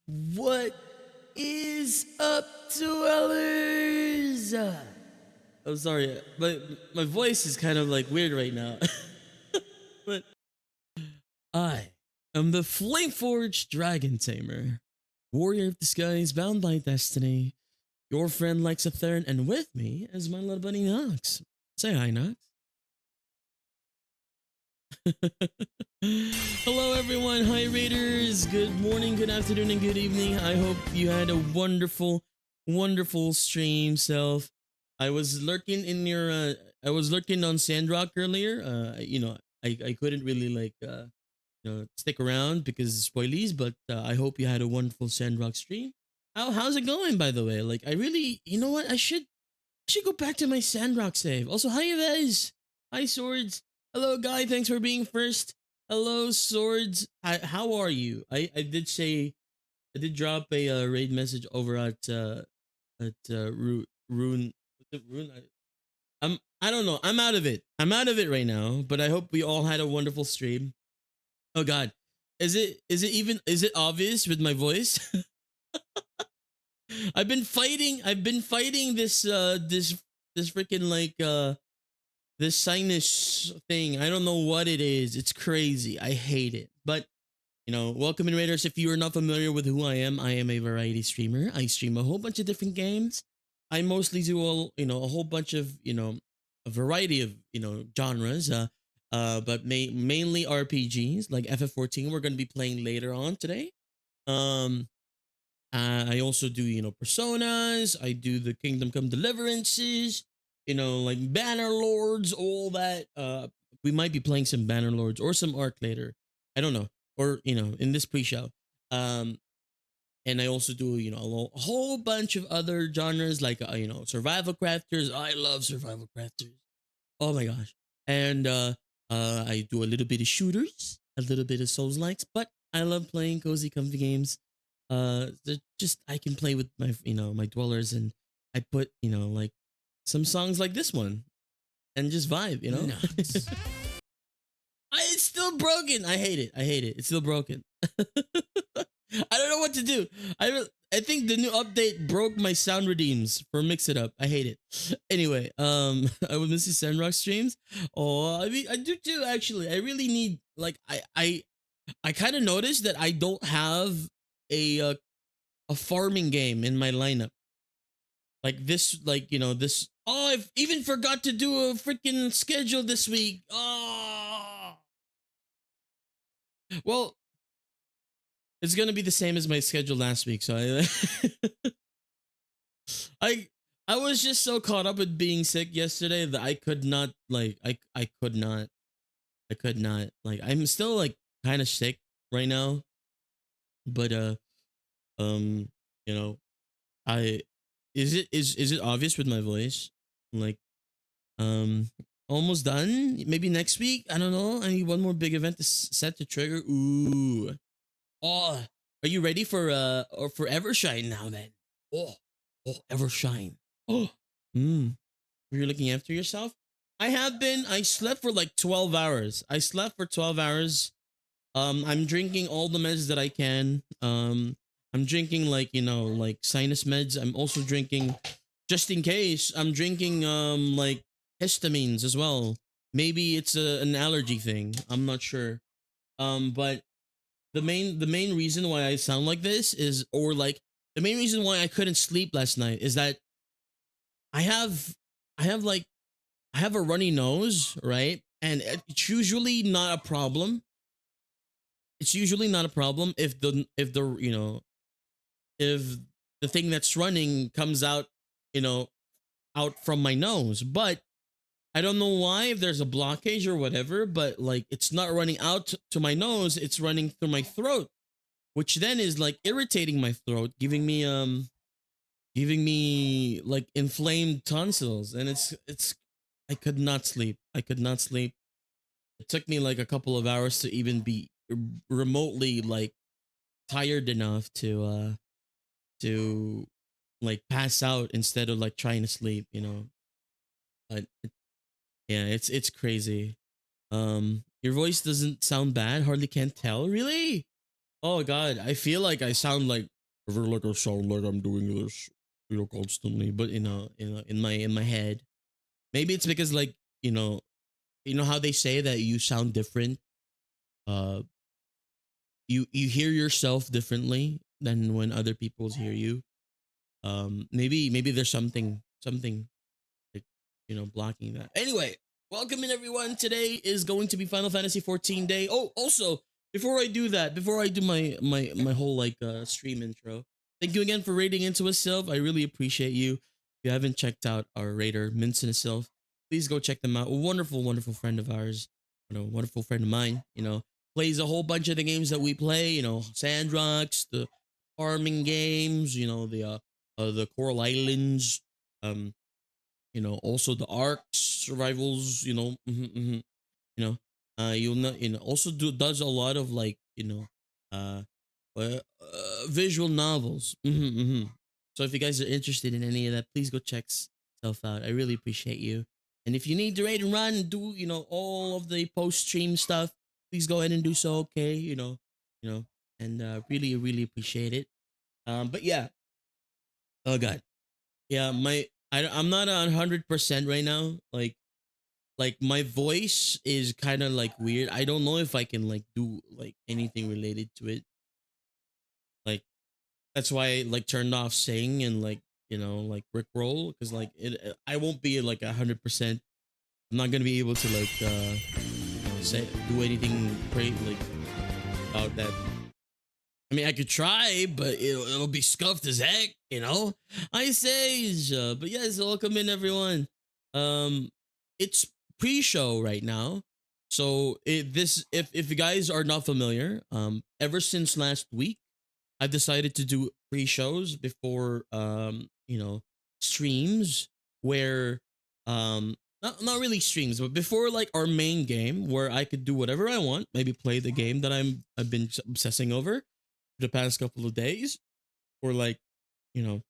What is up, dwellers? I'm sorry, but my voice is kind of like weird right now. But I am the Flameforged Dragon Tamer, warrior of the skies, bound by destiny, your friend Lexathern, and with me is my little buddy Nox. Say hi, Nox. Hello, everyone. Hi, Raiders. Good morning, good afternoon, and good evening. I hope you had a wonderful, wonderful stream. Self, I was lurking in your. I was lurking on Sandrock earlier. I couldn't really stick around because spoilies. But I hope you had a wonderful Sandrock stream. How's it going, by the way? Like, I really, you know what? I should go back to my Sandrock save. Also, hi, Yves. Hi, Swords. Hello, Guy. Thanks for being first. Hello, Swords. How are you? I did say, I did drop a raid message over at Rune. Was it Rune? I don't know. I'm out of it. I'm out of it right now. But I hope we all had a wonderful stream. Oh God, is it obvious with my voice? I've been fighting. I've been fighting this freaking this sinus thing. I don't know what it is. It's crazy. I hate it. But welcome in, Raiders. If you are not familiar with who I am a variety streamer. I stream a whole bunch of different games. I mostly do a whole bunch of a variety of genres. But mainly RPGs like FF14. We're gonna be playing later on today. I also do personas. I do the Kingdom Come Deliverances. Like Banner Lords, all that. We might be playing some Banner Lords or some Arc later. I don't know, or in this pre-show. And I also do a whole bunch of other genres like survival crafters. I love survival crafters. Oh my gosh. And I do a little bit of shooters, a little bit of Souls likes, but I love playing cozy, comfy games. Just I can play with my my dwellers, and I put like some songs like this one and just vibe. Nice. It's still broken. I hate it. I hate it. It's still broken. I don't know what to do. I think the new update broke my sound redeems for Mix It Up. I hate it. Anyway, I would miss the Sandrock streams. Oh, I mean, I do too. Actually, I really need I kind of noticed that I don't have a farming game in my lineup. Like this, this. Oh, I've even forgot to do a freaking schedule this week. Oh, well, it's gonna be the same as my schedule last week. So I I was just so caught up with being sick yesterday that I could not I could not I'm still kind of sick right now, but um you know I is it obvious with my voice? Like um almost done. Maybe next week. I don't know. I need one more big event to set the trigger. Ooh. Oh, are you ready for or for Evershine now then? Oh, Evershine. Oh, you're looking after yourself. I have been. I slept for like 12 hours. I slept for 12 hours. I'm drinking all the meds that I can. I'm drinking like sinus meds. I'm also drinking, just in case. I'm drinking like histamines as well. Maybe it's an allergy thing. I'm not sure. But the main reason why I sound like this is, or like the main reason why I couldn't sleep last night is that I have I have like I have a runny nose, right? And it's usually not a problem. It's usually not a problem if the thing that's running comes out, you know, out from my nose. But I don't know why, if there's a blockage or whatever, but like it's not running out to my nose, it's running through my throat, which then is like irritating my throat, giving me like inflamed tonsils, and it's I could not sleep. I could not sleep. It took me like a couple of hours to even be remotely like tired enough to like pass out instead of like trying to sleep. But yeah, it's crazy. Your voice doesn't sound bad, hardly can't tell. Really? Oh god, I feel like I sound like I feel like I sound like I'm doing this, constantly. But in my head, maybe it's because like you know how they say that you sound different. Uh, you hear yourself differently than when other people's hear you. Maybe there's something like blocking that. Anyway, welcome in everyone. Today is going to be Final Fantasy 14 day. Oh, also, before I do that, before I do my whole like stream intro, thank you again for rating Into Itself. I really appreciate you. If you haven't checked out our raider, Minson itself, please go check them out. A wonderful friend of ours, wonderful friend of mine, plays a whole bunch of the games that we play, Sandrox, the farming games, the Coral Islands, um, also the arcs, survivals, you'll not, also does a lot of like, uh, visual novels. So if you guys are interested in any of that, please go check stuff out. I really appreciate you. And if you need to raid and run and do, all of the post stream stuff, please go ahead and do so. Okay, and really appreciate it. But yeah, oh god, yeah, I'm not 100% right now. Like my voice is kind of like weird. I don't know if I can like do like anything related to it. Like that's why I like turned off sing and like like Rickroll because like I won't be like 100%. I'm not gonna be able to like say do anything great like about that. I mean, I could try, but it'll be scuffed as heck. I say, but yes, welcome in everyone. It's pre-show right now, so if you guys are not familiar, ever since last week, I've decided to do pre-shows before streams where not really streams, but before like our main game where I could do whatever I want, maybe play the game that I've been obsessing over the past couple of days, or like you know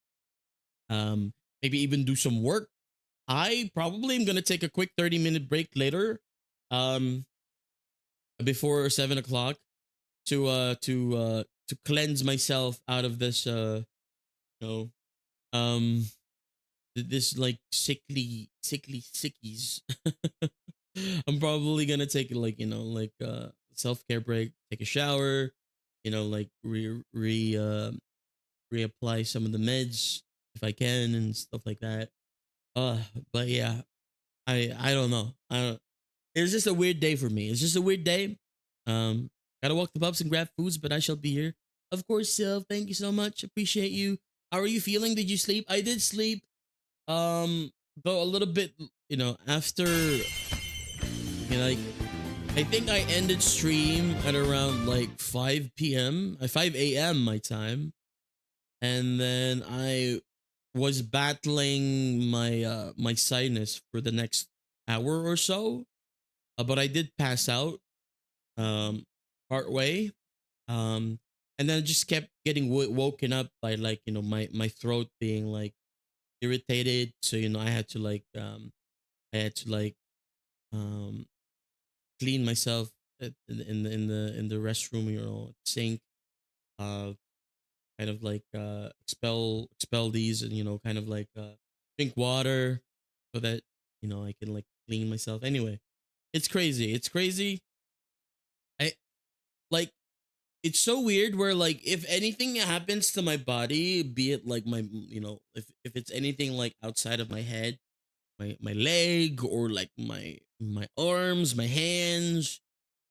maybe even do some work. I probably am gonna take a quick 30-minute break later, um before 7 o'clock to cleanse myself out of this you know um this like sickly sickies. I'm probably gonna take like like self-care break, take a shower, like reapply some of the meds if I can and stuff like that. Uh, but yeah, I don't know. I don't. It's just a weird day for me. It's just a weird day. Gotta walk the pubs and grab foods, but I shall be here. Of course, Sylv. Thank you so much. Appreciate you. How are you feeling? Did you sleep? I did sleep. Though a little bit, after like I think I ended stream at around like 5 p.m. 5 a.m. my time, and then I was battling my sinus for the next hour or so. But I did pass out part way. Um, and then I just kept getting woken up by like my throat being like irritated. So I had to like um clean myself in the restroom, sink, uh kind of like expel these, and kind of like drink water so that I can like clean myself. Anyway, it's crazy. I like it's so weird where like if anything happens to my body, be it like my if it's anything like outside of my head, my leg, or like my arms, my hands,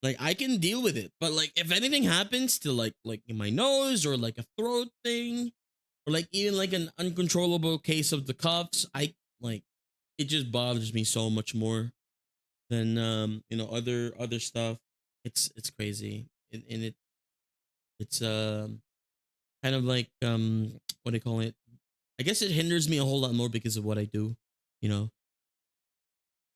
like I can deal with it. But like if anything happens to like in my nose, or like a throat thing, or like even like an uncontrollable case of the coughs, I like it just bothers me so much more than other stuff. It's crazy. And it's kind of like what do you call it? I guess it hinders me a whole lot more because of what I do. You know,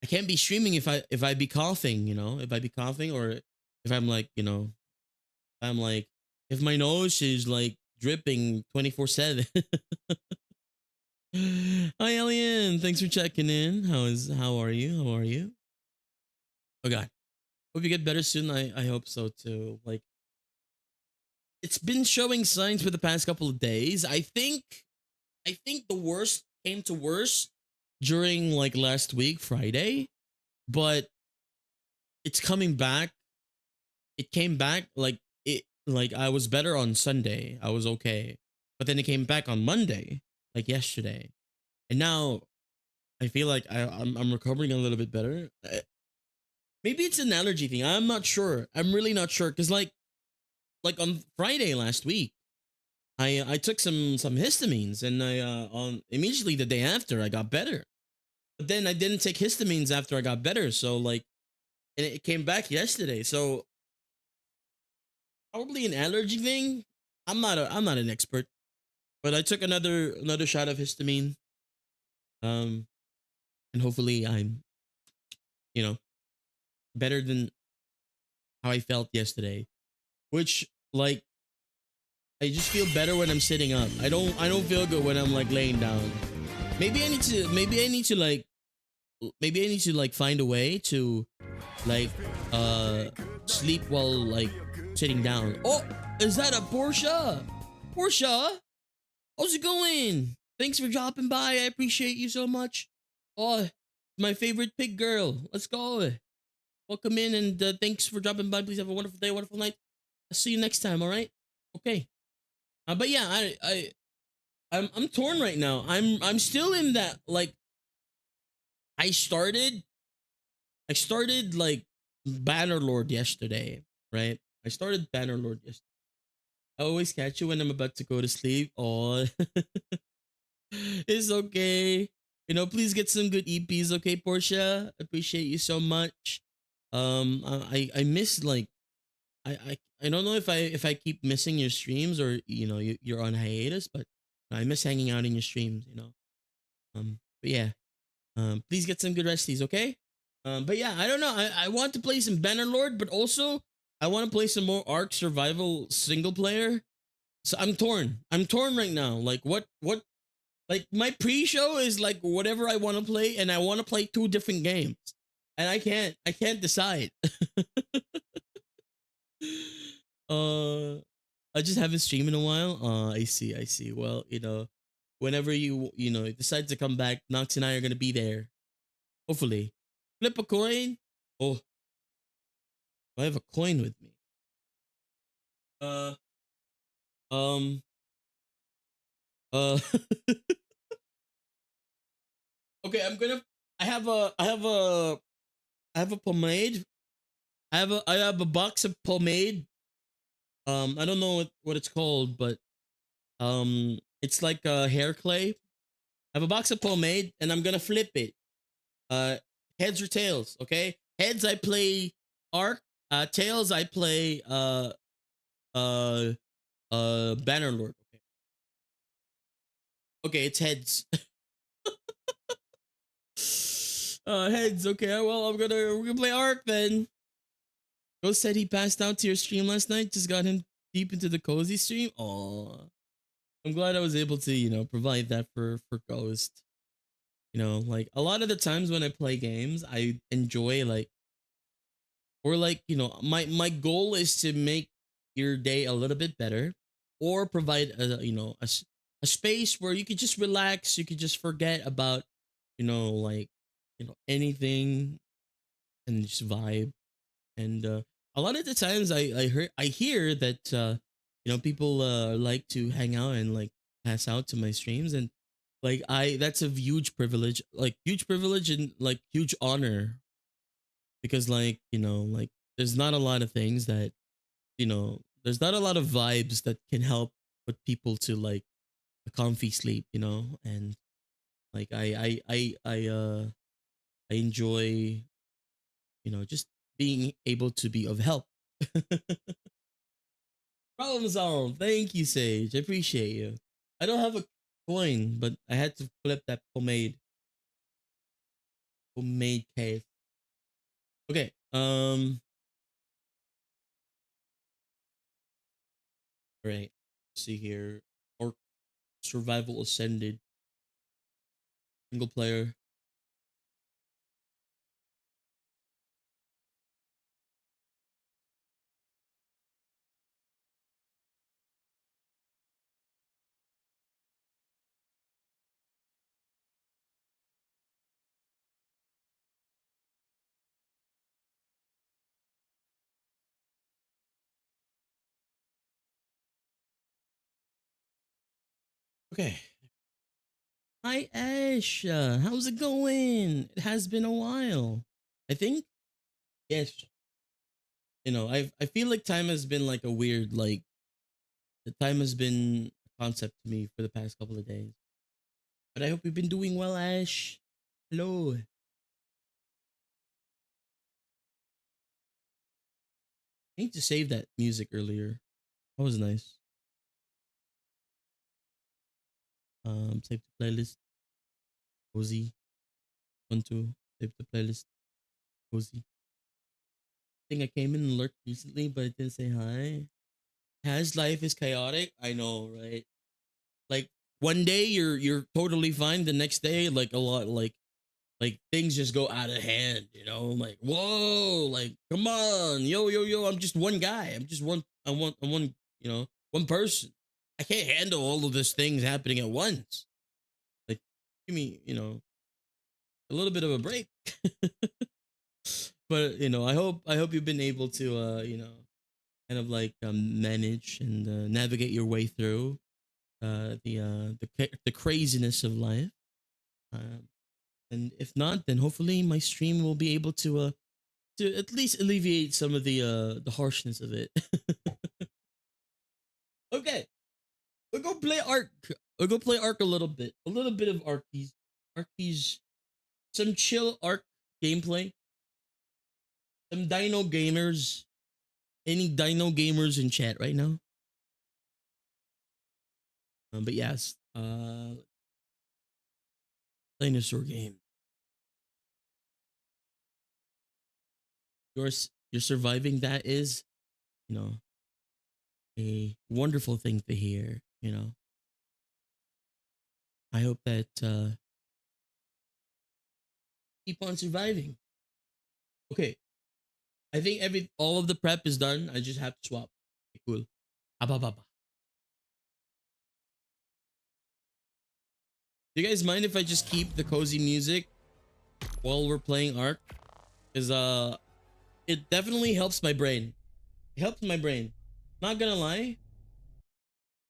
I can't be streaming if I be coughing. If I be coughing, or if I'm like I'm like if my nose is like dripping 24/7. Hi Alien, thanks for checking in. How are you? How are you? Oh god. Hope you get better soon. I hope so too. Like it's been showing signs for the past couple of days. I think the worst came to worst during like last week, Friday, but it's coming back. It came back like I was better on Sunday. I was okay. But then it came back on Monday, like yesterday. And now I feel like I'm recovering a little bit better. Maybe it's an allergy thing. I'm not sure. I'm really not sure cuz like on Friday last week, I took some histamines and I on immediately the day after I got better. But then I didn't take histamines after I got better. So like and it came back yesterday. So probably an allergy thing. I'm not an expert, but I took another shot of histamine. Um and hopefully I'm, you know, better than how I felt yesterday, which like I just feel better when I'm sitting up. I don't feel good when I'm like laying down. Maybe I need to like find a way to like uh sleep while like sitting down. Oh, is that a Portia? Portia, how's it going? Thanks for dropping by. I appreciate you so much. Oh, my favorite pig girl. Let's go. Welcome in and thanks for dropping by. Please have a wonderful day, wonderful night. I'll see you next time. All right. Okay. But yeah, I'm torn right now. I'm still in that like I started I started like Bannerlord yesterday, right? I started Bannerlord yesterday. I always catch you when I'm about to go to sleep. Oh, it's okay. You know, please get some good EPs, okay, Portia? Appreciate you so much. I miss like I don't know if I keep missing your streams or you're on hiatus, but I miss hanging out in your streams. But yeah, please get some good resties, okay? But yeah, I don't know. I want to play some Bannerlord, but also I want to play some more Ark Survival single player. So I'm torn. I'm torn right now. Like what like my pre-show is like whatever I want to play, and I want to play two different games. And I can't decide. uh I just haven't streamed in a while. I see. Well, whenever you decide to come back, Nox and I are gonna be there. Hopefully. Flip a coin. Oh, I have a coin with me. Uh um uh okay, I have a pomade. I have a box of pomade. I don't know what it's called, but it's like hair clay. I have a box of pomade and I'm gonna flip it. Uh Heads or tails, okay? Heads I play Arc, tails I play uh Bannerlord. Okay. Okay, it's heads. Heads, okay. Well, we're gonna play Arc then. Ghost said he passed out to your stream last night, just got him deep into the cozy stream. Oh, I'm glad I was able to, provide that for Ghost. Like a lot of the times when I play games, I enjoy like or like, my goal is to make your day a little bit better or provide a space where you could just relax, you could just forget about, like, anything and just vibe. And a lot of the times I hear that people like to hang out and like pass out to my streams, and like I that's a huge privilege and like huge honor, because like like there's not a lot of things that there's not a lot of vibes that can help put people to like a comfy sleep, and like I enjoy just being able to be of help. Problem solved. Thank you, Sage. I appreciate you. I don't have a coin, but I had to flip that pomade case. Okay. Right. See here. Or survival ascended. Single player. Okay. Hi Ash, how's it going? It has been a while. I think yes. I feel like time has been like a weird the time has been a concept to me for the past couple of days. But I hope you've been doing well, Ash. Hello. I need to save that music earlier. That was nice. Save the playlist. Cozy. One, two. Save the playlist. Cozy. I think I came in and lurked recently, but I didn't say hi. Has life is chaotic? I know, right? Like one day you're totally fine. The next day, like a lot like things just go out of hand, like whoa, like come on, yo, I'm just one guy, I'm just one, I'm one, one person. I can't handle all of these things happening at once. Like give me, a little bit of a break. But I hope you've been able to kind of like manage and navigate your way through the craziness of life. um, and if not, then hopefully my stream will be able to at least alleviate some of the harshness of it. Okay, we'll go play Ark. We'll go play Ark a little bit of Arkies, some chill Ark gameplay, some Dino gamers. Any Dino gamers in chat right now? But yes, dinosaur game. You're surviving. That is, you know, a wonderful thing to hear. I hope that keep on surviving. Okay, I think all of the prep is done. I just have to swap. Okay, cool. Ababa. Do you guys mind if I just keep the cozy music while we're playing Ark? Because it definitely helps my brain. It helps my brain. Not gonna lie.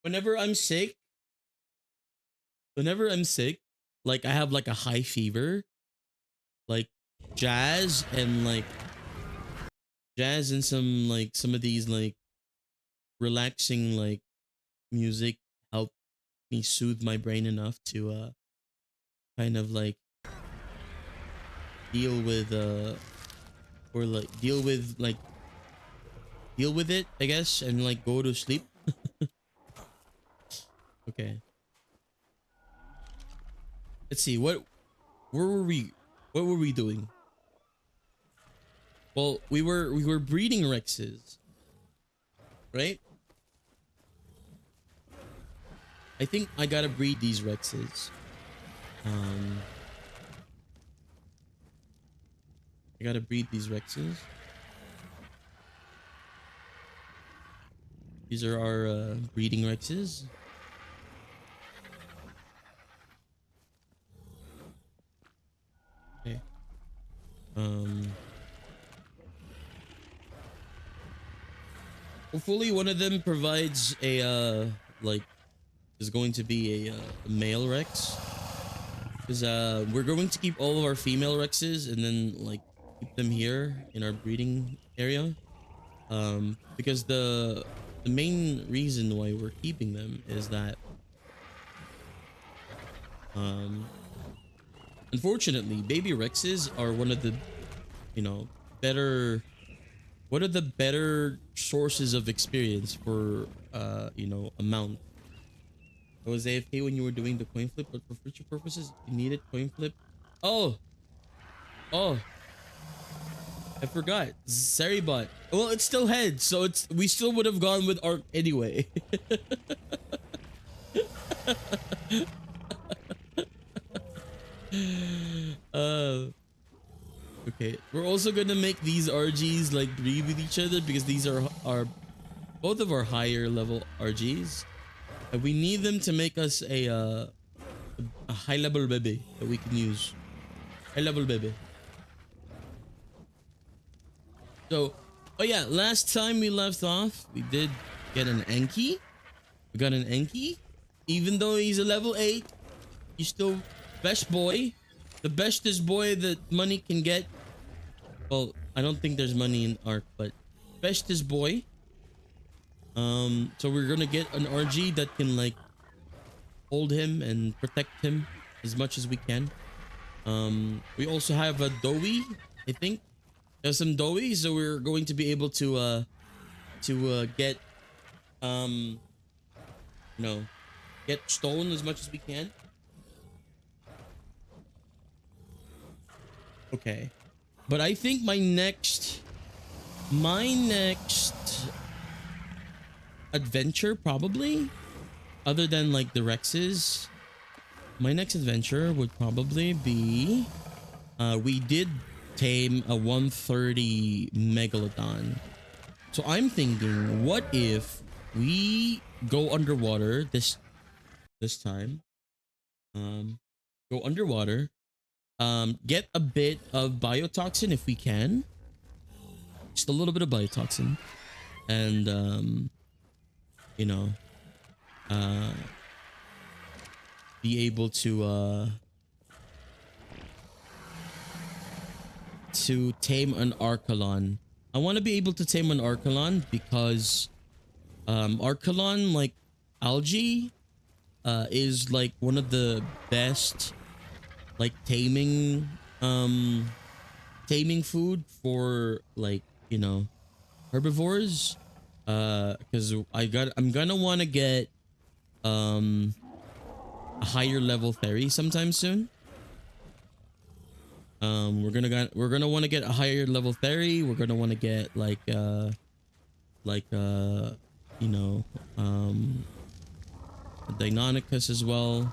Whenever I'm sick, whenever I'm sick, like I have like a high fever, like jazz and like jazz and some of these like relaxing like music help me soothe my brain enough to kind of like deal with or like deal with it, I guess, and like go to sleep. Okay, let's see where were we what were we doing? Well, we were breeding rexes, right? I think I gotta breed these rexes. um I gotta breed these rexes. These are our breeding rexes. Okay. um Hopefully one of them provides a like is going to be a male rex, because we're going to keep all of our female rexes and then like keep them here in our breeding area. Because the main reason why we're keeping them is that um unfortunately baby rexes are one of the you know better one of the better sources of experience for a mount. I was AFK when you were doing the coin flip, but for future purposes you needed coin flip. Oh, oh, I forgot. Sorry, bot. Well, it's still head, so we still would have gone with Arc anyway. uh okay. We're also gonna make these RGs like breed with each other because these are both of our higher level RGs. And we need them to make us a high level baby that we can use. High level baby. So, oh yeah, last time we left off, we did get an Enki. We got an Enki. Even though he's a level 8, he's still best boy. The bestest boy that money can get. Well, I don't think there's money in Ark, but bestest boy. So we're gonna get an RG that can like hold him and protect him as much as we can. We also have a doughy, I think. There's some doughy, so we're going to be able to get you know, get stolen as much as we can. Okay. But I think my next adventure, probably, other than like the Rexes, my next adventure would probably be we did tame a 130 megalodon. So I'm thinking, what if we go underwater this time? Go underwater, get a bit of biotoxin if we can, just a little bit of biotoxin, and you know, be able to tame an Archelon. I want to be able to tame an Archelon because Archelon, like algae, is like one of the best like taming food for, like, you know, herbivores. Because I'm gonna want to get a higher level fairy sometime soon. We're gonna want to get a higher level fairy. We're gonna want to get like you know, a Deinonychus as well.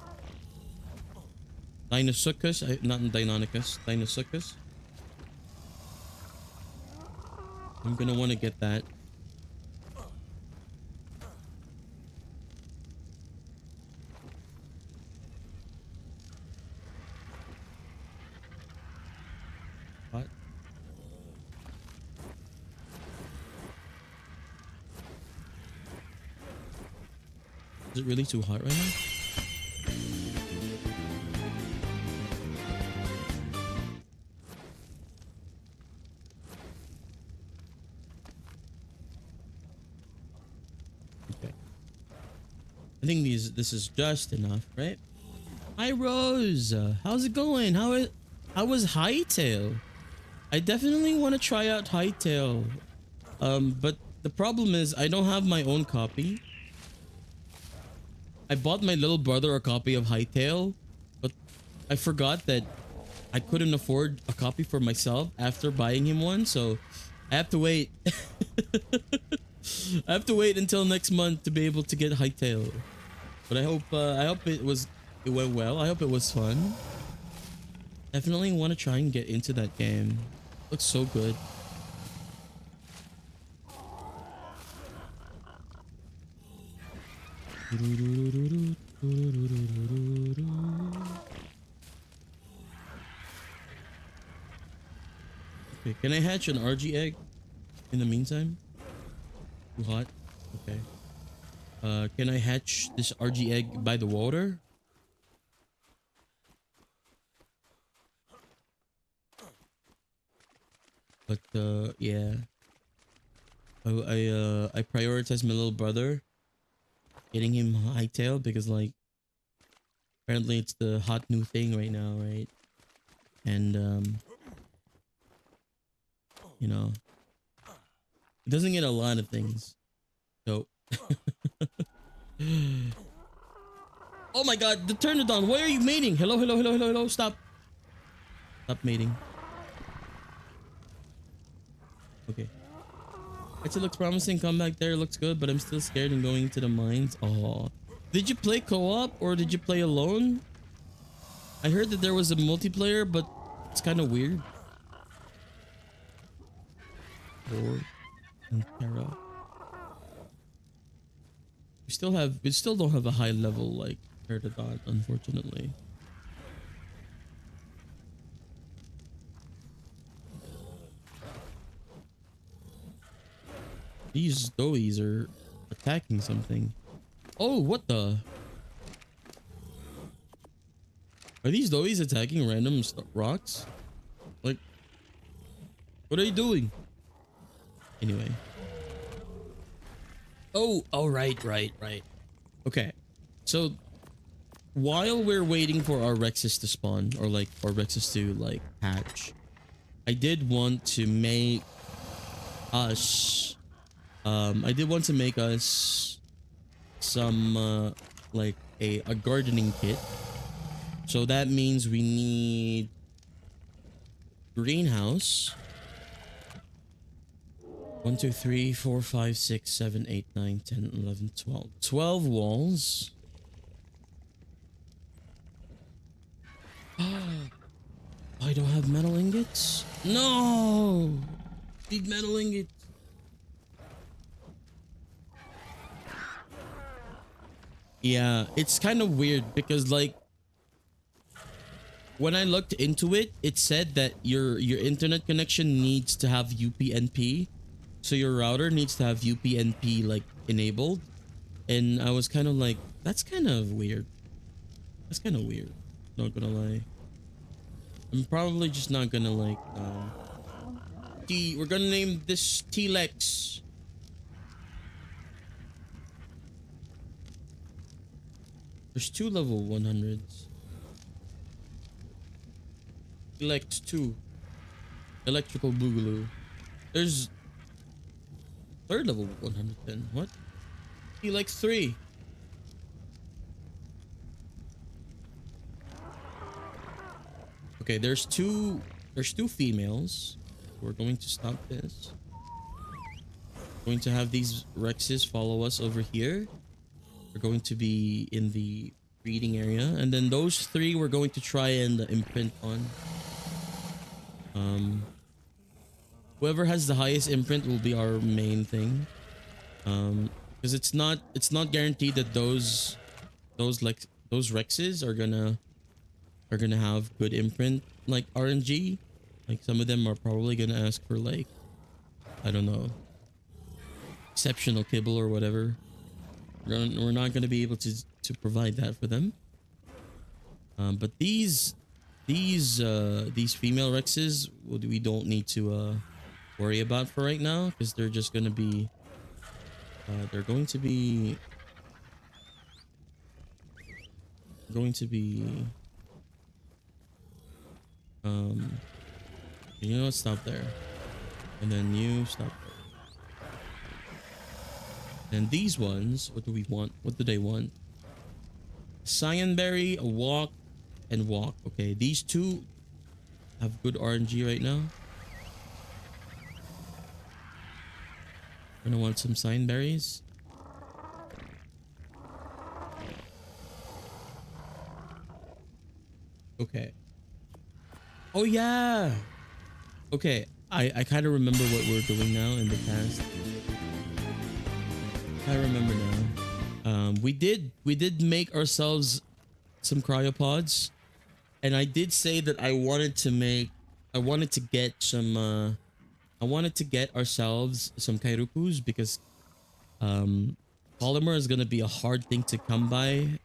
Deinosuchus, not Deinonychus, Deinosuchus. I'm gonna want to get that. What? Is it really too hot right now? Okay. I think this is just enough, right? Hi Rose, how's it going? How was Hightail? I definitely want to try out Hightail. But the problem is I don't have my own copy. I bought my little brother a copy of Hightail, but I forgot that I couldn't afford a copy for myself after buying him one, so I have to wait. I have to wait until next month to be able to get Hightail. But I hope it went well. I hope it was fun. Definitely want to try and get into that game. Looks so good. Okay, can I hatch an RG egg in the meantime? Too hot? Okay. Can I hatch this RG egg by the water? But yeah. I prioritize my little brother, getting him Hightail, because like apparently it's the hot new thing right now, right? And you know, it doesn't get a lot of things. So oh my god, the Pteranodon, why are you mating? Hello, hello, hello, hello, hello, stop. Stop mating. Okay. It looks promising. Come back there, looks good, but I'm still scared and going to the mines. Oh. Did you play co-op or did you play alone? I heard that there was a multiplayer, but it's kind of weird. Or and Terra. We still don't have a high level like Pteranodon, unfortunately. These doughies are attacking something. Oh, what the? Are these dowies attacking random rocks? Like, what are you doing? Anyway. Oh, right. Okay. So, while we're waiting for our Rexes to spawn, or like, our Rexes to like hatch, I did want to make us, some, like a gardening kit. So that means we need greenhouse. 1, 2, 3, 4, 5, 6, 7, 8, 9, 10, 11, 12. 12 walls. I don't have metal ingots. No! Need metal ingots. Yeah, it's kind of weird because like when I looked into it, it said that your internet connection needs to have UPnP. So your router needs to have UPnP like enabled. And I was kind of like, that's kind of weird. That's kind of weird. Not gonna lie. I'm probably just not gonna like we're gonna name this T-Lex. There's 2 level 100s. T-Lex 2. Electrical Boogaloo. There's 3rd level 110. What? T-Lex 3. Okay, there's two females. We're going to stop this. Going to have these Rexes follow us over here. We're going to be in the breeding area, and then those 3 we're going to try and imprint on. Whoever has the highest imprint will be our main thing. Because it's not guaranteed that those Rexes are gonna have good imprint like RNG. Like some of them are probably gonna ask for like, I don't know, exceptional kibble or whatever. We're not gonna be able to provide that for them. But these female Rexes, we don't need to worry about for right now, because they're just gonna be they're going to be you know what, stop there, and then you stop there. And these ones, what do we want? What do they want? Cyanberry, a walk, and walk. Okay, these 2 have good RNG right now. Gonna want some Cyanberries. Okay. Oh yeah. Okay, I kind of remember what we're doing now in the past. I remember now. We did make ourselves some cryopods, and I did say that I wanted to get ourselves some kairukus, because polymer is gonna be a hard thing to come by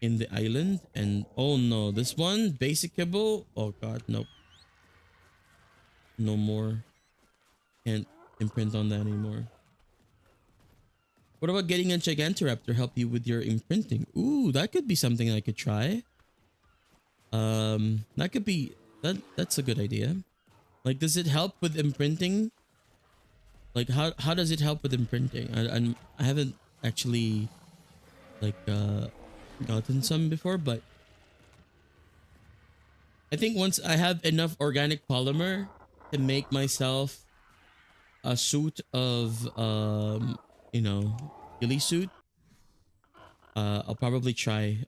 in the island. And oh no, this one basic kibble, oh god, nope, no more, can't imprint on that anymore. What about getting a Gigantoraptor help you with your imprinting? Ooh, that could be something I could try. That could be that's a good idea. Like, does it help with imprinting? Like, how does it help with imprinting? I haven't actually like gotten some before, but I think once I have enough organic polymer to make myself a suit of you know, ghillie suit, I'll probably try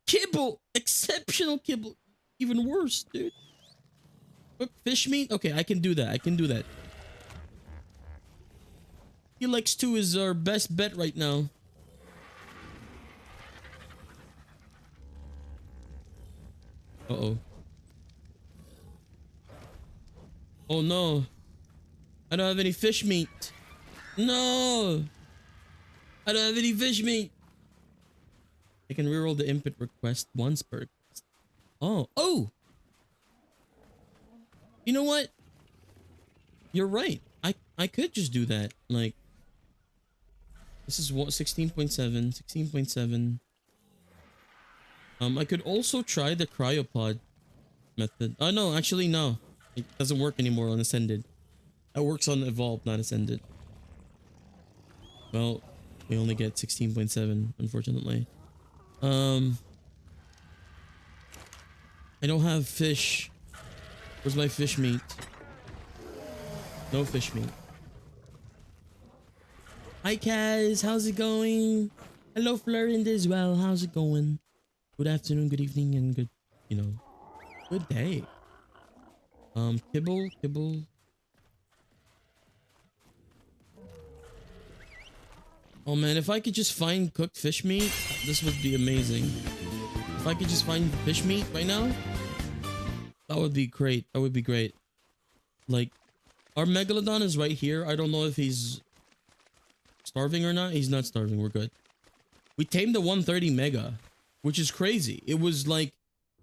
kibble, exceptional kibble, even worse, dude. Cooked fish meat, okay, I can do that. Helix 2 is our best bet right now. Uh-oh. Oh no. I don't have any fish meat. No. I don't have any fish meat. I can reroll the input request once per request. Oh! You know what? You're right. I could just do that. Like, this is what 16.7, 16.7. I could also try the cryopod method. Oh no, actually no. It doesn't work anymore on Ascended. That works on Evolved, not Ascended. Well, we only get 16.7, unfortunately. I don't have fish. Where's my fish meat? No fish meat. Hi Kaz, how's it going? Hello Florinda as well, how's it going? Good afternoon, good evening, and good, you know, good day. Kibble. Oh man, if I could just find cooked fish meat, this would be amazing. If I could just find fish meat right now, that would be great. That would be great. Like, our Megalodon is right here. I don't know if he's starving or not. He's not starving. We're good. We tamed the 130 Mega, which is crazy. It was like,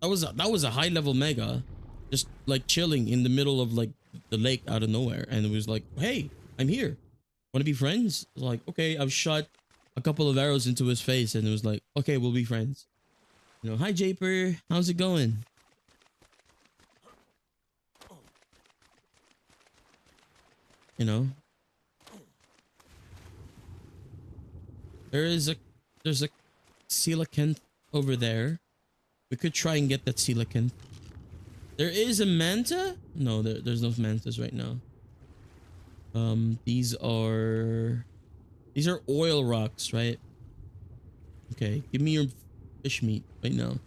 that was a high level Mega, just like chilling in the middle of like the lake out of nowhere. And it was like, hey, I'm here. Want to be friends? I was like, okay. I've shot a couple of arrows into his face and it was like, okay, we'll be friends. You know, hi Japer, how's it going? You know, there's a coelacanth over there. We could try and get that coelacanth. There is a manta? No, there's no mantas right now. These are oil rocks, right? Okay, give me your fish meat right now.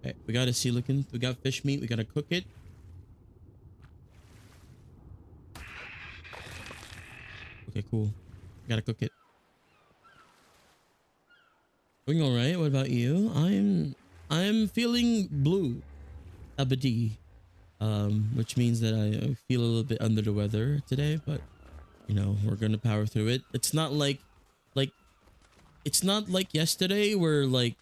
Okay, we got a coelacanth. We got fish meat. We gotta cook it. Okay, cool. Gotta cook it. Doing all right. What about you? I'm feeling blue, dabadee, which means that I feel a little bit under the weather today, but you know we're gonna power through it. It's not like it's not like yesterday where like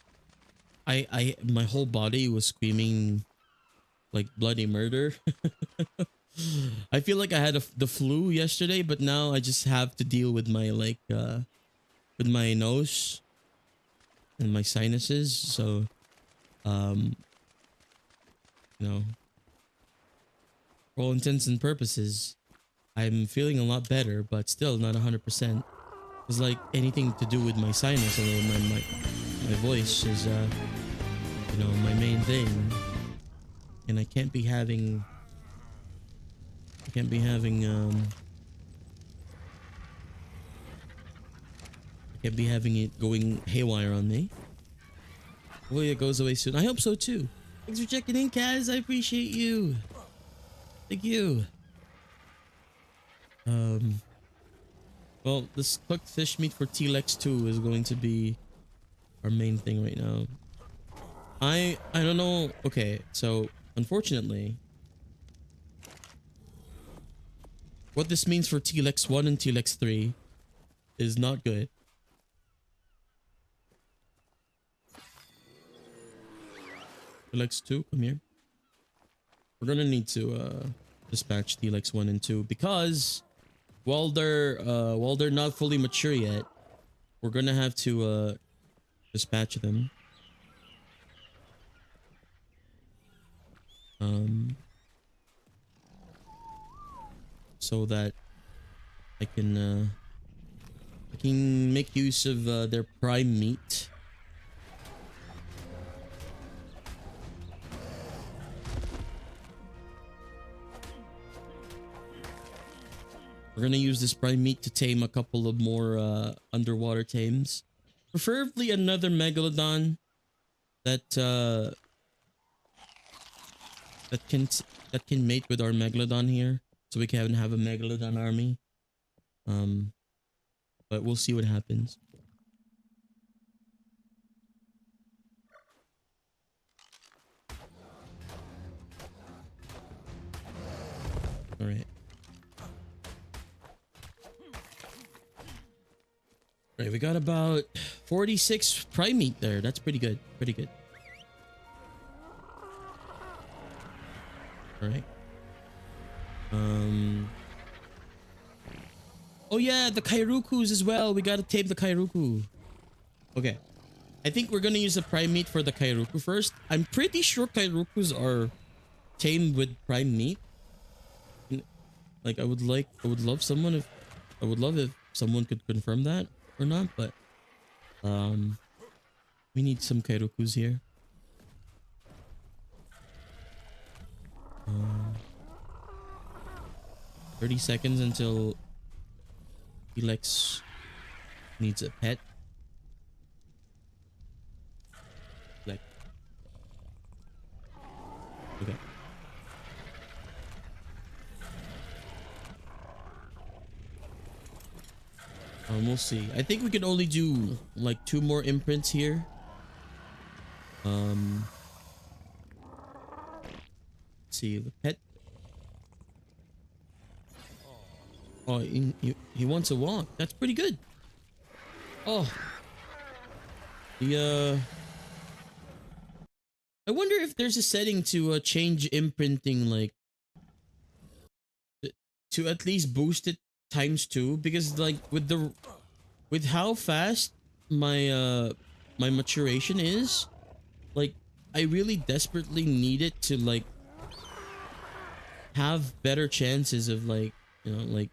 my whole body was screaming like bloody murder. I feel like I had the flu yesterday, but now I just have to deal with my like with my nose and my sinuses. So you know, for all intents and purposes, I'm feeling a lot better, but still not 100%. It's like anything to do with my sinus or my voice is you know, my main thing, and I can't be having it going haywire on me. Hopefully it goes away soon. I hope so too. Thanks for checking in, Kaz. I appreciate you. Thank you. Well, this cooked fish meat for T-Lex 2 is going to be our main thing right now. I don't know. Okay, so unfortunately, what this means for T-Lex 1 and T-Lex 3 is not good. T-Lex 2, come here. We're gonna need to dispatch T-Lex 1 and 2 because while they're not fully mature yet, we're gonna have to dispatch them. So that I can make use of their prime meat. We're gonna use this prime meat to tame a couple of more underwater tames, preferably another megalodon that that can mate with our megalodon here, so we can have a megalodon army. But we'll see what happens. All right. Right, we got about 46 prime meat there. That's pretty good. Pretty good. All right. Oh yeah, the Kairukus as well. We gotta tame the Kairuku. Okay. I think we're gonna use the prime meat for the Kairuku first. I'm pretty sure Kairukus are tamed with prime meat. Like I would love if someone could confirm that or not, but we need some Kairukus here. 30 seconds until Felix needs a pet. Like, okay. We'll see. I think we can only do like 2 more imprints here. Let's see the pet. Oh, he wants a walk. That's pretty good. Oh, the I wonder if there's a setting to change imprinting, like to at least boost it ×2, because like with how fast my my maturation is, like I really desperately need it to like have better chances of like, you know, like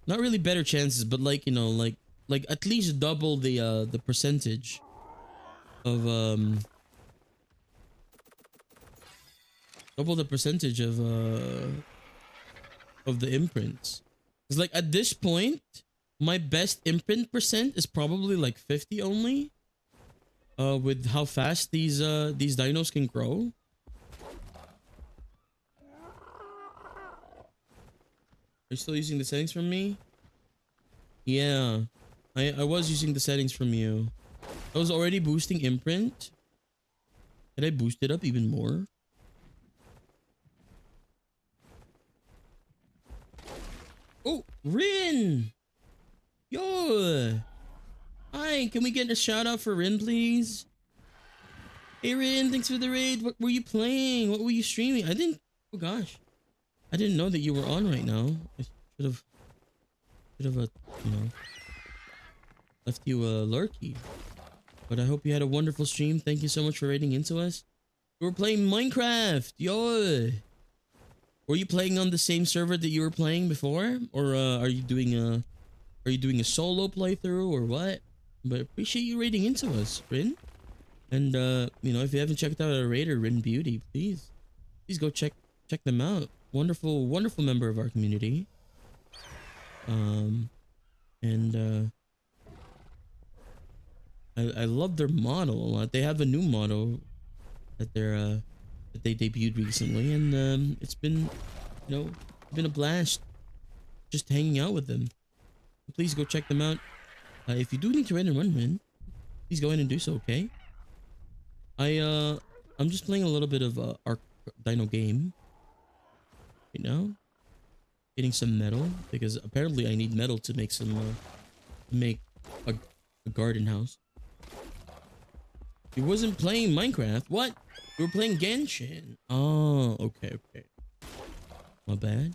not really better chances, but like, you know, like at least double the percentage of double the percentage of the imprints. It's like at this point my best imprint percent is probably like 50 only, with how fast these dinos can grow. Are you still using the settings from me? Yeah, I was using the settings from you. I was already boosting imprint. Did I boost it up even more? Oh, Rin! Yo! Hi, can we get a shout out for Rin, please? Hey Rin, thanks for the raid. What were you playing? What were you streaming? I didn't... Oh gosh. I didn't know that you were on right now. I should have, you know, left you a lurky. But I hope you had a wonderful stream. Thank you so much for raiding into us. We were playing Minecraft. Yo! Were you playing on the same server that you were playing before, or are you doing a solo playthrough or what? But appreciate you raiding into us, Rin. And you know, if you haven't checked out our raider, Rin Beauty, please go check them out. Wonderful member of our community. I love their model a lot. They have a new model that they debuted recently, and it's been, you know, been a blast just hanging out with them. Please go check them out. If you do need to raid and run Rin, please go ahead and do so. Okay. I'm just playing a little bit of our dino game right now, getting some metal because apparently I need metal to make some make a garden house. He wasn't playing Minecraft. What? We were playing Genshin. Oh, okay. My bad.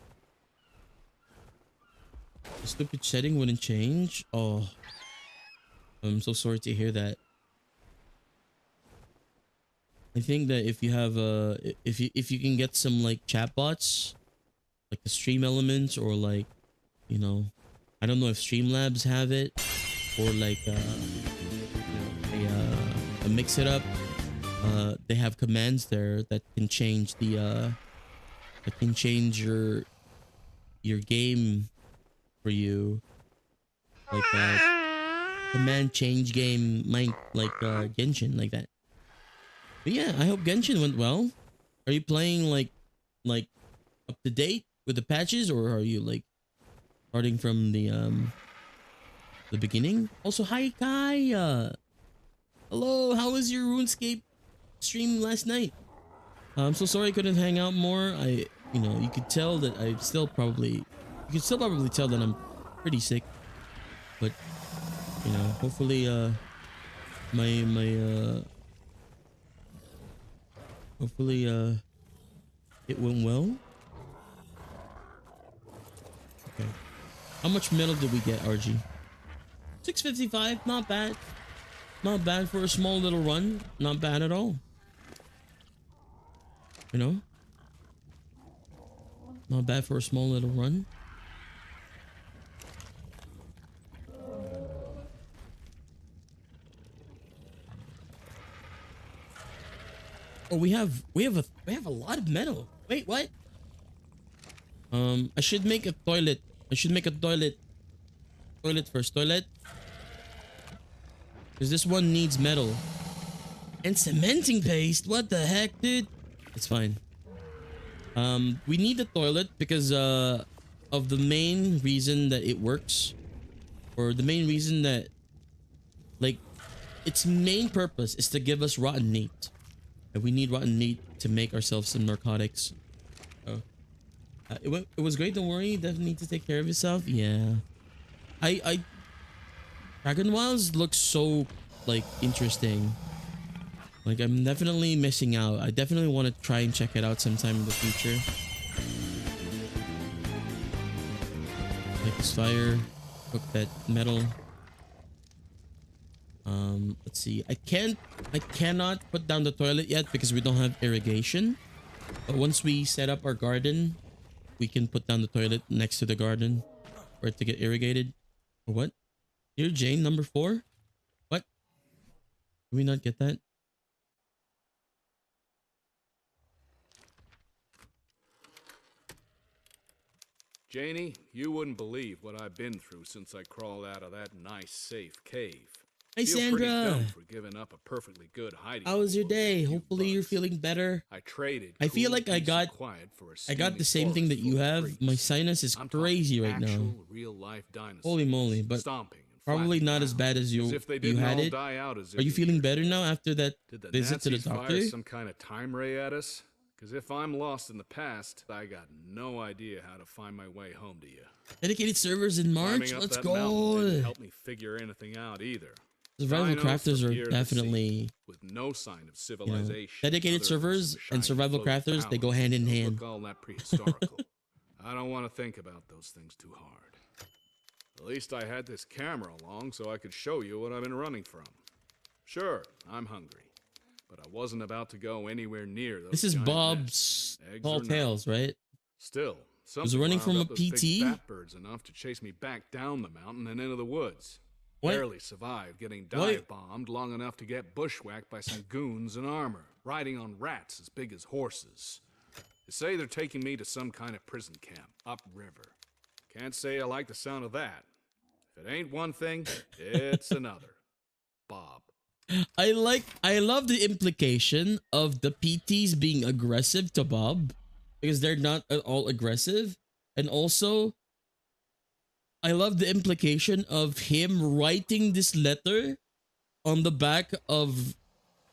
The stupid setting wouldn't change. Oh, I'm so sorry to hear that. I think that if you have if you can get some like chatbots, like the Stream Elements, or like, you know, I don't know if Streamlabs have it, or like a Mix It Up. They have commands there that can change the that can change your game for you, like command change game, like Genshin, like that. But yeah, I hope Genshin went well. Are you playing like up to date with the patches, or are you like starting from the beginning? Also, hi Kai. Hello, how was your RuneScape stream last night? I'm so sorry I couldn't hang out more. You know, you could tell that I still probably, you could still probably tell that I'm pretty sick, but You know, hopefully my hopefully it went well. Okay. How much metal did we get, RG? 655, not bad. Not bad for a small little run. Not bad at all. You know? Not bad for a small little run. Oh, we have a lot of metal. Wait, what? I should make a toilet. I should make a toilet. Toilet first. Toilet. Because this one needs metal. And cementing paste. What the heck, dude? It's fine. We need the toilet because of the main reason that it works. Or the main reason that, like, its main purpose is to give us rotten meat. And we need rotten meat to make ourselves some narcotics. So, it was great. Don't worry. Definitely need to take care of yourself. Yeah. Dragon Wilds looks so, like, interesting. Like, I'm definitely missing out. I definitely want to try and check it out sometime in the future. Like this fire. Cook that metal. Let's see. I cannot put down the toilet yet because we don't have irrigation. But once we set up our garden, we can put down the toilet next to the garden for it to get irrigated. Or what? Dear Jane, number 4? What? Did we not get that? Janie, you wouldn't believe what I've been through since I crawled out of that nice, safe cave. Hey, Feel pretty Sandra. dumb for giving up a perfectly good hiding. How was your spot day? for a few Hopefully you're bucks. feeling better. I traded. I feel cool, like I peace, got and quiet for a the steamy same thing that forest you full of have. freaks. My sinus is I'm talking crazy right now. actual, real-life dinosaurs, Holy moly, but stomping and probably flapping not as around, bad as you if they you didn't had all it. die out as Are you if feeling years better ago. now after that Did the visit to the Nazis doctor? fire some kind of time ray at us? Because if I'm lost in the past, I got no idea how to find my way home to you. Dedicated servers in March. Climbing up Let's that mountain didn't go. help me figure anything out either. Survival Dino crafters from are here to definitely, sea, with no sign of you know, civilization. dedicated other than servers some and shiny survival floating crafters. They go towers hand in that hand. Look all that prehistorical. I don't want to think about those things too hard. At least I had this camera along so I could show you what I've been running from. Sure, I'm hungry, but I wasn't about to go anywhere near those. This is giant Bob's nests, eggs Tall or not. Tales, right? Still, Was something running wound from a up those big PT? fat birds enough to chase me back down the mountain and into the woods. What? Barely survived getting What? dive bombed long enough to get bushwhacked by some goons in armor, riding on rats as big as horses. They say they're taking me to some kind of prison camp upriver. Can't say I like the sound of that. If it ain't one thing, it's another. Bob. I love the implication of the PTs being aggressive to Bob because they're not at all aggressive. And also, I love the implication of him writing this letter on the back of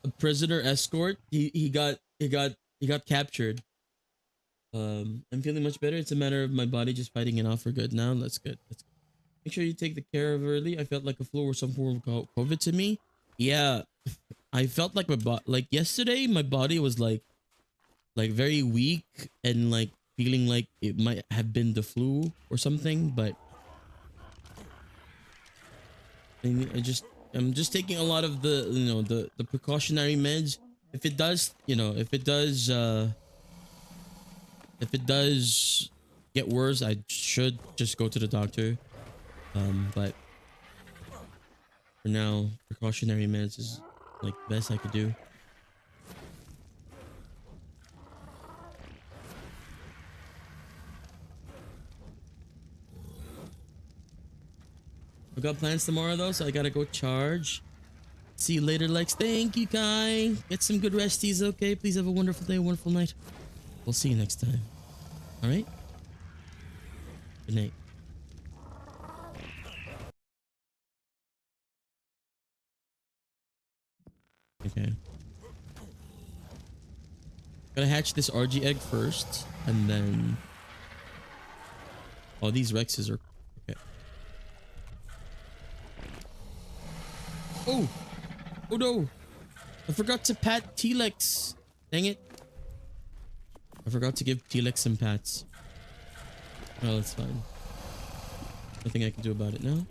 a prisoner escort. He got captured. I'm feeling much better. It's a matter of my body just fighting it off for good now. That's good. That's good. Make sure you take the care of early. I felt like a flu or some form of COVID to me. Yeah, I felt like like yesterday my body was like very weak and like feeling like it might have been the flu or something, but I'm just taking a lot of the, you know, the precautionary meds. If it does, you know, if it does get worse, I should just go to the doctor. But for now, precautionary meds is like the best I could do. I got plans tomorrow though, so I gotta go charge. See you later, Lex. Thank you, Kai. Get some good resties, okay? Please have a wonderful day, wonderful night. We'll see you next time. All right? Good night. Okay. Gotta hatch this RG egg first, and then... Oh, these Rexes are... Okay. Oh, oh no. I forgot to pat Telex. Dang it. I forgot to give Telex some pats. Oh, that's fine. Nothing I can do about it now.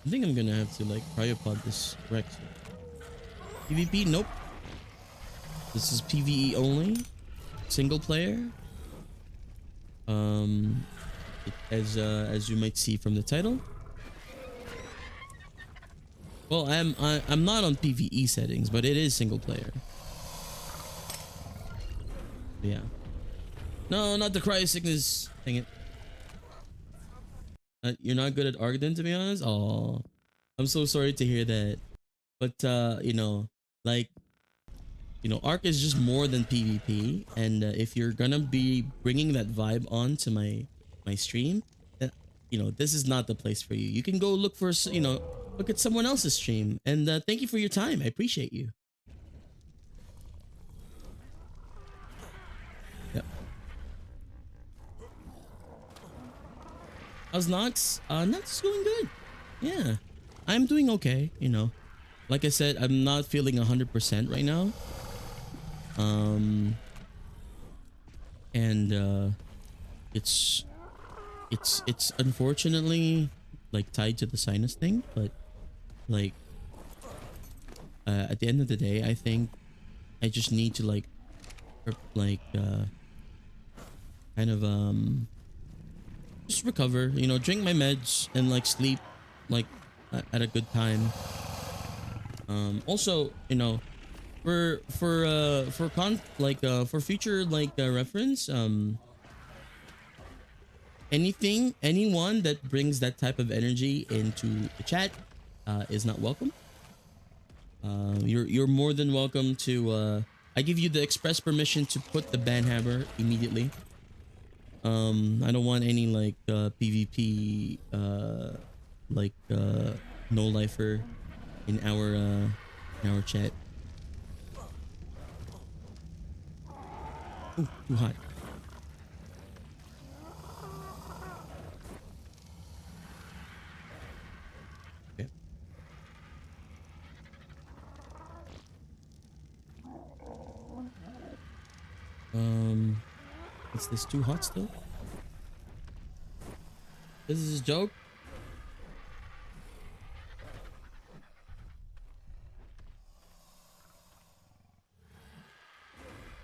I think I'm gonna have to like cryopod this Rex. PvP? Nope. This is PvE only. Single player. As you might see from the title. Well, I'm not on PvE settings, but it is single player. Yeah. No, not the cryo sickness. Dang it. You're not good at Argden, to be honest. Oh, I'm so sorry to hear that. But you know, like, you know, Arc is just more than PvP, and if you're gonna be bringing that vibe on to my stream, then, you know, this is not the place for you. You can go look for, you know, look at someone else's stream. And thank you for your time. I appreciate you. Yep. How's Nox? Nox is going good. Yeah, I'm doing okay. You know, like I said, I'm not feeling 100% right now. And it's unfortunately like tied to the sinus thing, but like at the end of the day, I think I just need to like kind of just recover, you know, drink my meds and like sleep like at a good time. Also, you know, for future like reference, anyone that brings that type of energy into the chat is not welcome. You're more than welcome to I give you the express permission to put the banhammer immediately. I don't want any like PvP no lifer in our chat. Ooh, too hot. Okay. Is this too hot still? This is a joke.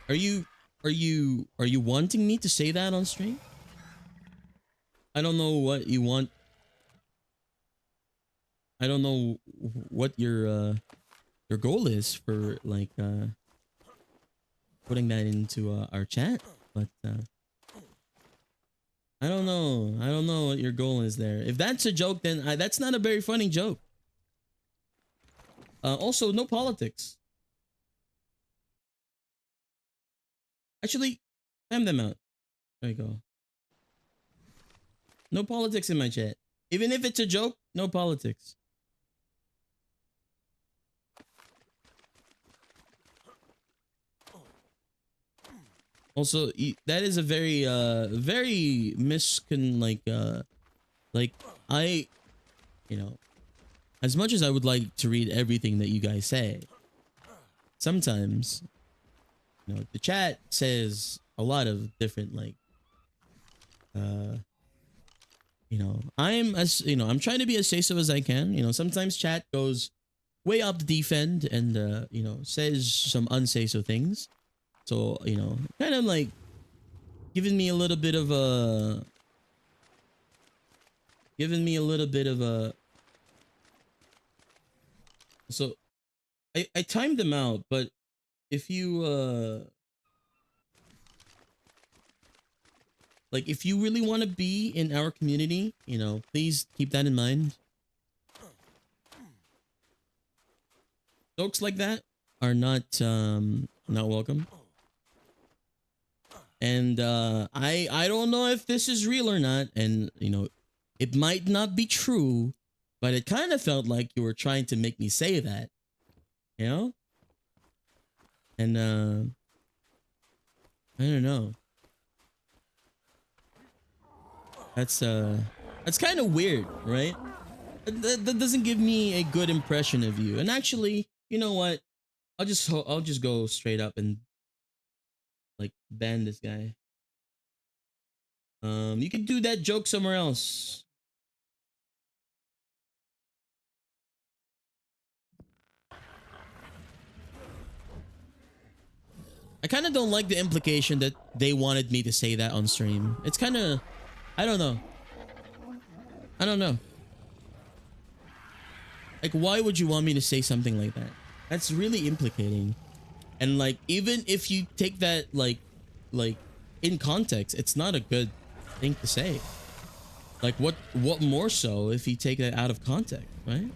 Are you wanting me to say that on stream? I don't know what you want. I don't know what your goal is for like putting that into our chat, but I don't know. I don't know what your goal is there. If that's a joke, then that's not a very funny joke. Also, no politics. Actually, time them out. There you go. No politics in my chat. Even if it's a joke, no politics. Also, that is a very very like I, you know, as much as I would like to read everything that you guys say, sometimes, you know, the chat says a lot of different like you know, I'm trying to be as safe as I can. You know, sometimes chat goes way up the deep end and you know, says some unsafe things. So, you know, kind of like giving me a little bit of a so I timed them out, but if you like, if you really want to be in our community, you know, please keep that in mind. Jokes like that are not welcome. And I don't know if this is real or not, and you know, it might not be true, but it kind of felt like you were trying to make me say that, you know? And I don't know. That's kind of weird, right? That doesn't give me a good impression of you. And actually, you know what? I'll just go straight up and like ban this guy. You can do that joke somewhere else. I kind of don't like the implication that they wanted me to say that on stream. It's kind of, I don't know. I don't know. Like, why would you want me to say something like that? That's really implicating. And like, even if you take that like in context, it's not a good thing to say. Like, what more so if you take that out of context, right?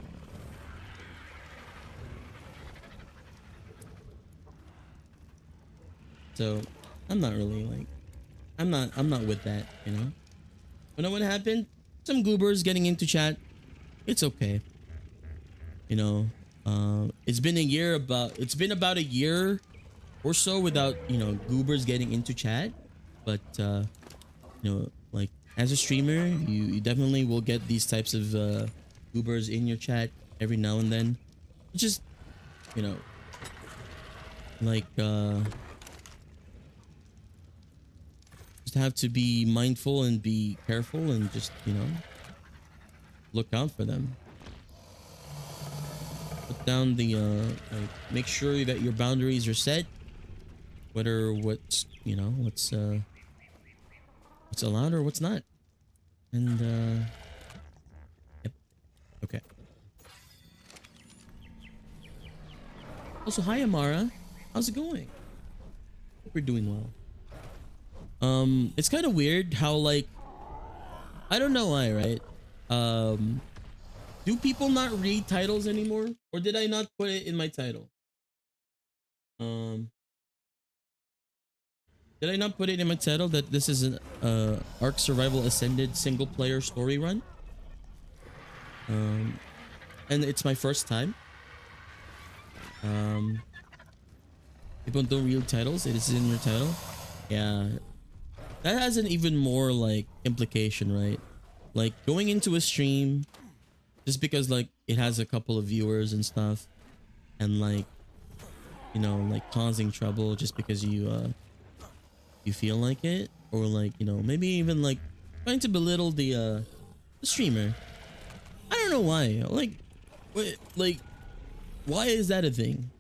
So I'm not really like, I'm not with that, you know. You know what happened? Some goobers getting into chat. It's okay. You know, it's been about a year or so without, you know, goobers getting into chat. But you know, like as a streamer, you definitely will get these types of goobers in your chat every now and then. Just, you know, like just have to be mindful and be careful and just, you know, look out for them. Put down the like, make sure that your boundaries are set, whether what's, you know, what's allowed or what's not. And yep. Okay. Also, hi Amara, how's it going? Hope you're doing well. It's kind of weird how, like, I don't know why, right? Do people not read titles anymore, or did I not put it in my title? Did I not put it in my title that this is an Ark Survival Ascended single player story run? And it's my first time. People don't read titles. It is in your title. Yeah, that has an even more like implication, right? Like going into a stream just because like it has a couple of viewers and stuff, and like, you know, like causing trouble just because you feel like it, or like, you know, maybe even like trying to belittle the streamer. I don't know why. Like, like, why is that a thing?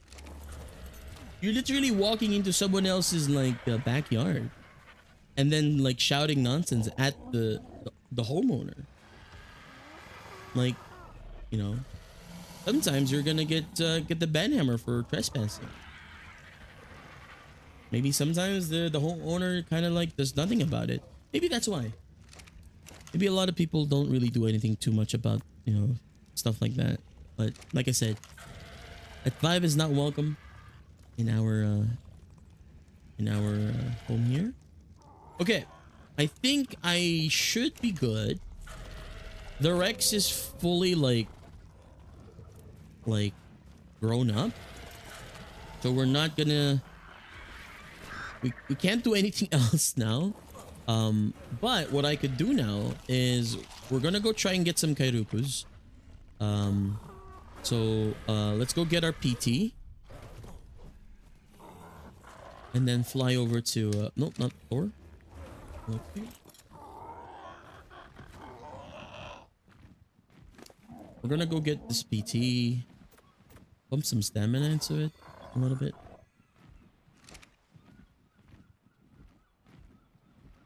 You're literally walking into someone else's like backyard, and then like shouting nonsense at the homeowner. Like, you know, sometimes you're gonna get the banhammer for trespassing. Maybe sometimes the homeowner kind of like does nothing about it. Maybe that's why. Maybe a lot of people don't really do anything too much about, you know, stuff like that. But like I said, that vibe is not welcome in our home here. Okay, I think I should be good. The Rex is fully like grown up, so we're not gonna, we can't do anything else now. But what I could do now is we're gonna go try and get some Kairukus. So let's go get our PT and then fly over to nope, not Thor. Okay. We're gonna go get this PT, pump some stamina into it a little bit.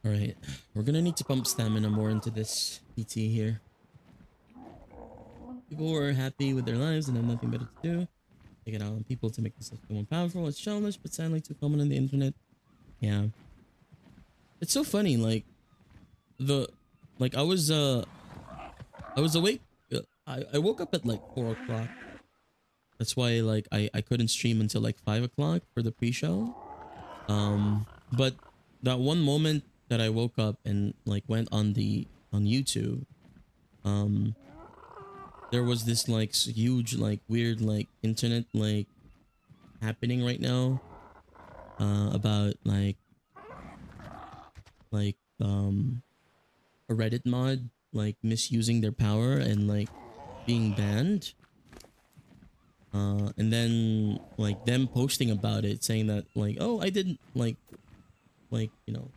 All right, we're gonna need to pump stamina more into this PT here. People who are happy with their lives and have nothing better to do, take it out on people to make themselves feel more powerful. It's childish, but sadly too common on the internet. Yeah, it's so funny. Like I was awake. I woke up at like 4 o'clock. That's why like I couldn't stream until like 5 o'clock for the pre-show. But that one moment that I woke up and like went on YouTube, there was this like huge like weird like internet like happening right now about like like a Reddit mod like misusing their power and like being banned. And then like them posting about it saying that like, oh, I didn't you know,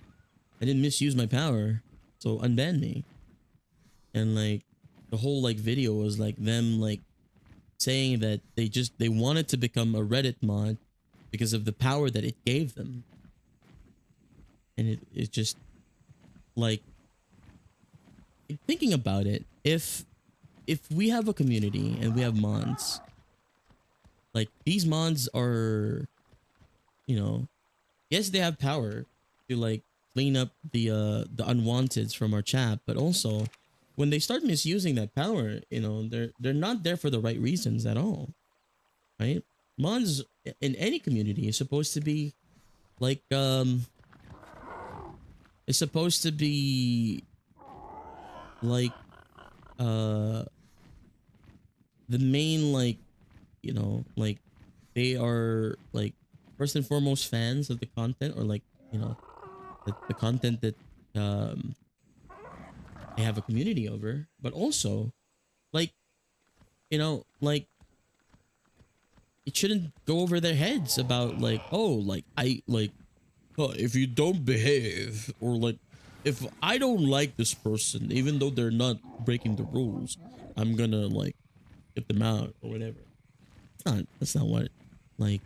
I didn't misuse my power, so unban me. And like the whole like video was like them like saying that they wanted to become a Reddit mod because of the power that it gave them. And it just like thinking about it, if we have a community and we have mods, like these mods are, you know, yes, they have power to like clean up the unwanteds from our chat, but also when they start misusing that power, you know, they're not there for the right reasons at all, right? Mods in any community is supposed to be like it's supposed to be like the main, like, you know, like they are like first and foremost fans of the content, or like, you know, the content that they have a community over, but also like, you know, like it shouldn't go over their heads about like, oh, like I like, if you don't behave, or like if I don't like this person even though they're not breaking the rules, I'm gonna like get them out or whatever. That's not what, like,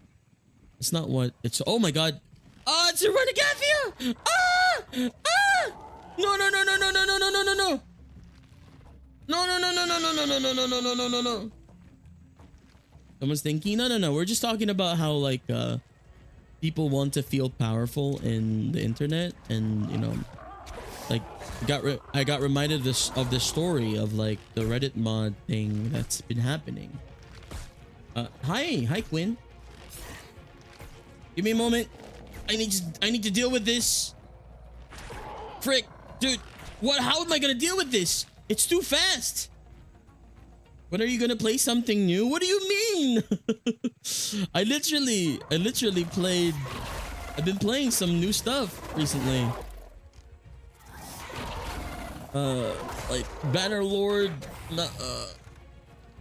it's not what it's. Oh my god. Oh, it's a Renegade! Ah! Ah! No, no, no, no, no, no, no, no, no, no, no. No, no, no, no, no, no, no, no, no, no, no, no, no, no, no. Someone's thinking, no, no, no. We're just talking about how like people want to feel powerful in the internet, and you know, like I got reminded of this story of like the Reddit mod thing that's been happening. Hi Quinn. Give me a moment. I need to deal with this. Frick, dude. What? How am I gonna deal with this? It's too fast. When are you gonna play something new? What do you mean? I literally played. I've been playing some new stuff recently. Like Bannerlord.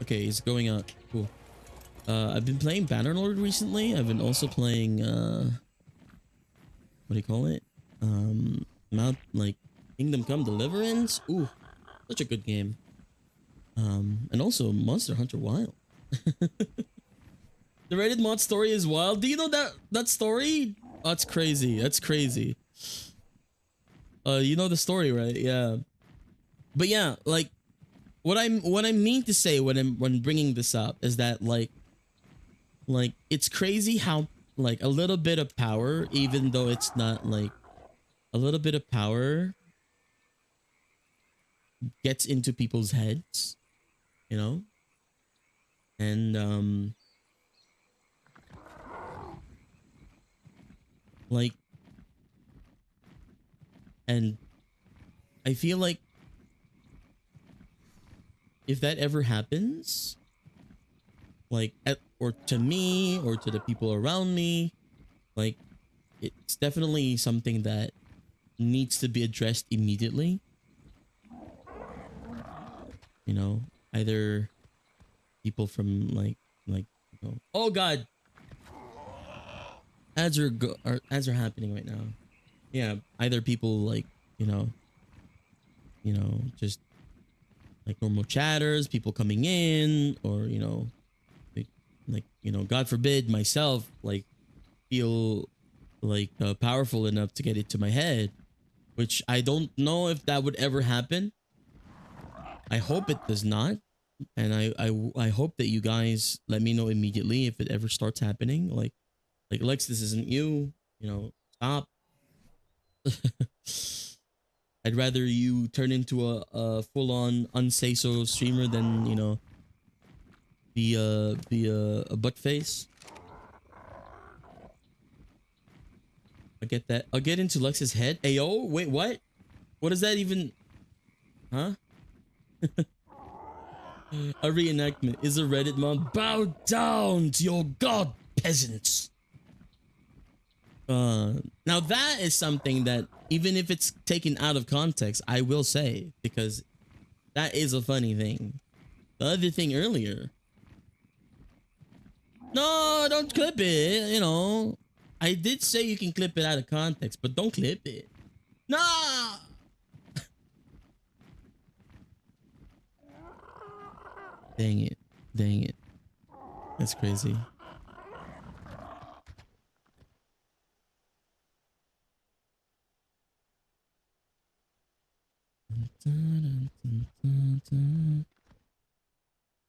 Okay, he's going out. Cool. I've been playing Bannerlord recently. I've been also playing what do you call it? Like Kingdom Come Deliverance. Ooh, such a good game. And also Monster Hunter Wild. The Reddit mod story is wild. Do you know that story? Oh, that's crazy. That's crazy. You know the story, right? Yeah. But yeah, like what I mean to say when bringing this up is that like it's crazy how like a little bit of power, even though it's not like a little bit of power, gets into people's heads, you know? And like, and I feel like if that ever happens, like or to me or to the people around me, like it's definitely something that needs to be addressed immediately. You know, either people from like you know, oh god, ads are happening right now. Yeah, either people like, you know, just like normal chatters, people coming in, or you know, like you know, God forbid myself like feel like powerful enough to get it to my head, which I don't know if that would ever happen. I hope it does not, and I hope that you guys let me know immediately if it ever starts happening. Like Lex, this isn't you. You know, stop. I'd rather you turn into a full-on unsay-so streamer than, you know, be a butt face. I get that. I'll get into Lex's head. Ayo, wait, what? What is that even? Huh? A reenactment is a Reddit mod. Bow down to your god, peasants. Now that is something that even if it's taken out of context, I will say, because that is a funny thing. The other thing earlier. No, don't clip it. You know, I did say you can clip it out of context, but don't clip it. No. Dang it. Dang it. That's crazy.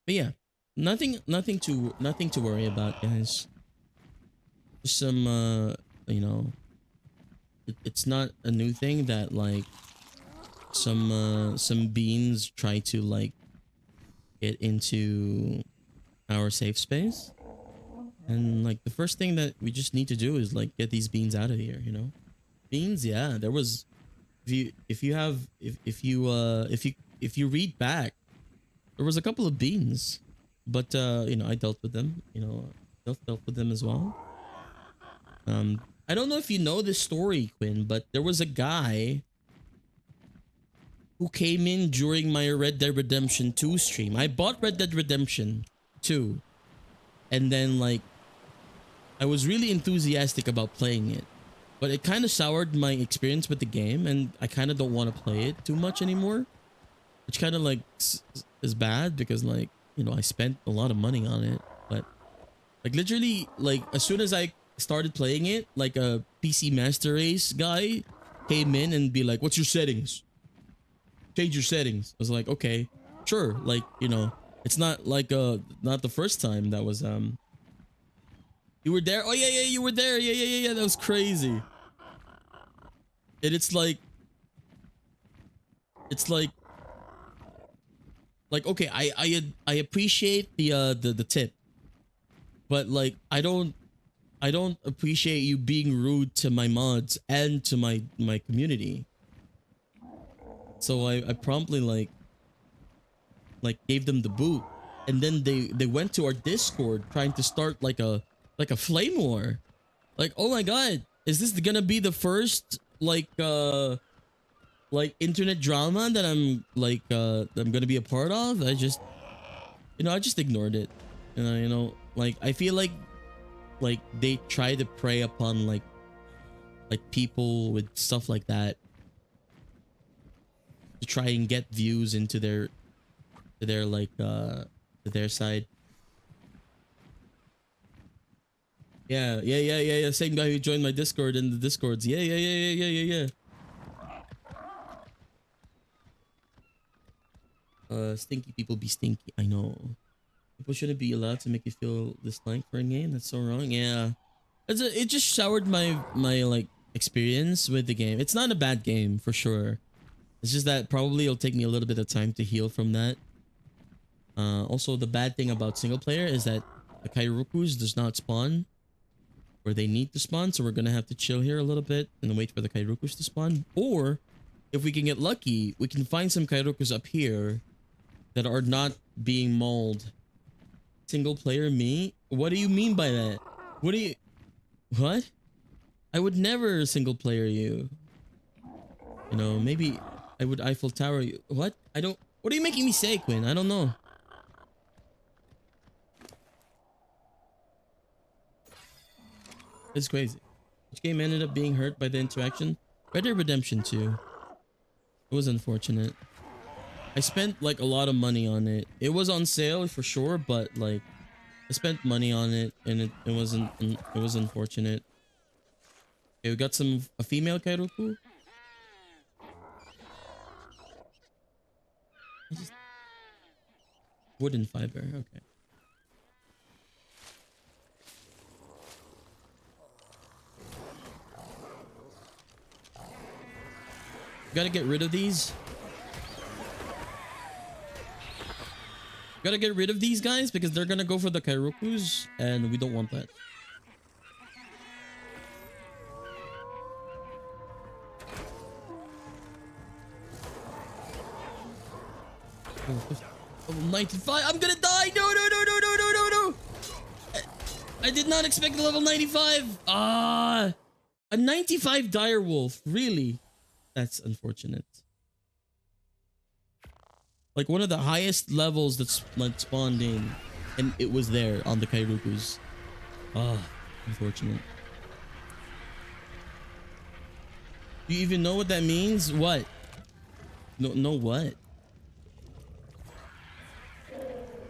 But yeah, nothing to worry about, guys. Just some you know, it's not a new thing that like some beans try to like get into our safe space, and like the first thing that we just need to do is like get these beans out of here, you know. Beans, yeah, there was, if you read back, there was a couple of beans, but you know, I dealt with them, you know, dealt with them as well. I don't know if you know this story, Quinn, but there was a guy who came in during my Red Dead Redemption 2 stream. I bought Red Dead Redemption 2, and then like I was really enthusiastic about playing it, but it kind of soured my experience with the game, and I kind of don't want to play it too much anymore, which kind of like is bad because like, you know, I spent a lot of money on it. But like literally, like as soon as I started playing it, like a PC Master Race guy came in and be like, "What's your settings? Change your settings." I was like, "Okay, sure." Like, you know, it's not like not the first time that was you were there. Oh yeah, yeah, you were there. Yeah. That was crazy. And it's like okay, I appreciate the tip, but like I don't appreciate you being rude to my mods and to my community. So I promptly like gave them the boot, and then they went to our Discord trying to start like a flame war. Like, oh my god, is this gonna be the first like internet drama that I'm gonna be a part of? I just, you know, I just ignored it. You know, like I feel like they try to prey upon like people with stuff like that to try and get views into their to their side. Yeah. Same guy who joined my Discord and the Discords. Yeah. Stinky people be stinky. I know. People shouldn't be allowed to make you feel disliked for a game. That's so wrong. Yeah. It just soured my like experience with the game. It's not a bad game for sure. It's just that probably it'll take me a little bit of time to heal from that. Also, the bad thing about single player is that the Kairukus does not spawn where they need to spawn, so we're gonna have to chill here a little bit and wait for the Kairukus to spawn. Or if we can get lucky, we can find some Kairukus up here that are not being mauled. Single player me? What do you mean by that? What? I would never single player you. You know, maybe I would Eiffel Tower you. What? What are you making me say, Quinn? I don't know. It's crazy. Which game ended up being hurt by the interaction? Red Dead Redemption 2. It was unfortunate. I spent like a lot of money on it. It was on sale for sure, but like I spent money on it, and it was unfortunate. Okay, we got a female Kairuku. Wooden fiber, okay. Gotta get rid of these. Gotta get rid of these guys because they're gonna go for the Kairukus, and we don't want that. Level 95. I'm gonna die. No. I did not expect level 95. A 95 dire wolf, really? That's unfortunate. Like one of the highest levels that's like spawned in, and it was there on the Kairukus. Ah, unfortunate. Do you even know what that means? What? No what?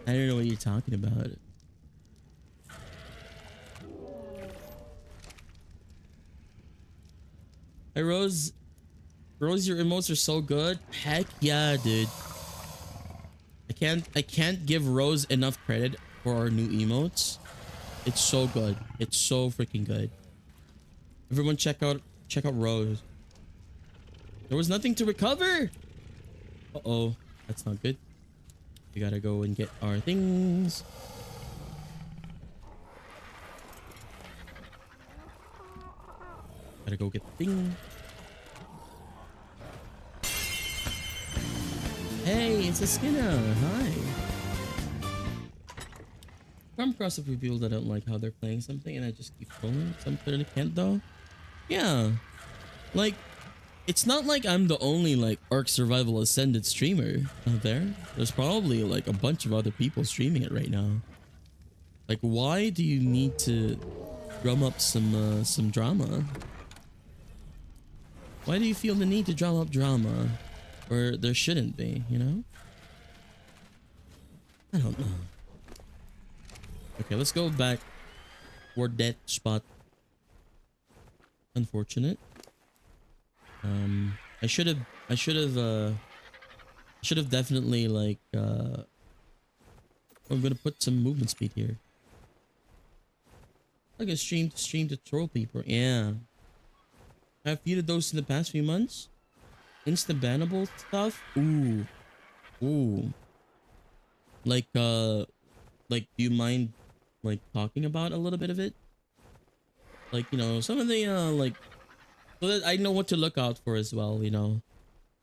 I don't know what you're talking about. Hey Rose, your emotes are so good. Heck yeah, dude. I can't give Rose enough credit for our new emotes. It's so good. It's so freaking good. Everyone check out Rose. There was nothing to recover. Uh-oh, that's not good. We gotta go and get our things. Gotta go get the thing. Hey, it's a Skinner. Hi. Come across a few people that don't like how they're playing something and I just keep trolling. Some clearly can't though. Yeah. Like, it's not like I'm the only like Ark Survival Ascended streamer out there. There's probably like a bunch of other people streaming it right now. Like, why do you need to drum up some drama? Why do you feel the need to drum up drama? Or there shouldn't be, you know? I don't know. Okay, let's go back for that spot. Unfortunate. I should have definitely like I'm gonna put some movement speed here. Like a stream to troll people. Yeah. I've viewed those in the past few months. Insta bannable stuff. Ooh. Like do you mind like talking about a little bit of it? Like, you know, some of the like, so that I know what to look out for as well, you know.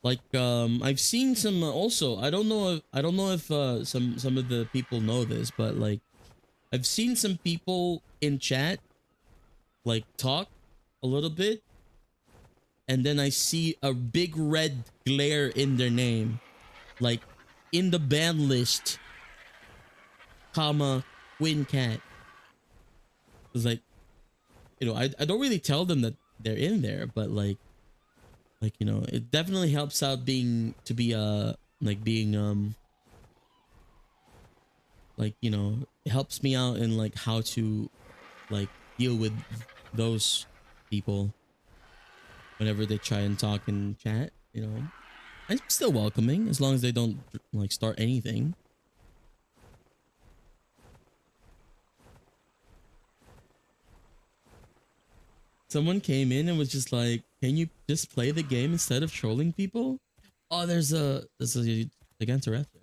Like I've seen some also, I don't know if some of the people know this, but like I've seen some people in chat like talk a little bit, and then I see a big red glare in their name, like in the ban list, comma WinCat. It's like, you know, I don't really tell them that they're in there, but like you know, it definitely helps out being like you know, it helps me out in like how to like deal with those people whenever they try and talk in chat, you know. I'm still welcoming as long as they don't like start anything. Someone came in and was just like, "Can you just play the game instead of trolling people?" Oh, there's a against a ref there.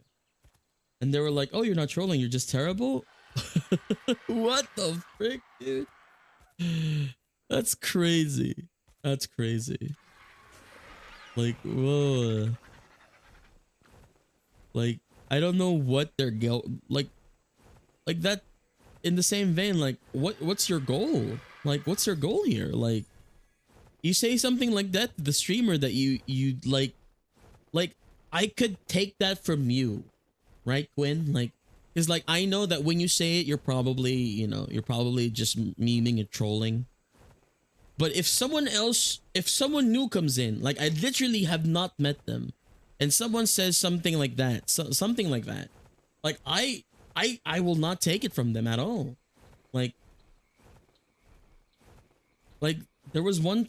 And they were like, "Oh, you're not trolling, you're just terrible." What the frick, dude? That's crazy. That's crazy. Like, whoa. Like, I don't know what their like that. In the same vein, like, what's your goal? Like, what's your goal here? Like, you say something like that to the streamer that you like I could take that from you, right, Quinn? Like, because like I know that when you say it, you're probably, you know, you're probably just memeing and trolling. But if someone new comes in, like I literally have not met them, and someone says something like that, something like that, like I will not take it from them at all. Like there was one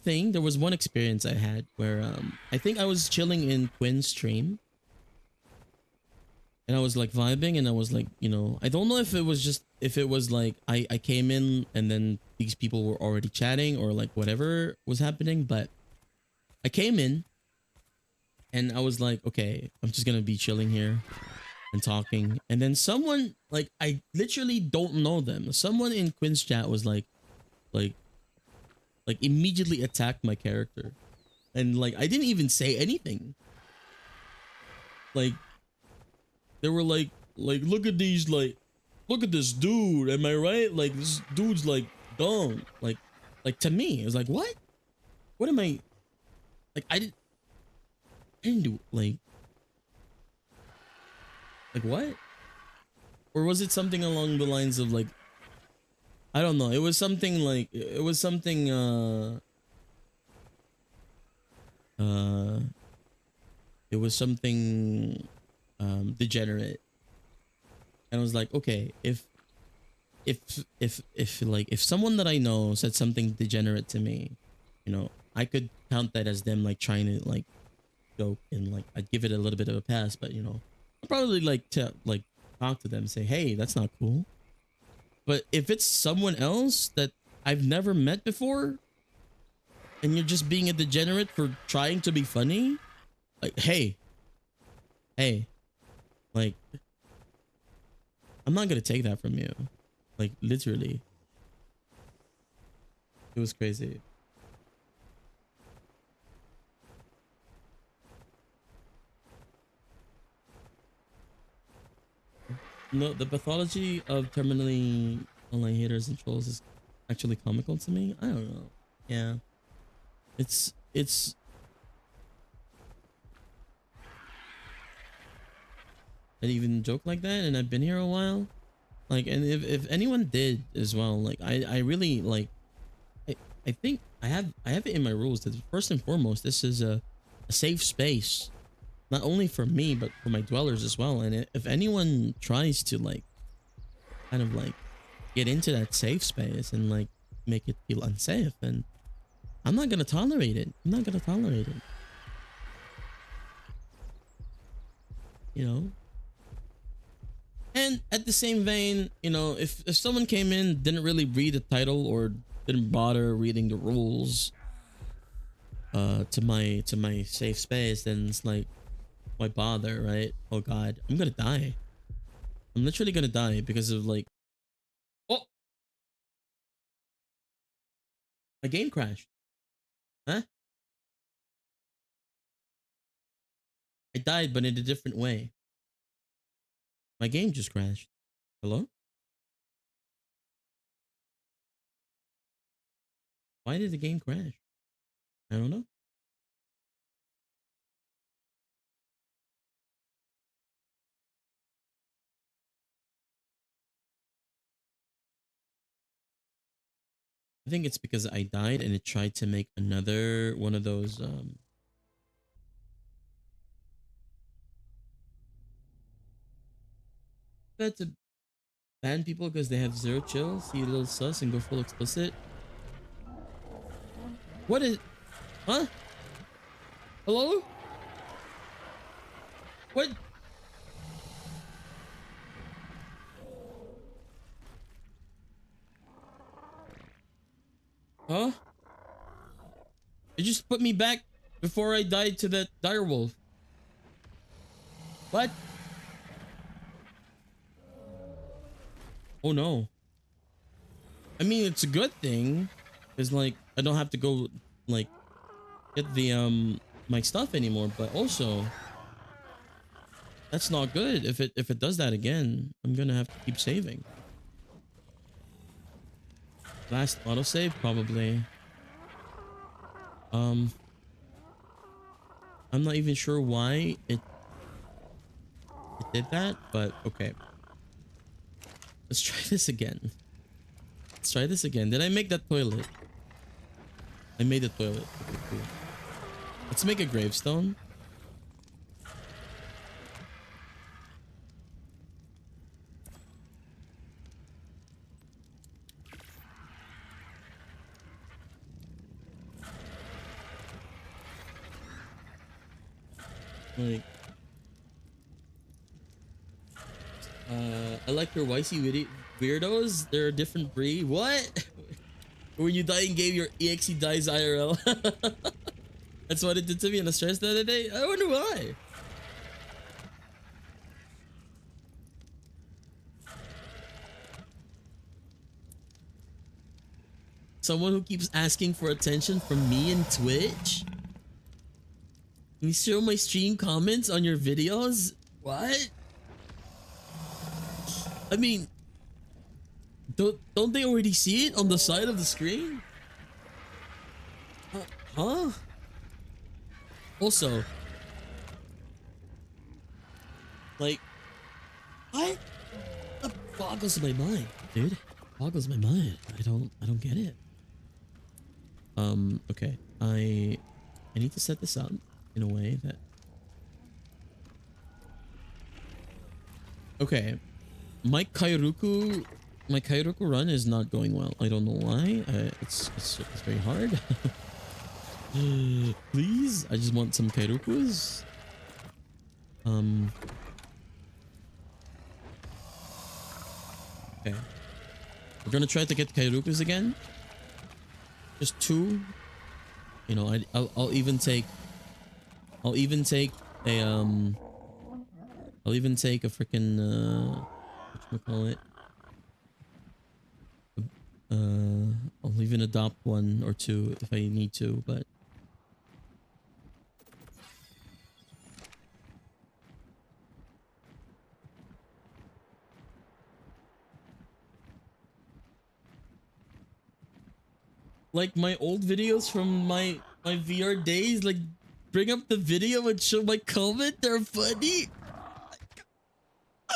experience I had where I think I was chilling in Quinn's stream, and I was like vibing, and I was like, you know, I don't know if it was like I came in and then these people were already chatting or like whatever was happening, but I came in and I was like, okay, I'm just gonna be chilling here and talking, and then someone, like, I literally don't know them, someone in Quinn's chat was like immediately attacked my character, and like I didn't even say anything. Like they were like look at these, like look at this dude, am I right? Like this dude's like dumb. Like to me it was like, what? What am I like? I didn't do like what? Or was it something along the lines of like, I don't know. It was something like uh it was something degenerate. And I was like, okay, if someone that I know said something degenerate to me, you know, I could count that as them like trying to like joke, and like I'd give it a little bit of a pass, but you know, I'd probably like to like talk to them and say, hey, that's not cool. But if it's someone else that I've never met before, and you're just being a degenerate for trying to be funny, like, hey, like, I'm not gonna take that from you. Like, literally. It was crazy. No, the pathology of terminally online haters and trolls is actually comical to me. I don't know. Yeah. It's I even joke like that, and I've been here a while. Like, and if anyone did as well, like I really like I, I think I have it in my rules that first and foremost, this is a safe space, not only for me but for my dwellers as well. And if anyone tries to like kind of like get into that safe space and like make it feel unsafe, and I'm not gonna tolerate it. I'm not gonna tolerate it. You know. And at the same vein, you know, if someone came in, didn't really read the title or didn't bother reading the rules to my safe space, then it's like, why bother, right? Oh god, I'm gonna die. I'm literally gonna die because of like, oh, my game crashed. Huh? I died, but in a different way. My game just crashed. Hello? Why did the game crash? I don't know. I think it's because I died and it tried to make another one of those that's a ban people because they have zero chill, see a little sus and go full explicit. What is, huh? Hello? What? Huh? It just put me back before I died to that direwolf. What? Oh no. I mean, it's a good thing. It's like I don't have to go like get the my stuff anymore, but also that's not good. If it does that again, I'm gonna have to keep saving. Last autosave probably. I'm not even sure why it did that, but okay. Let's try this again. Let's try this again. Did I make that toilet? I made a toilet. Okay, cool. Let's make a gravestone. Like, I like your YC weirdos. They're a different breed. What? When you die in game, your EXE dies IRL. That's what it did to me in the stress the other day. I wonder why. Someone who keeps asking for attention from me in Twitch? Can you show my stream comments on your videos? What? I mean, don't they already see it on the side of the screen? Huh? Also, like, what? That boggles my mind, dude. Boggles my mind. I don't get it. Okay. I need to set this up in a way that. Okay. My Kairuku run is not going well. I don't know why. It's very hard. Please, I just want some Kairukus. Okay. We're gonna try to get Kairukus again. Just 2. You know, I'll even take a freaking whatchamacallit? I'll even adopt 1 or 2 if I need to, but like my old videos from my VR days, like bring up the video and show my comment, they're funny. Oh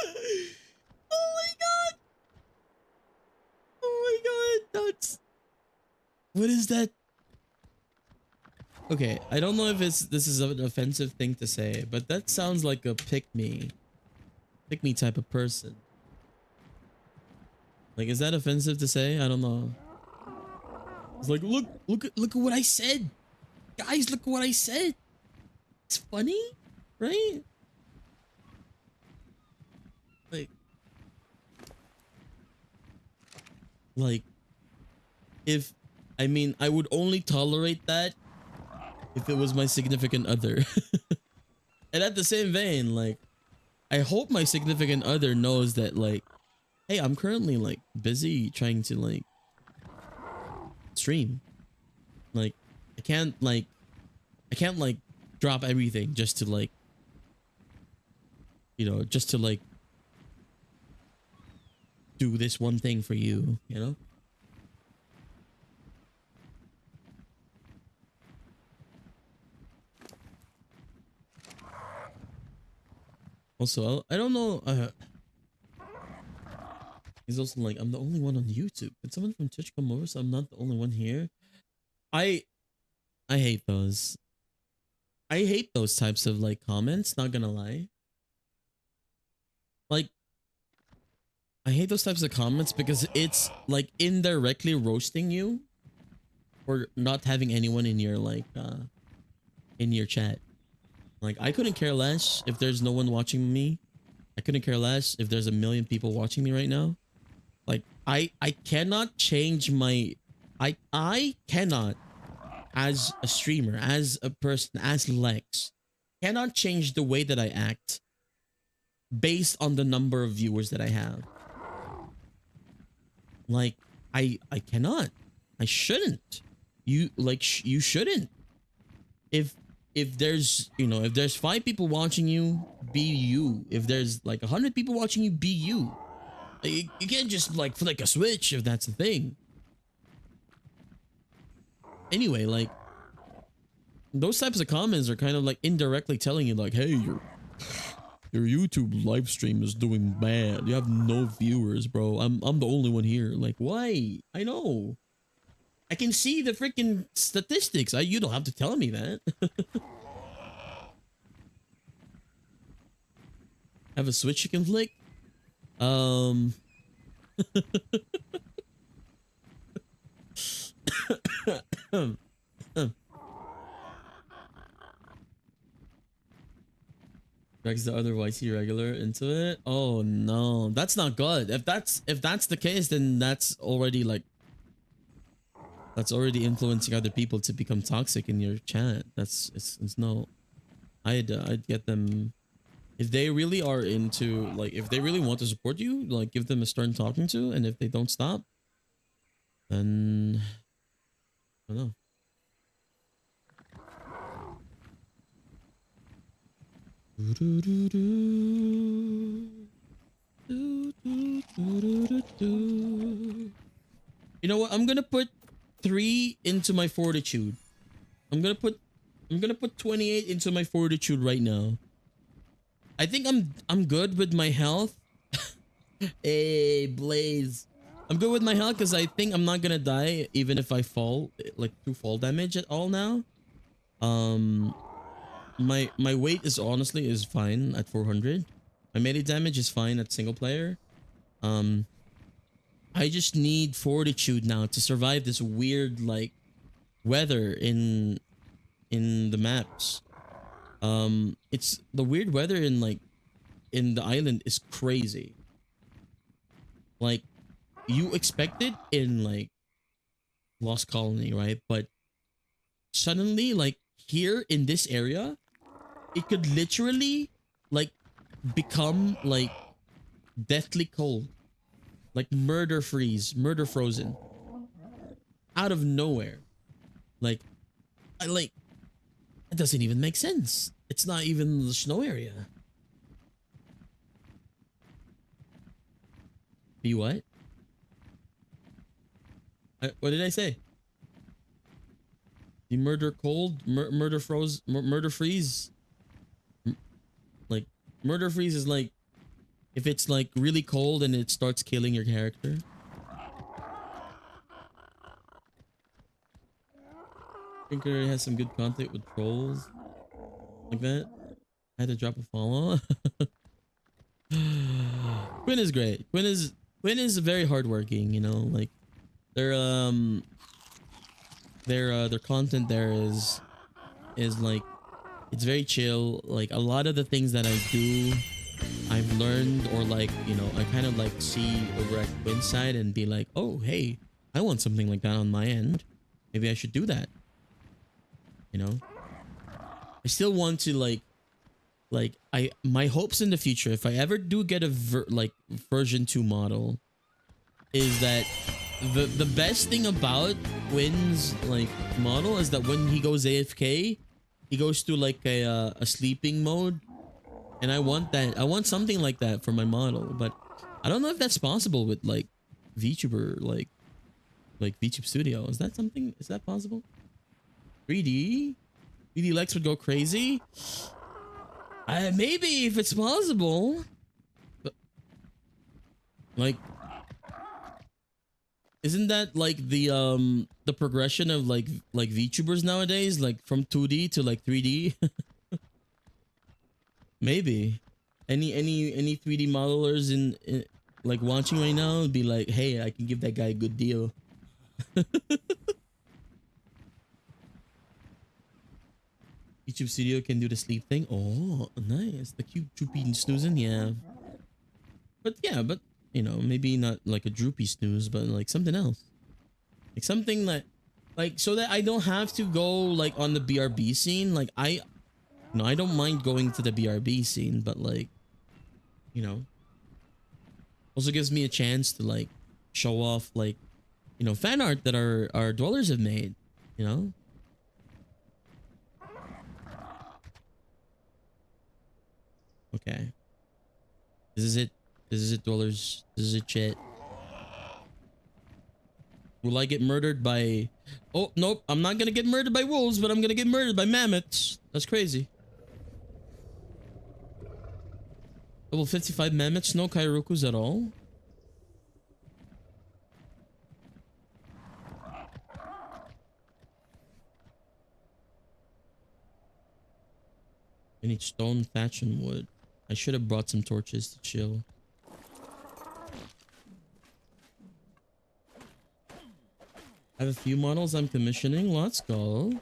my god. Oh my god. That's what is that? Okay, I don't know if this is an offensive thing to say, but that sounds like a pick me type of person. Like, is that offensive to say? I don't know. It's like, look at what I said. Guys, look at what I said. It's funny, right? Like, if, I mean, I would only tolerate that if it was my significant other. And at the same vein, like, I hope my significant other knows that, like, hey, I'm currently, like, busy trying to, like, stream. Like, I can't drop everything just to, like, you know, just to, like, do this one thing for you, you know? Also, I don't know. He's also like, I'm the only one on YouTube. Can someone from Twitch come over so I'm not the only one here? I hate those. I hate those types of like comments, not gonna lie. Like, I hate those types of comments because it's like indirectly roasting you for not having anyone in your like in your chat. Like, I couldn't care less if there's no one watching me. I couldn't care less if there's a million people watching me right now. Like, I cannot change my I cannot, as a streamer, as a person, as Lex, cannot change the way that I act based on the number of viewers that I have. Like, I cannot. I shouldn't. You like you shouldn't. If there's, you know, if there's 5 people watching you, be you. If there's like 100 people watching you, be you. You can't just like flick a switch if that's the thing. Anyway, like, those types of comments are kind of like indirectly telling you like, hey, your YouTube live stream is doing bad. You have no viewers, bro. I'm the only one here. Like, why? I know. I can see the freaking statistics. You don't have to tell me that. Have a switch you can flick? Drags the other YT regular into it. Oh no, that's not good. If that's the case, then that's already like, that's already influencing other people to become toxic in your chat. It's no. I'd get them, if they really are into, like, if they really want to support you, like, give them a stern talking to, and if they don't stop, then I don't know. You know what? I'm gonna put 3 into my fortitude. I'm gonna put 28 into my fortitude right now. I think I'm good with my health. Hey, Blaze. I'm good with my health because I think I'm not gonna die even if I fall, like through fall damage at all now. Um, my weight is honestly is fine at 400. My melee damage is fine at single player. Um, I just need fortitude now to survive this weird like weather in the maps. It's the weird weather in like in the island is crazy. Like you expect it in like Lost Colony, right? But suddenly, like here in this area, it could literally like become like deathly cold, like murder freeze, murder frozen, out of nowhere. Like I like it doesn't even make sense. It's not even the snow area. You what? What did I say? The murder cold, murder froze, murder freeze. Like murder freeze is like if it's like really cold and it starts killing your character. Thinker has some good content with trolls like that. I had to drop a follow. Quinn is great. Quinn is very hardworking. You know, like their their content there is like it's very chill. Like a lot of the things that I do, I've learned or like you know I kind of like see over at Quinn's side and be like, oh hey, I want something like that on my end. Maybe I should do that. You know, I still want to like I my hopes in the future if I ever do get a like version 2 model is that the best thing about Quinn's like model is that when he goes AFK he goes to like a sleeping mode, and I want that. I want something like that for my model, but I don't know if that's possible with like VTuber like VTube Studio. Is that something? Is that possible? 3D Lex would go crazy. Maybe if it's possible, but like, isn't that like the progression of like VTubers nowadays, like from 2D to like 3D? Maybe any 3D modelers in like watching right now would be like, hey, I can give that guy a good deal. YouTube Studio can do the sleep thing. Oh, nice. The cute droopy snoozing, yeah. But yeah, but you know, maybe not like a droopy snooze, but like something else. Like something that like so that I don't have to go like on the BRB scene. Like I no, I don't mind going to the BRB scene, but like, you know, also gives me a chance to like show off like, you know, fan art that our dwellers have made, you know? Okay. This is it. This is it, dwellers. This is it, chat. Will I get murdered by... Oh, nope. I'm not gonna get murdered by wolves, but I'm gonna get murdered by mammoths. That's crazy. Level 55 mammoths, no Kairokus at all. I need stone, thatch, and wood. I should have brought some torches to chill. I have a few models I'm commissioning. Let's go.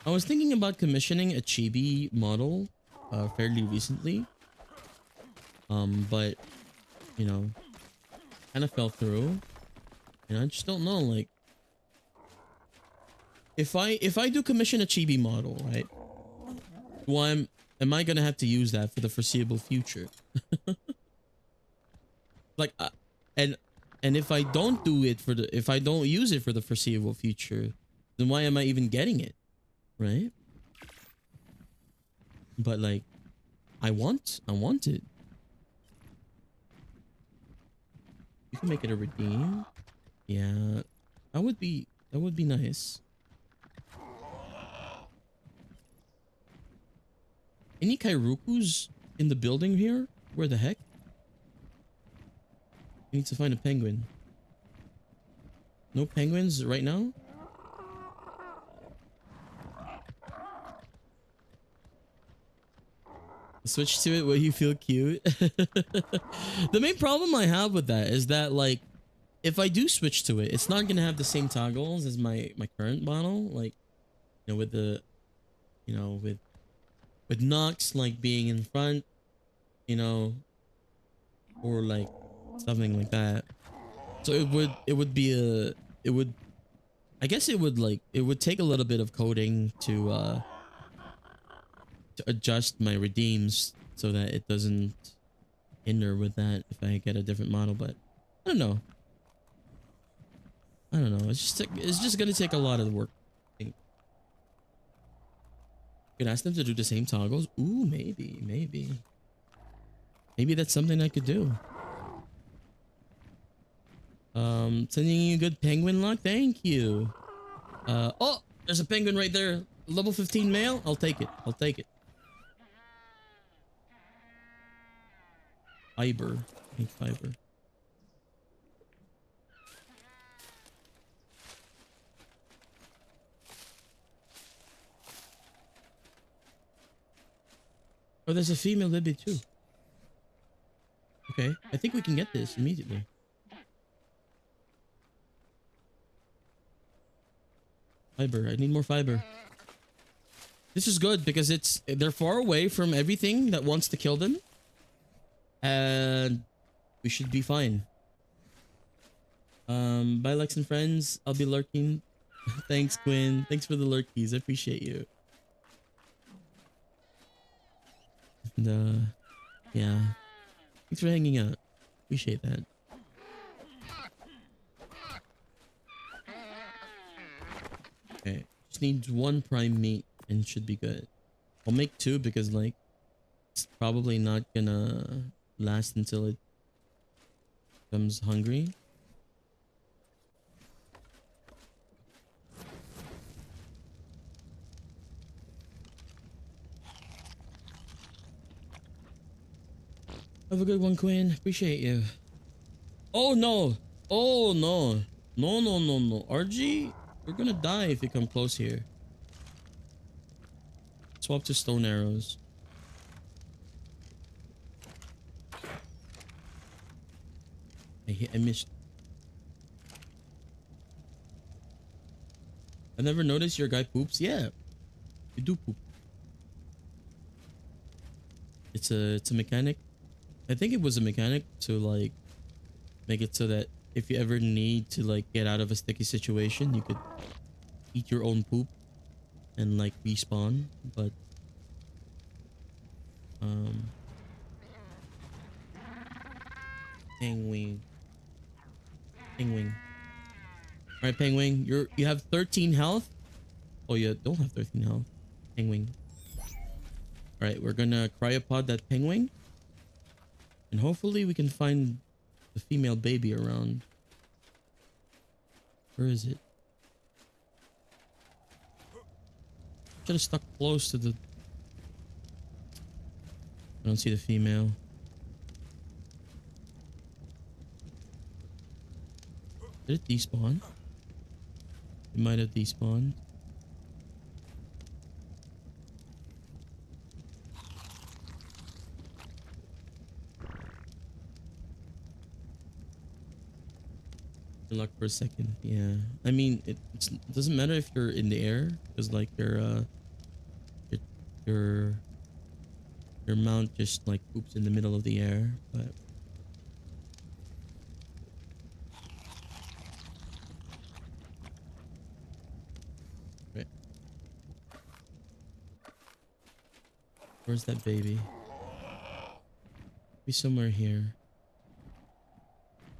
I was thinking about commissioning a chibi model fairly recently. But you know, kind of fell through. And I just don't know, like if I do commission a chibi model, right? Well, am I gonna have to use that for the foreseeable future? Like, and if I don't do it for the if I don't use it for the foreseeable future, then why am I even getting it, right? But like, I want it. You can make it a redeem. Yeah, that would be nice. Any Kairukus in the building here? Where the heck? We need to find a penguin. No penguins right now? Switch to it where you feel cute. The main problem I have with that is that, like, if I do switch to it, it's not gonna have the same toggles as my current model. Like, you know, with the, you know, with Nox like being in front, you know, or like something like that. So it would be a it would I guess it would take a little bit of coding to adjust my redeems so that it doesn't hinder with that if I get a different model, but I don't know. I don't know. It's just gonna take a lot of work. I think. Could ask them to do the same toggles. Ooh, maybe that's something I could do. Sending you good penguin luck. Thank you. Oh, there's a penguin right there. Level 15 male. I'll take it. I'll take it. Fiber. I need fiber. Oh, there's a female Libby too. Okay, I think we can get this immediately. Fiber. I need more fiber. This is good because they're far away from everything that wants to kill them. And we should be fine. Bye Lex and friends. I'll be lurking. Thanks, Quinn. Thanks for the lurkies. I appreciate you. And yeah. Thanks for hanging out. Appreciate that. Okay. Just needs one prime meat and should be good. I'll make two because like it's probably not gonna last until it becomes hungry. Have a good one, Quinn. Appreciate you. Oh no! Oh no! No, no, no, no. RG, we're gonna die if you come close here. Swap to stone arrows. I missed. I never noticed your guy poops. Yeah, you do poop. It's a mechanic. I think it was a mechanic to like make it so that if you ever need to like get out of a sticky situation, you could eat your own poop and like respawn. But penguin. Penguin. Alright, penguin, you have 13 health. Oh, you don't have 13 health. Penguin. Alright, we're gonna cryopod that penguin. And hopefully we can find the female baby around. Where is it? Should have stuck close to the... I don't see the female. Did it despawn? It might have despawned. Good luck for a second. Yeah, I mean it doesn't matter if you're in the air because like your mount just like poops in the middle of the air, but right. Where's that baby? Be somewhere here.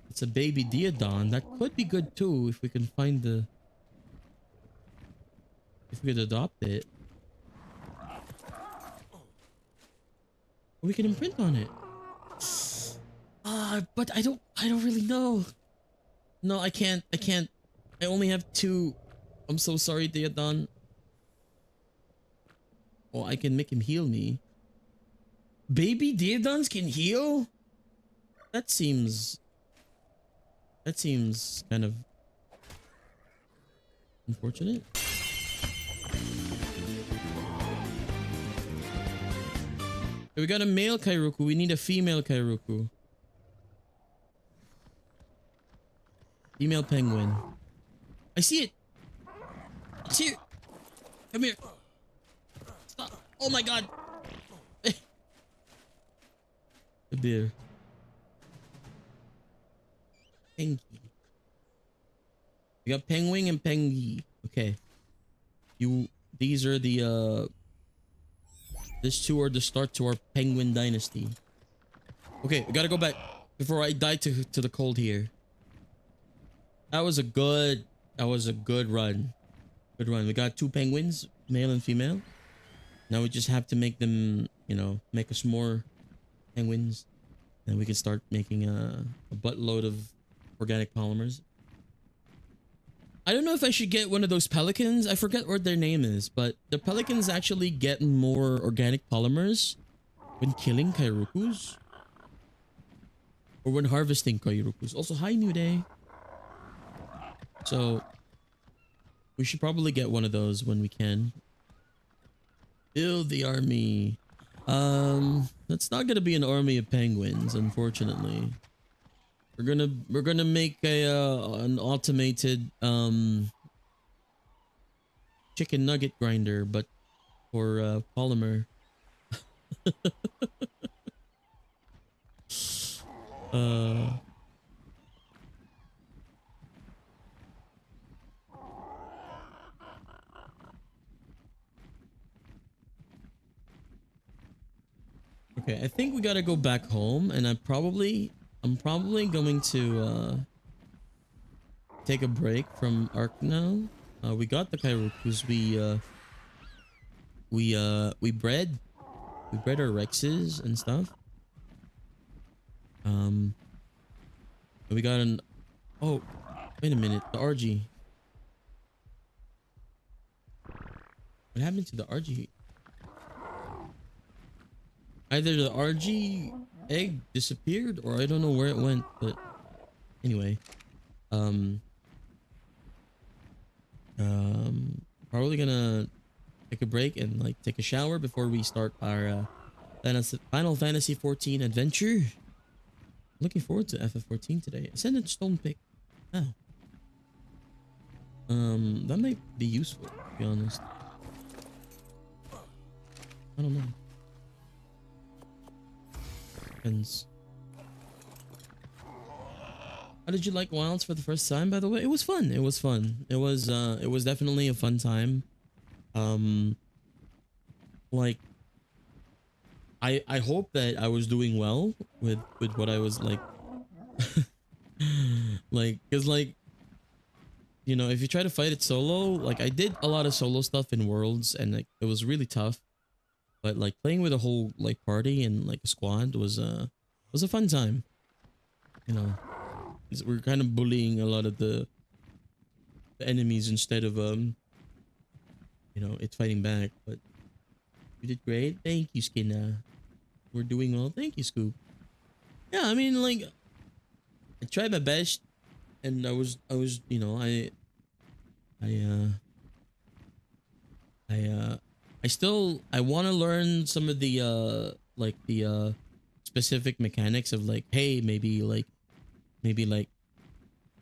It's a baby Diodon. That could be good too if we can find the... If we could adopt it. We can imprint on it. But I don't really know. No, I can't. I only have two. I'm so sorry, Diodon. Oh, I can make him heal me. Baby Deodons can heal? That seems kind of unfortunate. We got a male Kairoku. We need a female Kairoku. Female penguin. I see it. It's here. Come here. Stop. Oh my god. The bear. Pengy. We got penguin and pengy. Okay. These are the these two are the start to our penguin dynasty. Okay, we gotta go back before I die to the cold here. That was a good run. Good run. We got 2 penguins, male and female. Now we just have to make them, you know, make us more penguins. Then we can start making a buttload of organic polymers. I don't know if I should get one of those pelicans. I forget what their name is, but the pelicans actually get more organic polymers when killing Kairokus. Or when harvesting Kairokus. Also, hi, New Day. So, we should probably get one of those when we can. Build the army. That's not gonna be an army of penguins, unfortunately. We're gonna make a an automated chicken nugget grinder, but for polymer. Okay, I think we gotta go back home, and I'm probably going to take a break from Ark now. We got the Kairokus. We bred our Rexes and stuff. We got an, oh, wait a minute, the RG. What happened to the RG? Either the RG egg disappeared or I don't know where it went, but anyway. Probably gonna take a break and like take a shower before we start our Final Fantasy 14 adventure. Looking forward to FF14 today. Ascendant Stone Pick. Oh. That might be useful, to be honest. I don't know. Depends. How did you like Wilds for the first time, by the way? It was fun. It was fun. It was definitely a fun time. Like I hope that I was doing well with what I was like like, cuz like, you know, if you try to fight it solo, like I did a lot of solo stuff in Worlds and like it was really tough. But like playing with a whole like party and like a squad was a fun time. You know, we're kind of bullying a lot of the enemies instead of you know, it's fighting back. But you did great. Thank you, Skinner. We're doing well. Thank you, Scoop. Yeah, I mean, like I tried my best, and I was you know, I want to learn some of the like the specific mechanics of like, hey, maybe like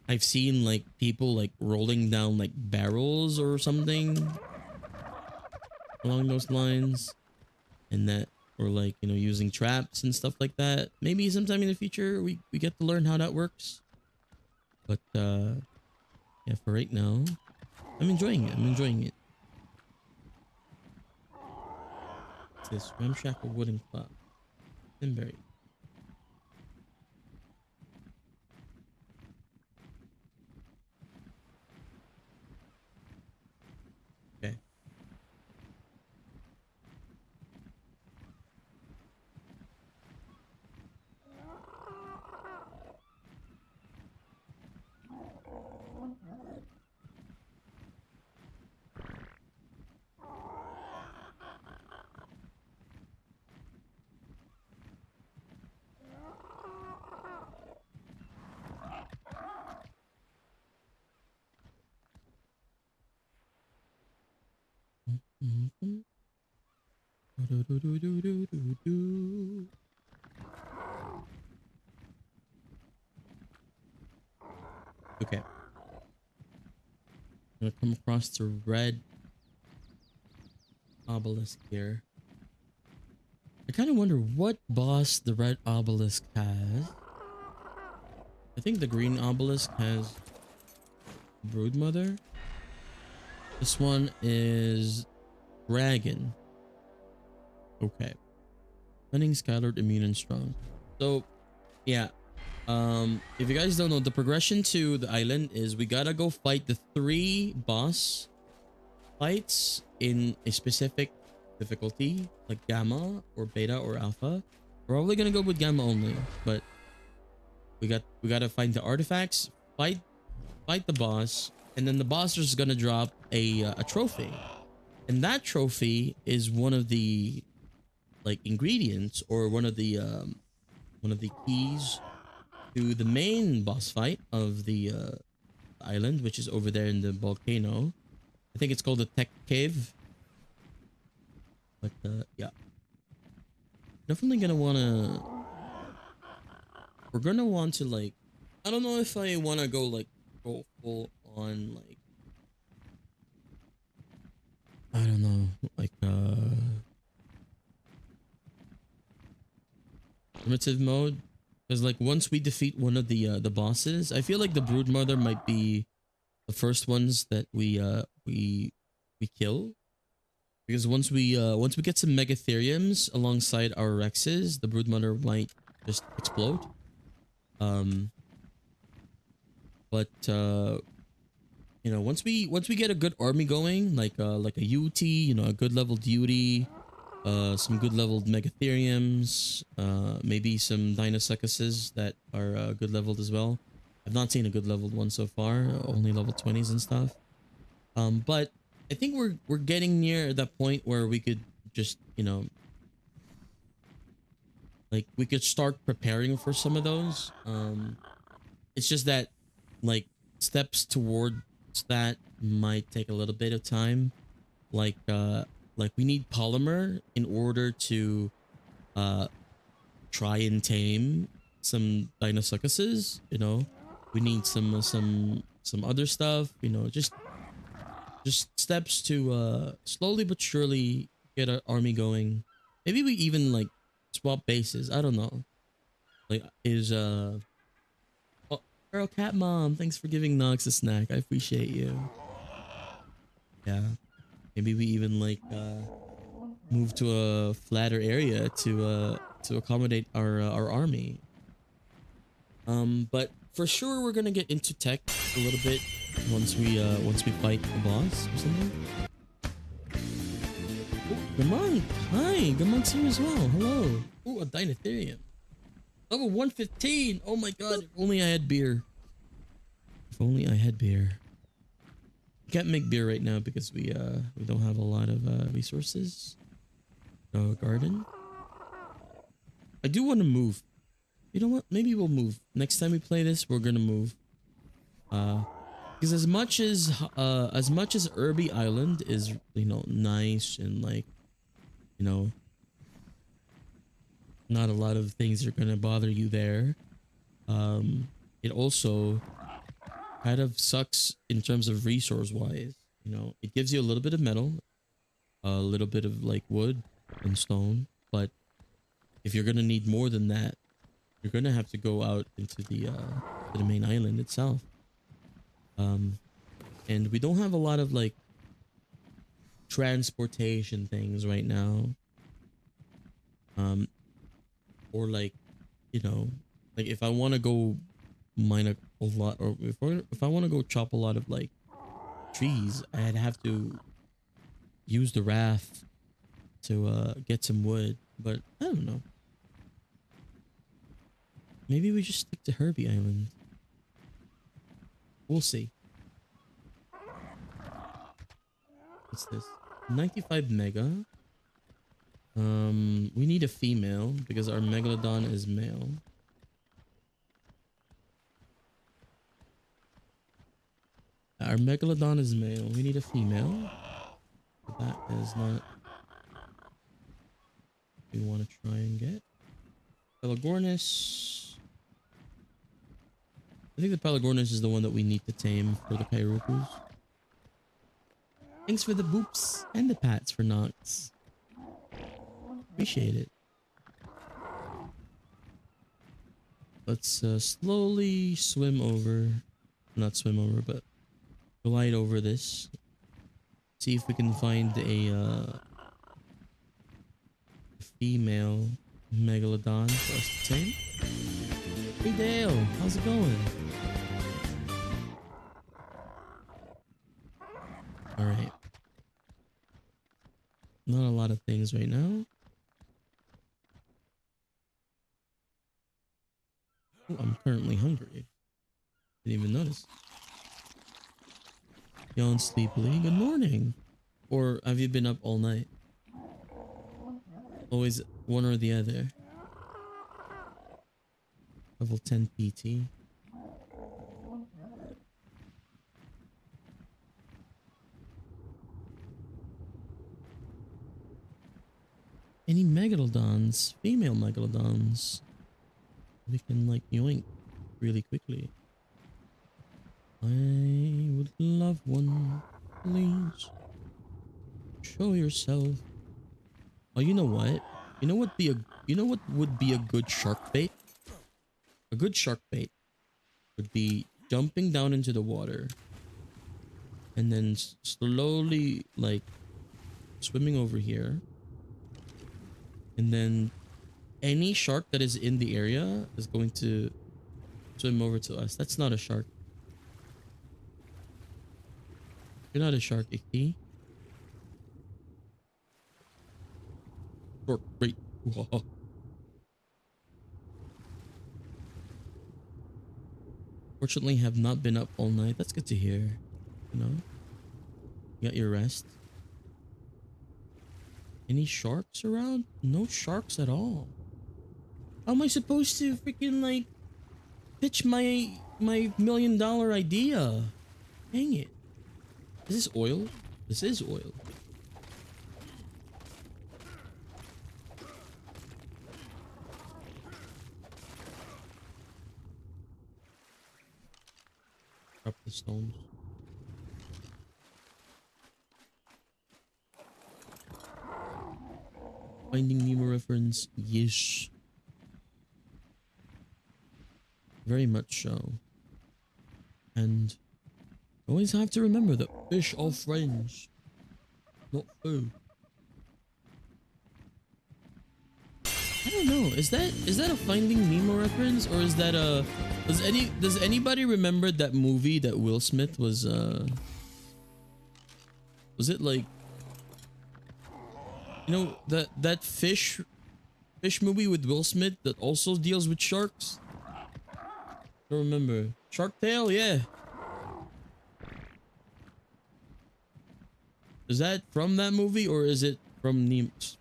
I've seen like people like rolling down like barrels or something along those lines, and that, or like, you know, using traps and stuff like that. Maybe sometime in the future we get to learn how that works. But yeah, for right now, I'm enjoying it. It. What's this? Ramshackle wooden clock. Timberry. Okay. Mhm. Do-do-do-do-do-do-do. Okay. I'm gonna come across the red obelisk here. I kind of wonder what boss the red obelisk has. I think the green obelisk has Broodmother. This one is Dragon. Okay. Cunning, scattered, immune, and strong. So, yeah. If you guys don't know, the progression to the island is we gotta go fight the 3 boss fights in a specific difficulty, like gamma or beta or alpha. We're probably gonna go with gamma only, but we gotta find the artifacts, fight the boss, and then the boss is gonna drop a trophy, and that trophy is one of the like ingredients or one of the keys to the main boss fight of the island, which is over there in the volcano. I think it's called the Tech Cave. But yeah, definitely gonna wanna. We're gonna want to like. I don't know if I wanna go like go full on like. I don't know, like primitive mode, because like once we defeat one of the bosses, I feel like the Broodmother might be the first ones that we kill, because once we get some Megatheriums alongside our Rexes, the Broodmother might just explode. Um, but you know, once we get a good army going, like a UT, you know, a good leveled duty, some good leveled Megatheriums, maybe some Dinosuckuses that are good leveled as well. I've not seen a good leveled one so far, only level 20s and stuff. But I think we're getting near that point where we could just, you know, like we could start preparing for some of those. It's just that like steps towards that might take a little bit of time. Like we need polymer in order to uh try and tame some Dinosuckuses, you know. We need some other stuff, you know, just steps to slowly but surely get our army going. Maybe we even like swap bases. I don't know. Like is oh, girl cat mom, thanks for giving Nox a snack. I appreciate you. Yeah. Maybe we even like move to a flatter area to accommodate our army. But for sure we're gonna get into tech a little bit once we fight the boss or something. Oh, Gamon, hi, Gamon's here as well. Hello. Oh, a Dinotherium. Level 115. Oh my god, if only I had beer. If only I had beer. Can't make beer right now because we don't have a lot of resources. No garden. I do want to move. You know what? Maybe we'll move. Next time we play this, we're gonna move. Because as much as Irby Island is, you know, nice and like, you know, not a lot of things are gonna bother you there. It also kind of sucks in terms of resource wise. You know, it gives you a little bit of metal, a little bit of like wood and stone, but if you're gonna need more than that, you're gonna have to go out into the main island itself. Um, and we don't have a lot of like transportation things right now. Or like, you know, like if I want to go mine a lot, or if I want to go chop a lot of like trees, I'd have to use the raft to get some wood. But I don't know. Maybe we just stick to Herbie Island. We'll see. What's this? 95 mega. We need a female because our megalodon is male. Our megalodon is male. We need a female. That is not what we want to try and get. Pelagornis. I think the Pelagornis is the one that we need to tame for the Kairokus. Thanks for the boops and the pats for Nox. Appreciate it. Let's slowly swim over. Not swim over, but glide over this. See if we can find a female megalodon for us to tame. Hey Dale, how's it going? Alright. Not a lot of things right now. Oh, I'm currently hungry. Didn't even notice. Yawn sleepily. Good morning. Or have you been up all night? Always one or the other. Level 10 PT. Any megalodons? Female megalodons? We can like yoink really quickly. I would love one. Please. Show yourself. Oh, you know what? You know what would be a good shark bait? A good shark bait would be jumping down into the water and then slowly like swimming over here, and then any shark that is in the area is going to swim over to us. That's not a shark. You're not a shark, Icky. Shark bait. Fortunately, have not been up all night. That's good to hear. You know, you got your rest. Any sharks around? No sharks at all. How am I supposed to freaking like pitch my $1 million idea? Dang it. Is this oil? This is oil. Drop the stones. Finding Nemo reference, yes. Very much so. And always have to remember that fish are friends, not food. I don't know. Is that a Finding Nemo reference, or is that a does anybody remember that movie that Will Smith was it like, you know, that fish movie with Will Smith that also deals with sharks? I don't remember. Shark Tale, yeah. Is that from that movie, or is it from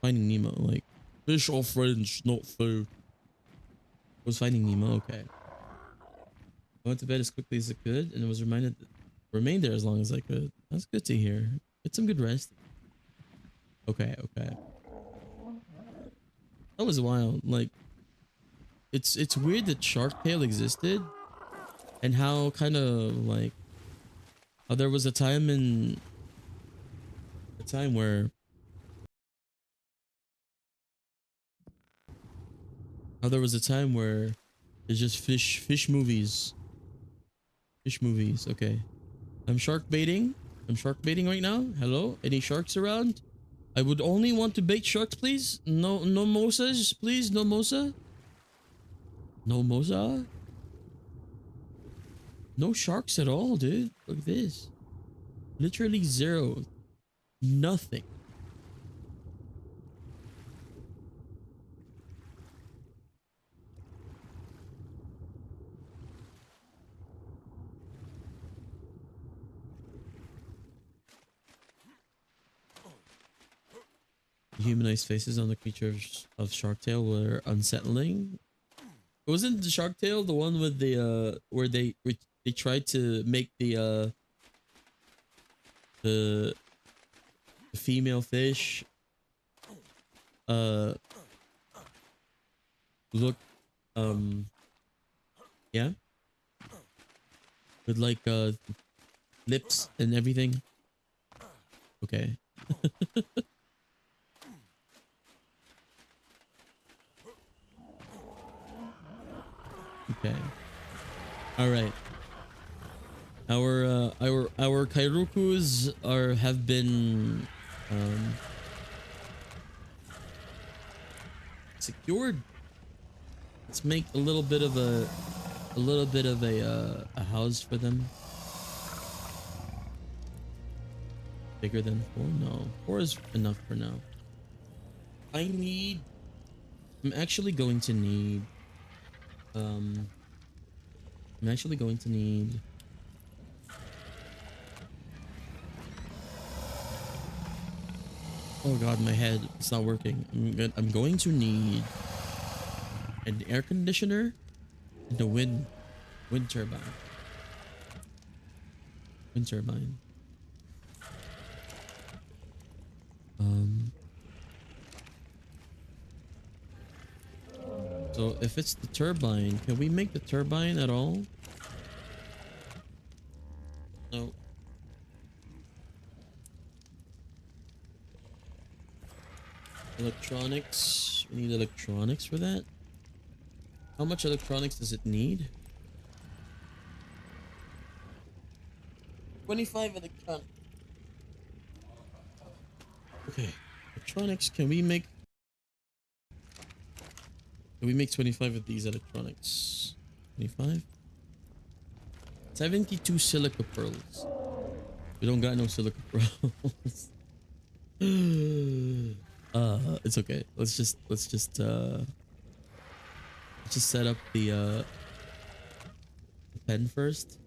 Finding Nemo? Like, fish are friends, not food. Was Finding Nemo? Okay. I went to bed as quickly as I could, and was remained there as long as I could. That's good to hear. Get some good rest. Okay, okay. That was wild. Like, it's weird that Shark Tale existed, and how kind of like how there was a time where it's just fish movies. Fish movies. Okay. I'm shark baiting. I'm shark baiting right now. Hello? Any sharks around? I would only want to bait sharks, please. No mosas, please. No mosa. No mosa. No sharks at all, dude. Look at this. Literally zero. Nothing. Humanized faces on the creatures of Shark Tale were unsettling. Wasn't the Shark Tale the one with the where they tried to make the female fish look yeah, with like lips and everything. Okay. Okay. All right. Our Kairukus have been secured. Let's make a little bit of a house for them. Bigger than 4? No, 4 is enough for now. I'm actually going to need oh god, my head, it's not working. I'm going to need an air conditioner and a wind turbine. Wind turbine. So if it's the turbine, can we make the turbine at all? No. Electronics. We need electronics for that. How much electronics does it need? 25 electronics. Okay. Electronics, can we make 25 of these electronics? 25? 72 silica pearls. We don't got no silica pearls. It's okay. Let's just set up the pen first.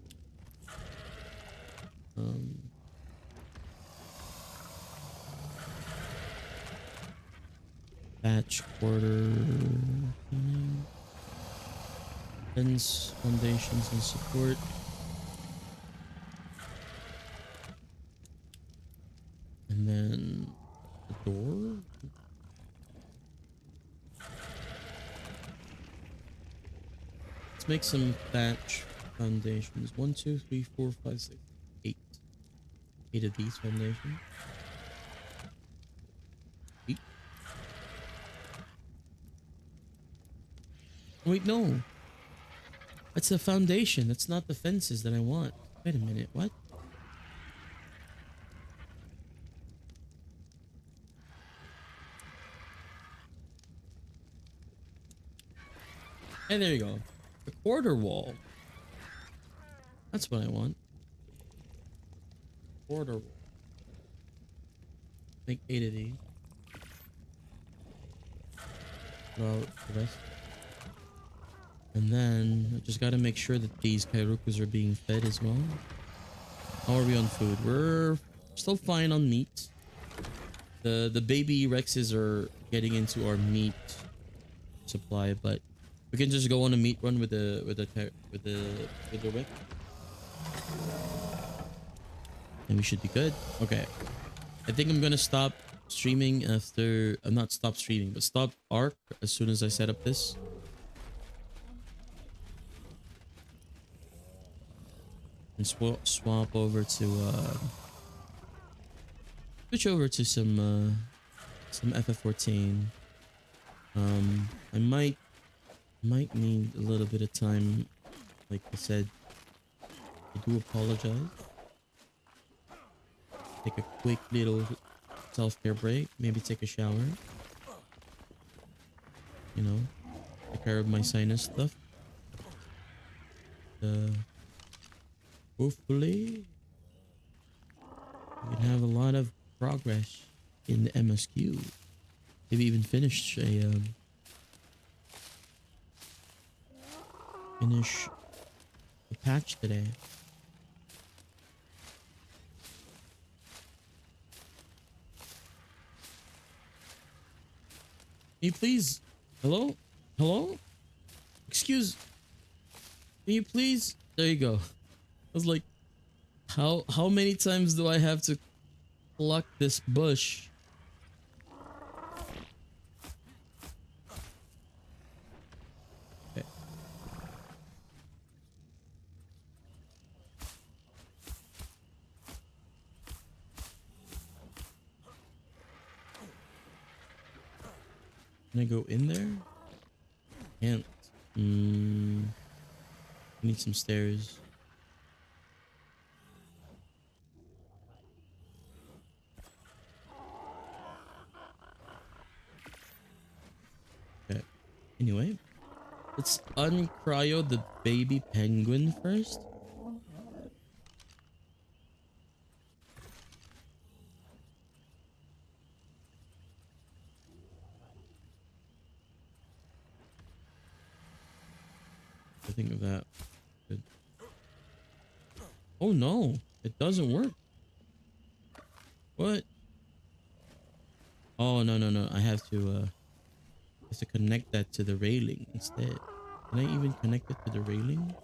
Batch quarter pens, foundations, and support. And then the door. Let's make some batch foundations. 1, 2, 3, 4, 5, 6, 8. 8 of these foundations. 8. Wait, no. That's a foundation. That's not the fences that I want. Wait a minute. What? And there you go. The quarter wall. That's what I want. Quarter wall. Make 8 of these. Well, the rest. And then I just gotta make sure that these Kairukus are being fed as well. How are we on food? We're still fine on meat. The baby Rexes are getting into our meat supply, but we can just go on a meat run with the Rick. And we should be good. Okay. I think I'm gonna stop streaming after not stop streaming, but stop Arc as soon as I set up this. And swap over to switch over to some FF14. I might need a little bit of time, like I said. I do apologize. Take a quick little self-care break, maybe take a shower, you know, take care of my sinus stuff. Hopefully we can have a lot of progress in the MSQ. Maybe even finish a patch today. Can you please? Hello? Hello? Excuse. Can you please? There you go. I was like, how many times do I have to pluck this bush. Okay. Can I go in there? Can't. I need some stairs. Okay. Anyway, let's uncryo the baby penguin first. I think of that. Good. Oh no, it doesn't work. What? Oh no. I have to connect that to the railing instead. Can I even connect it to the railing?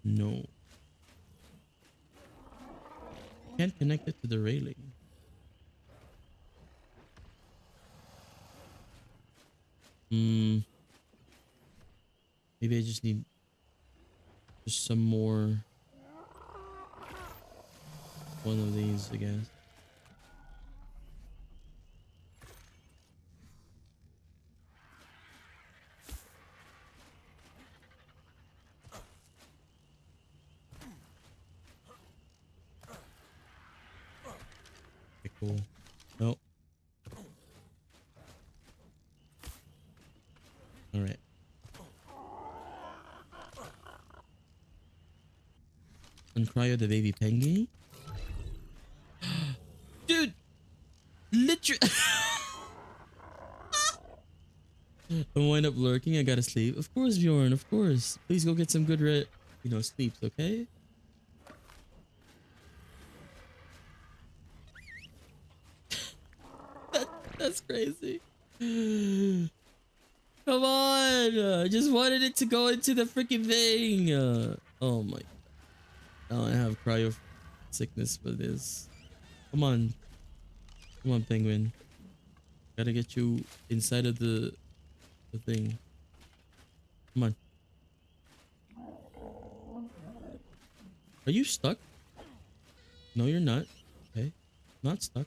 No. Can't connect it to the railing. Maybe I just need just some more. One of these, I guess. Okay, cool. Nope. All right. Uncryo the baby penguin. Dude, literally. I wind up lurking. I gotta sleep. Of course, Bjorn. Of course. Please go get some good sleeps. Okay. That's crazy. Come on. I just wanted it to go into the freaking thing. Oh my. Now I have cryo sickness for this. Come on. Come on, penguin. Gotta get you inside of the thing. Come on. Are you stuck? No, you're not. Okay. Not stuck.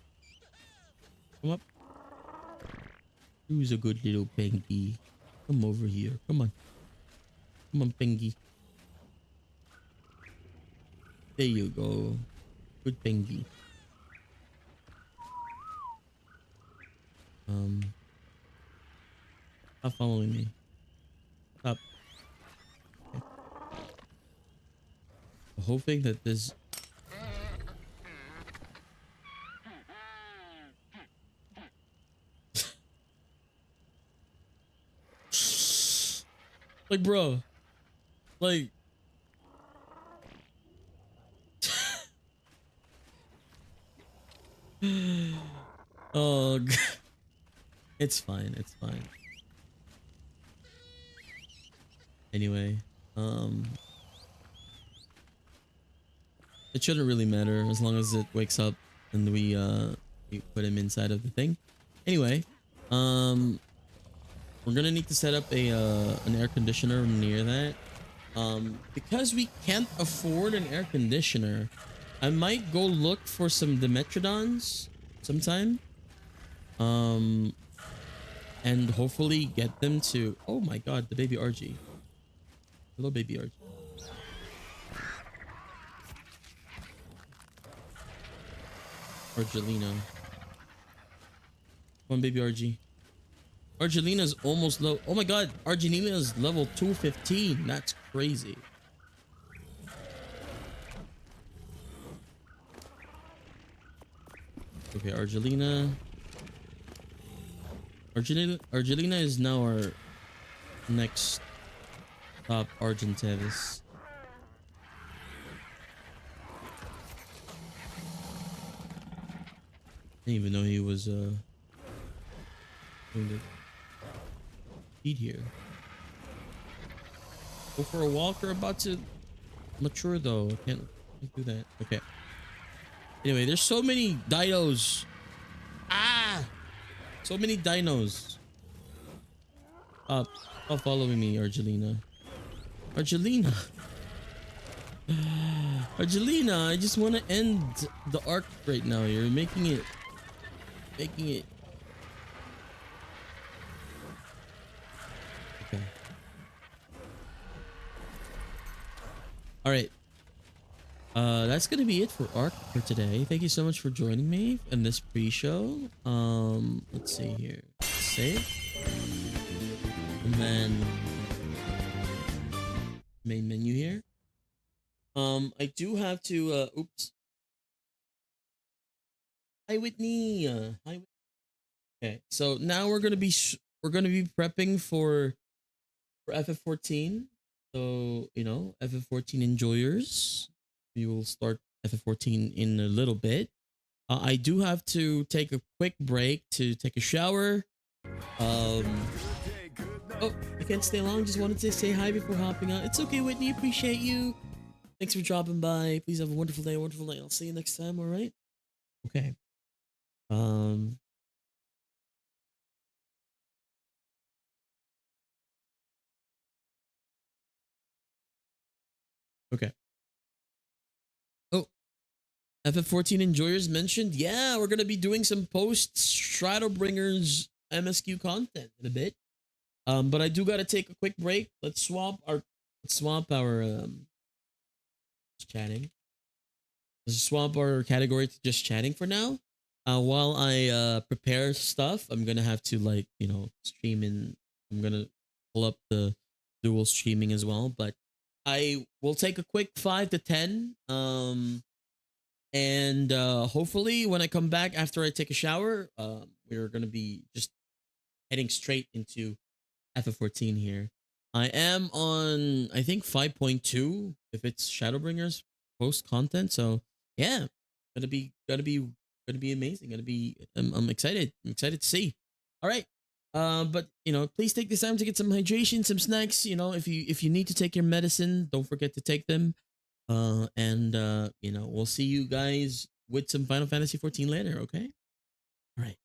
Come up. Who's a good little pengy? Come over here. Come on. Come on, pengy. There you go. Good pengy. Stop following me. Stop. Okay. I'm hoping that this. Like, bro. Like. Oh, God. It's fine. It's fine. Anyway, it shouldn't really matter as long as it wakes up and we put him inside of the thing. Anyway, we're gonna need to set up a an air conditioner near that. Because we can't afford an air conditioner, I might go look for some Dimetrodons sometime. And hopefully get them to. Oh my God, the baby RG. Hello, baby RG. Argelina. Come on, baby RG. Argelina's almost low. Oh my God, Argelina's level 215. That's crazy. Okay, Argelina is now our next top Argentavis. I didn't even know he was going to feed here. Go for a walk. We're about to mature though. I can't do that. Okay. Anyway, there's so many dinos. Ah, so many dinos. Stop following me, Argelina. Argelina. Argelina, I just want to end the arc right now. You're making it. Okay. All right. That's gonna be it for arc for today. Thank you so much for joining me in this pre-show. Let's see here. Save. And then main menu here. I do have to. Oops. Hi, Whitney. Hi. Okay, so now we're gonna be prepping for FF14. So you know, FF14 enjoyers. We will start FF14 in a little bit. I do have to take a quick break to take a shower. Um. Oh, I can't stay long. Just wanted to say hi before hopping on. It's okay, Whitney. Appreciate you. Thanks for dropping by. Please have a wonderful day, wonderful night. I'll see you next time. All right. Okay. Um. Okay. Oh, FF14 enjoyers mentioned. Yeah, we're gonna be doing some post Shadowbringers MSQ content in a bit. But I do gotta take a quick break. Let's swap our chatting. Let's swap our category to just chatting for now. While I prepare stuff, I'm gonna have to like stream in. I'm gonna pull up the dual streaming as well, but I will take a quick 5 to 10. And hopefully when I come back after I take a shower, we're gonna be just heading straight into FF14 here. I am on I think 5.2 if it's Shadowbringers post content. So yeah, gonna be amazing. I'm excited. I'm excited to see. All right. But please take this time to get some hydration, some snacks. If you need to take your medicine, don't forget to take them. And we'll see you guys with some Final Fantasy 14 later. Okay. All right.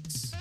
sucks.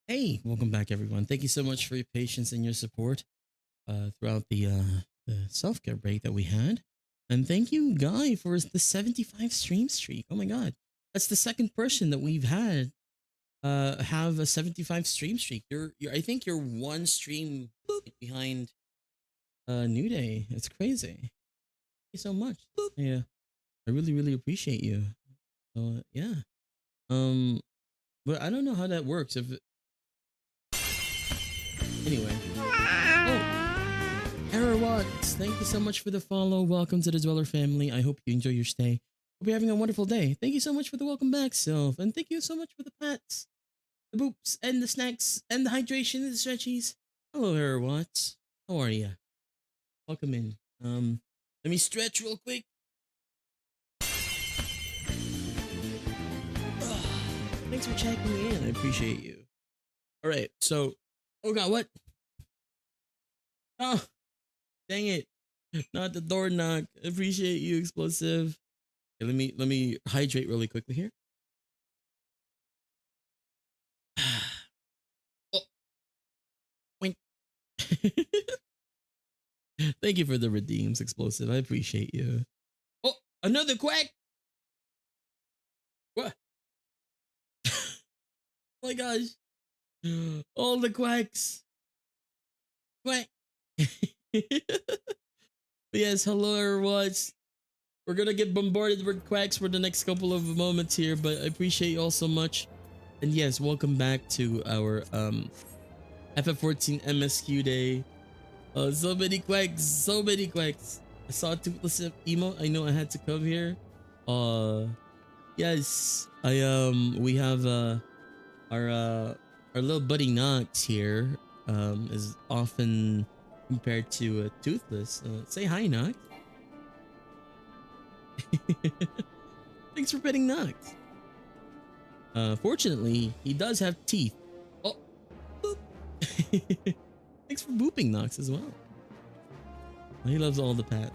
Hey, welcome back, everyone. Thank you so much for your patience and your support throughout the self care break that we had, and thank you, Guy, for the 75 stream streak. Oh my God, that's the second person that we've had have a 75 stream streak. I think you're one stream behind New Day. It's crazy. Thank you so much. Yeah, I really appreciate you. Yeah. Um, but I don't know how that works. If anyway. Oh, Error Watts, thank you so much for the follow. Welcome to the Dweller family. I hope you enjoy your stay. Hope you're having a wonderful day. Thank you so much for the welcome back, Sylph. And thank you so much for the pats, the boops, and the snacks, and the hydration, and the stretchies. Hello, Error Watts. How are you? Welcome in. Let me stretch real quick. Thanks for checking me in. I appreciate you. All right, so, oh God, what? Oh, dang it! Not the door knock. Appreciate you, Explosive. Okay, let me hydrate really quickly here. Oh, wink. Thank you for the redeems, Explosive. I appreciate you. Oh, another quack. What? Oh my gosh. All the quacks. Quack. Yes, hello everyone. We're gonna get bombarded with quacks for the next couple of moments here, but I appreciate you all so much. And yes, welcome back to our FF14 MSQ day. So many quacks, so many quacks. I saw a toothless emo. I know I had to come here. Yes, we have our uh our little buddy Nox here is often compared to toothless. Say hi, Nox. Thanks for petting Nox. Fortunately, he does have teeth. Oh, boop. Thanks for booping Nox as well. He loves all the pets.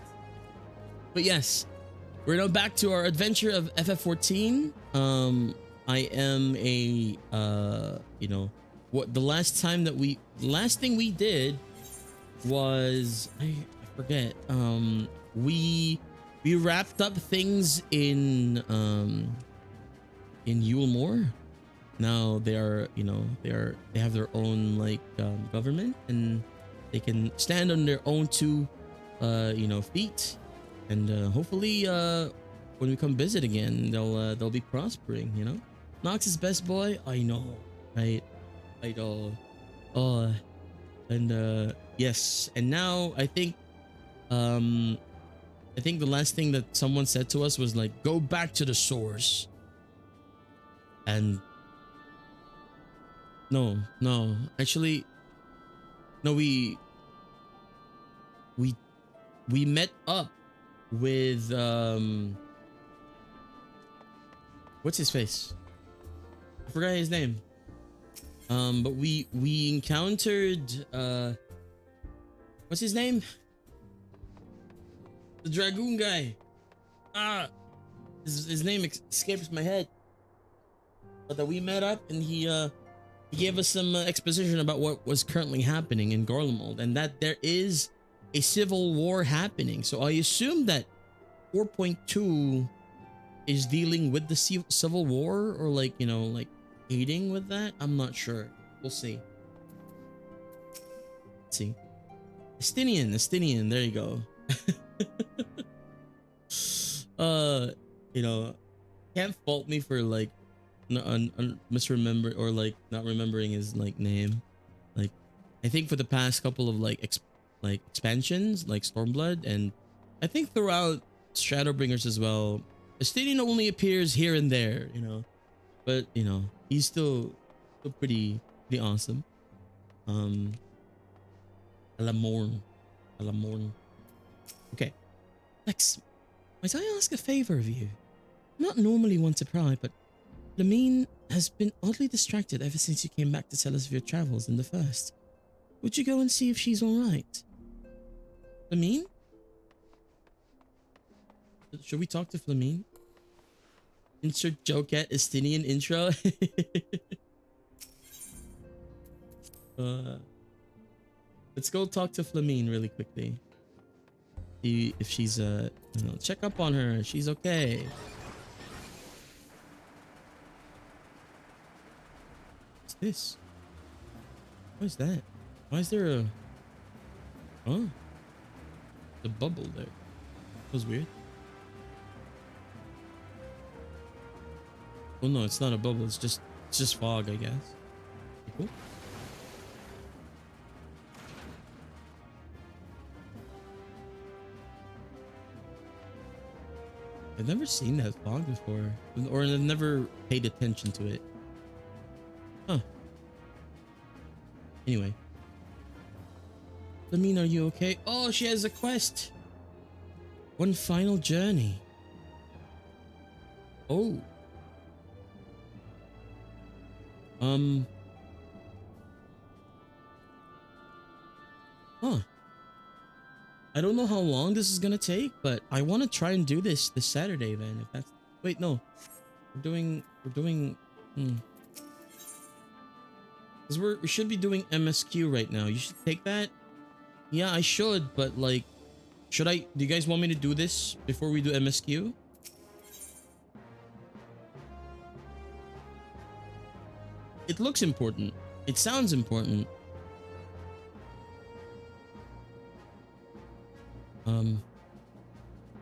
But yes, we're now back to our adventure of FF14. I am a you know, what the last thing we did was I forget. We wrapped up things in Yulmore. Now they are, you know, they have their own like government, and they can stand on their own two you know, feet, and hopefully when we come visit again, they'll be prospering, you know. Nox is best boy. I know, right? I know. Oh, and yes, and now I think the last thing that someone said to us was like, go back to the source. And no, actually, no, we we met up with what's his face? I forgot his name. But we encountered what's his name? The dragoon guy. Ah, his name escapes my head. But that we met up, and he gave us some exposition about what was currently happening in Garlemald, and that there is a civil war happening. So I assume that 4.2 is dealing with the civil war, or like, you know, like aiding with that. I'm not sure. We'll see. Let's see. Estinian. There you go. You know, can't fault me for like misremember or like not remembering his like name. Like, I think for the past couple of like expansions, like Stormblood, and I think throughout Shadowbringers as well, Estinian only appears here and there, you know, but you know, he's still pretty awesome. Alamorn. Okay, Lex, might I ask a favor of you? I'm not normally one to pry, but Lamine has been oddly distracted ever since you came back to tell us of your travels in the first. Would you go and see if she's alright? Lamine? Should we talk to Flamine? Insert joke at Estinian intro. Uh, let's go talk to Flamine really quickly. See if she's you know, check up on her. She's okay. What's this? What is that? Why is there a... Oh, the bubble there. That was weird. Oh no, it's not a bubble. It's just fog, I guess. Cool. I've never seen that fog before, or I've never paid attention to it. Huh. Anyway. Lamine, are you okay? Oh, she has a quest. One final journey. Oh. Huh. I don't know how long this is gonna take, but I want to try and do this Saturday then. If that's... Wait, no. We're doing... Because we should be doing MSQ right now. You should take that. Yeah, I should, but like... Should I... Do you guys want me to do this before we do MSQ? It looks important. It sounds important.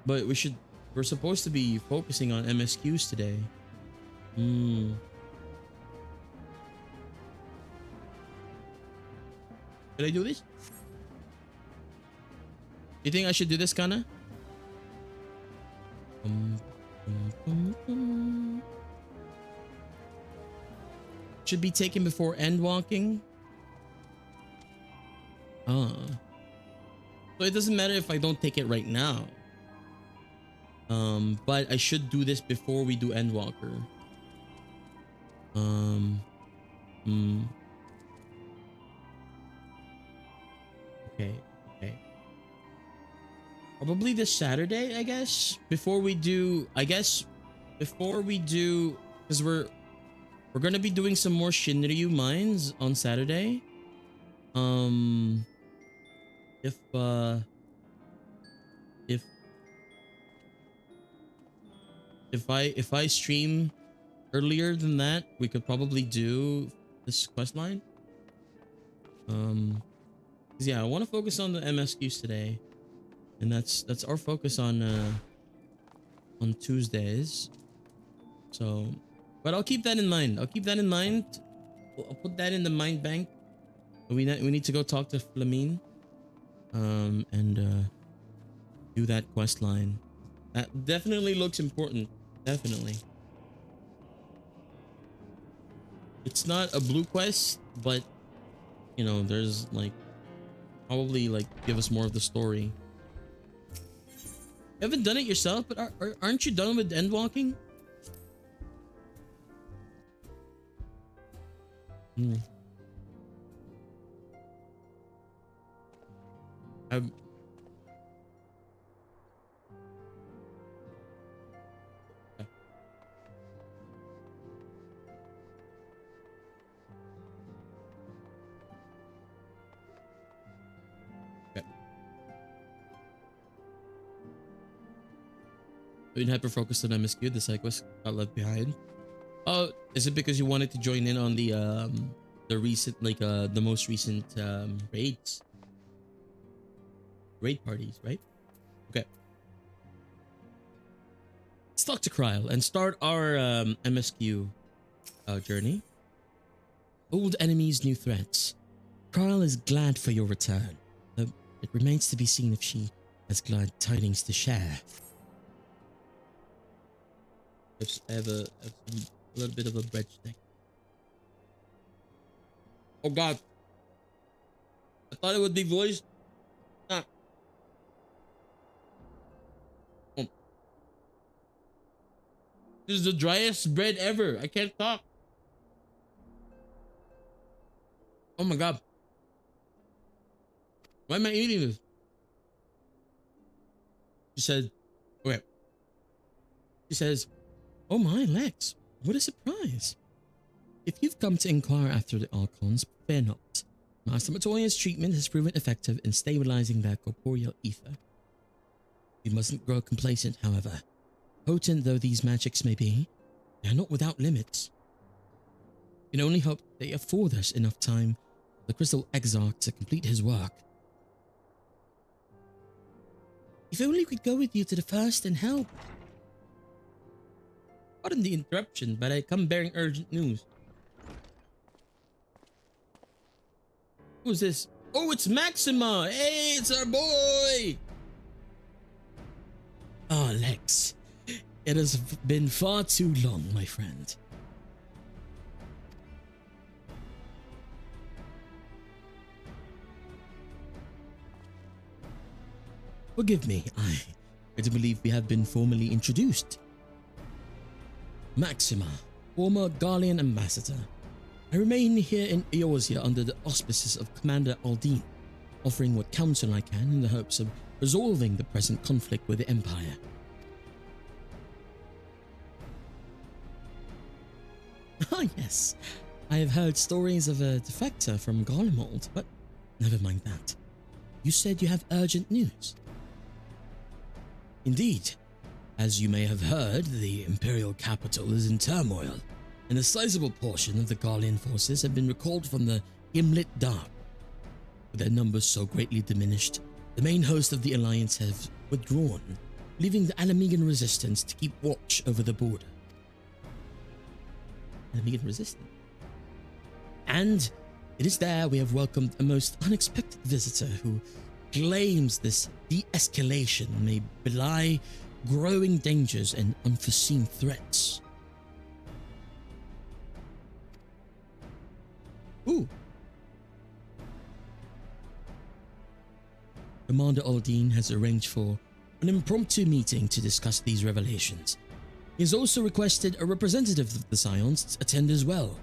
But we're supposed to be focusing on MSQs today. Should I do this? You think I should do this, Kana? Should be taken before end walking. So it doesn't matter if I don't take it right now. But I should do this before we do Endwalker. Okay. Probably this Saturday, I guess. Before we do, because we're gonna be doing some more Shinryu mines on Saturday. If I stream earlier than that, we could probably do this quest line. 'Cause yeah, I want to focus on the MSQs today, and that's our focus on Tuesdays. So, but I'll keep that in mind. I'll put that in the mind bank. We need to go talk to Flamine, and do that quest line. That definitely looks important. Definitely. It's not a blue quest, but you know, there's like probably like give us more of the story. You haven't done it yourself, but aren't you done with Endwalking? Okay. Been hyper focused on MSQ. The cyclist got left behind. Oh, is it because you wanted to join in on the recent, like the most recent raid parties, right? Okay. Let's talk to Kryl and start our MSQ journey. Old enemies, new threats. Kryl is glad for your return. Though it remains to be seen if she has glad tidings to share. I have a little bit of a breadstick. Oh god. I thought it would be voiced. Ah. Oh. This is the driest bread ever. I can't talk. Oh my god. Why am I eating this? She said, okay. She says, oh my, Lex, what a surprise. If you've come to inquire after the Archons, fear not. Master Matoya's treatment has proven effective in stabilizing their corporeal ether. We mustn't grow complacent, however. Potent though these magics may be, they are not without limits. We can only hope they afford us enough time for the Crystal Exarch to complete his work. If only we could go with you to the first and help. Pardon the interruption, but I come bearing urgent news. Who's this? Oh, it's Maxima! Hey, it's our boy! Ah, Lex. It has been far too long, my friend. Forgive me, I do believe we have been formally introduced. Maxima, former Garlean ambassador. I remain here in Eorzea under the auspices of Commander Aldine, offering what counsel I can in the hopes of resolving the present conflict with the Empire. Ah yes, I have heard stories of a defector from Garlemald, but never mind that. You said you have urgent news. Indeed. As you may have heard, the Imperial capital is in turmoil, and a sizable portion of the Garlean forces have been recalled from the Gimlet Dark. With their numbers so greatly diminished, the main host of the Alliance have withdrawn, leaving the Alamegan resistance to keep watch over the border. Alamegan resistance? And it is there we have welcomed a most unexpected visitor who claims this de-escalation may belie growing dangers and unforeseen threats. Ooh. Commander Aldine has arranged for an impromptu meeting to discuss these revelations. He has also requested a representative of the Scions attend as well,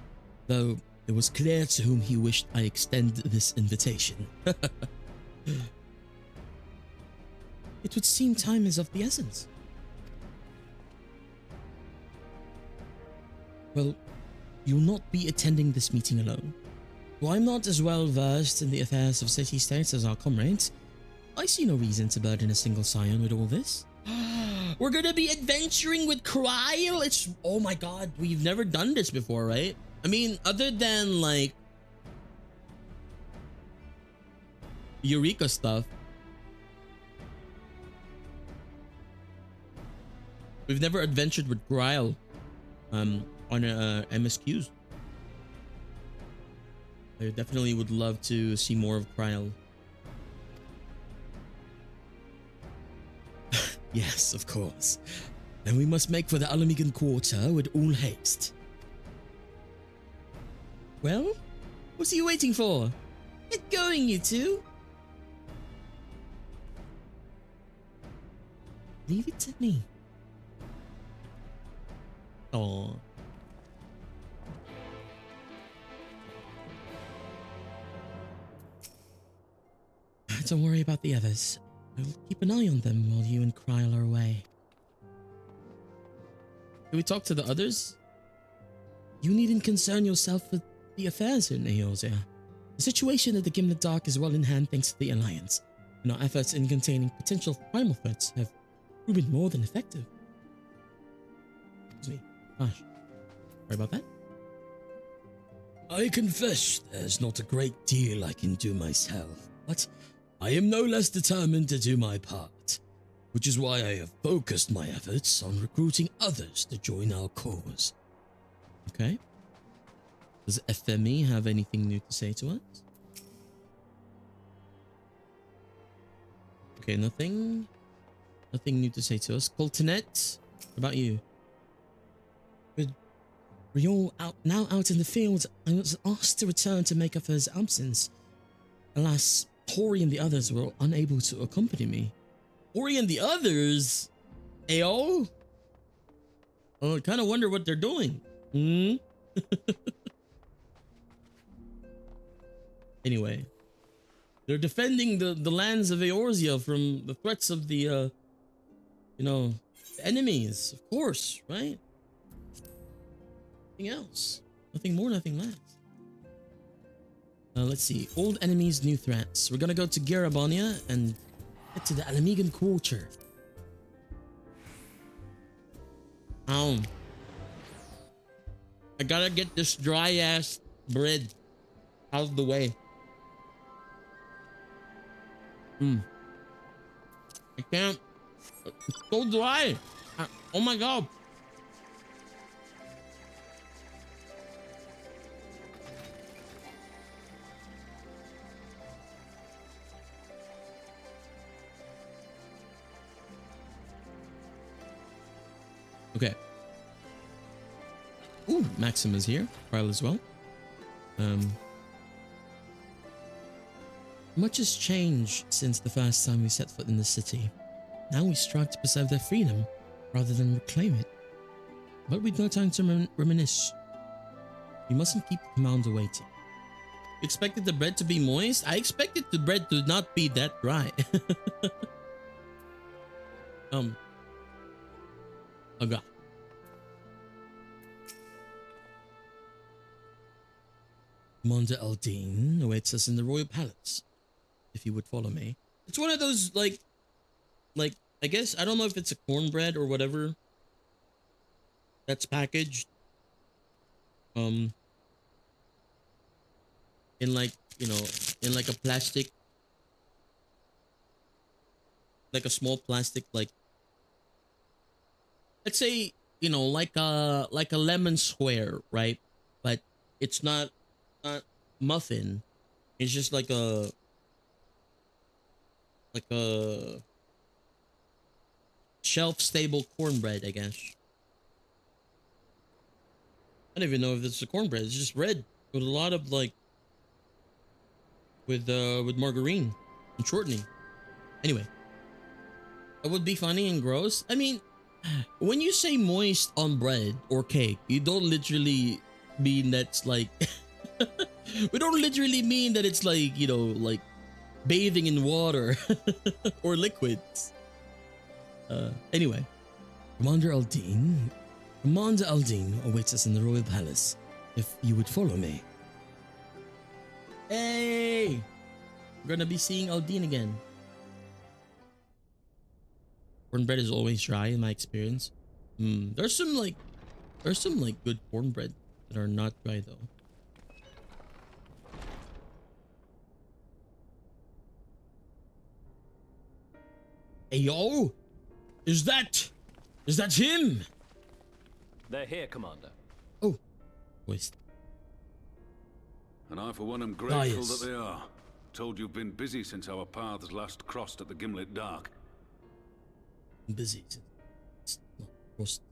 though it was clear to whom he wished I extend this invitation. It would seem time is of the essence. Well, you'll not be attending this meeting alone. While I'm not as well versed in the affairs of city-states as our comrades, I see no reason to burden a single scion with all this. We're gonna be adventuring with Cryle? It's... oh my god, we've never done this before, right? I mean, other than, like, Eureka stuff, we've never adventured with Cryle on MSQs. I definitely would love to see more of Cryle. Yes, of course. Then we must make for the Alamegan Quarter with all haste. Well, what are you waiting for? Get going, you two. Leave it to me. Aww. Don't worry about the others. I'll keep an eye on them while you and Cryle are away. Can we talk to the others? You needn't concern yourself with the affairs in Eorzea. The situation at the Gimlet Dark is well in hand thanks to the Alliance, and our efforts in containing potential primal threats have proven more than effective. Excuse me. Gosh. Sorry about that. I confess there's not a great deal I can do myself, but I am no less determined to do my part, which is why I have focused my efforts on recruiting others to join our cause. Okay. Does FME have anything new to say to us? Okay, nothing new to say to us. Coltonette, what about you? We're all now out in the field. I was asked to return to make up for his absence. Alas, Hori and the others were unable to accompany me. Hori and the others? Ayo? Oh, I kind of wonder what they're doing. Anyway, they're defending the lands of Eorzea from the threats of the, enemies, of course, right? Nothing else. Nothing more, nothing less. Let's see. Old enemies, new threats. We're gonna go to Garabonia and get to the Alamigan Quarter. I gotta get this dry ass bread out of the way. I can't. It's so dry. Oh my god. Okay. Ooh, Maxim is here. Trial as well. Much has changed since the first time we set foot in the city. Now we strive to preserve their freedom rather than reclaim it. But we've no time to reminisce. We mustn't keep the commander waiting. You expected the bread to be moist? I expected the bread to not be that dry. Oh god. Commander Aldine awaits us in the royal palace. If you would follow me. It's one of those like I guess I don't know if it's a cornbread or whatever that's packaged in like, you know, in like a plastic, like a small plastic, like let's say, you know, like a lemon square, right? But it's not muffin. It's just like a shelf stable cornbread, I guess. I don't even know if it's a cornbread. It's just bread with a lot of like with margarine and shortening. Anyway, that would be funny and gross. I mean, when you say moist on bread or cake, you don't literally mean that's like we don't literally mean that it's like, you know, like bathing in water or liquids. Anyway, Commander Aldine awaits us in the royal palace. If you would follow me. Hey, we're gonna be seeing Aldine again. Cornbread is always dry in my experience. There's some good cornbread that are not dry though. Hey yo, is that him? They're here, Commander. Oh, waste. And I for one am grateful yes. that they are. Told you've been busy since our paths last crossed at the Gimlet Dark. Busy. It's not crossed.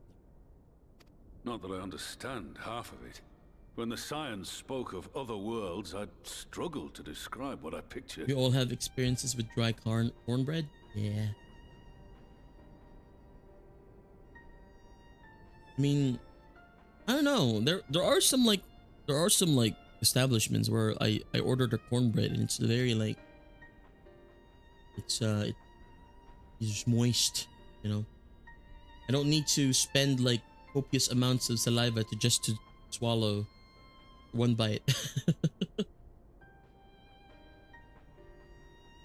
Not that I understand half of it. When the science spoke of other worlds, I'd struggle to describe what I pictured. We all have experiences with dry cornbread. Yeah. I mean, I don't know. There are some establishments where I ordered a cornbread and it's very like it's just moist, you know. I don't need to spend like copious amounts of saliva to swallow one bite.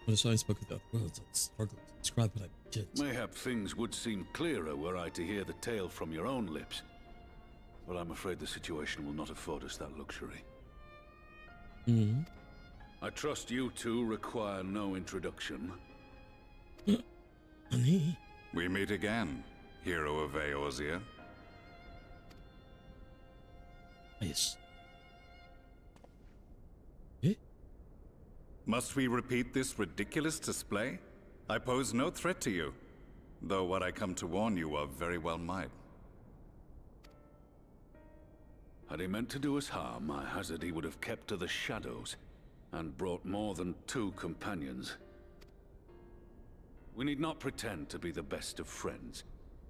When the science spoke of the worlds, I struggled to describe what I did. Mayhap things would seem clearer were I to hear the tale from your own lips. But I'm afraid the situation will not afford us that luxury. I trust you two require no introduction. Honey? We meet again, hero of Eorzea. Yes. Must we repeat this ridiculous display? I pose no threat to you, though what I come to warn you of very well might. Had he meant to do us harm, I hazard he would have kept to the shadows and brought more than 2 companions. We need not pretend to be the best of friends,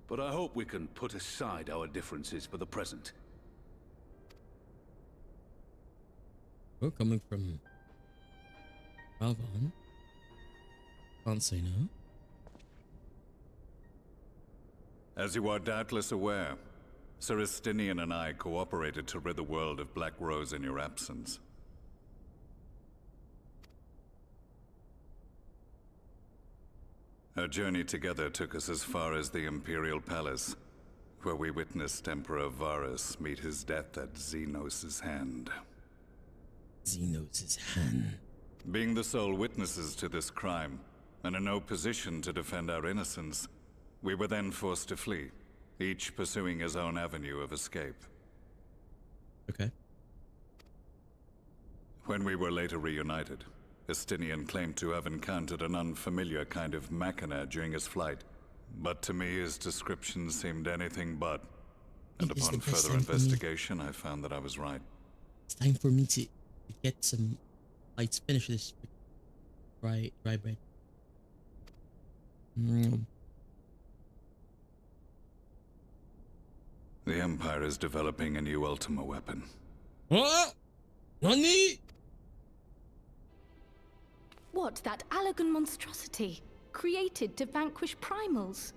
but I hope we can put aside our differences for the present. We're coming from Alvan. Can't say no. As you are doubtless aware, Sir Estinian and I cooperated to rid the world of Black Rose in your absence. Our journey together took us as far as the Imperial Palace, where we witnessed Emperor Varus meet his death at Xenos' hand. Xenos' hand. Being the sole witnesses to this crime, and in no position to defend our innocence, we were then forced to flee, each pursuing his own avenue of escape. Okay. When we were later reunited, Estinian claimed to have encountered an unfamiliar kind of machina during his flight, but to me his description seemed anything but. And It is upon the best further time for me. investigation, I found that I was right. It's time for me to get some. Let's finish this. Dry bread. The Empire is developing a new Ultima weapon. What? Nani? What, that Allagan monstrosity, created to vanquish primals,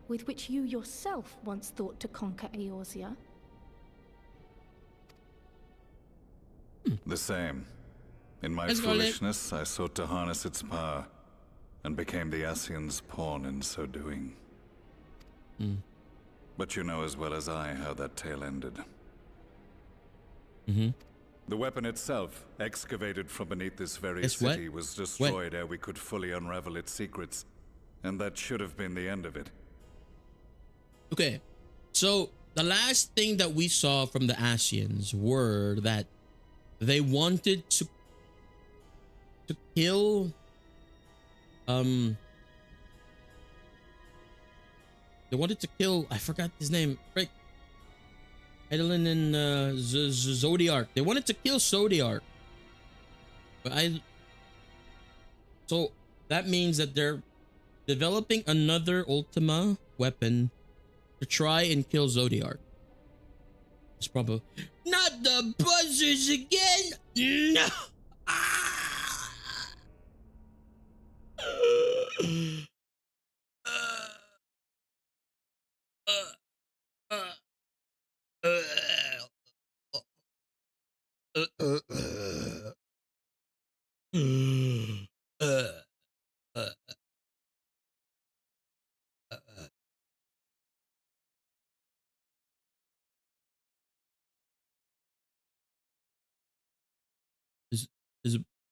with which you yourself once thought to conquer Eorzea? The same. In my Let's go, Nick. foolishness, I sought to harness its power, and became the Ascian's pawn in so doing. But you know as well as I how that tale ended. The weapon itself, excavated from beneath this very Guess what? city, was destroyed ere we could fully unravel its secrets. And that should have been the end of it. Okay, so the last thing that we saw from the Ascians were that they wanted to kill they wanted to kill, I forgot his name, right? Edelin and Zodiark. They wanted to kill Zodiark. But so that means that they're developing another Ultima weapon to try and kill Zodiark. It's probably not the buzzers again. No.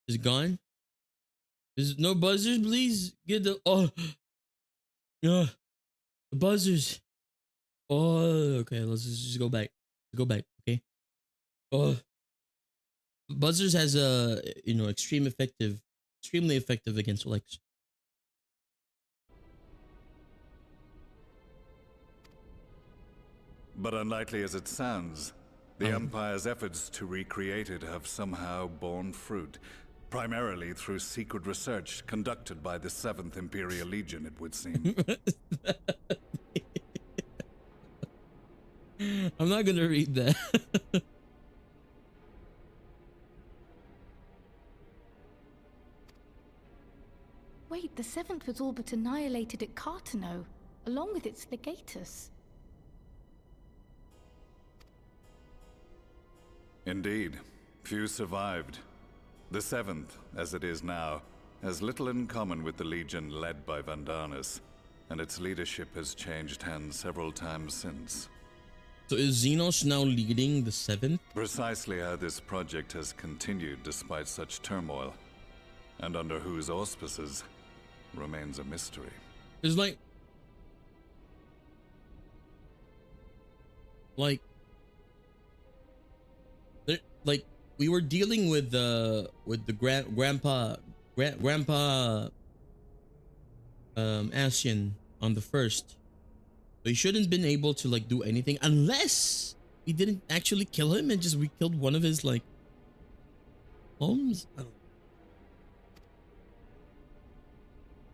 Is it gone? Is no buzzers, please? Get the the buzzers. Oh, okay. Let's just go back. Go back, okay? Oh, buzzers has a extremely effective against Lex. But unlikely as it sounds, the Empire's efforts to recreate it have somehow borne fruit. Primarily through secret research conducted by the 7th Imperial Legion, it would seem. I'm not gonna read that. Wait, the 7th was all but annihilated at Cartano, along with its legatus. Indeed, few survived. The 7th, as it is now, has little in common with the Legion led by Vandanis, and its leadership has changed hands several times since. So is Xenos now leading the 7th? Precisely how this project has continued despite such turmoil, and under whose auspices, remains a mystery. It's like we were dealing with the grandpa Ascian on the first. So he shouldn't been able to like do anything unless we didn't actually kill him and just we killed one of his like homes. I don't know.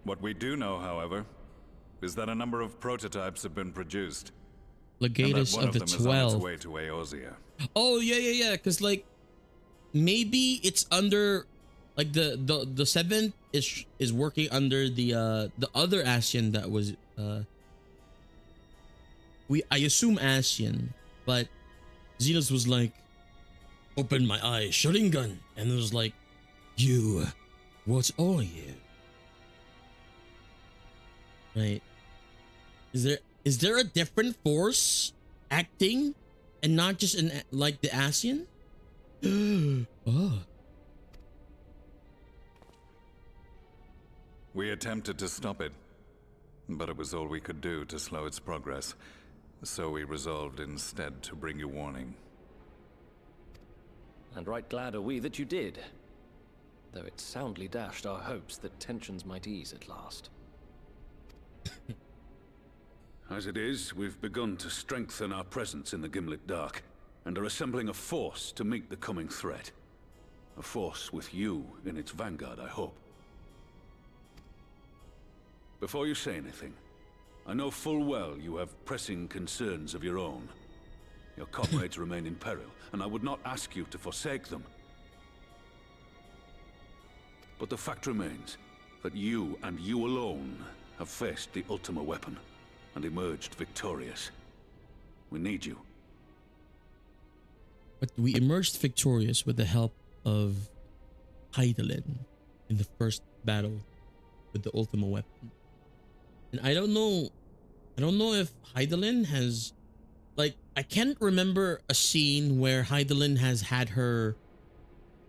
What we do know, however, is that a number of prototypes have been produced. Legatus and that one of of the them is on its 12. way to Eorzea. Oh yeah. Because like maybe it's under like the 7th is working under the other Ascian that was I assume Ascian, but Xenos was like, open my eyes, Sharingan, and it was like, you, what are you? Right. Is there a different force acting and not just an like the ASEAN? Oh. We attempted to stop it, but it was all we could do to slow its progress. So we resolved instead to bring you warning. And right glad are we that you did. Though it soundly dashed our hopes that tensions might ease at last. As it is, we've begun to strengthen our presence in the Gimlet Dark, and are assembling a force to meet the coming threat. A force with you in its vanguard, I hope. Before you say anything, I know full well you have pressing concerns of your own. Your comrades remain in peril, and I would not ask you to forsake them. But the fact remains that you, and you alone, have faced the Ultima weapon, and emerged victorious. We need you. But we emerged victorious with the help of Hydaelyn in the first battle with the Ultima weapon. And I don't know if Hydaelyn has, like, I can't remember a scene where Hydaelyn has had her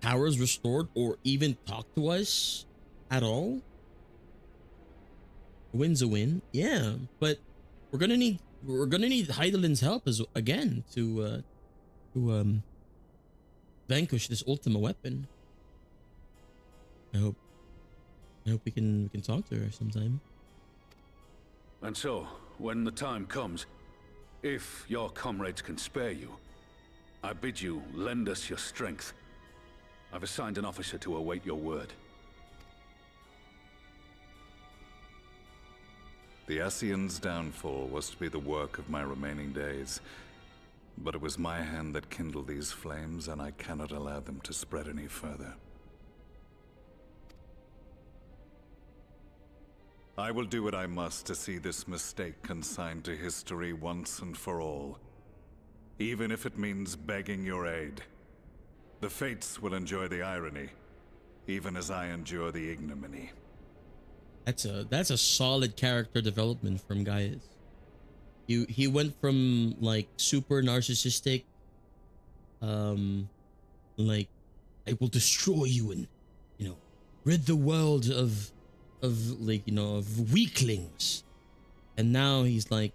powers restored or even talked to us at all. A win's a win, yeah, but we're gonna need Hydaelyn's help again to vanquish this Ultima weapon. I hope we can talk to her sometime. And so, when the time comes, if your comrades can spare you, I bid you lend us your strength. I've assigned an officer to await your word. The ASEAN's downfall was to be the work of my remaining days. But it was my hand that kindled these flames, and I cannot allow them to spread any further. I will do what I must to see this mistake consigned to history once and for all. Even if it means begging your aid. The Fates will enjoy the irony, even as I endure the ignominy. That's a solid character development from Gaius. He went from like super narcissistic, like I will destroy you and rid the world of like of weaklings, and now he's like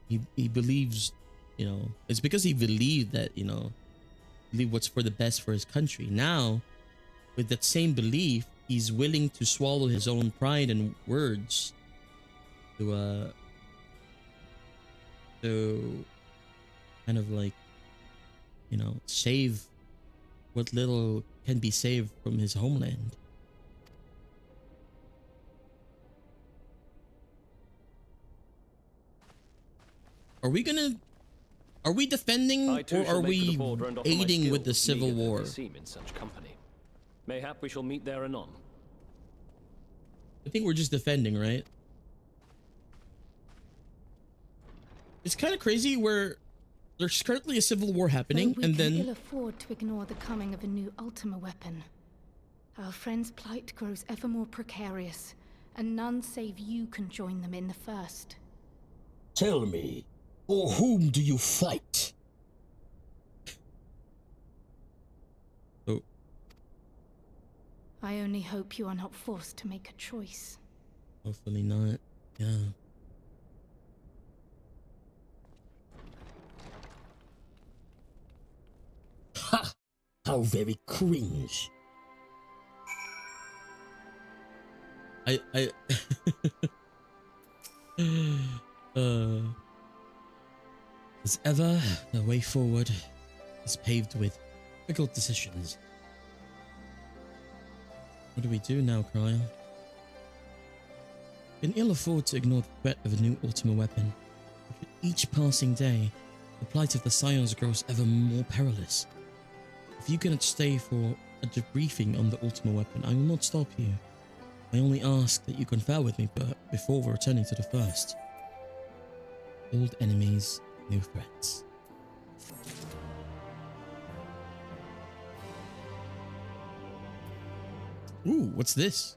he believes it's because he believed that believe what's for the best for his country. Now with that same belief, he's willing to swallow his own pride and words to kind of like save what little can be saved from his homeland. Are we defending, I too or shall are make for the we border and offer my aiding with the skills, civil meager though war? they seem in such company. Mayhap we shall meet there anon. I think we're just defending, right? It's kind of crazy where there's currently a civil war happening, We and can then ill afford to ignore the coming of a new Ultima weapon. Our friends' plight grows ever more precarious, and none save you can join them in the first. tell me, for whom do you fight? Oh, I only hope you are not forced to make a choice. hopefully not. Yeah. Ha! How very cringe. I as ever, the way forward is paved with difficult decisions. What do we do now, Cryle? We can ill afford to ignore the threat of a new Ultima weapon. But with each passing day, the plight of the Scions grows ever more perilous. If you cannot stay for a debriefing on the Ultima weapon, I will not stop you. I only ask that you confer with me before returning to the first. Old enemies, new threats. Ooh, what's this?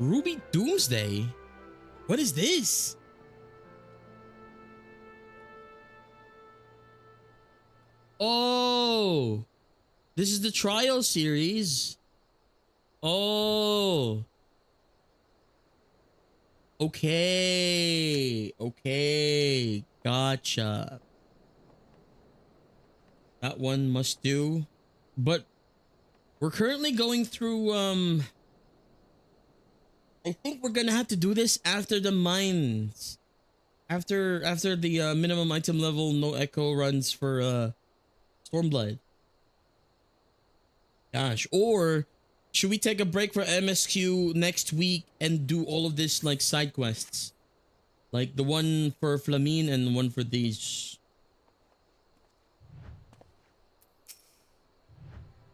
Ruby Doomsday? What is this? Oh, this is the trial series. Oh, okay, okay, gotcha. That one must do. But we're currently going through I think we're gonna have to do this after the mines. After the minimum item level no echo runs for Stormblood. Gosh, or should we take a break for MSQ next week and do all of this like side quests? Like the one for Flamine and the one for these.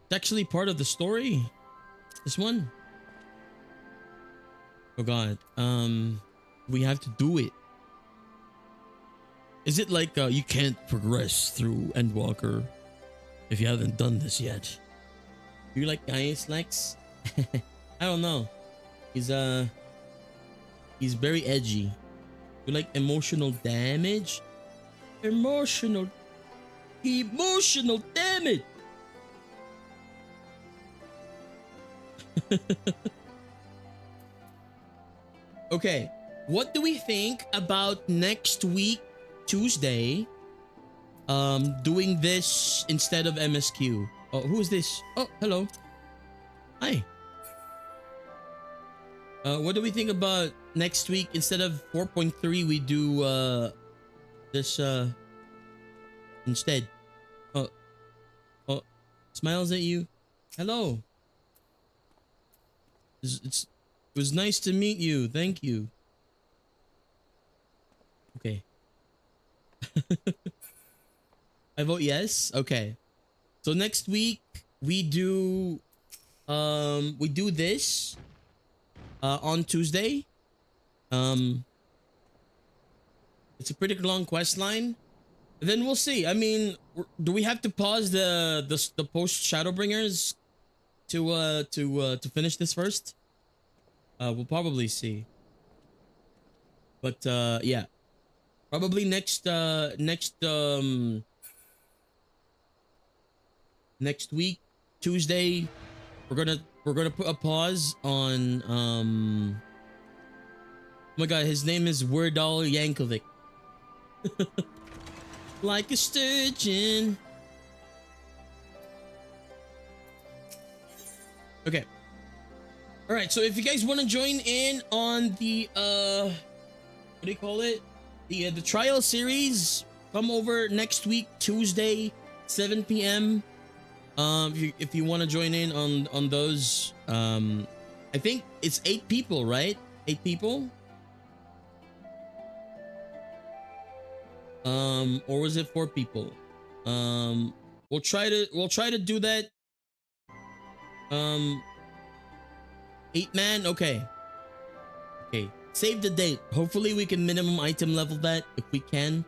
It's actually part of the story. This one. Oh god. We have to do it. Is it like you can't progress through Endwalker if you haven't done this yet? Do you like Gaius Lex? I don't know. He's very edgy. You like emotional damage? Emotional damage. Okay, what do we think about next week, Tuesday, doing this instead of MSQ? Oh, who is this? Oh, hello. Hi. What do we think about next week instead of 4.3 we do this instead? Oh, smiles at you. Hello. It was nice to meet you. Thank you. Okay. I vote yes. Okay. So next week we do this on Tuesday. It's a pretty long quest line. Then we'll see. I mean, do we have to pause the post Shadowbringers to finish this first? We'll probably see. But yeah. Probably next week, Tuesday, we're gonna put a pause on oh my god, his name is Werdal Yankovic. Like a sturgeon. Okay. All right, so if you guys want to join in on the what do you call it? The trial series, come over next week Tuesday 7 p.m. If you want to join in on those, I think it's 8 people, right? 8 people. Or was it 4 people? We'll try to do that. 8 man. Okay. Save the date. Hopefully we can minimum item level that if we can.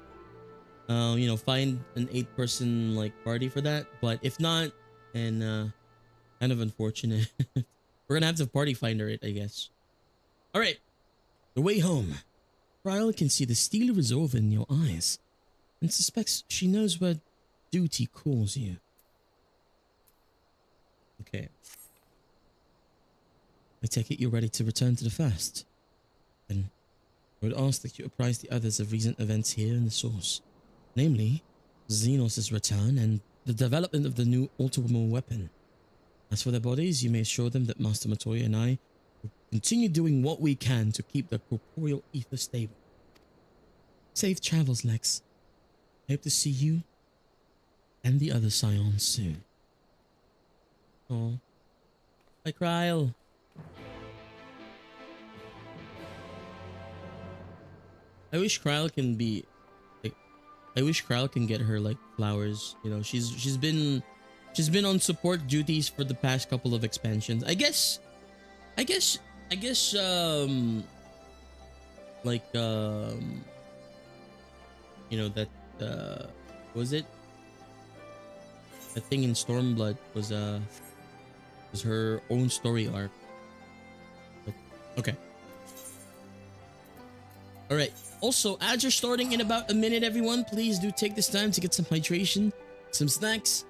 You know, find an 8-person like party for that. But if not, and kind of unfortunate. We're gonna have to party finder it, I guess. All right. The way home. Ryle can see the steely resolve in your eyes and suspects she knows where duty calls you. Okay. I take it you're ready to return to the first. Then I would ask that you apprise the others of recent events here in the source. Namely, Xenos' return and the development of the new ultimate weapon. As for their bodies, you may assure them that Master Matoya and I will continue doing what we can to keep the corporeal ether stable. Safe travels, Lex. I hope to see you and the other Scions soon. Oh, bye, Kryle. I wish Kryle can be like, I wish Kryle can get her like flowers. You know, she's been on support duties for the past couple of expansions. I guess you know, that was it? That thing in Stormblood was her own story arc. But Okay. All right. Also, as you're starting in about a minute, everyone, please do take this time to get some hydration, some snacks,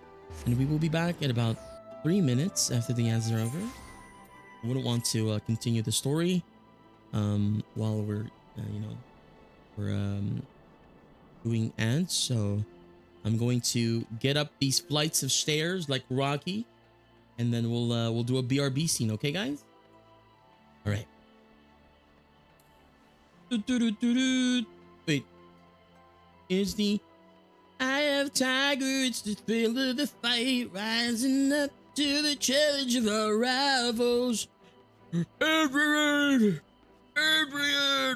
and we will be back in about 3 minutes after the ads are over. I wouldn't want to continue the story while we're, doing ads. So I'm going to get up these flights of stairs like Rocky, and then we'll do a BRB scene. Okay, guys? All right. Wait. Is the eye of tiger, it's the thrill of the fight, rising up to the challenge of our rivals. Adrian!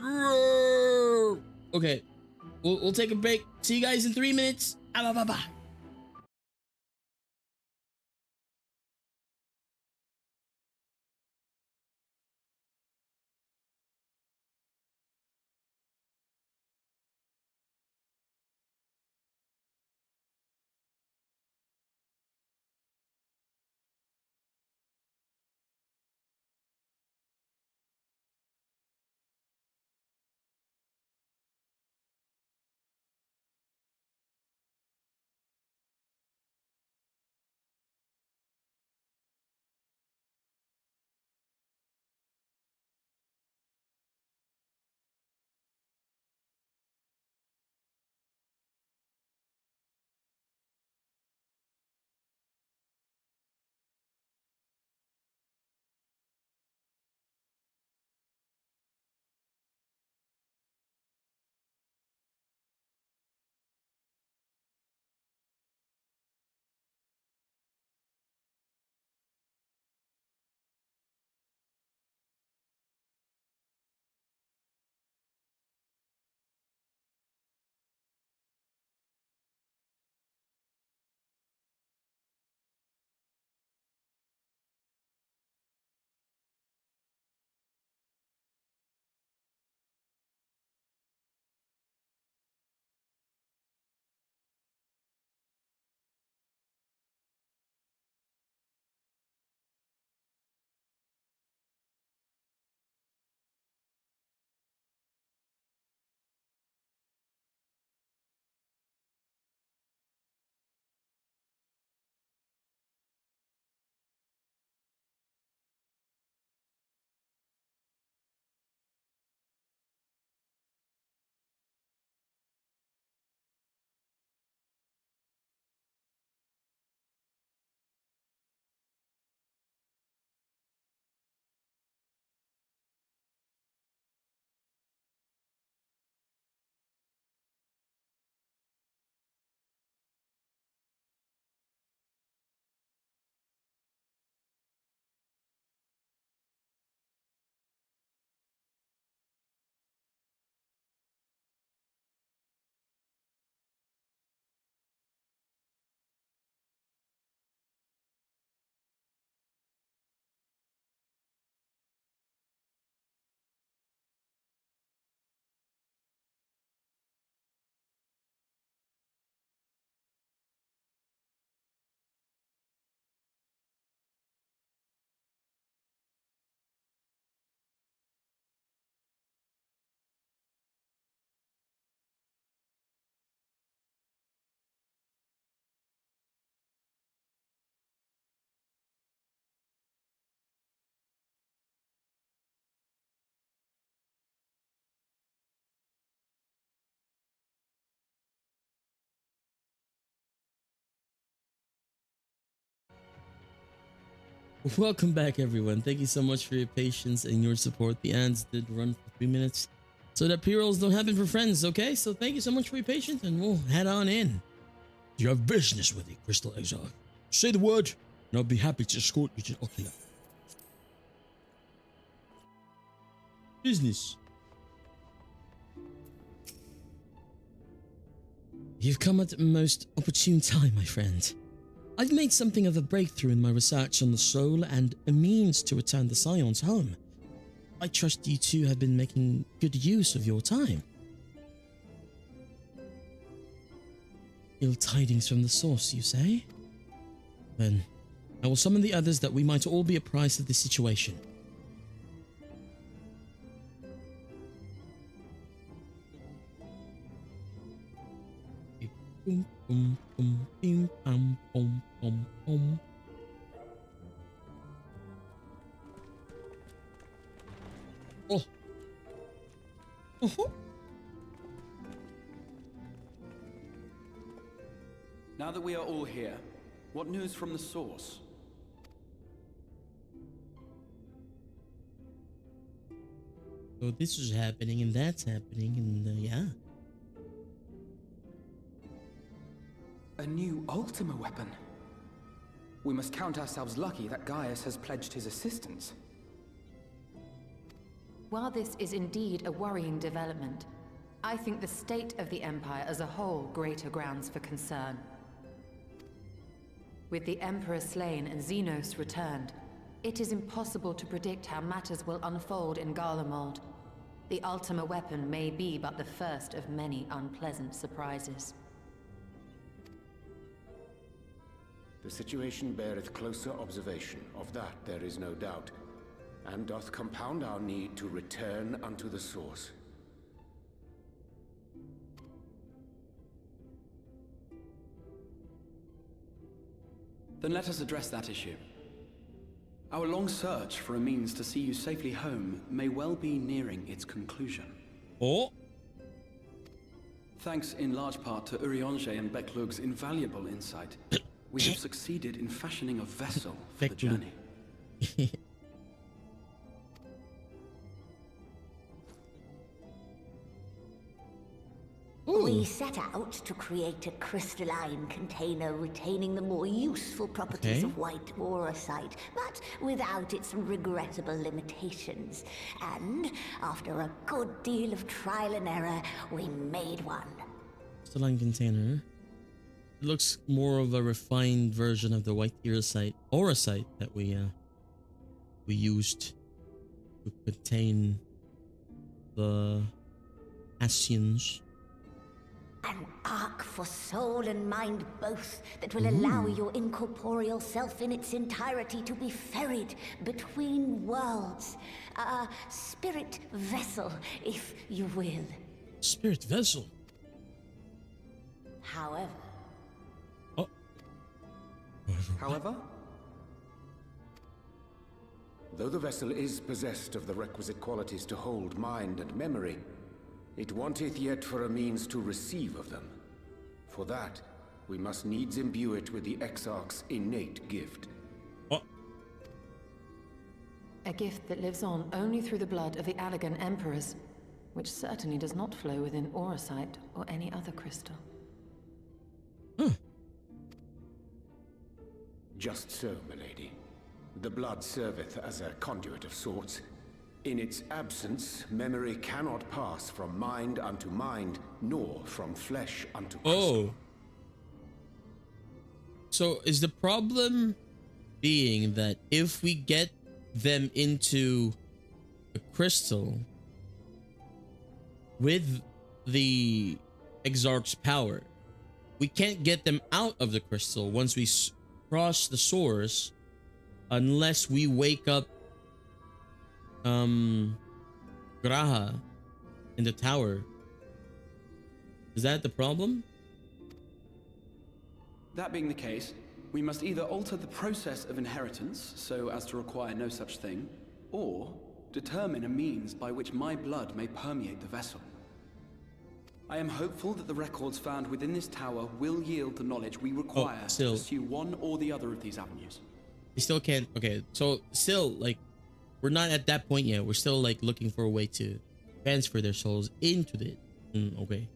Roar! Okay. We'll take a break. See you guys in 3 minutes. Bye. Welcome back, everyone. Thank you so much for your patience and your support. The ads did run for 3 minutes so that P-rolls don't happen for friends, okay? So thank you so much for your patience, and we'll head on in. Do you have business with the Crystal Exile? Say the word, and I'll be happy to escort you to Oculus. Business. You've come at the most opportune time, my friend. I've made something of a breakthrough in my research on the soul and a means to return the Scions home. I trust you two have been making good use of your time. Ill tidings from the source, you say? Then, I will summon the others that we might all be apprised of the situation. Boom, boom, boom, bim, bam, boom, boom, boom. Oh. Oh. Now that we are all here, what news from the source? So this is happening and that's happening and yeah. A new Ultima weapon. We must count ourselves lucky that Gaius has pledged his assistance. While this is indeed a worrying development, I think the state of the Empire as a whole greater grounds for concern. With the Emperor slain and Xenos returned, it is impossible to predict how matters will unfold in Garlemald. The Ultima weapon may be but the first of many unpleasant surprises. The situation beareth closer observation, of that there is no doubt, and doth compound our need to return unto the source. Then let us address that issue. Our long search for a means to see you safely home may well be nearing its conclusion. Oh. Thanks in large part to Urianger and Beklug's invaluable insight, we have succeeded in fashioning a vessel for the journey. We set out to create a crystalline container retaining the more useful properties of white aurosite, but without its regrettable limitations. And after a good deal of trial and error, we made one. Crystalline container. It looks more of a refined version of the white aurosite that we used to contain the Ascians. An ark for soul and mind both, that will allow your incorporeal self in its entirety to be ferried between worlds. A spirit vessel, if you will. Spirit vessel? However... Oh. However? Though the vessel is possessed of the requisite qualities to hold mind and memory, it wanteth yet for a means to receive of them. For that, we must needs imbue it with the Exarch's innate gift. Oh. A gift that lives on only through the blood of the Allegan Emperors, which certainly does not flow within aurosite or any other crystal. Just so, milady. The blood serveth as a conduit of sorts. In its absence, memory cannot pass from mind unto mind, nor from flesh unto crystal. Oh. So is the problem being that if we get them into a crystal with the Exarch's power, we can't get them out of the crystal once we cross the source unless we wake up Graha in the tower. Is that the problem? That being the case, we must either alter the process of inheritance so as to require no such thing, or determine a means by which my blood may permeate the vessel. I am hopeful that the records found within this tower will yield the knowledge we require to pursue one or the other of these avenues. We still can't. Okay, so still, like, we're not at that point yet. We're still, like, looking for a way to transfer their souls into it. Okay.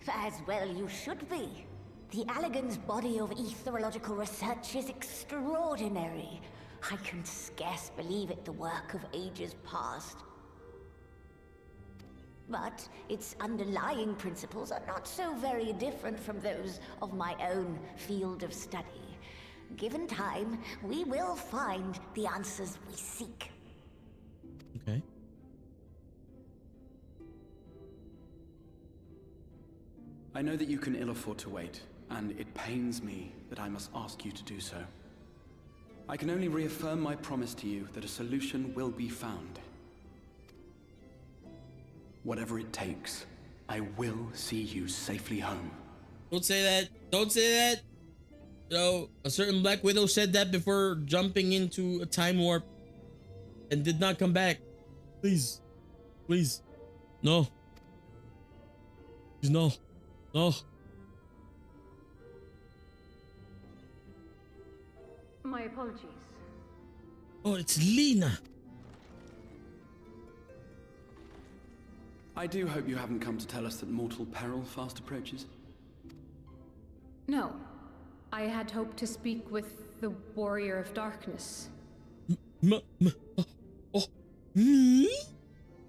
As well you should be. The Allegan's body of etherological research is extraordinary. I can scarce believe it the work of ages past. But its underlying principles are not so very different from those of my own field of study. Given time, we will find the answers we seek. Okay. I know that you can ill afford to wait, and it pains me that I must ask you to do so. I can only reaffirm my promise to you that a solution will be found. Whatever it takes, I will see you safely home. Don't say that. Don't say that. You know, a certain Black Widow said that before jumping into a time warp and did not come back. Please. Please. No. Please, no. No. My apologies. Oh, it's Lena. I do hope you haven't come to tell us that mortal peril fast approaches. No. I had hoped to speak with the Warrior of Darkness. Oh, me?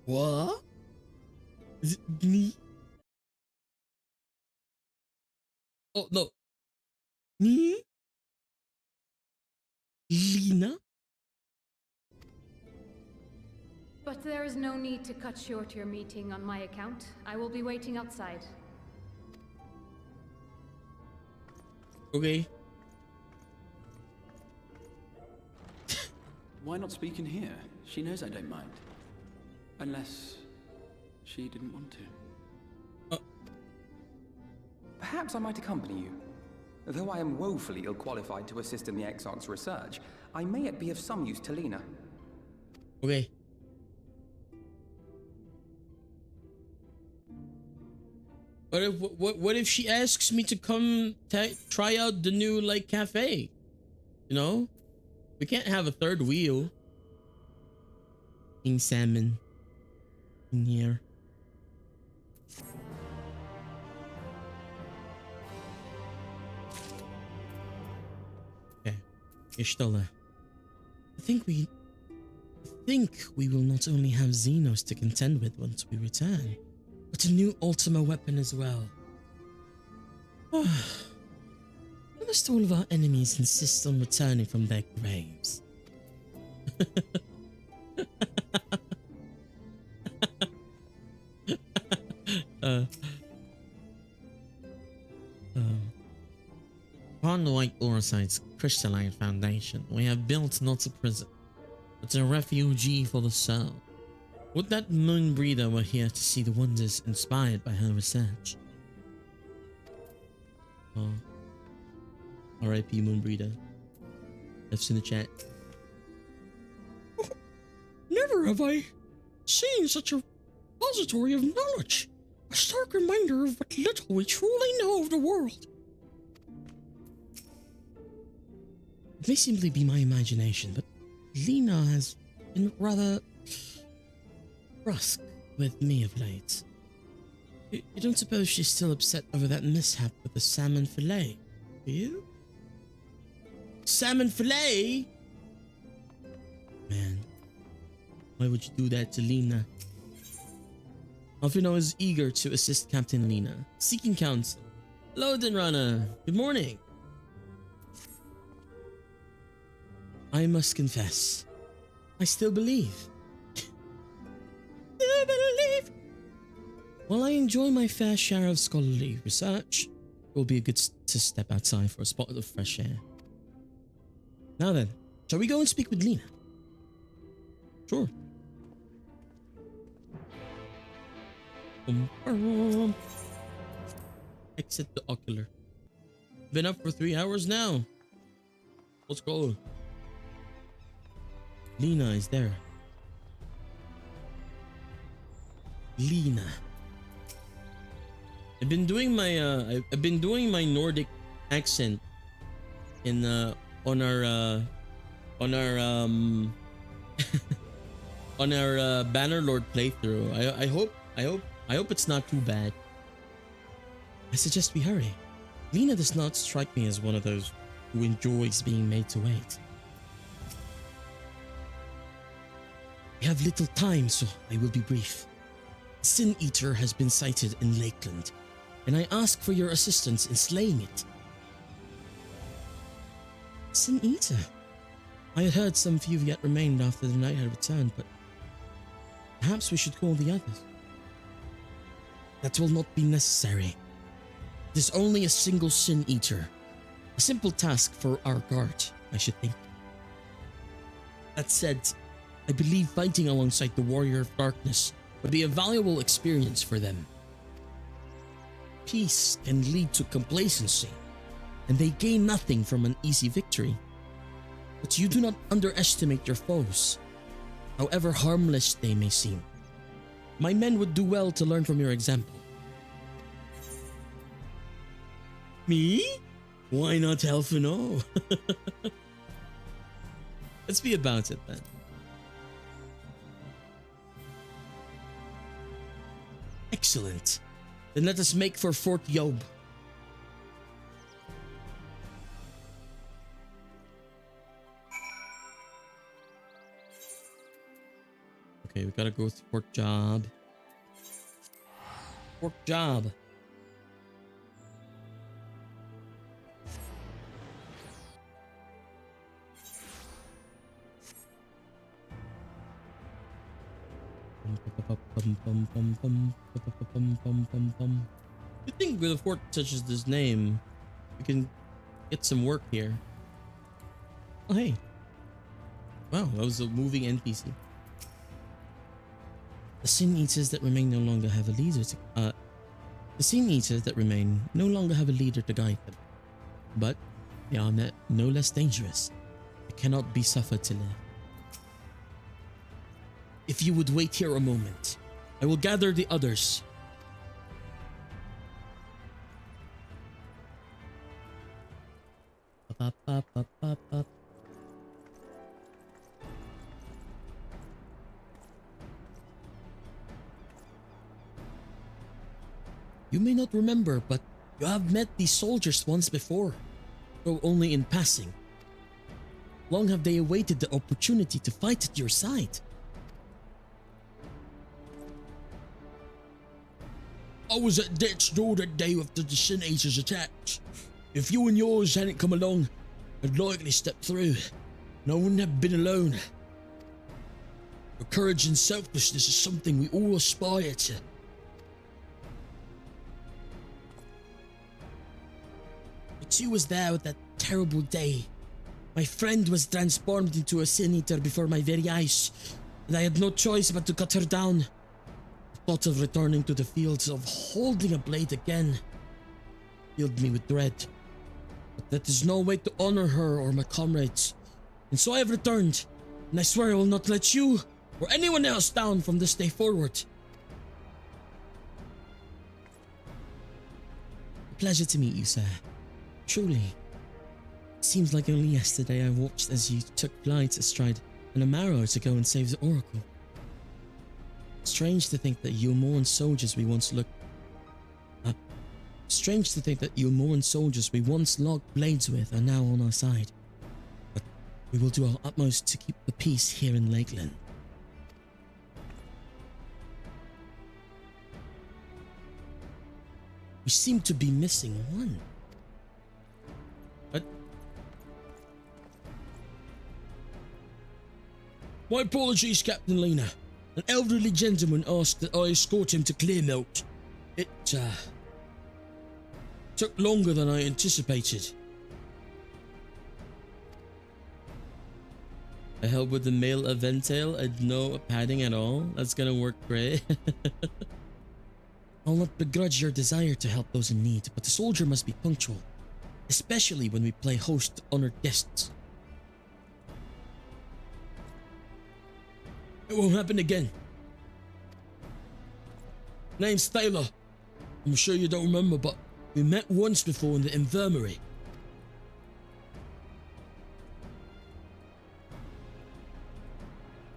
What? Is it me? Oh, no. Me? Lena? But there is no need to cut short your meeting on my account. I will be waiting outside. Okay. Why not speak in here? She knows I don't mind. Unless she didn't want to. Perhaps I might accompany you. Though I am woefully ill-qualified to assist in the Exarch's research, I may yet be of some use to Lena. Okay. What if she asks me to come try out the new like cafe? You know, we can't have a third wheel. King salmon in here. Okay, you're still there. I think we will not only have Xenos to contend with once we return, but a new Ultima weapon as well. Almost all of our enemies insist on returning from their graves. Upon the White Orsite's crystalline foundation, we have built not a prison, but a refugee for the soul. Would that moon breeder were here to see the wonders inspired by her research. Oh. R.I.P. moon breeder. That's in the chat. Never have I seen such a repository of knowledge. A stark reminder of what little we truly know of the world. It may simply be my imagination, but Lena has been rather brusque with me of late. You don't suppose she's still upset over that mishap with the salmon fillet, do you? Salmon fillet? Man, why would you do that to Lena? Alfino is eager to assist Captain Lena, seeking counsel. Hello, Dinrana. Good morning. I must confess, I still believe. Still believe. While I enjoy my fair share of scholarly research, it will be good to step outside for a spot of fresh air. Now then, shall we go and speak with Lena? Sure. Exit the ocular. Been up for 3 hours now. Let's go. Lena is there. Lena. I've been doing my Nordic accent in on our on our Bannerlord playthrough. I hope it's not too bad. I suggest we hurry. Lena does not strike me as one of those who enjoys being made to wait. We have little time, so I will be brief. Sin Eater has been sighted in Lakeland, and I ask for your assistance in slaying it. Sin Eater? I had heard some few yet remained after the night had returned, but perhaps we should call the others. That will not be necessary. It is only a single Sin Eater. A simple task for our guard, I should think. That said, I believe fighting alongside the Warrior of Darkness would be a valuable experience for them. peace can lead to complacency, and they gain nothing from an easy victory. But you do not underestimate your foes, however harmless they may seem. My men would do well to learn from your example. Me? Why not Helfino? Let's be about it then. Excellent. Then let us make for Fort Yob. Okay, we gotta go to Fort Job. Fort Job. You think with a fort such as this name, we can get some work here? Oh hey. Wow, that was a moving NPC. The Sin Eaters that remain no longer have a leader to the Sin Eaters that remain no longer have a leader to guide them. But they are no less dangerous. They cannot be suffered to live. If you would wait here a moment, I will gather the others. You may not remember, but you have met these soldiers once before, though only in passing. Long have they awaited the opportunity to fight at your side. I was at death's door that day after the Sin Eaters attacked. If you and yours hadn't come along, I'd likely stepped through, and I wouldn't have been alone. Your courage and selflessness is something we all aspire to. But she was there with that terrible day. My friend was transformed into a Sin Eater before my very eyes, and I had no choice but to cut her down. The thought of returning to the fields, of holding a blade again, filled me with dread. But that is no way to honor her or my comrades, and so I have returned, and I swear I will not let you or anyone else down from this day forward. A pleasure to meet you, sir. Truly. It seems like only yesterday I watched as you took flight astride an Amaro to go and save the Oracle. Strange to think that you Moran soldiers we once locked blades with are now on our side. But we will do our utmost to keep the peace here in Lakeland. We seem to be missing one. But my apologies, Captain Lena. An elderly gentleman asked that I escort him to Clearmelt. It took longer than I anticipated. I help with the male Aventail and no padding at all. That's gonna work great. I'll not begrudge your desire to help those in need, but the soldier must be punctual, especially when we play host to honored guests. It won't happen again. Name's Taylor. I'm sure you don't remember, but we met once before in the infirmary.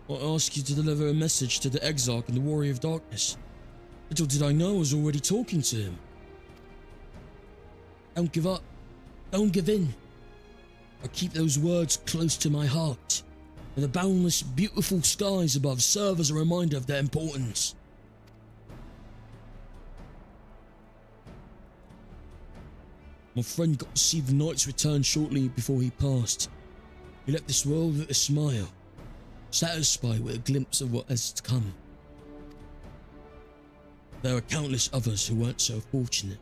I asked you to deliver a message to the Exarch and the Warrior of Darkness. Little did I know I was already talking to him. Don't give up. Don't give in. I keep those words close to my heart, and the boundless, beautiful skies above serve as a reminder of their importance. My friend got to see the Knight's return shortly before he passed. He left this world with a smile, satisfied with a glimpse of what has to come. There are countless others who weren't so fortunate.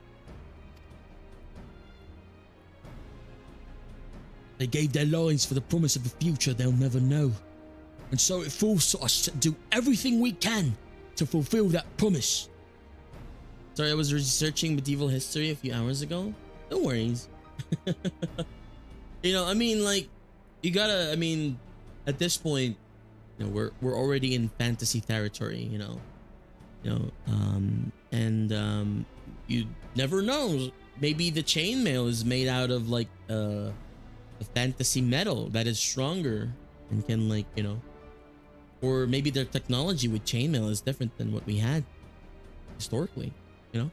They gave their lives for the promise of a future they'll never know. And so it falls to us to do everything we can to fulfill that promise. Sorry, I was researching medieval history a few hours ago. No worries. You know, I mean, like, you gotta, I mean, at this point, you know, we're already in fantasy territory, you know, and you never know. Maybe the chainmail is made out of like a fantasy metal that is stronger and can, like, you know, or maybe their technology with chainmail is different than what we had historically, you know.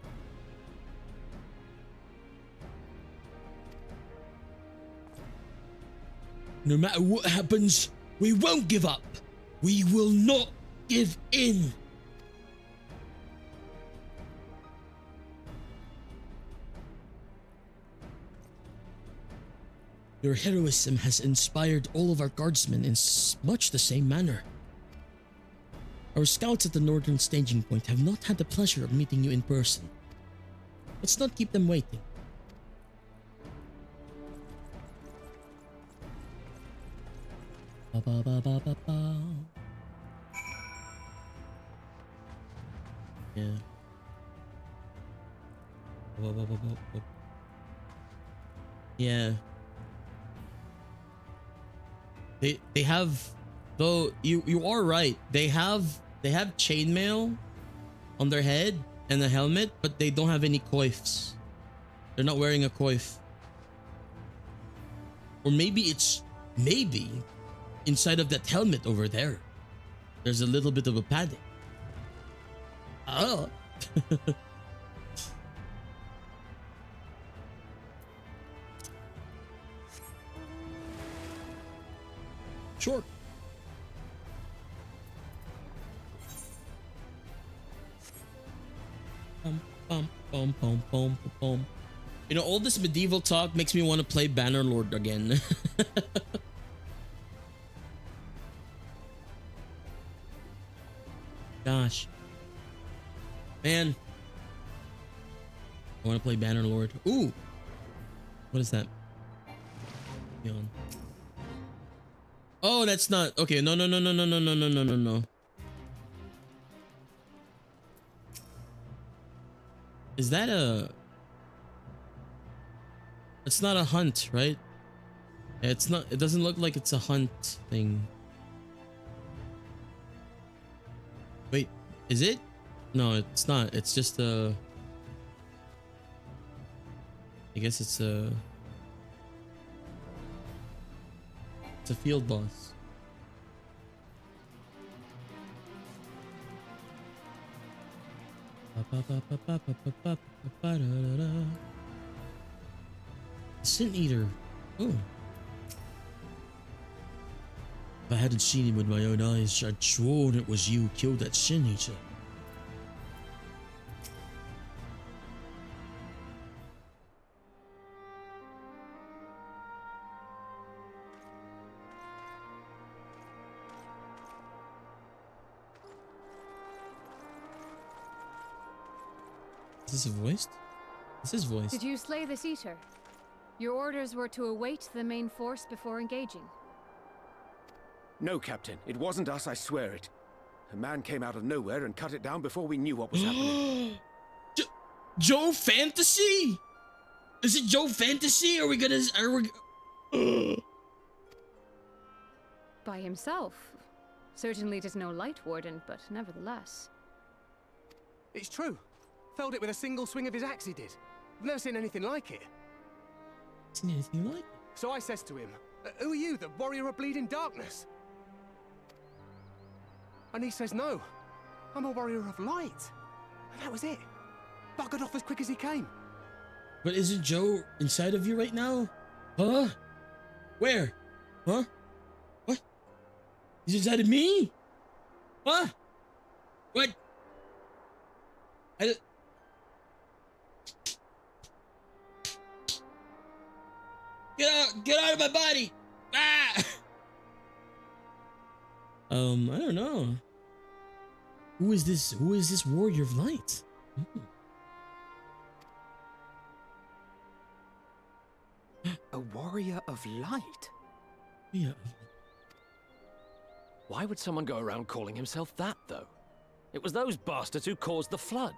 No matter what happens, we won't give up. We will not give in. Your heroism has inspired all of our guardsmen in much the same manner. Our scouts at the northern staging point have not had the pleasure of meeting you in person. Let's not keep them waiting. Ba, ba, ba, ba, ba, ba. Yeah. Ba, ba, ba, ba, ba. Yeah. They have, though, you are right. They have chainmail on their head and a helmet, but they don't have any coifs. They're not wearing a coif. Or maybe inside of that helmet over there, there's a little bit of a padding. Oh. Sure. Bum, bum, bum, bum, bum, bum. You know, all this medieval talk makes me want to play Bannerlord again. Gosh. Man. I want to play Bannerlord. Ooh. What is that? Yawn. Oh, that's not okay. No. Is that a? It's not a hunt, right? It's not. It doesn't look like it's a hunt thing. Wait, is it? No, it's not. It's just a. I guess it's a. It's a field boss. Sin Eater. Oh. If I hadn't seen him with my own eyes, I'd sworn it was you who killed that Sin Eater. Is this a voice? This is voice. Did you slay this eater? Your orders were to await the main force before engaging. No, Captain. It wasn't us, I swear it. A man came out of nowhere and cut it down before we knew what was happening. Joe Fantasy? Is it Joe Fantasy? Are we gonna... By himself. Certainly it is no light warden, but nevertheless. It's true. Felled it with a single swing of his axe, he did. I've never seen anything like it. Seen anything like it? So I says to him, who are you, the warrior of bleeding darkness? And he says, no, I'm a warrior of light. And that was it. Buggered off as quick as he came. But isn't Joe inside of you right now? Huh? Where? Huh? What? He's inside of me? Huh? What? Get out of my body! Ah! I don't know. Who is this warrior of light? A warrior of light? Yeah. Why would someone go around calling himself that, though? It was those bastards who caused the flood.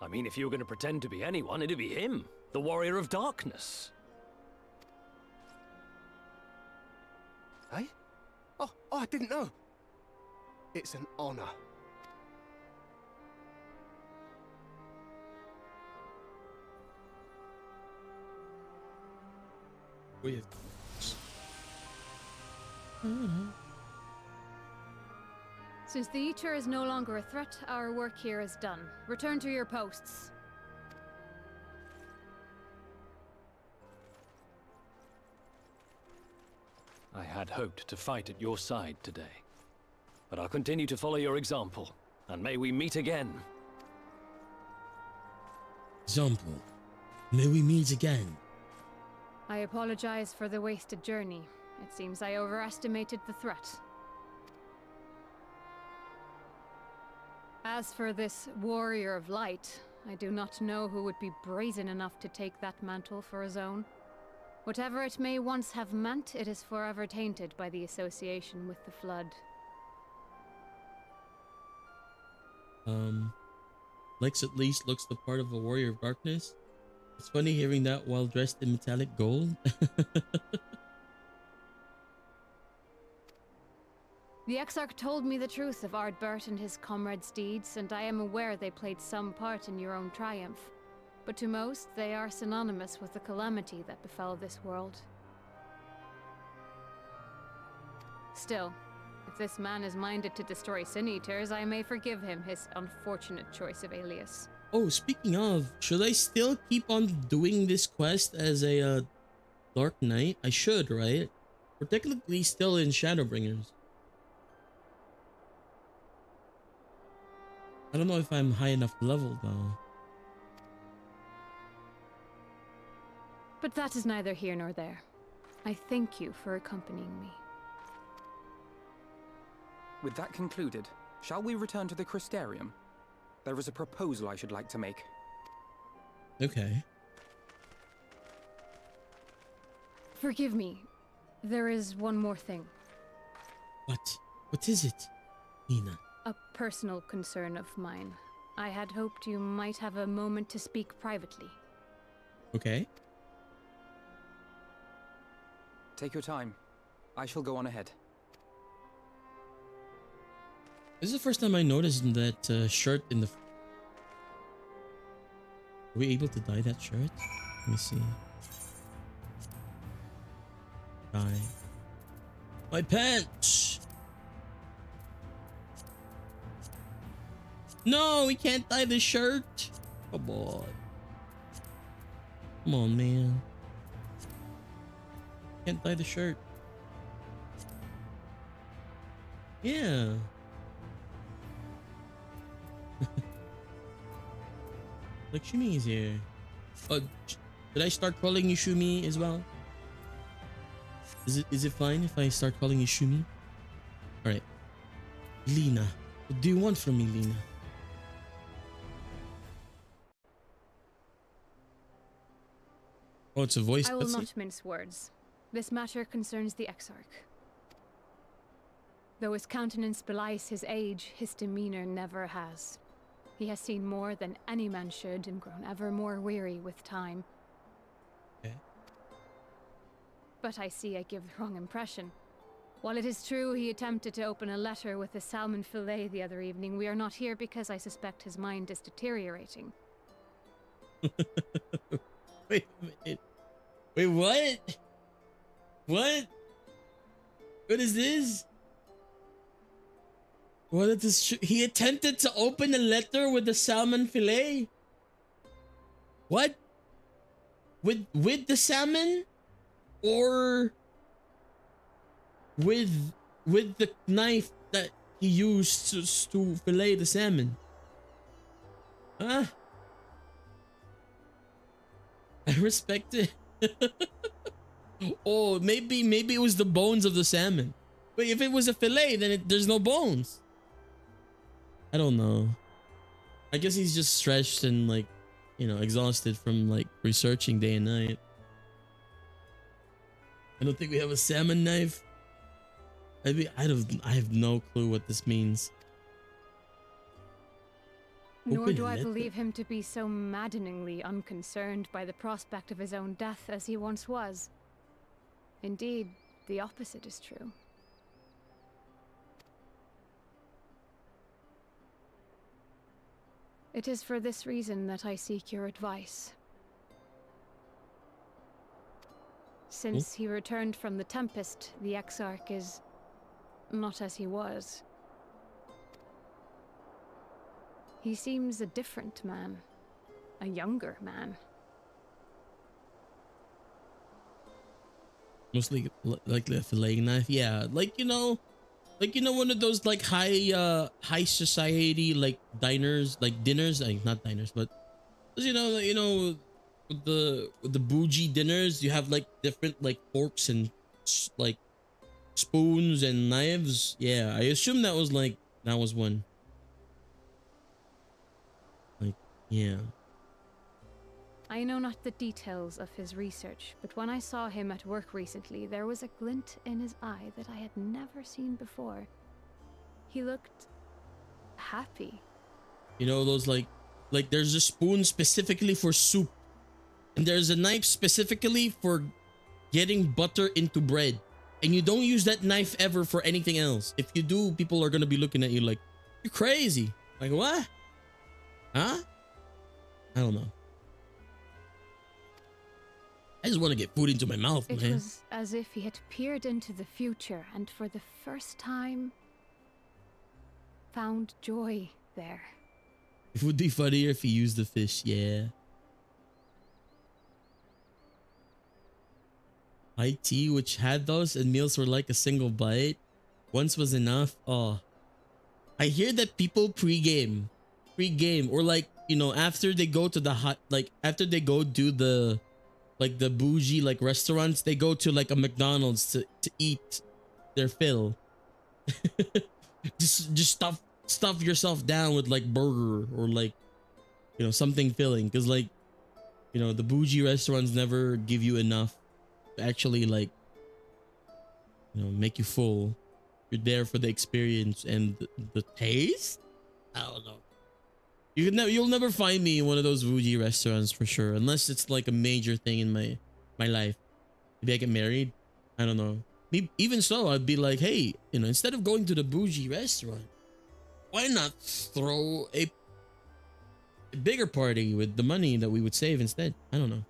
I mean, if you were going to pretend to be anyone, it'd be him, the Warrior of Darkness. Hey? Oh, I didn't know. It's an honor. Weird. Since the Eater is no longer a threat, our work here is done. Return to your posts. I had hoped to fight at your side today. But I'll continue to follow your example, and may we meet again. Example. May we meet again. I apologize for the wasted journey. It seems I overestimated the threat. As for this Warrior of Light, I do not know who would be brazen enough to take that mantle for his own. Whatever it may once have meant, it is forever tainted by the association with the Flood. Lex at least looks the part of a Warrior of Darkness. It's funny hearing that while dressed in metallic gold. The Exarch told me the truth of Ardbert and his comrades' deeds, and I am aware they played some part in your own triumph. But to most, they are synonymous with the calamity that befell this world. Still, if this man is minded to destroy Sin Eaters, I may forgive him his unfortunate choice of alias. Oh, speaking of, should I still keep on doing this quest as a Dark Knight? I should, right? We're technically still in Shadowbringers. I don't know if I'm high enough level though. But that is neither here nor there. I thank you for accompanying me. With that concluded, shall we return to the Crystarium? There is a proposal I should like to make. Okay. Forgive me. There is one more thing. What? What is it, Nina? A personal concern of mine. I had hoped you might have a moment to speak privately. Okay. Take your time. I shall go on ahead. This is the first time I noticed that shirt in the... Are we able to dye that shirt? Let me see. Dye. My pants! No, we can't dye the shirt! Come on. Come on, man. Can't dye the shirt. Yeah. Look, Shumi is here. Oh, did I start calling you Shumi as well? Is it fine if I start calling you Shumi? Alright. Lena. What do you want from me, Lena? Oh, it's a voice. I will not mince words. This matter concerns the Exarch. Though his countenance belies his age, his demeanor never has. He has seen more than any man should and grown ever more weary with time. Okay. But I see I give the wrong impression. While it is true he attempted to open a letter with a salmon fillet the other evening, we are not here because I suspect his mind is deteriorating. Wait a minute. Wait, what? What? What is this? What is this? He attempted to open a letter with the salmon fillet? What? With the salmon? Or with the knife that he used to fillet the salmon? Huh? I respect it. Oh, maybe it was the bones of the salmon. But if it was a fillet, then there's no bones. I don't know. I guess he's just stretched and like, you know, exhausted from like researching day and night. I don't think we have a salmon knife. I have no clue what this means. Nor Open do I letter? believe him to be so maddeningly unconcerned by the prospect of his own death as he once was. Indeed, the opposite is true. It is for this reason that I seek your advice. Since he returned from the Tempest, the Exarch is not as he was. He seems a different man. A younger man. Mostly like the filleting knife. Yeah, like one of those like high society like diners, like dinners, like not diners, but with the bougie dinners, you have like different like forks and like spoons and knives. Yeah, I assume that was one. Like, yeah. I know not the details of his research, but when I saw him at work recently, there was a glint in his eye that I had never seen before. He looked happy. You know, those like there's a spoon specifically for soup, and there's a knife specifically for getting butter into bread, and you don't use that knife ever for anything else. If you do, people are gonna be looking at you like you're crazy. Like, what? Huh? I don't know. I just want to get food into my mouth, It man. was as if he had peered into the future and for the first time found joy there. It would be funnier if he used the fish, yeah. High tea, which had those, and meals were like a single bite. Once was enough. Oh, I hear that people pre-game, or like, after they go to the after they go do the bougie like restaurants, they go to like a McDonald's to eat their fill. just stuff yourself down with like burger or like something filling, because like the bougie restaurants never give you enough to actually like make you full. You're there for the experience and the taste. I don't know. You'll never find me in one of those bougie restaurants for sure, unless it's like a major thing in my life. Maybe I get married. I don't know. Even so, I'd be like, hey, instead of going to the bougie restaurant, why not throw a bigger party with the money that we would save instead? I don't know.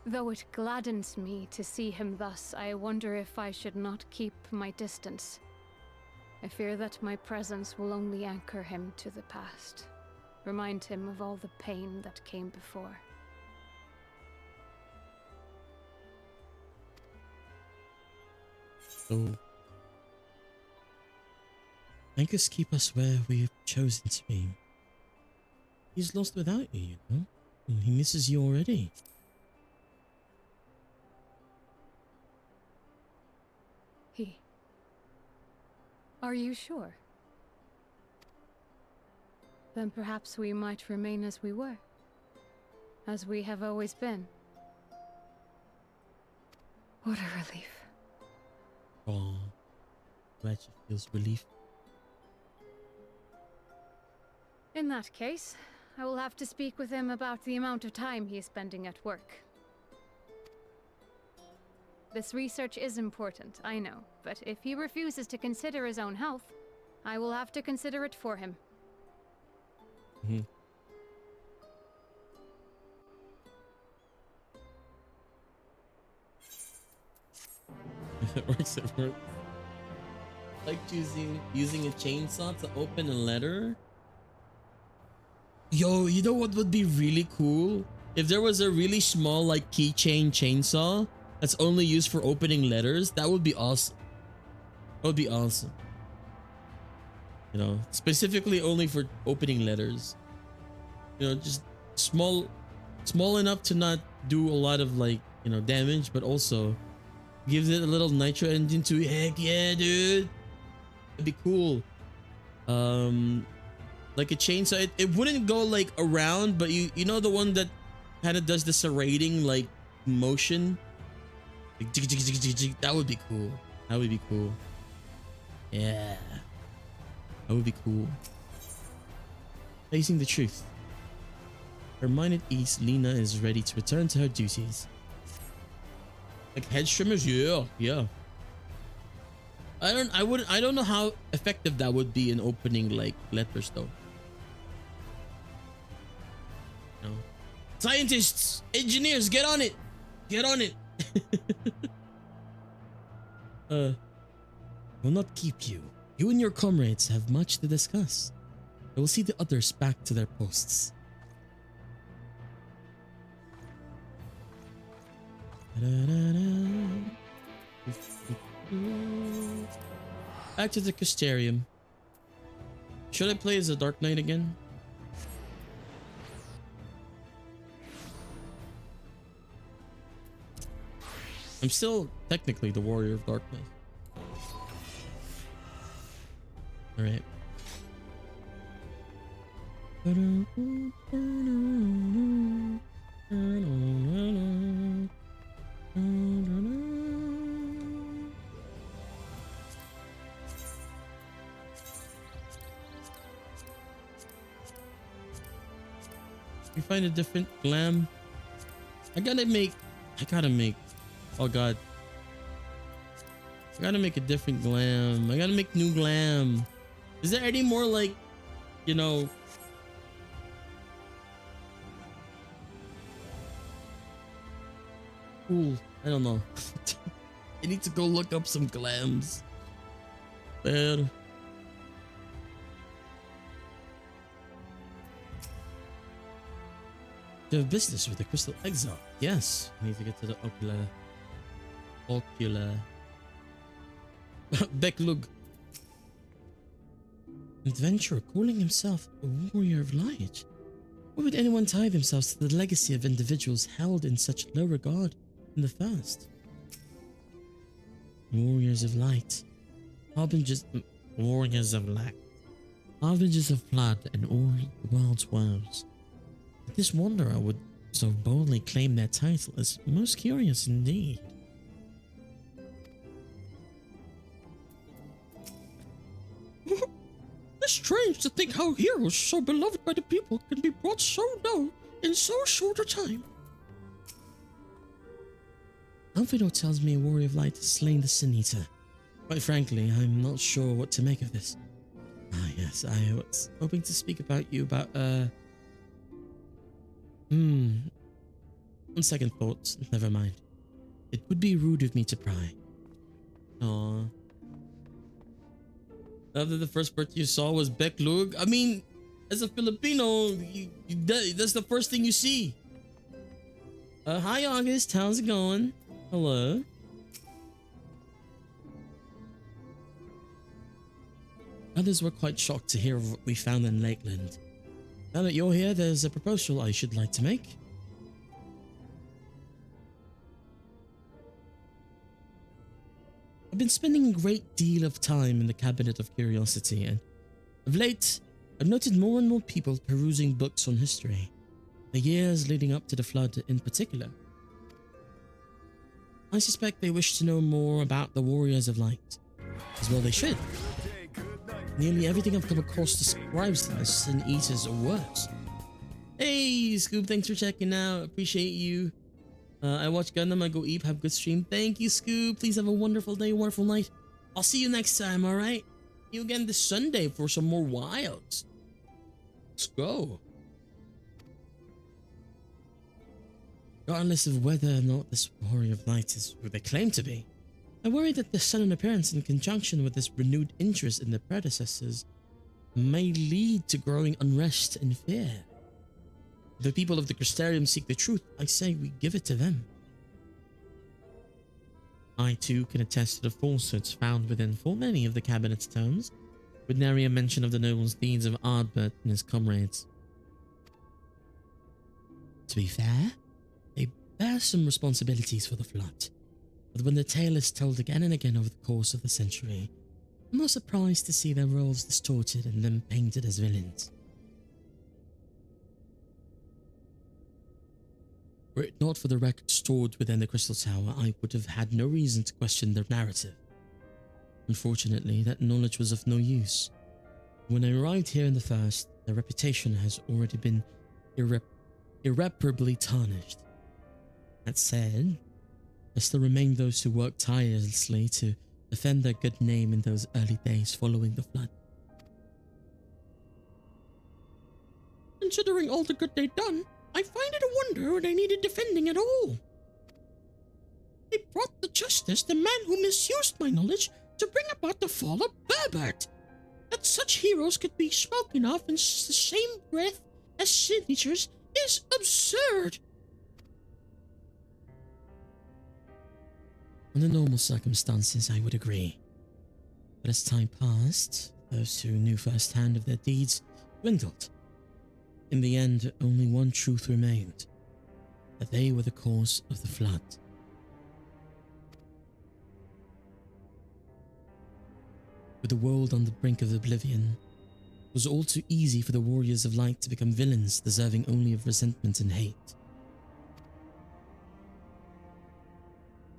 Though it gladdens me to see him thus, I wonder if I should not keep my distance. I fear that my presence will only anchor him to the past, remind him of all the pain that came before. So, make us keep us where we have chosen to be. He's lost without you, and he misses you already. Are you sure? Then perhaps we might remain as we were. As we have always been. What a relief. Oh, glad she feels relief. In that case, I will have to speak with him about the amount of time he is spending at work. This research is important, I know, but if he refuses to consider his own health, I will have to consider it for him. Works at work. Like using a chainsaw to open a letter. Yo, you know what would be really cool? If there was a really small like keychain chainsaw that's only used for opening letters, that would be awesome. That would be awesome. Specifically only for opening letters. Just small enough to not do a lot of like, damage, but also gives it a little nitro engine to it. Heck yeah, dude. That'd be cool. Like a chainsaw, it wouldn't go like around, but you know the one that kind of does the serrating like motion. Like, that would be cool. That would be cool. Yeah. That would be cool. Facing the truth. Her mind at ease, Lena is ready to return to her duties. Like head trimmers? Yeah, yeah. I don't know how effective that would be in opening like letters though. No. Scientists, engineers, get on it. Get on it. Will not keep you. You and your comrades have much to discuss. I will see the others back to their posts. Back to the Crystarium. Should I play as a Dark Knight again? I'm still technically the Warrior of Darkness. Alright. We find a different glam. I gotta make, oh god. I gotta make a different glam. I gotta make new glam. Is there any more like, you know, cool? I don't know. I need to go look up some glams. Man. You have business with the Crystal Exile. Yes. I need to get to the ocular. Beklug. Adventurer calling himself a warrior of light. Why would anyone tie themselves to the legacy of individuals held in such low regard in the first? Warriors of light. Warriors of light. Harbingers of blood and all the world's woes. This wanderer would so boldly claim their title is most curious indeed. It's strange to think how heroes so beloved by the people can be brought so low in so short a time. Alfredo tells me a warrior of light has slain the Sin Eater. Quite frankly, I'm not sure what to make of this. Ah yes, I was hoping to speak about on second thoughts, never mind. It would be rude of me to pry. Aww. After the first person you saw was Beklug. I mean, as a Filipino, that's the first thing you see. Hi August, how's it going? Hello. Others were quite shocked to hear of what we found in Lakeland. Now that you're here, there's a proposal I should like to make. I've been spending a great deal of time in the Cabinet of Curiosity, and of late, I've noted more and more people perusing books on history, the years leading up to the flood in particular. I suspect they wish to know more about the Warriors of Light, as well they should. Nearly everything I've come across describes them as Sin Eaters or worse. Hey, Scoop, thanks for checking out. Appreciate you. I watch Gundam, I go eat, have a good stream. Thank you, Scoop. Please have a wonderful day, wonderful night. I'll see you next time, alright? See you again this Sunday for some more wilds. Let's go. Regardless of whether or not this Warrior of Light is who they claim to be, I worry that the sudden appearance in conjunction with this renewed interest in their predecessors may lead to growing unrest and fear. If the people of the Crystarium seek the truth, I say we give it to them. I too can attest to the falsehoods found within full many of the cabinet's tomes, with nary a mention of the noble's deeds of Ardbert and his comrades. To be fair, they bear some responsibilities for the flood, but when the tale is told again and again over the course of the century, I'm not surprised to see their roles distorted and them painted as villains. Were it not for the records stored within the Crystal Tower, I would have had no reason to question their narrative. Unfortunately, that knowledge was of no use. When I arrived here in the first, their reputation has already been irreparably tarnished. That said, there still remain those who worked tirelessly to defend their good name in those early days following the flood. Considering all the good they'd done, I find it a wonder they needed defending at all. They brought to justice the man who misused my knowledge to bring about the fall of Burbert. That such heroes could be spoken of in the same breath as signatures is absurd. Under normal circumstances, I would agree. But as time passed, those who knew firsthand of their deeds dwindled. In the end, only one truth remained, that they were the cause of the flood. With the world on the brink of oblivion, it was all too easy for the warriors of light to become villains deserving only of resentment and hate.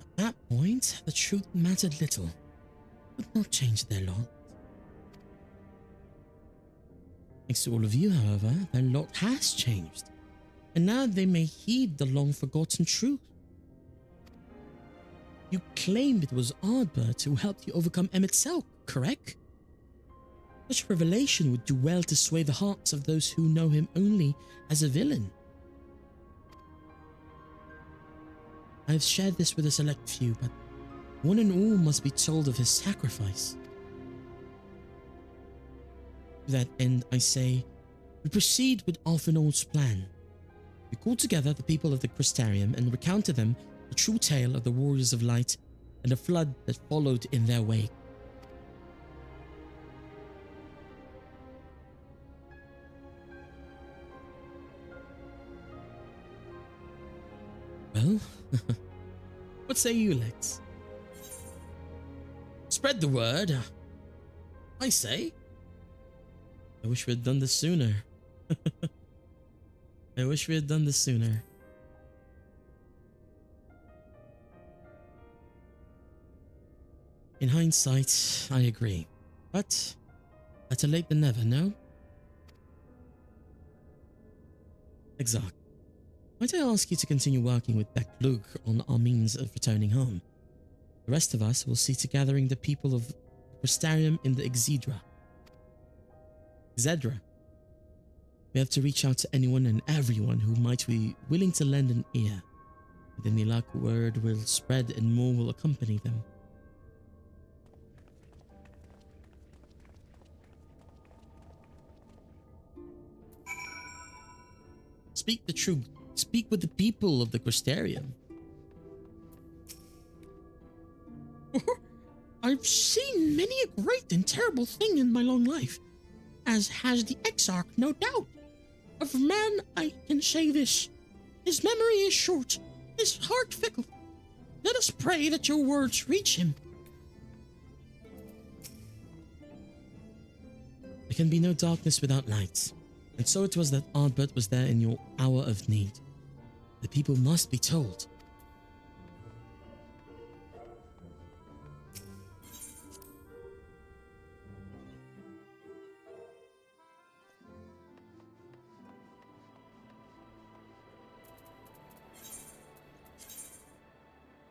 At that point, the truth mattered little, would not change their lot. Thanks to all of you, however, their lot has changed, and now they may heed the long-forgotten truth. You claimed it was Ardbert who helped you overcome Emmett Selk, correct? Such revelation would do well to sway the hearts of those who know him only as a villain. I have shared this with a select few, but one and all must be told of his sacrifice. To that end, I say, we proceed with Alphinaud's plan. We call together the people of the Crystarium and recount to them the true tale of the Warriors of Light and the flood that followed in their wake. Well, what say you, Lex? Spread the word. I say. I wish we had done this sooner. I wish we had done this sooner. In hindsight, I agree. But better late than never, no? Exactly. Might I ask you to continue working with Beck-Lug on our means of returning home? The rest of us will see to gathering the people of Crystarium in the Exedra. We have to reach out to anyone and everyone who might be willing to lend an ear. Then the Ilak word will spread and more will accompany them. Speak the truth. Speak with the people of the Crystarium. I've seen many a great and terrible thing in my long life, as has the Exarch, no doubt. Of man, I can say this. His memory is short, his heart fickle. Let us pray that your words reach him. There can be no darkness without light, and so it was that Ardbert was there in your hour of need. The people must be told.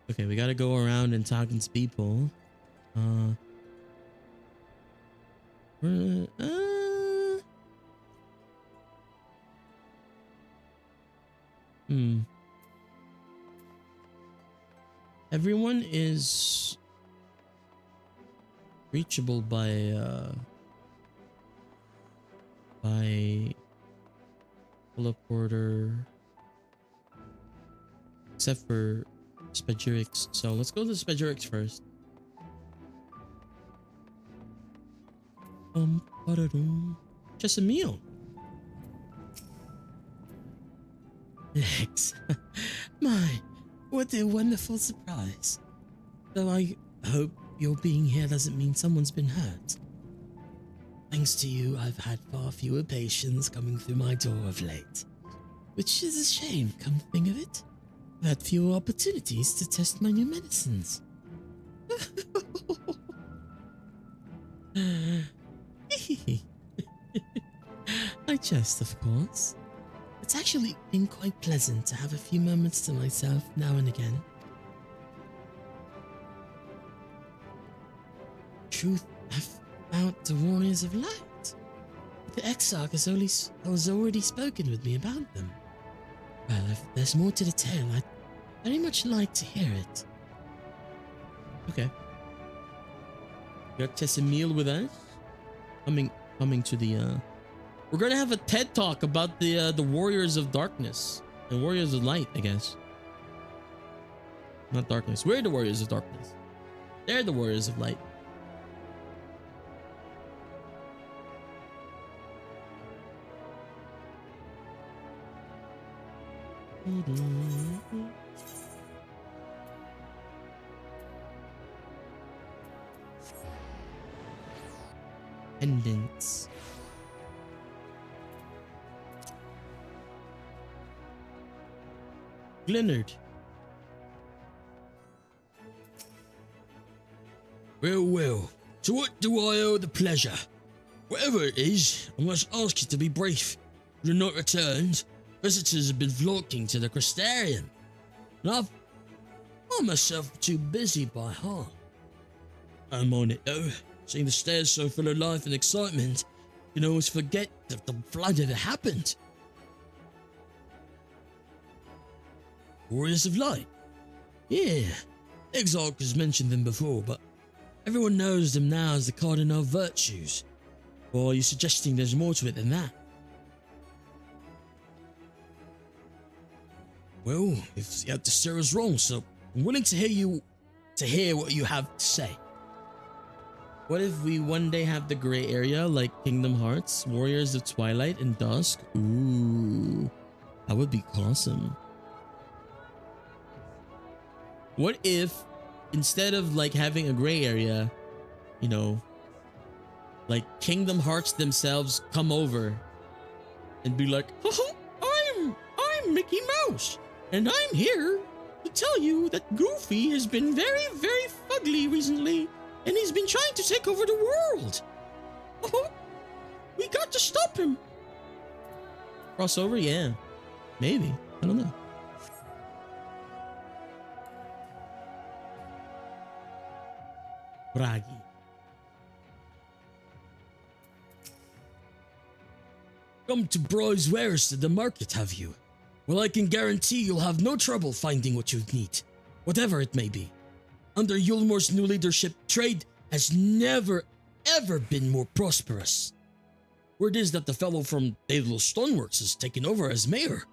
Okay, we gotta go around and talking to people. Everyone is reachable by teleporter, except for Spedurix. So let's go to Spedurix first. Just a meal. Lex. My, what a wonderful surprise. Though I hope your being here doesn't mean someone's been hurt. Thanks to you, I've had far fewer patients coming through my door of late. Which is a shame, come to think of it. I've had fewer opportunities to test my new medicines. digest, of course. It's actually been quite pleasant to have a few moments to myself now and again. Truth about the Warriors of Light. The Exarch has already spoken with me about them. Well, if there's more to the tale, I'd very much like to hear it. Okay. Got Tessamil with us. Coming to the we're gonna have a TED talk about the Warriors of Darkness and Warriors of Light, I guess. Not Darkness. We're the Warriors of Darkness. They're the Warriors of Light. Pendants. Glenard. Well. To what do I owe the pleasure? Whatever it is, I must ask you to be brief. You're not returned. Visitors have been flocking to the Crystarium. And I've found myself too busy by heart. I'm on it though. Seeing the stairs so full of life and excitement, you can always forget that the flood ever happened. Warriors of Light? Yeah, Exarch has mentioned them before, but everyone knows them now as the Cardinal Virtues. Or are you suggesting there's more to it than that? Well, if you had to steer us wrong, so I'm willing to hear what you have to say. What if we one day have the gray area like Kingdom Hearts, Warriors of Twilight and Dusk? Ooh, that would be awesome. What if instead of like having a gray area, you know, like Kingdom Hearts themselves come over and be like, I'm Mickey Mouse, and I'm here to tell you that Goofy has been very, very fugly recently. And he's been trying to take over the world. We got to stop him. Crossover? Yeah. Maybe. I don't know. Bragi. Come to Bryce Wares to the market, have you? Well, I can guarantee you'll have no trouble finding what you need, whatever it may be. Under Yulmor's new leadership, trade has never, ever been more prosperous. Word is that the fellow from Daedalus Stoneworks has taken over as mayor.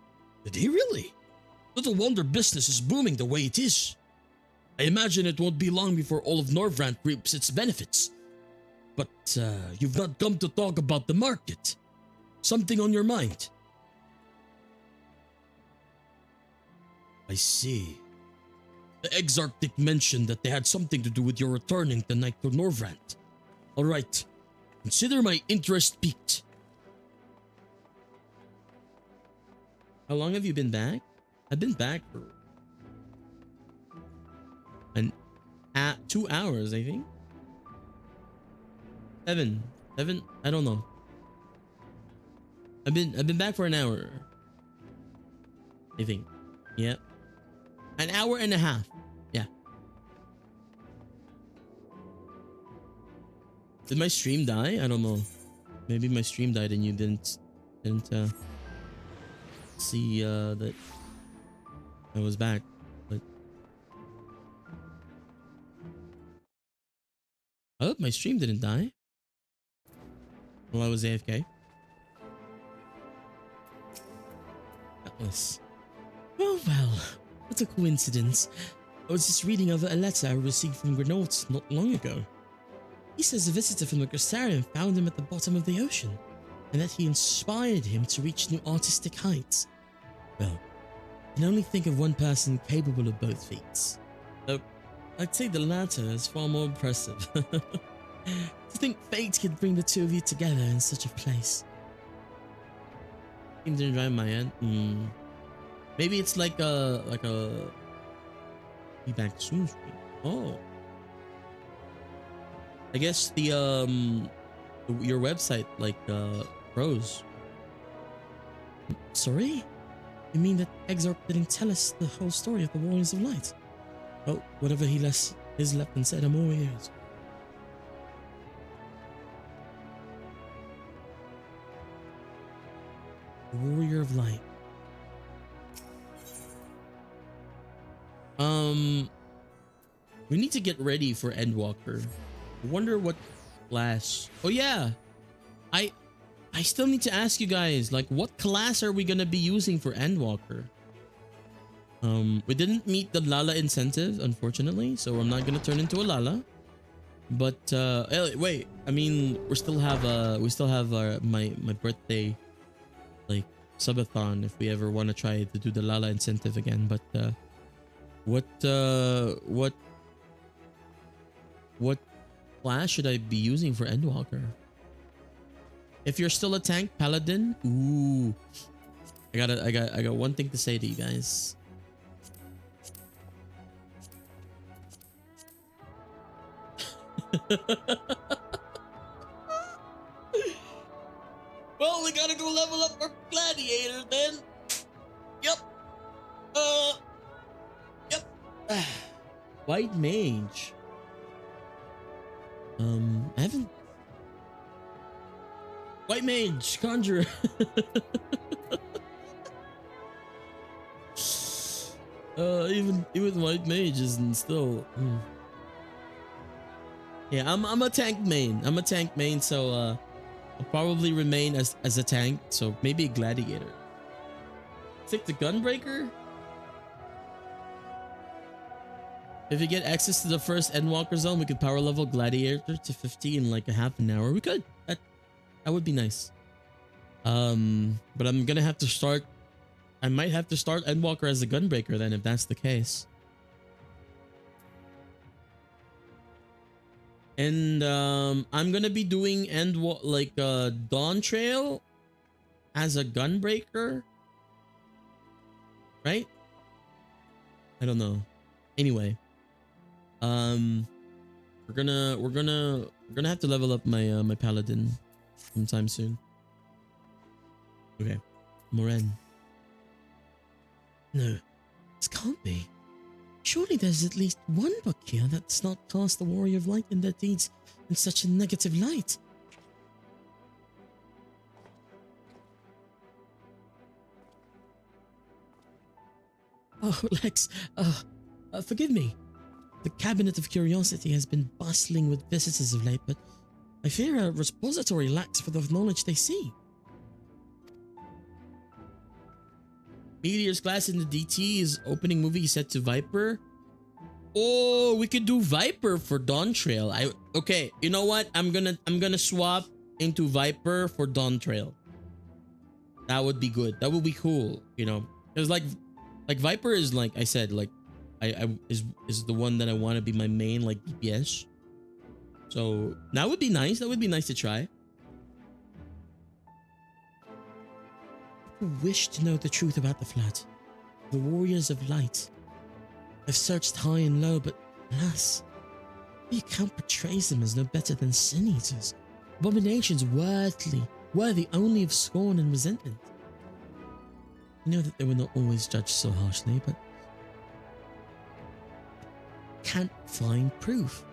Did he really? Little wonder business is booming the way it is. I imagine it won't be long before all of Norvrant reaps its benefits. But you've not come to talk about the market. Something on your mind? I see. The Exarch mentioned that they had something to do with your returning tonight to Norvrant. Alright, consider my interest piqued. How long have you been back? I've been back for 2 hours, I think. Seven, I don't know. I've been back for an hour, I think. Yeah, an hour and a half. Yeah. Did my stream die? I don't know. Maybe my stream died and you didn't see that I was back. But I hope my stream didn't die while I was AFK. Atlas. Oh well, what a coincidence. I was just reading over a letter I received from Grenought not long ago. He says a visitor from the Crystarium found him at the bottom of the ocean, and that he inspired him to reach new artistic heights. Well, I can only think of one person capable of both feats. Though, I'd say the latter is far more impressive. To think fate could bring the two of you together in such a place. Seems to drive my end. Maybe it's like a be back soon stream. Oh, I guess the your website like froze. Sorry? You mean that Exarch didn't tell us the whole story of the Warriors of Light? Oh, whatever is left unsaid, I'm all ears. The Warrior of Light. We need to get ready for Endwalker. I wonder what class. Oh yeah, I still need to ask you guys, like, what class are we gonna be using for Endwalker? We didn't meet the Lala incentive, unfortunately, so I'm not gonna turn into a Lala. But wait, I mean, we still have my birthday, like, subathon if we ever want to try to do the Lala incentive again. But what class should I be using for Endwalker? If you're still a tank, Paladin. Ooh, I got one thing to say to you guys. Well, we gotta go level up our gladiator then. Yep. Yep. White mage. I haven't. White mage, conjurer. Even white mage isn't still. Yeah, I'm a tank main. I'm a tank main, so I'll probably remain as a tank. So maybe a gladiator. Take the gunbreaker. If you get access to the first Endwalker zone, we could power level gladiator to 50 in like a half an hour. We could. That would be nice. But I'm gonna have to start. I might have to start Endwalker as a gunbreaker then, if that's the case. And I'm gonna be doing Dawn Trail as a gunbreaker, right? I don't know. Anyway, we're gonna have to level up my my paladin sometime soon. Okay, Moren. No, this can't be. Surely there's at least one book here that does not cast the Warrior of Light and their deeds in such a negative light. Oh, Lex, forgive me. The Cabinet of Curiosity has been bustling with visitors of late, but I fear a repository lacks for the knowledge they see. Meteor's class in the DT is opening movie set to Viper. Oh, we could do Viper for Dawn Trail. Okay, you know what? I'm gonna swap into Viper for Dawn Trail. That would be good. That would be cool, you know. Cause like Viper is, like I said, like is the one that I want to be my main like DPS. So that would be nice. That would be nice to try. I wish to know the truth about the Flat, the Warriors of Light. I've searched high and low, but alas, the account portrays them as no better than sin eaters, abominations worthy only of scorn and resentment. I know that they were not always judged so harshly, but can't find proof.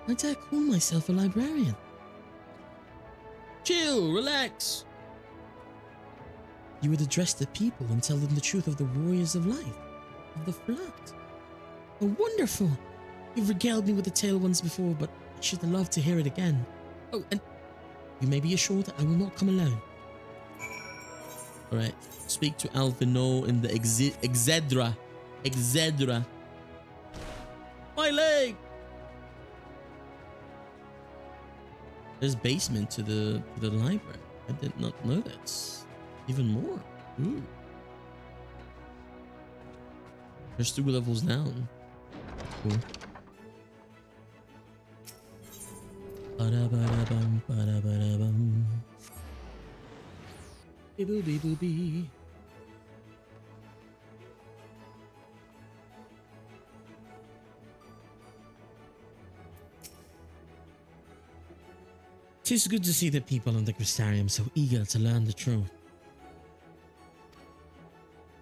I dare call myself a librarian. Chill, relax. You would address the people and tell them the truth of the Warriors of Light, of the Flat. Oh, wonderful! You've regaled me with the tale once before, but I should love to hear it again. Oh, and you may be assured that I will not come alone. Alright, speak to Alvino in the Exedra. Exedra. My leg! There's basement to the library. I did not know that. Even more. Ooh. There's 2 levels down. Cool. Ba-da-ba-da-bum, ba-da-ba-da-bum. Bee-boo-bee-boo-bee. Tis good to see the people of the Crystarium so eager to learn the truth.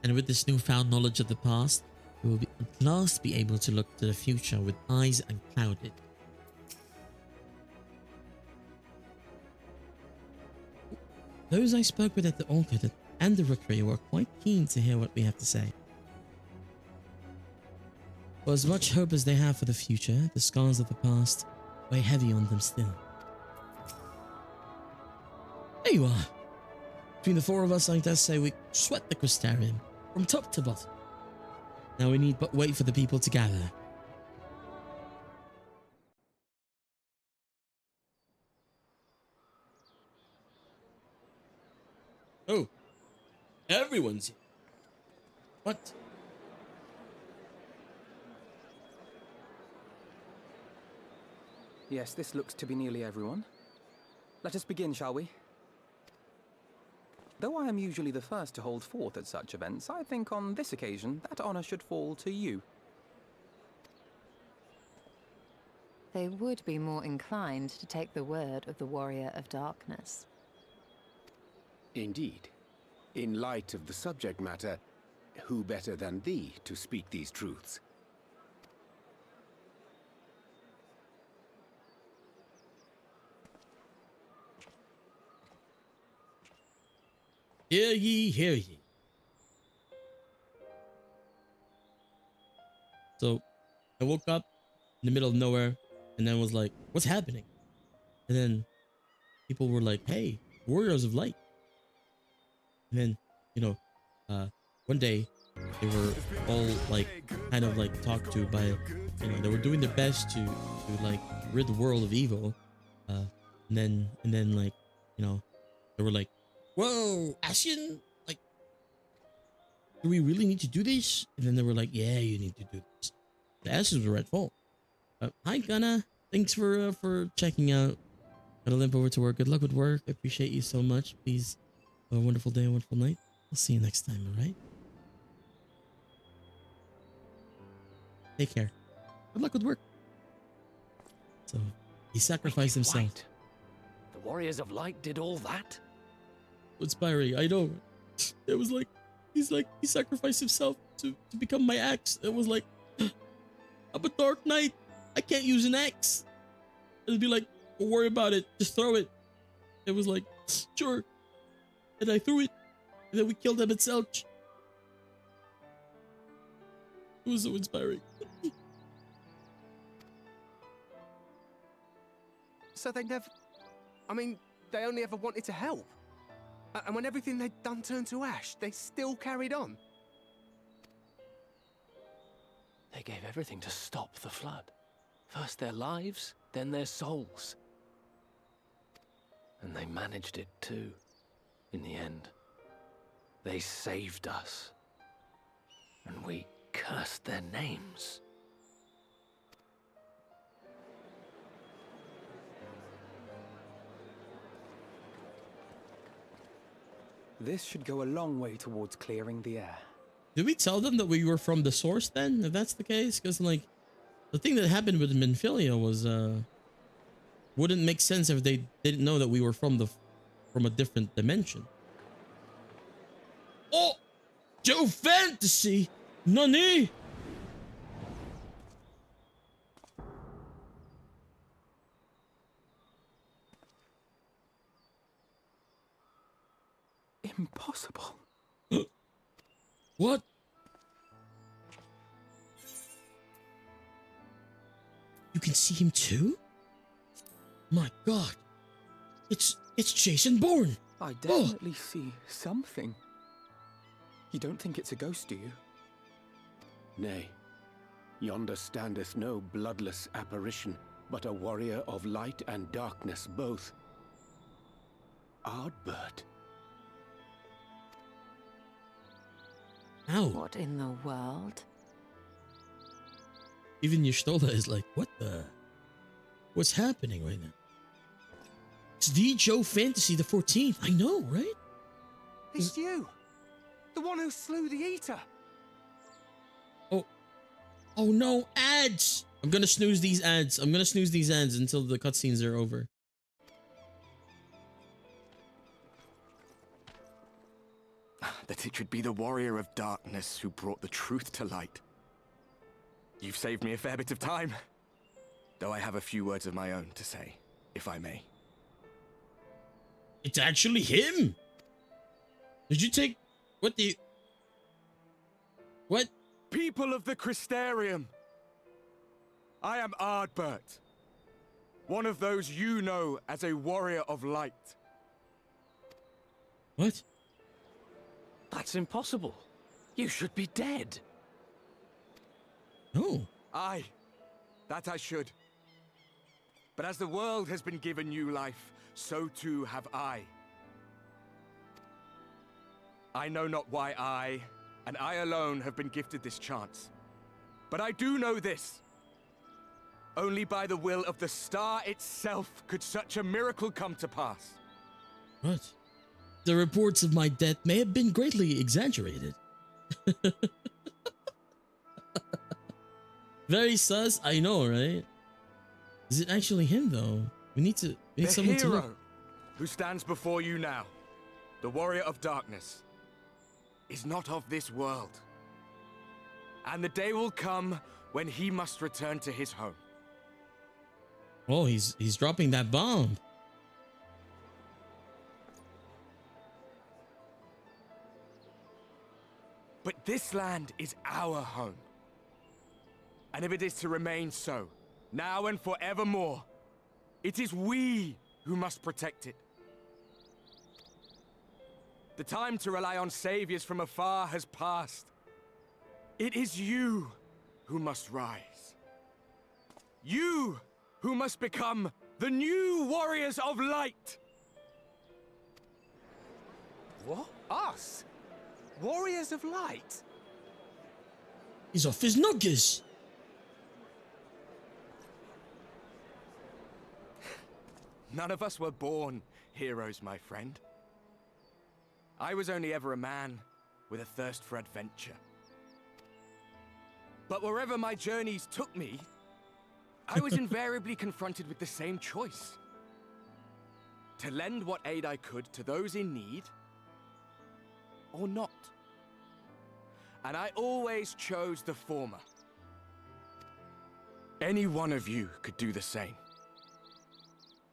And with this newfound knowledge of the past, we will at last be able to look to the future with eyes unclouded. Those I spoke with at the Orchid and the Rookery were quite keen to hear what we have to say. For as much hope as they have for the future, the scars of the past weigh heavy on them still. There you are. Between the four of us, I dare say we sweat the Crystarium from top to bottom. Now we need but wait for the people to gather. Oh, everyone's here. What? Yes, this looks to be nearly everyone. Let us begin, shall we? Though I am usually the first to hold forth at such events, I think on this occasion that honor should fall to you. They would be more inclined to take the word of the Warrior of Darkness. Indeed. In light of the subject matter, who better than thee to speak these truths? Hear ye, hear ye. So I woke up in the middle of nowhere and then was like, what's happening? And then people were like, hey, Warriors of Light. And then, you know, one day they were all like kind of like talked to by, you know, they were doing their best to like rid the world of evil. And then like, you know, they were like, whoa, Ashen, like, do we really need to do this? And then they were like, yeah, you need to do this. The Ashes were at fault. Hi, Gunna. Thanks for checking out. Gotta limp over to work. Good luck with work. I appreciate you so much. Please have a wonderful day, a wonderful night. I'll see you next time, alright? Take care. Good luck with work. So, he sacrificed himself. Right. The Warriors of Light did all that? Inspiring, I know. It was like, he sacrificed himself to become my axe. It was like, I'm a Dark Knight. I can't use an axe. It'd be like, don't worry about it. Just throw it. It was like, sure. And I threw it. And then we killed him at Selch. It was so inspiring. So they never... I mean, they only ever wanted to help. And when everything they'd done turned to ash, they still carried on. They gave everything to stop the flood. First their lives, then their souls. And they managed it too, in the end. They saved us. And we cursed their names. This should go a long way towards clearing the air. Did we tell them that we were from the source then, if that's the case? Because, like, the thing that happened with Minfilia was, wouldn't make sense if they didn't know that we were from a different dimension. Oh! Joe Fantasy! Nani? Impossible. What? You can see him too? My God. It's Jason Bourne. I definitely see something. You don't think it's a ghost, do you? Nay. Yonder standeth no bloodless apparition, but a warrior of light and darkness both. Ardbert. Ow. What in the world? Even Y'shtola is like, what's happening right now? It's the Joe Fantasy the 14th. I know, right? It's you! The one who slew the Eater! Oh no, ads! I'm gonna snooze these ads. I'm gonna snooze these ads until the cutscenes are over. that it should be the warrior of darkness who brought the truth to light. You've saved me a fair bit of time, though I have a few words of my own to say, if I may. It's actually him. Did you take what the what? People of the Crystarium, I am Ardbert, one of those you know as a warrior of light. What? That's impossible. You should be dead. No. Aye, that I should. But as the world has been given new life, so too have I. I know not why I, and I alone, have been gifted this chance. But I do know this. Only by the will of the star itself could such a miracle come to pass. What? The reports of my death may have been greatly exaggerated. Very sus, I know, right? Is it actually him though? We need someone to look. The hero who stands before you now, the warrior of darkness, is not of this world. And the day will come when he must return to his home. Oh, he's dropping that bomb. But this land is our home. And if it is to remain so, now and forevermore, it is we who must protect it. The time to rely on saviors from afar has passed. It is you who must rise. You who must become the new warriors of light. What? Us? Warriors of light? He's off his nuggets. None of us were born heroes, my friend. I was only ever a man with a thirst for adventure. But wherever my journeys took me, I was invariably confronted with the same choice. To lend what aid I could to those in need, or not. And I always chose the former. Any one of you could do the same.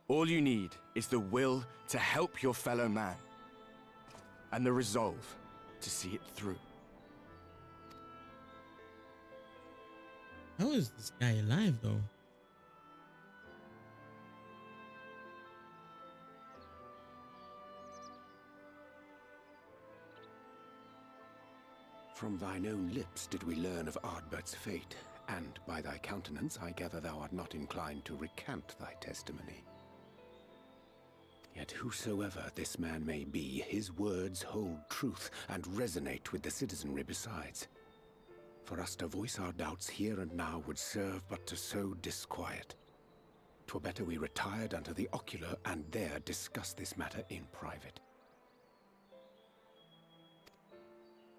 All you need is the will to help your fellow man, and the resolve to see it through. How is this guy alive though? From thine own lips did we learn of Ardbert's fate, and by thy countenance I gather thou art not inclined to recant thy testimony. Yet whosoever this man may be, his words hold truth and resonate with the citizenry besides. For us to voice our doubts here and now would serve but to sow disquiet. 'Twere better we retired unto the ocular and there discuss this matter in private.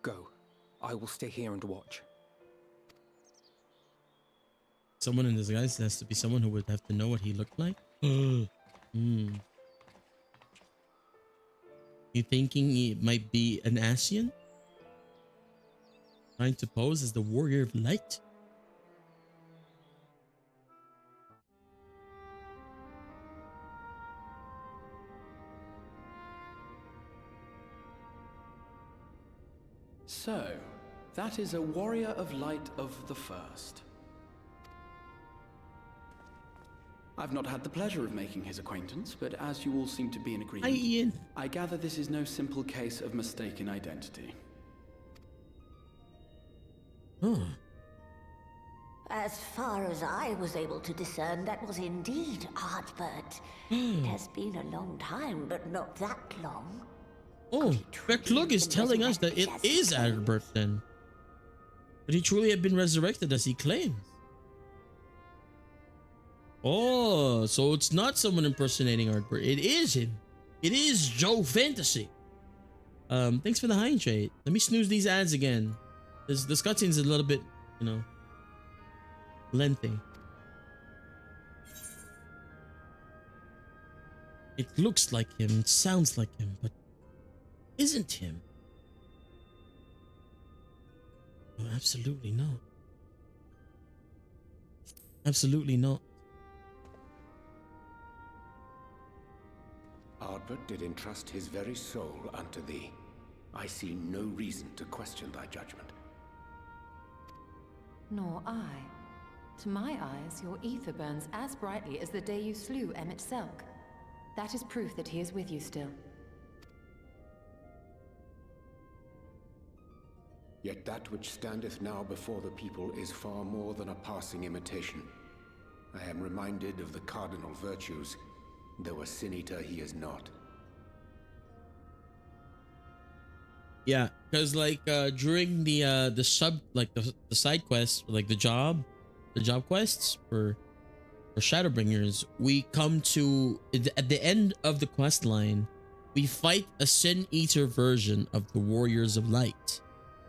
Go. I will stay here and watch. Someone in disguise has to be someone who would have to know what he looked like. You thinking it might be an Asian? Trying to pose as the warrior of light? So, that is a warrior of light of the first. I've not had the pleasure of making his acquaintance, but as you all seem to be in agreement, Hi, Ian. I gather this is no simple case of mistaken identity. Huh. As far as I was able to discern, that was indeed Ardbert. It has been a long time, but not that long. Oh, Berklug is telling us that it is Ardbert then. But he truly had been resurrected as he claims. Oh, so it's not someone impersonating Ardbert. It is him. It is Joe Fantasy. Thanks for the hydrate. Let me snooze these ads again. This cutscene's a little bit, you know, lengthy. It looks like him, it sounds like him, but isn't him. No, absolutely not. Absolutely not. Ardbert did entrust his very soul unto thee. I see no reason to question thy judgment. Nor I. To my eyes, your ether burns as brightly as the day you slew Emmett Selk. That is proof that he is with you still. Yet that which standeth now before the people is far more than a passing imitation. I am reminded of the cardinal virtues, though a sin-eater he is not. Yeah, because like during the sub, like the side quests, like the job quests for Shadowbringers, we come to at the end of the quest line, we fight a Sin Eater version of the Warriors of Light,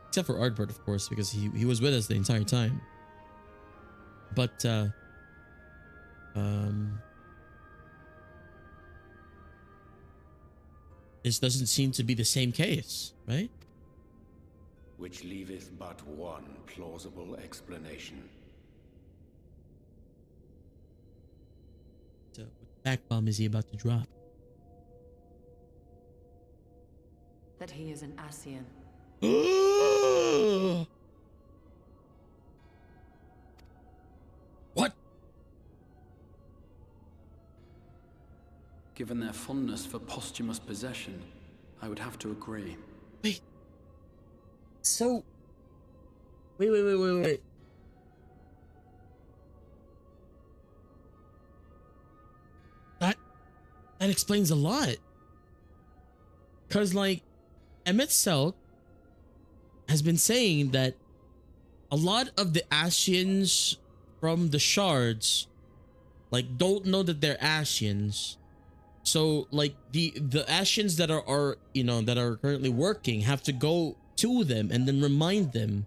except for Ardbert, of course, because he was with us the entire time. But this doesn't seem to be the same case, right? Which leaveth but one plausible explanation. So, what back bomb is he about to drop? That he is an Ascian. What? Given their fondness for posthumous possession, I would have to agree. Wait. So... Wait. That explains a lot. Because, like, Emmett Selk has been saying that a lot of the Ascians from the shards, like, don't know that they're Ascians. So, like, the Ascians that are you know, that are currently working have to go to them and then remind them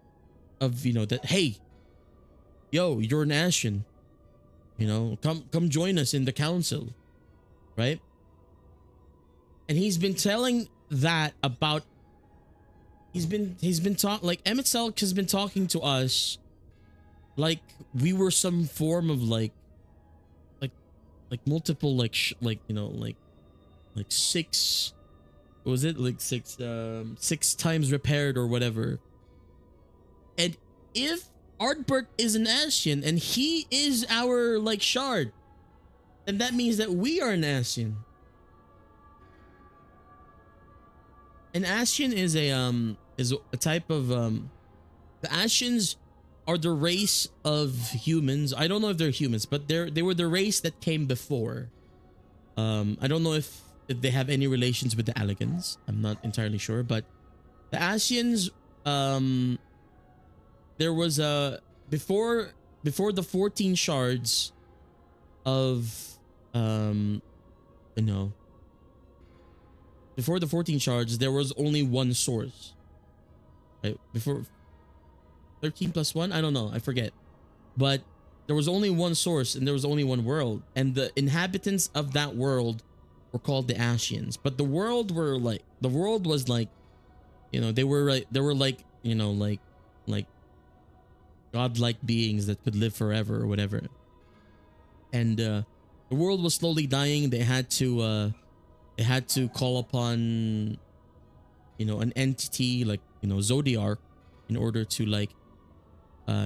of, you know, that, hey, yo, you're an Ascian. You know, come join us in the council. Right? And he's been telling that about, he's been like, Emmett Selk has been talking to us like we were some form of like multiple you know, like six, what was it, like six times repaired or whatever. And if Ardbert is an Ascian and he is our like shard, then that means that we are an Ascian. An Ascian is a type of the Ascians are the race of humans. I don't know if they're humans, but they were the race that came before. I don't know if they have any relations with the Allegans. I'm not entirely sure, but the Ascians, there was a before the 14 shards of you know, before the 14 shards, there was only one source. Right? Before 13 plus 1, I don't know, I forget. But there was only one source and there was only one world, and the inhabitants of that world were called the Ascians. But the world was like, you know, they were like, you know, like godlike beings that could live forever or whatever. And the world was slowly dying. They had to call upon, you know, an entity like, you know, Zodiark, in order to like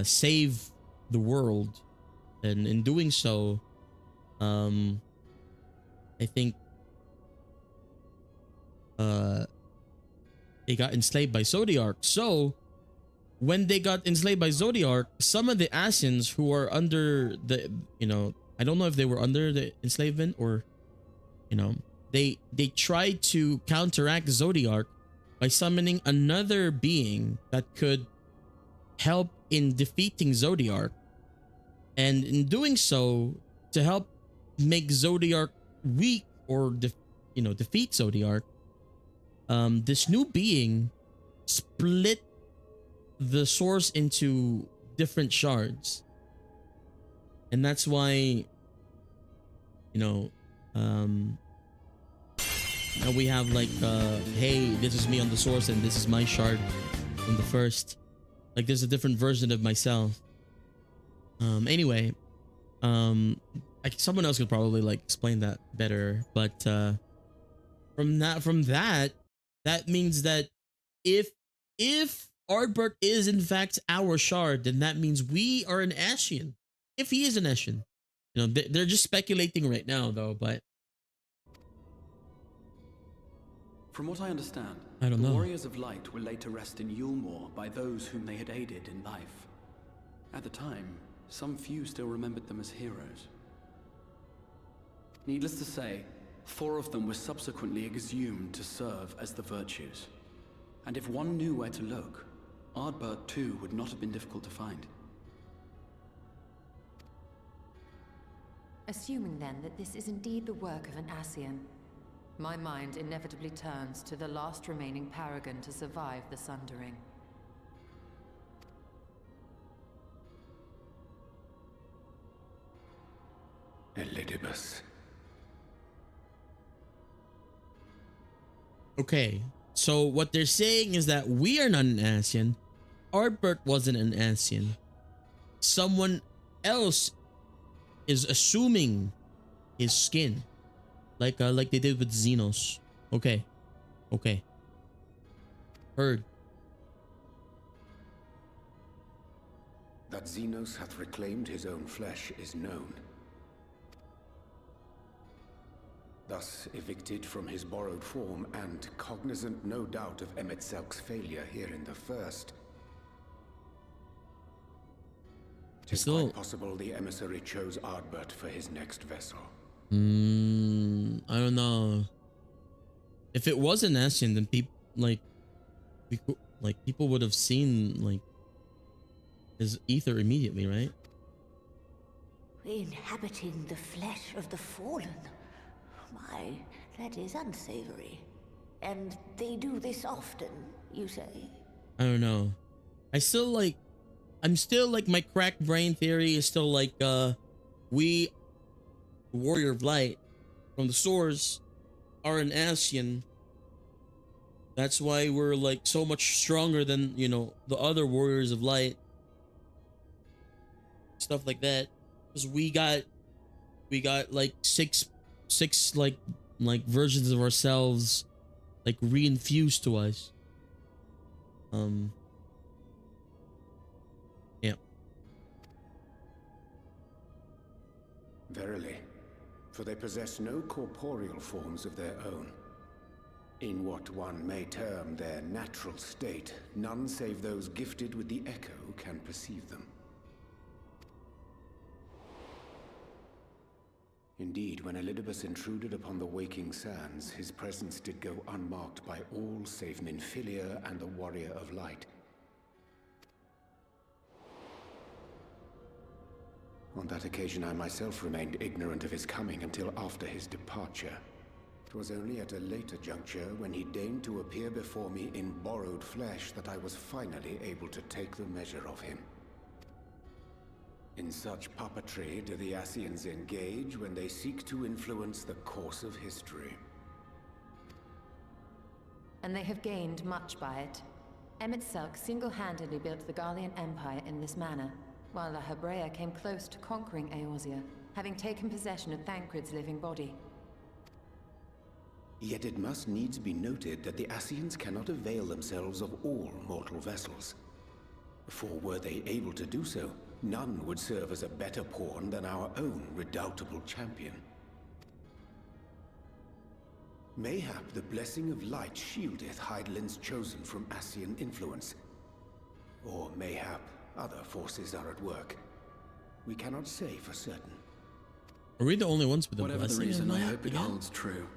save the world. And in doing so, I think they got enslaved by Zodiark. So when they got enslaved by Zodiark, some of the Ascians who are under the, you know, I don't know if they were under the enslavement or, you know, they tried to counteract Zodiark by summoning another being that could help in defeating Zodiark. And in doing so, to help make Zodiark weak or defeat Zodiark, this new being split the source into different shards. And that's why, you know, now we have like, hey, this is me on the source and this is my shard from the first Like there's a different version of myself. Anyway, someone else could probably like explain that better, but from that means that if Ardbert is in fact our shard, then that means we are an Ascian. If he is an Ascian, you know, they're just speculating right now though, but From what I understand, I don't the know. Warriors of Light were laid to rest in Yulmore by those whom they had aided in life. At the time, some few still remembered them as heroes. Needless to say, 4 of them were subsequently exhumed to serve as the virtues. And if one knew where to look, Ardbert too would not have been difficult to find. Assuming then that this is indeed the work of an Ascian, my mind inevitably turns to the last remaining paragon to survive the Sundering. Elidibus. okay. So what they're saying is that we are not an Ascian. Ardbert wasn't an Ascian. Someone else is assuming his skin, like they did with Xenos. Okay, okay. Heard. That Xenos hath reclaimed his own flesh is known. Thus evicted from his borrowed form and cognizant no doubt of Emet-Selk's failure here in the first, it's quite possible the emissary chose Ardbert for his next vessel. I don't know. If it was an Ascian, then people would have seen like his ether immediately, right? Inhabiting the flesh of the fallen. My, that is unsavory. And they do this often, you say? I don't know. I'm still like my cracked brain theory is still like we Warrior of Light from the source are an Ascian. That's why we're like so much stronger than, you know, the other Warriors of Light. Stuff like that. Because we got like six like versions of ourselves like reinfused to us. Yeah. Verily, for they possess no corporeal forms of their own. In what one may term their natural state, none save those gifted with the echo can perceive them. Indeed, when Elidibus intruded upon the waking sands, his presence did go unmarked by all save Minfilia and the Warrior of Light. On that occasion, I myself remained ignorant of his coming until after his departure. It was only at a later juncture, when he deigned to appear before me in borrowed flesh, that I was finally able to take the measure of him. In such puppetry do the Ascians engage when they seek to influence the course of history. And they have gained much by it. Emet-Selk single-handedly built the Garlean Empire in this manner, while the Hebrea came close to conquering Eorzea, having taken possession of Thancred's living body. Yet it must needs be noted that the Ascians cannot avail themselves of all mortal vessels. For were they able to do so, none would serve as a better pawn than our own redoubtable champion. Mayhap the blessing of light shieldeth Hydaelyn's chosen from Ascian influence. Or mayhap other forces are at work. We cannot say for certain. Are we the only ones with the Whatever the blessing reason, on I that? hope it Yeah. holds true.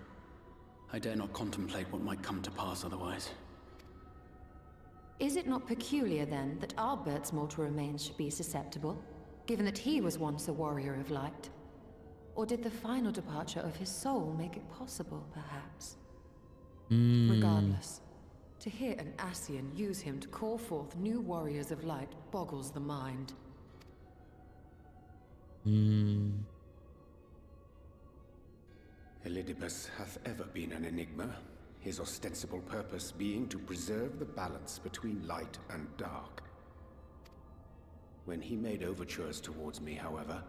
I dare not contemplate what might come to pass otherwise. Is it not peculiar, then, that Ardbert's mortal remains should be susceptible, given that he was once a warrior of light? Or did the final departure of his soul make it possible, perhaps? Regardless, to hear an Ascian use him to call forth new warriors of light boggles the mind. Elidibus hath ever been an enigma, his ostensible purpose being to preserve the balance between light and dark. When he made overtures towards me, however,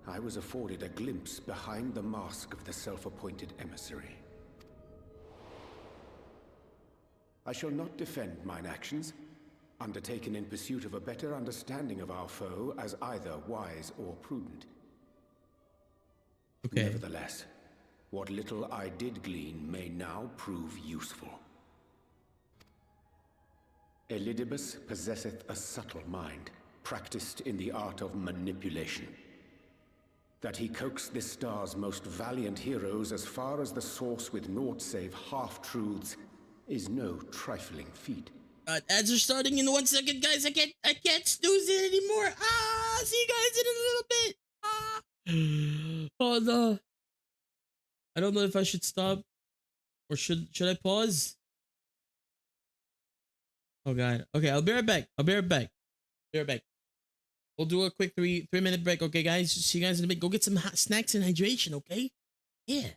I was afforded a glimpse behind the mask of the self-appointed emissary. I shall not defend mine actions, undertaken in pursuit of a better understanding of our foe as either wise or prudent. Okay. Nevertheless, what little I did glean may now prove useful. Elidibus possesseth a subtle mind, practiced in the art of manipulation. That he coaxed this star's most valiant heroes as far as the source with naught save half-truths is no trifling feat. Ads are starting in 1 second, guys. I can't snooze it anymore. See you guys in a little bit. Oh no. I don't know if I should stop or should I pause? Oh god. Okay, I'll be right back. Be right back. We'll do a quick 3-minute break, okay, guys? See you guys in a bit. Go get some hot snacks and hydration, okay? Yeah.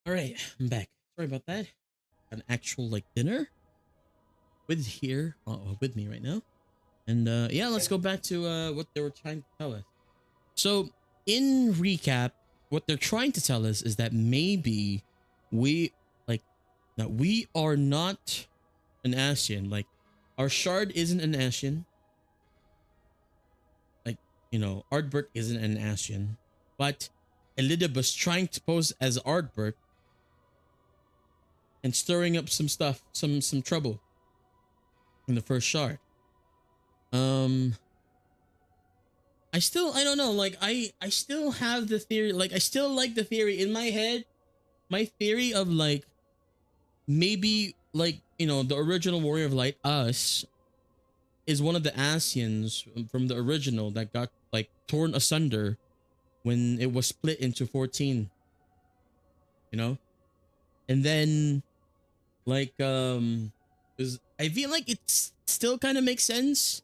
All right, I'm back. Sorry about that. An actual like dinner with me right now. And yeah, let's go back to what they were trying to tell us. So, in recap, what they're trying to tell us is that maybe we are not an Ascian. Like, our shard isn't an Ascian. Like, Ardbert isn't an Ascian. But Elidibus trying to pose as Ardbert and stirring up some stuff, some trouble in the first shard. I don't know, like I still have the theory, like I still like the theory in my head. My theory of like maybe like the original Warrior of Light, us, is one of the Asians from the original that got like torn asunder when it was split into 14. You know? And then like I feel like it still kind of makes sense.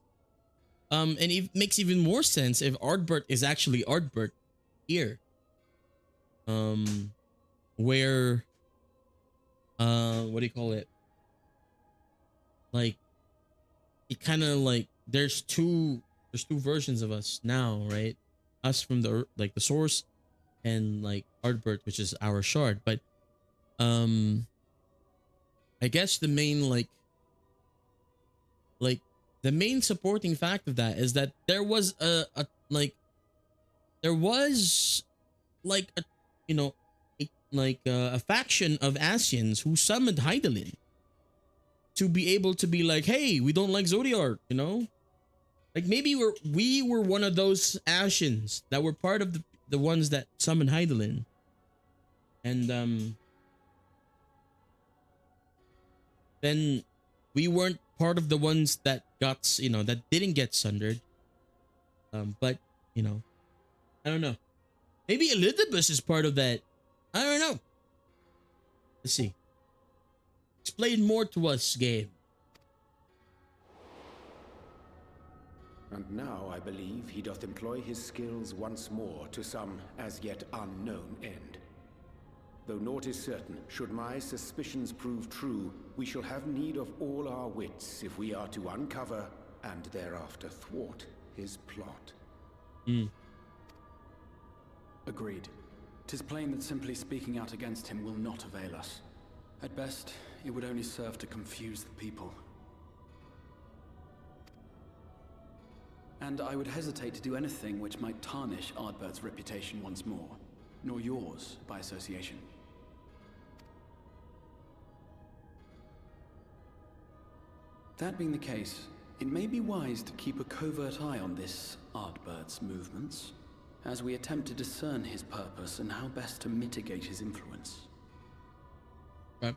And it makes even more sense if Ardbert is actually Ardbert here. Where what do you call it? Like it kind of like there's two versions of us now, right? Us from the like the source, and like Ardbert, which is our shard. But I guess the main like the main supporting fact of that is that there was a you know a faction of Asians who summoned Hydaelyn to be able to be like, hey, we don't like Zodiark, you know? Like maybe we were one of those Asians that were part of the ones that summoned Hydaelyn. And then we weren't part of the ones that got, you know, that didn't get sundered. But, you know, I don't know. Maybe Elizabeth is part of that. I don't know. Let's see. Explain more to us, game. And now I believe he doth employ his skills once more to some as yet unknown end. Though naught is certain, should my suspicions prove true, we shall have need of all our wits if we are to uncover and thereafter thwart his plot. Agreed. 'Tis plain that simply speaking out against him will not avail us. At best, it would only serve to confuse the people. And I would hesitate to do anything which might tarnish Ardbert's reputation once more, nor yours by association. That being the case, it may be wise to keep a covert eye on this Ardbert's movements, as we attempt to discern his purpose and how best to mitigate his influence. Right.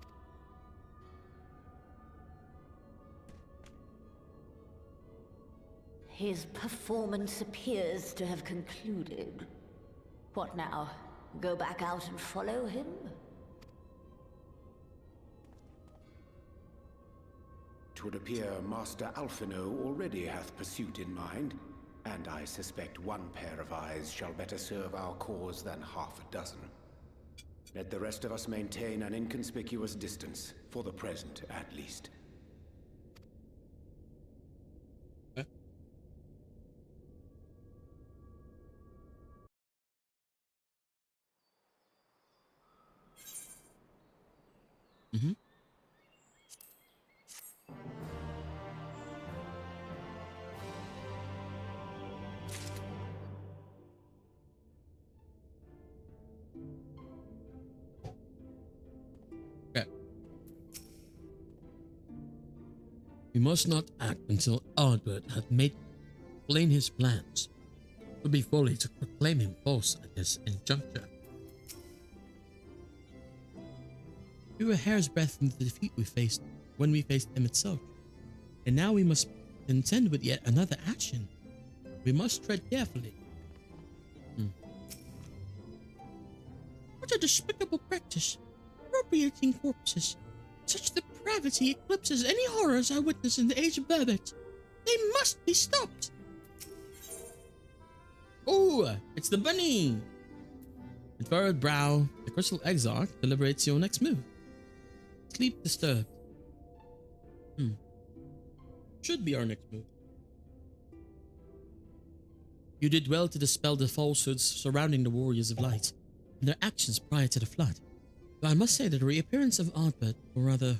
His performance appears to have concluded. What now? Go back out and follow him? Twould appear Master Alphino already hath pursuit in mind, and I suspect one pair of eyes shall better serve our cause than half a dozen. Let the rest of us maintain an inconspicuous distance, for the present at least. Mm-hmm. Okay. We must not act until Ardbert hath made plain his plans. It would be folly to proclaim him false at this juncture. We were a hair's breadth from the defeat we faced when we faced him itself, and now we must contend with yet another action. We must tread carefully. What a despicable practice! Appropriating corpses. Such depravity eclipses any horrors I witnessed in the age of Burbot. They must be stopped! Oh, it's the bunny! With furrowed brow, the crystal exarch deliberates your next move. Sleep disturbed. Should be our next move. You did well to dispel the falsehoods surrounding the Warriors of Light and their actions prior to the flood. But I must say that the reappearance of Ardbert, or rather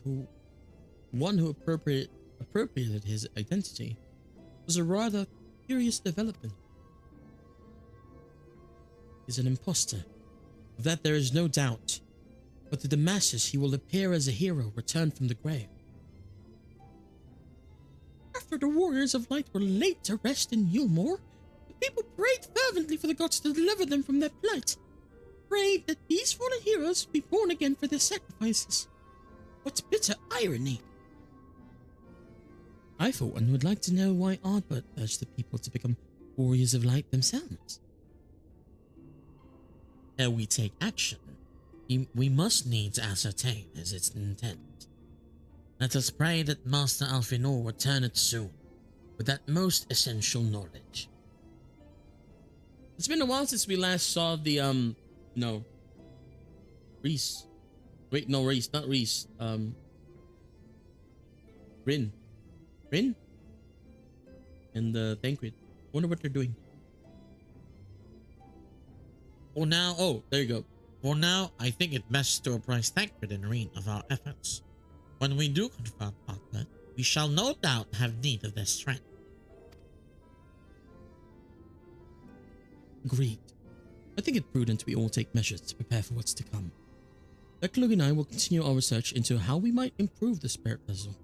one who appropriated his identity, was a rather curious development. He's an imposter. Of that there is no doubt. But to the masses he will appear as a hero returned from the grave. After the Warriors of Light were laid to rest in Yulmore, the people prayed fervently for the gods to deliver them from their plight. Prayed that these fallen heroes be born again for their sacrifices. What bitter irony! I, for one, would like to know why Ardbert urged the people to become warriors of light themselves. Ere we take action, we must needs ascertain its intent. Let us pray that Master Alfinor returneth soon, with that most essential knowledge. It's been a while since we last saw the, Reese. Wait, no, Reese, not Reese. Rin. Rin? And, Thancred. Wonder what they're doing. For now, Oh, there you go. For now, I think it best to apprise Thancred and Reen of our efforts. When we do confront Ardbert, we shall no doubt have need of their strength. Agreed. I think it prudent we all take measures to prepare for what's to come. Eklund and I will continue our research into how we might improve the spirit vessel,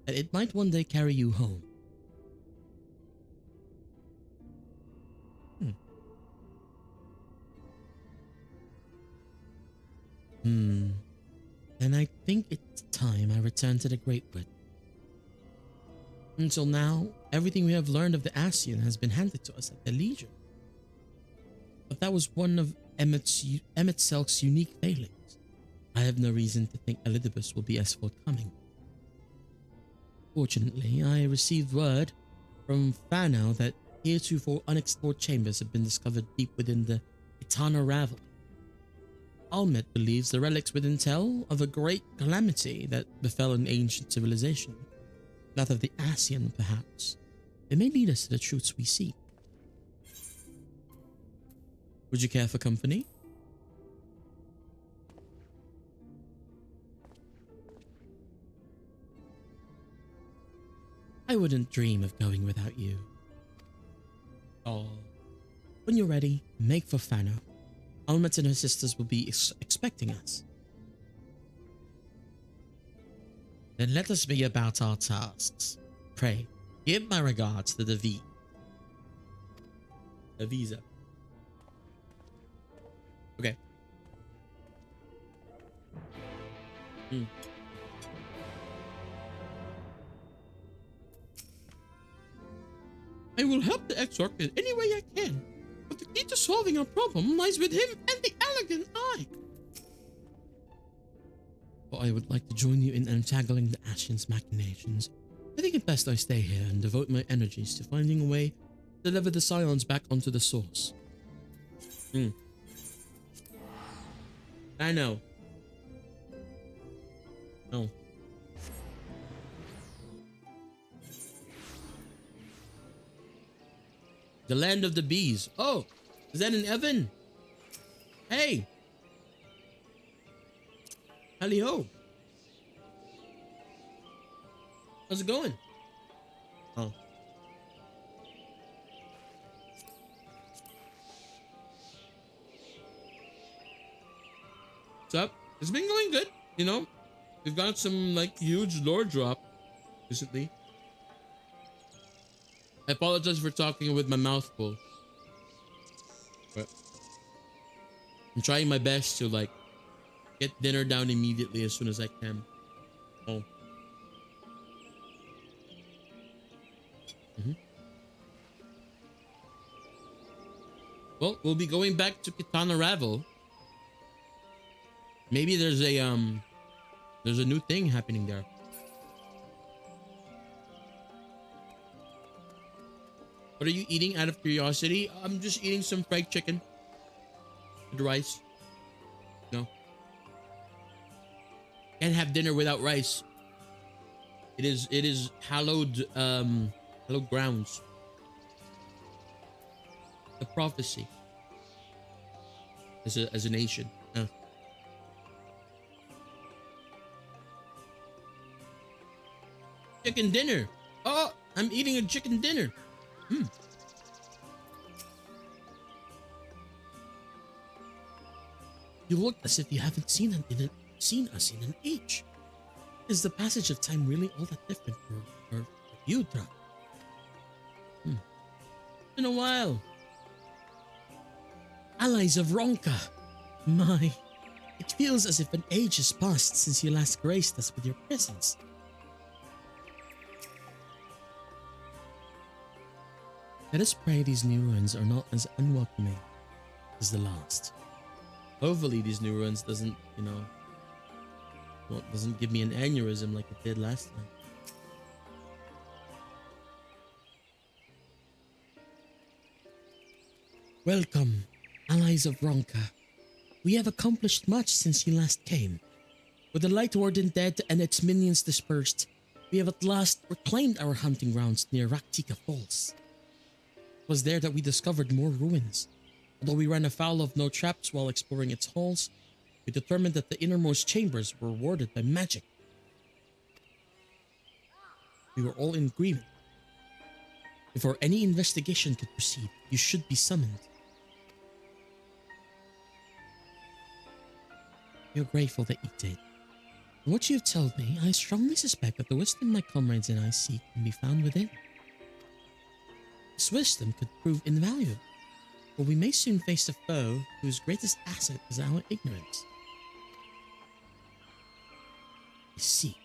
and it might one day carry you home. And I think it's time I return to the Greatwood. Until now, everything we have learned of the Ascian has been handed to us at the Legion. But that was one of Emmett Selk's unique failings. I have no reason to think Elidibus will be as forthcoming. Fortunately, I received word from Fanau that heretofore unexplored chambers have been discovered deep within the Itana Ravel. Almet believes the relics within tell of a great calamity that befell an ancient civilization. That of the Ascian, perhaps. It may lead us to the truths we seek. Would you care for company? I wouldn't dream of going without you. Oh. When you're ready, make for Fano. Almet and her sisters will be expecting us. Then let us be about our tasks. Pray, give my regards to the V. The visa. Okay. I will help the Exarch in any way I can, but the key to solving our problem lies with him and the elegant eye. But I would like to join you in untangling the Ascian's machinations. I think it best I stay here and devote my energies to finding a way to deliver the Scions back onto the source. I know. No. The land of the bees. Oh, is that an Evan? Hey. Hally-ho. How's it going? Oh. What's up? It's been going good, you know? We've got some, like, huge lore drop recently. I apologize for talking with my mouth full. But I'm trying my best to, like, get dinner down immediately as soon as I can. Oh. Well, we'll be going back to Kitana Ravel. Maybe there's a new thing happening there. What are you eating out of curiosity? I'm just eating some fried chicken with rice. No. Can't have dinner without rice. It is hallowed hallowed grounds. The prophecy as a nation. Chicken dinner. Oh, I'm eating a chicken dinner. You look as if you haven't seen us in an age. Is the passage of time really all that different for you, Dra? Been a while. Allies of Ronka. My, it feels as if an age has passed since you last graced us with your presence. Let us pray these new ruins are not as unwelcoming as the last. Hopefully these new ruins doesn't, doesn't give me an aneurysm like it did last time. Welcome, allies of Ronka. We have accomplished much since you last came. With the Light Warden dead and its minions dispersed, we have at last reclaimed our hunting grounds near Raktika Falls. It was there that we discovered more ruins. Although we ran afoul of no traps while exploring its halls, we determined that the innermost chambers were warded by magic. We were all in agreement. Before any investigation could proceed, you should be summoned. We are grateful that you did. From what you have told me, I strongly suspect that the wisdom my comrades and I seek can be found within. This wisdom could prove invaluable, but we may soon face a foe whose greatest asset is our ignorance. I see.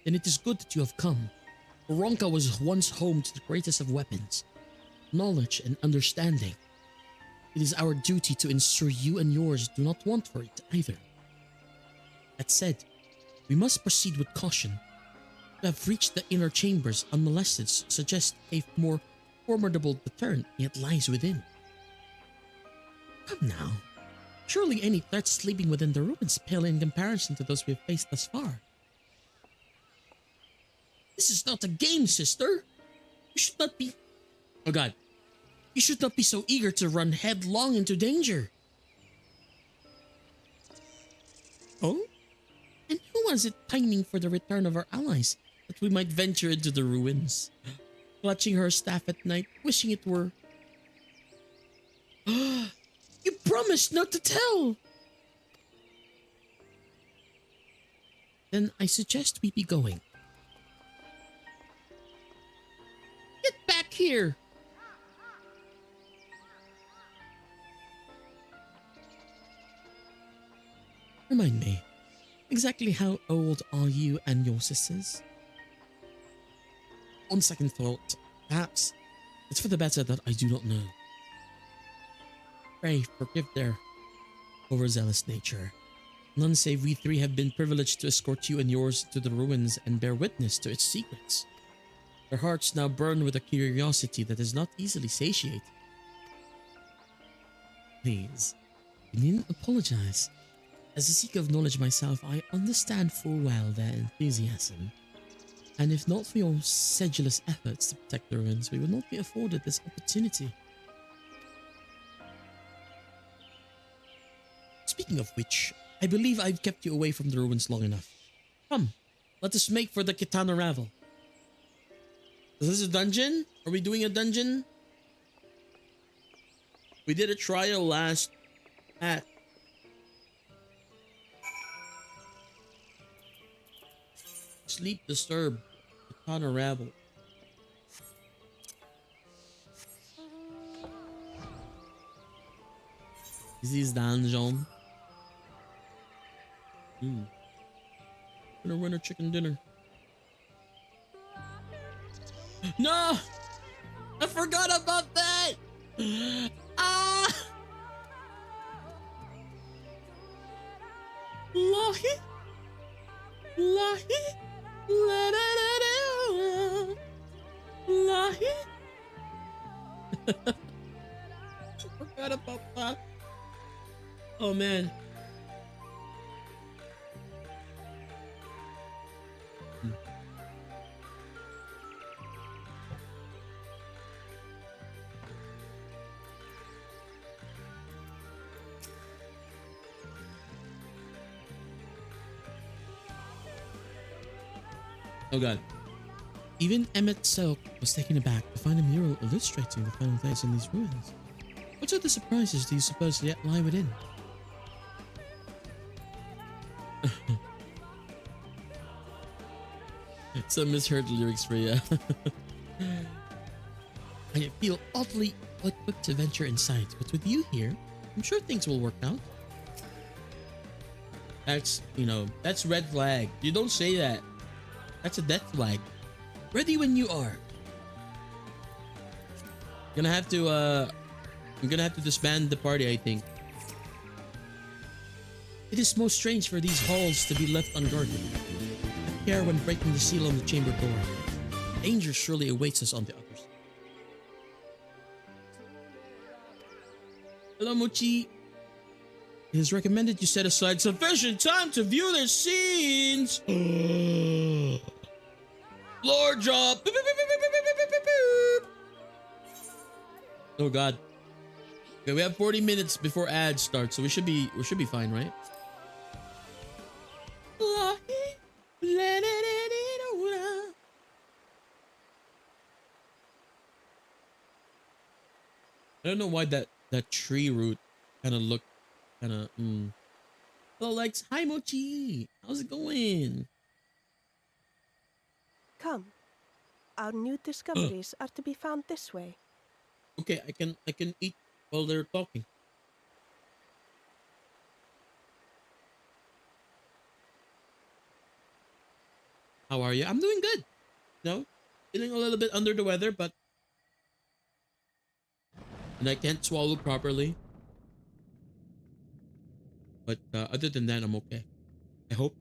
Then it is good that you have come. Ronka was once home to the greatest of weapons, knowledge and understanding. It is our duty to ensure you and yours do not want for it either. That said, we must proceed with caution. To have reached the inner chambers unmolested suggests a more formidable deterrent yet lies within. Come now. Surely any threats sleeping within the ruins pale in comparison to those we have faced thus far. This is not a game, sister. You should not be... Oh god. You should not be so eager to run headlong into danger. Oh? And who was it pining for the return of our allies, that we might venture into the ruins? Clutching her staff at night, wishing it were... You promised not to tell! Then I suggest we be going. Get back here! Remind me, exactly how old are you and your sisters? On second thought, perhaps it's for the better that I do not know. Pray forgive their overzealous nature. None save we three have been privileged to escort you and yours to the ruins and bear witness to its secrets. Their hearts now burn with a curiosity that is not easily satiated. Please, you needn't apologize. As a seeker of knowledge myself, I understand full well their enthusiasm. And if not for your sedulous efforts to protect the ruins, we would not be afforded this opportunity. Speaking of which, I believe I've kept you away from the ruins long enough. Come, let us make for the Kitana Ravel. Is this a dungeon? Are we doing a dungeon? We did a trial last at... Sleep Disturb, Kitana Ravel. Is this dungeon? Gonna run a chicken dinner. No! I forgot about that! Ah! Lahi! Lahi! La-da-da-da! Lahi! I forgot about that. Oh man. Oh god. Even Emmett Silk was taken aback to find a mural illustrating the final days in these ruins. What other surprises do you suppose yet lie within? Some misheard lyrics for you. I feel oddly equipped to venture inside, but with you here, I'm sure things will work out. That's, that's red flag. You don't say that. That's a death flag. Ready when you are. I'm gonna have to disband the party, I think. It is most strange for these halls to be left unguarded. Care when breaking the seal on the chamber door. Danger surely awaits us on the other side. Hello, Mochi. It is recommended you set aside sufficient time to view their scenes. Lord job. Oh God. Okay, we have 40 minutes before ads start, so we should be fine, right? I don't know why that tree root kind of looked kind of Hello, Lex. Hi, Mochi. How's it going? Come. Our new discoveries are to be found this way. Okay, I can eat while they're talking. How are you? I'm doing good. No, feeling a little bit under the weather, but and I can't swallow properly. But other than that, I'm okay. I hope.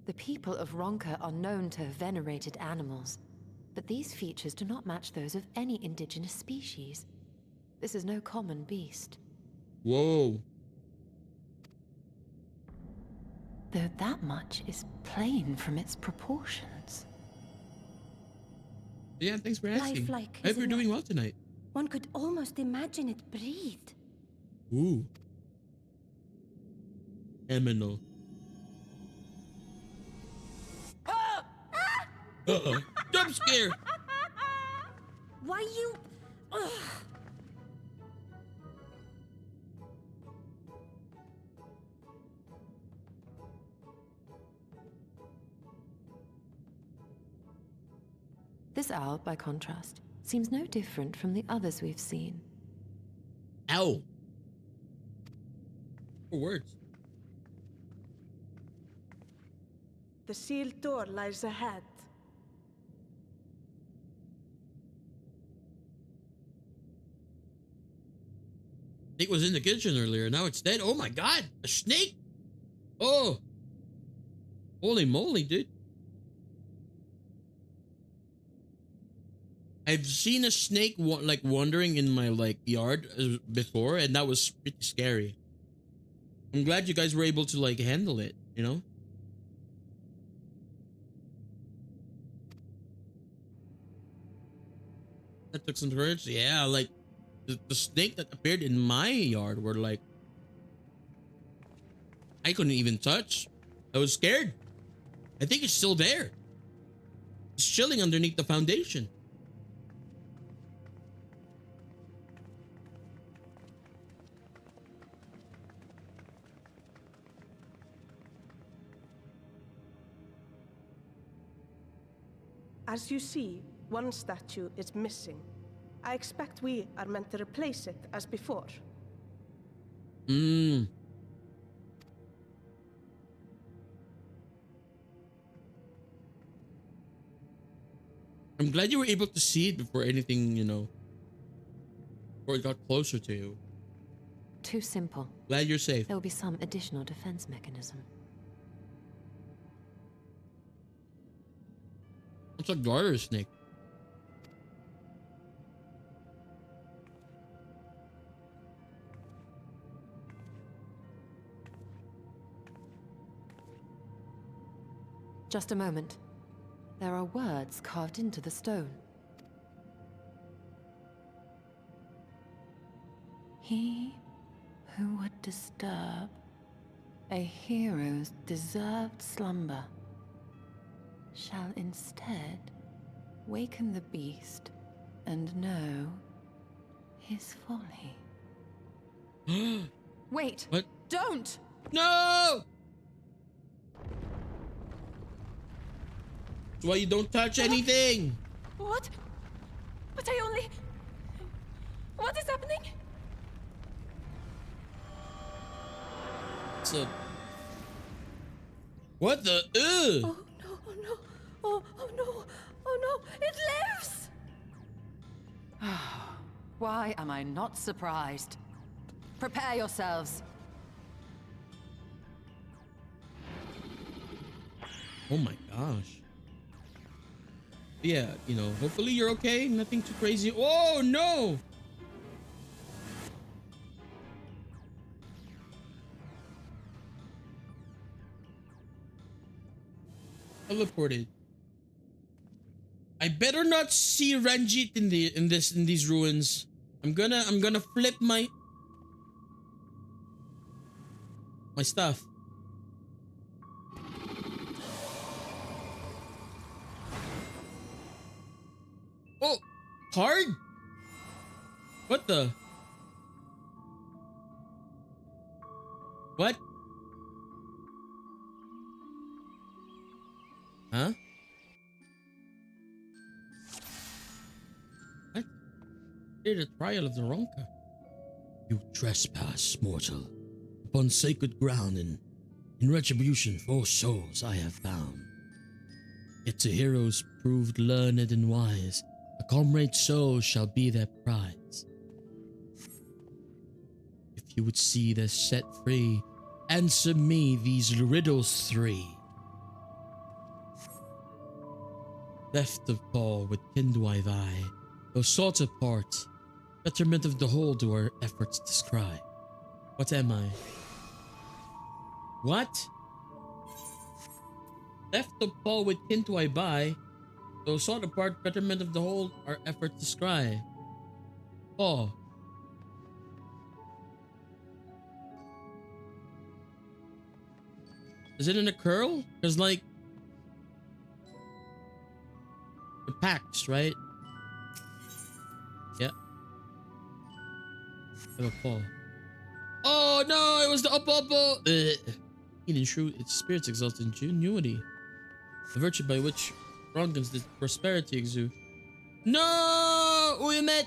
The people of Ronka are known to have venerated animals, but these features do not match those of any indigenous species. This is no common beast. Whoa. Though that much is plain from its proportions. Yeah, thanks for asking. Lifelike, I hope you're isn't doing it? well tonight. One could almost imagine it breathed. Ooh. Eminal. Uh-oh. Jump scare! Why you... Ugh. This owl, by contrast, seems no different from the others we've seen. Ow. For words. The sealed door lies ahead. Snake was in the kitchen earlier. Now it's dead. Oh my God. A snake. Oh. Holy moly, dude. I've seen a snake like wandering in my like yard before, and that was pretty scary. I'm glad you guys were able to like handle it, you know? That took some courage. Yeah, like the snake that appeared in my yard were like I couldn't even touch. I was scared. I think it's still there. It's chilling underneath the foundation. As you see, one statue is missing. I expect we are meant to replace it as before. I'm glad you were able to see it before anything, you know, before it got closer to you. Too simple. Glad you're safe. There will be some additional defense mechanism. It's a garter snake. Just a moment. There are words carved into the stone. He who would disturb a hero's deserved slumber shall instead waken the beast and know his folly. Wait! What? Don't! No! That's why you don't touch anything. What? But I only... What is happening? It's a... What the? Ugh! Oh no, oh no, oh no, No, it lives! Why am I not surprised? Prepare yourselves. Oh my gosh. Yeah, you know, hopefully you're okay. Nothing too crazy. Oh no! Teleported. I better not see Ranjit in these ruins. I'm gonna flip my stuff. Oh, card? What the? What? Huh? What? Hear the trial of the Ronka. You trespass, mortal, upon sacred ground, and in retribution 4 souls I have found. Yet to heroes proved learned and wise, a comrade's soul shall be their prize. If you would see them set free, answer me these riddles 3. Theft of Paul with kin do I vie, though sought apart, betterment of the whole do our efforts descry. What am I? What? Theft of Paul with kin do I buy, though sought apart, betterment of the whole our efforts descry. Oh. Is it in a curl? Cause like the packs, right? Yeah. Have a paw. Oh no! It was the up. Eating shrew, its spirits exalt ingenuity, the virtue by which Ronkins did prosperity exude. No, we met.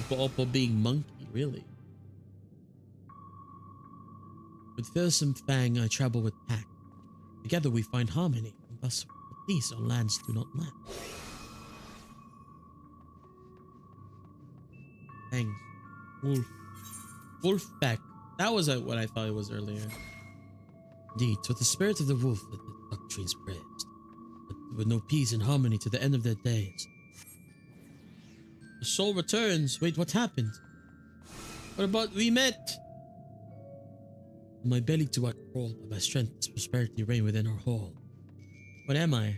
Oppo being monkey, really. With fearsome fang, I travel with pack. Together we find harmony, and thus peace on lands do not lack. Fangs. Wolf. Wolf pack. That was what I thought it was earlier. Indeed, 'twas the spirit of the wolf that the doctrines praised, but with no peace and harmony to the end of their days. The soul returns. Wait, what happened? What about we met? In my belly do I crawl, by my strength does prosperity reign within our hall. What am I?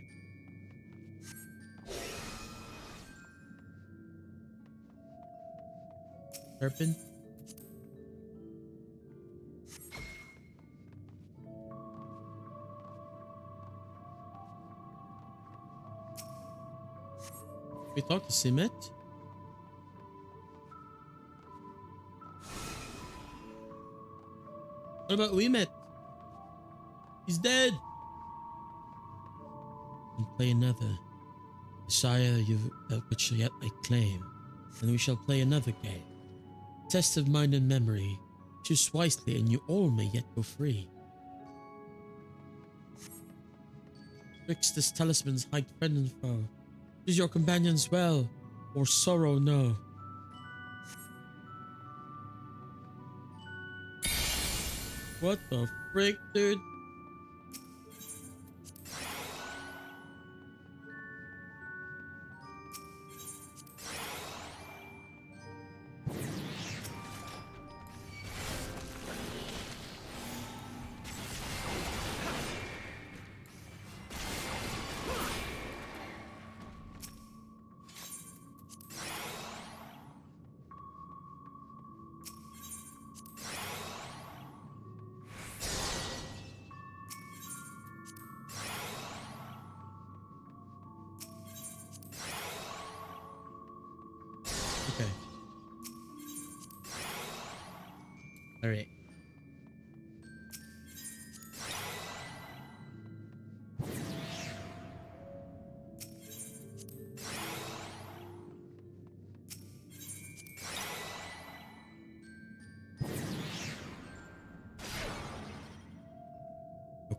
Serpent? We talked to Simet? What about Wimet? He's dead. And play another. Desire you that which yet I claim, and we shall play another game. Test of mind and memory. Choose wisely, and you all may yet go free. Twixt this talisman's hide friend and foe. Choose your companions well, or sorrow know. What the frick, dude? Okay. All right.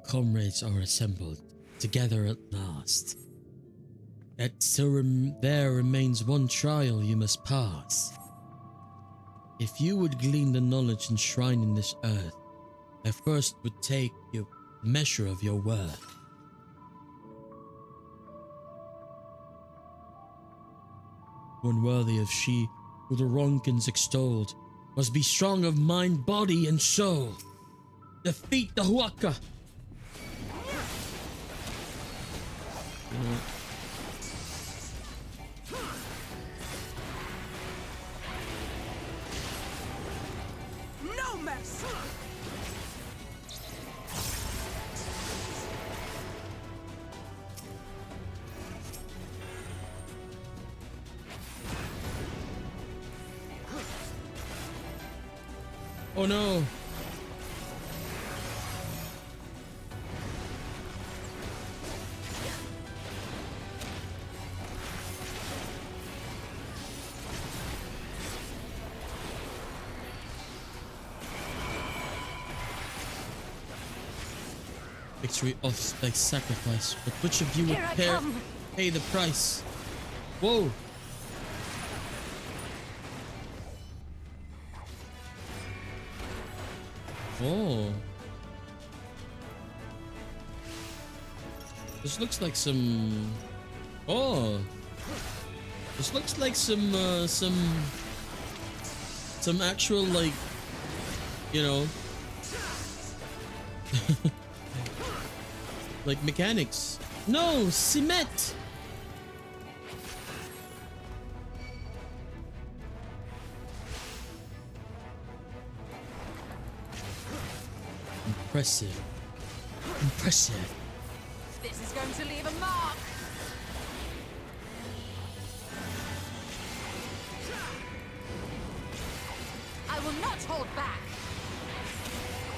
comrades are assembled together at last. Yet still there remains one trial you must pass. If you would glean the knowledge enshrined in this earth, I first would take your measure of your worth. One worthy of she who the Ronkins extolled must be strong of mind, body, and soul. Defeat the Huaka. No mess! Oh no. Victory off like sacrifice, but which of you would pay the price? Whoa! Oh. This looks like some... Oh. This looks like some actual, like, you know, like mechanics. No, cement. Impressive. Impressive. This is going to leave a mark. I will not hold back.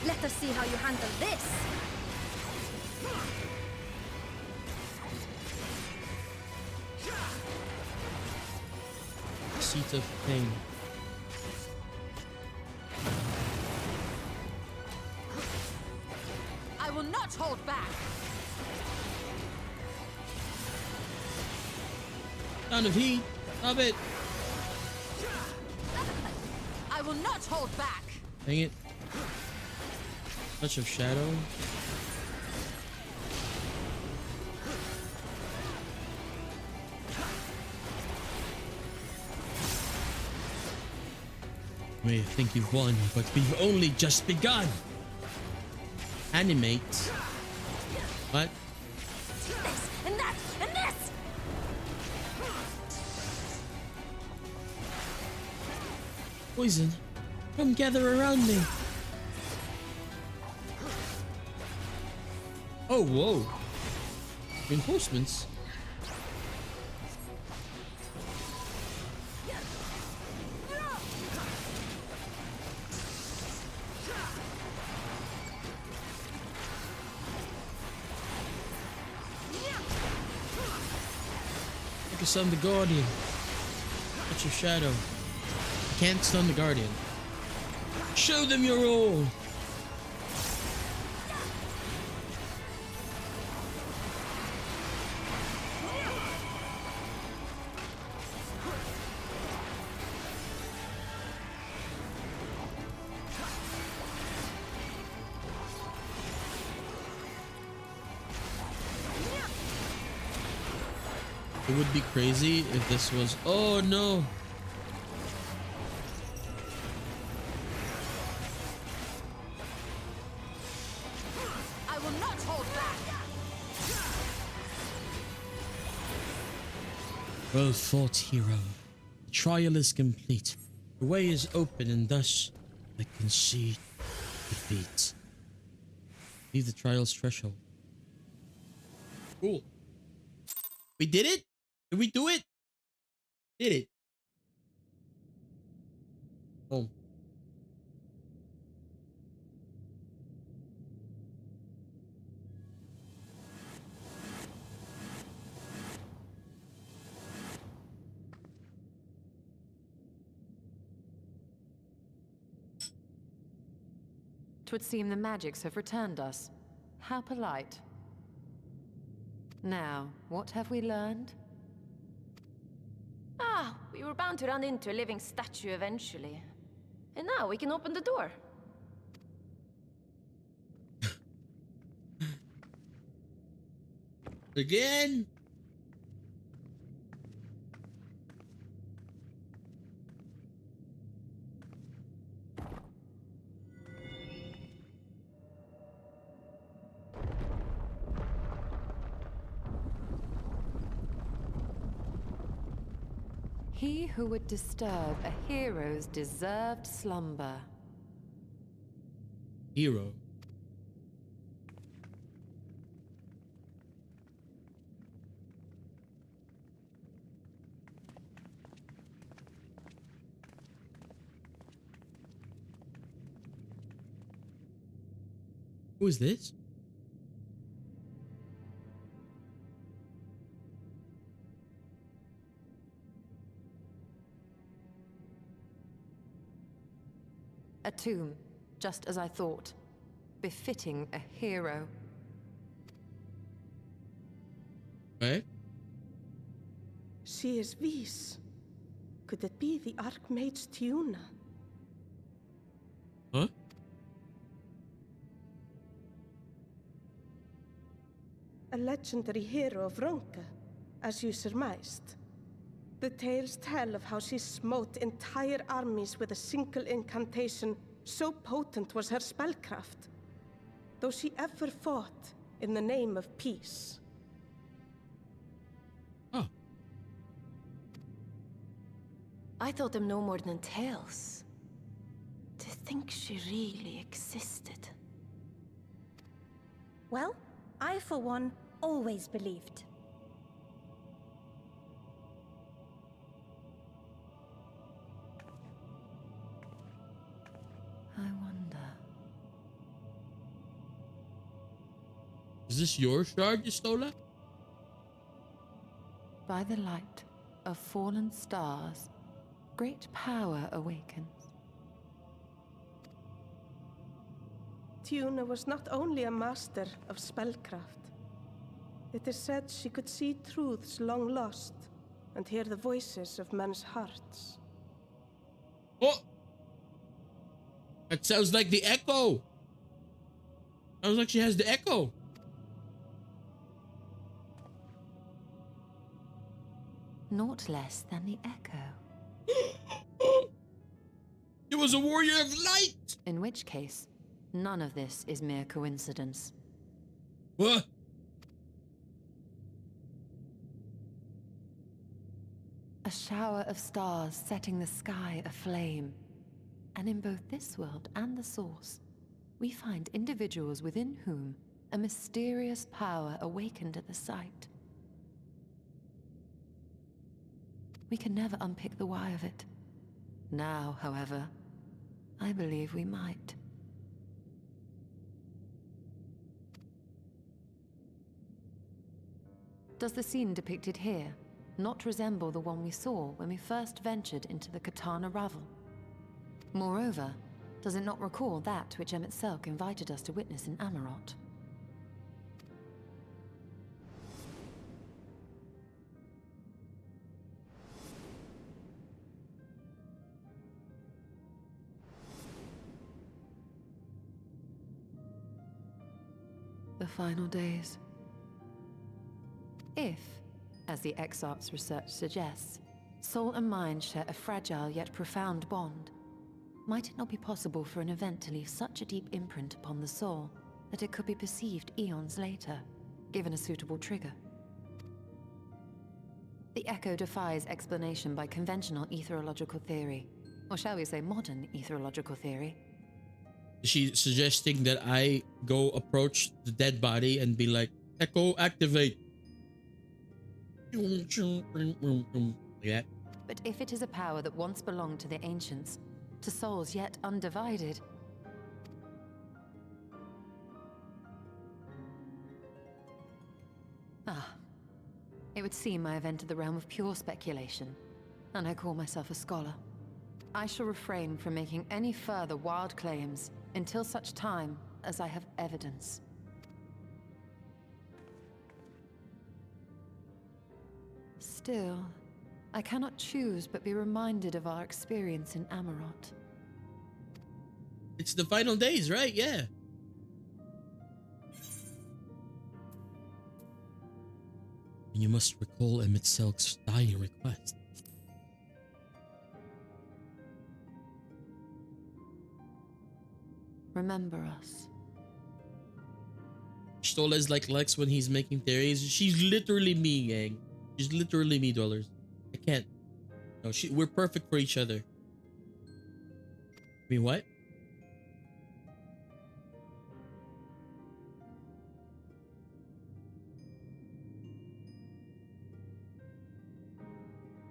Let us see how you handle this. Seat of pain. I will not hold back. Sound of heat. Stop it. I will not hold back. Dang it. Touch of shadow. You may think you've won, but we've only just begun. Animate. What? This and that and this. Poison, come gather around me. Oh, whoa. Reinforcements. Stun the Guardian. What's your shadow? You can't stun the Guardian. Show them your all. It would be crazy if this was... Oh no! I will not hold back. Well fought, hero. The trial is complete. The way is open, and thus I concede defeat. Leave the trial's threshold. Cool. We did it? Did we do it? Did it? Oh. Twould seem the magics have returned us. How polite. Now, what have we learned? Ah, we were bound to run into a living statue eventually. And now we can open the door. Again? He who would disturb a hero's deserved slumber. Hero. Who is this? A tomb, just as I thought. Befitting a hero. Right? She is Vis. Could it be the Archmage Tiuna? Huh? A legendary hero of Ronka, as you surmised. The tales tell of how she smote entire armies with a single incantation, so potent was her spellcraft. Though she ever fought in the name of peace. Oh. I thought them no more than tales. To think she really existed. Well, I, for one, always believed. I wonder. Is this your shard, Yustola? By the light of fallen stars, great power awakens. Tiuna was not only a master of spellcraft. It is said she could see truths long lost and hear the voices of men's hearts. Oh! That sounds like the echo! Sounds like she has the echo! Naught less than the echo. It was a warrior of light! In which case, none of this is mere coincidence. What? A shower of stars setting the sky aflame. And in both this world and the Source, we find individuals within whom a mysterious power awakened at the sight. We can never unpick the why of it. Now, however, I believe we might. Does the scene depicted here not resemble the one we saw when we first ventured into the Katana Ravel? Moreover, does it not recall that which Emmett Selk invited us to witness in Amarot? The final days. If, as the Exarch's research suggests, soul and mind share a fragile yet profound bond, might it not be possible for an event to leave such a deep imprint upon the soul that it could be perceived eons later, given a suitable trigger? The echo defies explanation by conventional etherological theory, or shall we say modern etherological theory. Is she suggesting that I go approach the dead body and be like, echo activate? Like that? But if it is a power that once belonged to the ancients, to souls yet undivided, it would seem I have entered the realm of pure speculation, and I call myself a scholar. I shall refrain from making any further wild claims until such time as I have evidence. Still, I cannot choose but be reminded of our experience in Amarot. It's the final days, right? Yeah. And you must recall Emmett Selk's dying request. Remember us. Stola's like Lex when he's making theories. She's literally me, gang. She's literally me, Dwellers. I can't. No, we're perfect for each other. I mean, what?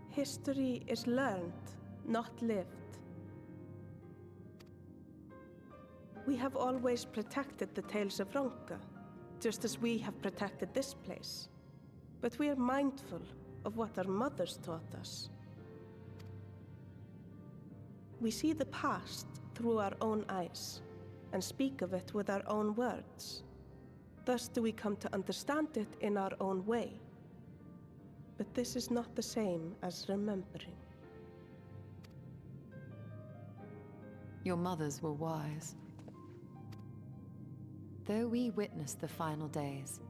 History is learned, not lived. We have always protected the tales of Ronka, just as we have protected this place. But we are mindful of what our mothers taught us. We see the past through our own eyes, and speak of it with our own words. Thus do we come to understand it in our own way. But this is not the same as remembering. Your mothers were wise. Though we witnessed the final days,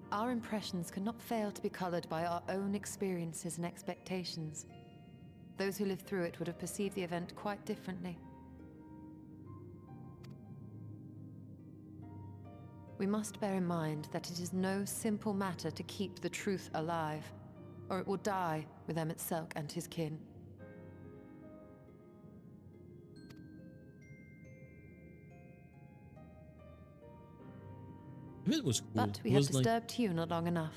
our impressions cannot fail to be colored by our own experiences and expectations. Those who lived through it would have perceived the event quite differently. We must bear in mind that it is no simple matter to keep the truth alive, or it will die with Emmett Selk and his kin. It was cool. But we have disturbed you not long enough.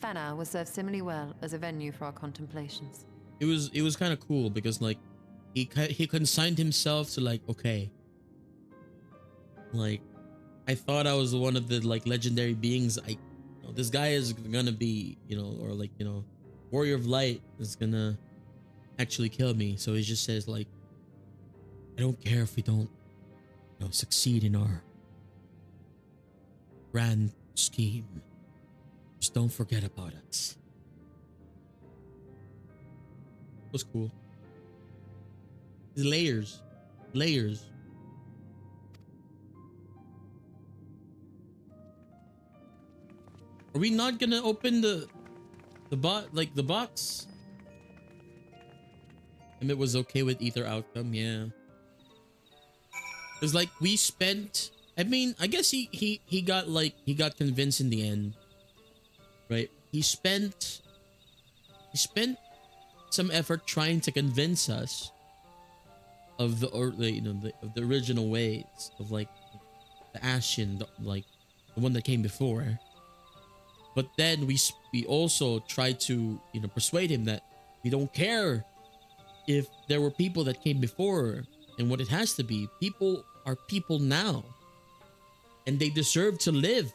Fana will serve similarly well as a venue for our contemplations. It was kind of cool because like he consigned himself to like, okay, like I thought I was one of the like legendary beings. This guy is gonna be, or like, Warrior of Light is gonna actually kill me. So he just says like, I don't care if we don't, succeed in our grand scheme. Just don't forget about us. It was cool. His layers. Are we not gonna open the box? And it was okay with either outcome, yeah. It was like we spent. I mean, I guess he got convinced in the end, right? He spent some effort trying to convince us of of the original ways of like the Ashen, like the one that came before. But then we also tried to persuade him that we don't care if there were people that came before and what it has to be. People are people now, and they deserve to live.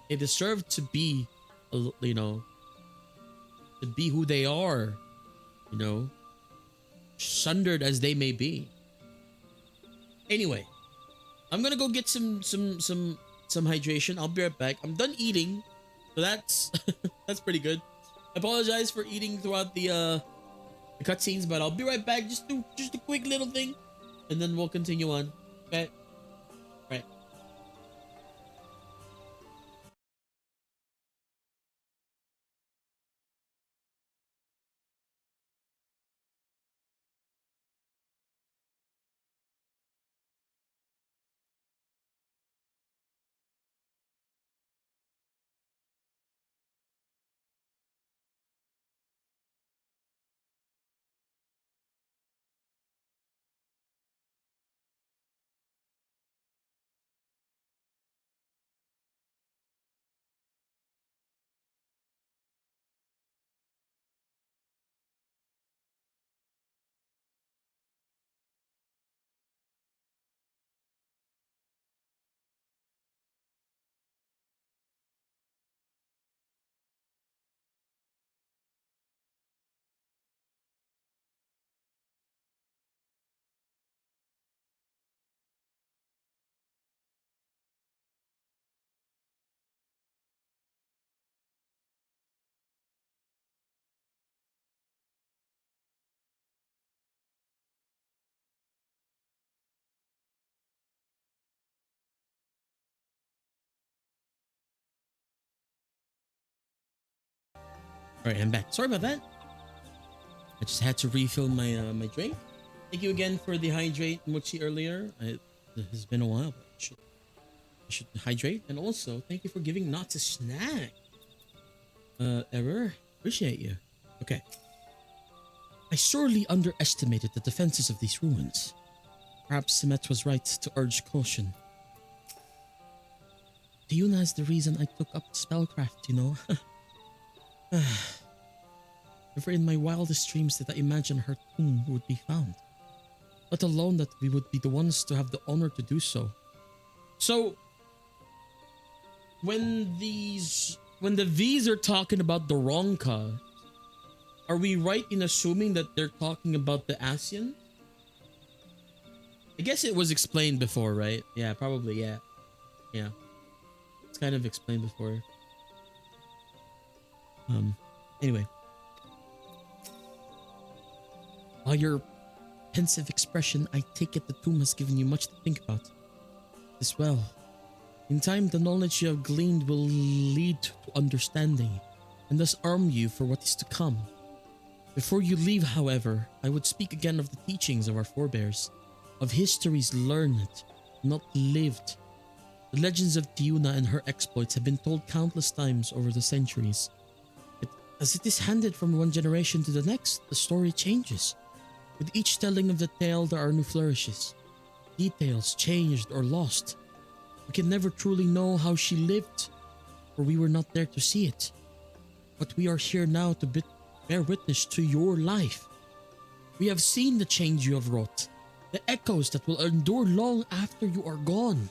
They deserve to be, to be who they are. Sundered as they may be. Anyway, I'm gonna go get some hydration. I'll be right back. I'm done eating, so that's that's pretty good. I apologize for eating throughout the cutscenes, but I'll be right back. Just a quick little thing, and then we'll continue on. Okay. Right. All right, I'm back. Sorry about that. I just had to refill my my drink. Thank you again for the hydrate mochi earlier. It has been a while, but I should hydrate. And also, thank you for giving Knots a snack. Error. Appreciate you. Okay. I sorely underestimated the defenses of these ruins. Perhaps Simet was right to urge caution. Tiuna is the reason I took up spellcraft, you know. Never in my wildest dreams did I imagine her tomb would be found. Let alone that we would be the ones to have the honor to do so. So, when the V's are talking about the Ronka, are we right in assuming that they're talking about the Asian? I guess it was explained before, right? Yeah, probably, yeah. Yeah. It's kind of explained before. Anyway. While your pensive expression, I take it the tomb has given you much to think about. As well. In time, the knowledge you have gleaned will lead to understanding, and thus arm you for what is to come. Before you leave, however, I would speak again of the teachings of our forebears, of histories learned, not lived. The legends of Tiuna and her exploits have been told countless times over the centuries. But as it is handed from one generation to the next, the story changes. With each telling of the tale, there are new flourishes. Details changed or lost. We can never truly know how she lived, for we were not there to see it. But we are here now to bear witness to your life. We have seen the change you have wrought, the echoes that will endure long after you are gone.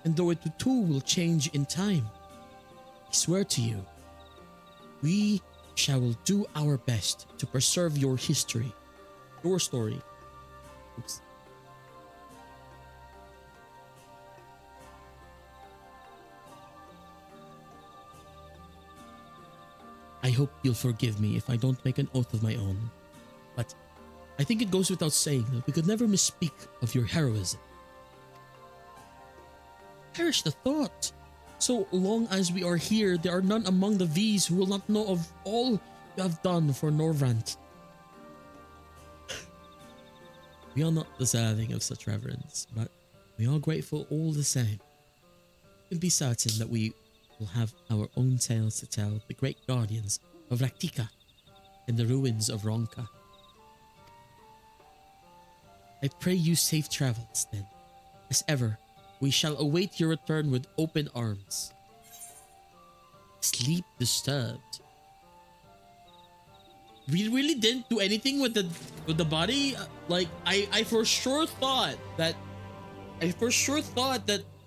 And though it too will change in time, I swear to you, we shall do our best to preserve your history, your story. Oops. I hope you'll forgive me if I don't make an oath of my own, but I think it goes without saying that we could never misspeak of your heroism. Perish the thought. So long as we are here, there are none among the V's who will not know of all you have done for Norvrant. We are not deserving of such reverence, but we are grateful all the same. You can be certain that we will have our own tales to tell, the great guardians of Raktika and the ruins of Ronka. I pray you safe travels then. As ever, we shall await your return with open arms. Sleep disturbed. We really didn't do anything with the body. Like I for sure thought that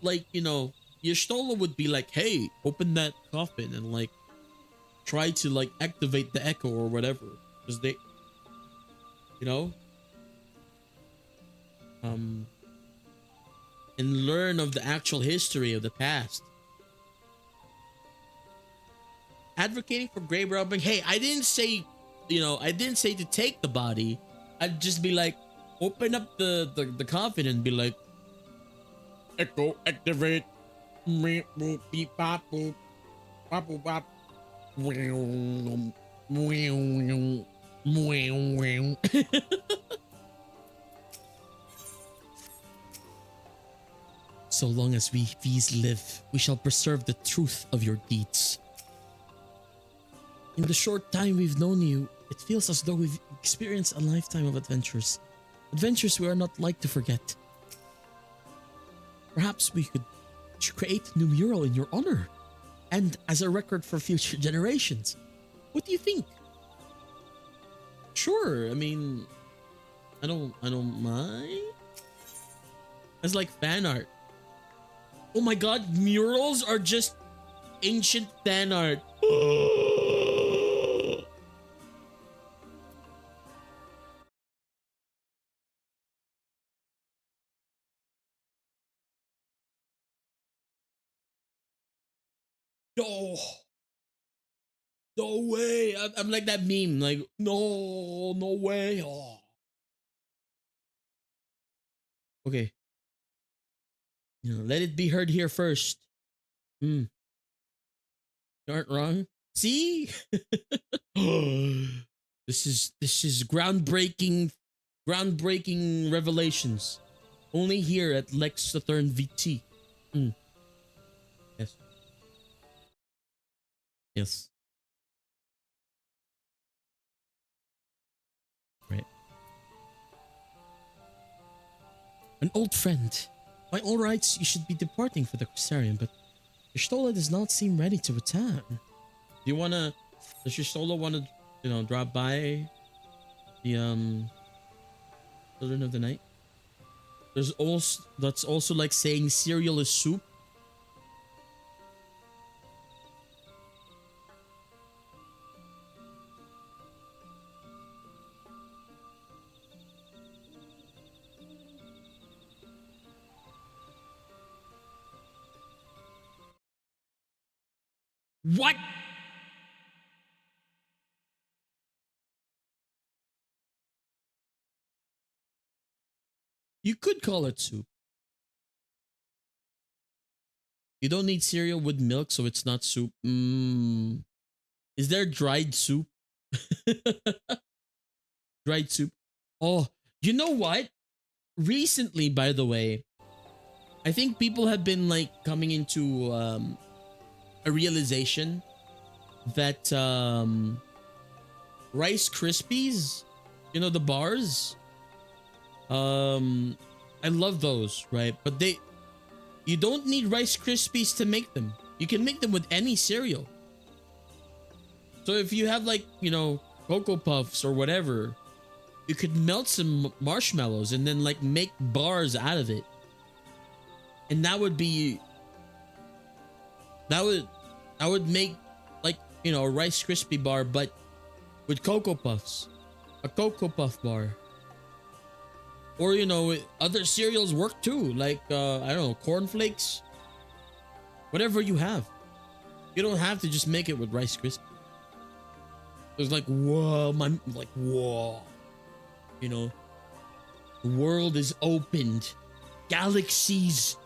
like, you know, Y'shtola would be like, hey, open that coffin and like try to like activate the echo or whatever, because they, you know, and learn of the actual history of the past. Advocating for grave robbing. Hey, I didn't say, you know, I didn't say to take the body. I'd just be like, open up the coffin and be like, echo activate. Beep beep bop boop bop boop bop. So long as we V's live, we shall preserve the truth of your deeds. In the short time we've known you, it feels as though we've experienced a lifetime of adventures. Adventures we are not like to forget. Perhaps we could create a new mural in your honor, and as a record for future generations. What do you think? Sure, I mean, I don't mind. It's like fan art. Oh my god, murals are just ancient fan art. No. No way. I'm like that meme. Like, no way. Oh. Okay. You know, let it be heard here first. You aren't wrong. See? This is groundbreaking revelations. Only here at Lex Saturn VT. Yes. Yes. Right. An old friend. By all rights, you should be departing for the Crystarium, but Y'shtola does not seem ready to return. Does Y'shtola want to, drop by the Children of the Night? That's also like saying cereal is soup. What? You could call it soup. You don't need cereal with milk, so it's not soup. Is there dried soup? Dried soup. Oh, you know what? Recently, by the way, I think people have been like coming into a realization that Rice Krispies, the bars, I love those, right? But you don't need Rice Krispies to make them. You can make them with any cereal. So if you have like, Cocoa Puffs or whatever, you could melt some marshmallows and then like make bars out of it. And that would make like, a Rice Krispie bar, but with Cocoa Puffs. A Cocoa Puff bar. Or, other cereals work too. Like, I don't know, cornflakes. Whatever you have. You don't have to just make it with Rice Krispies. It's like, whoa, whoa. The world is opened. Galaxies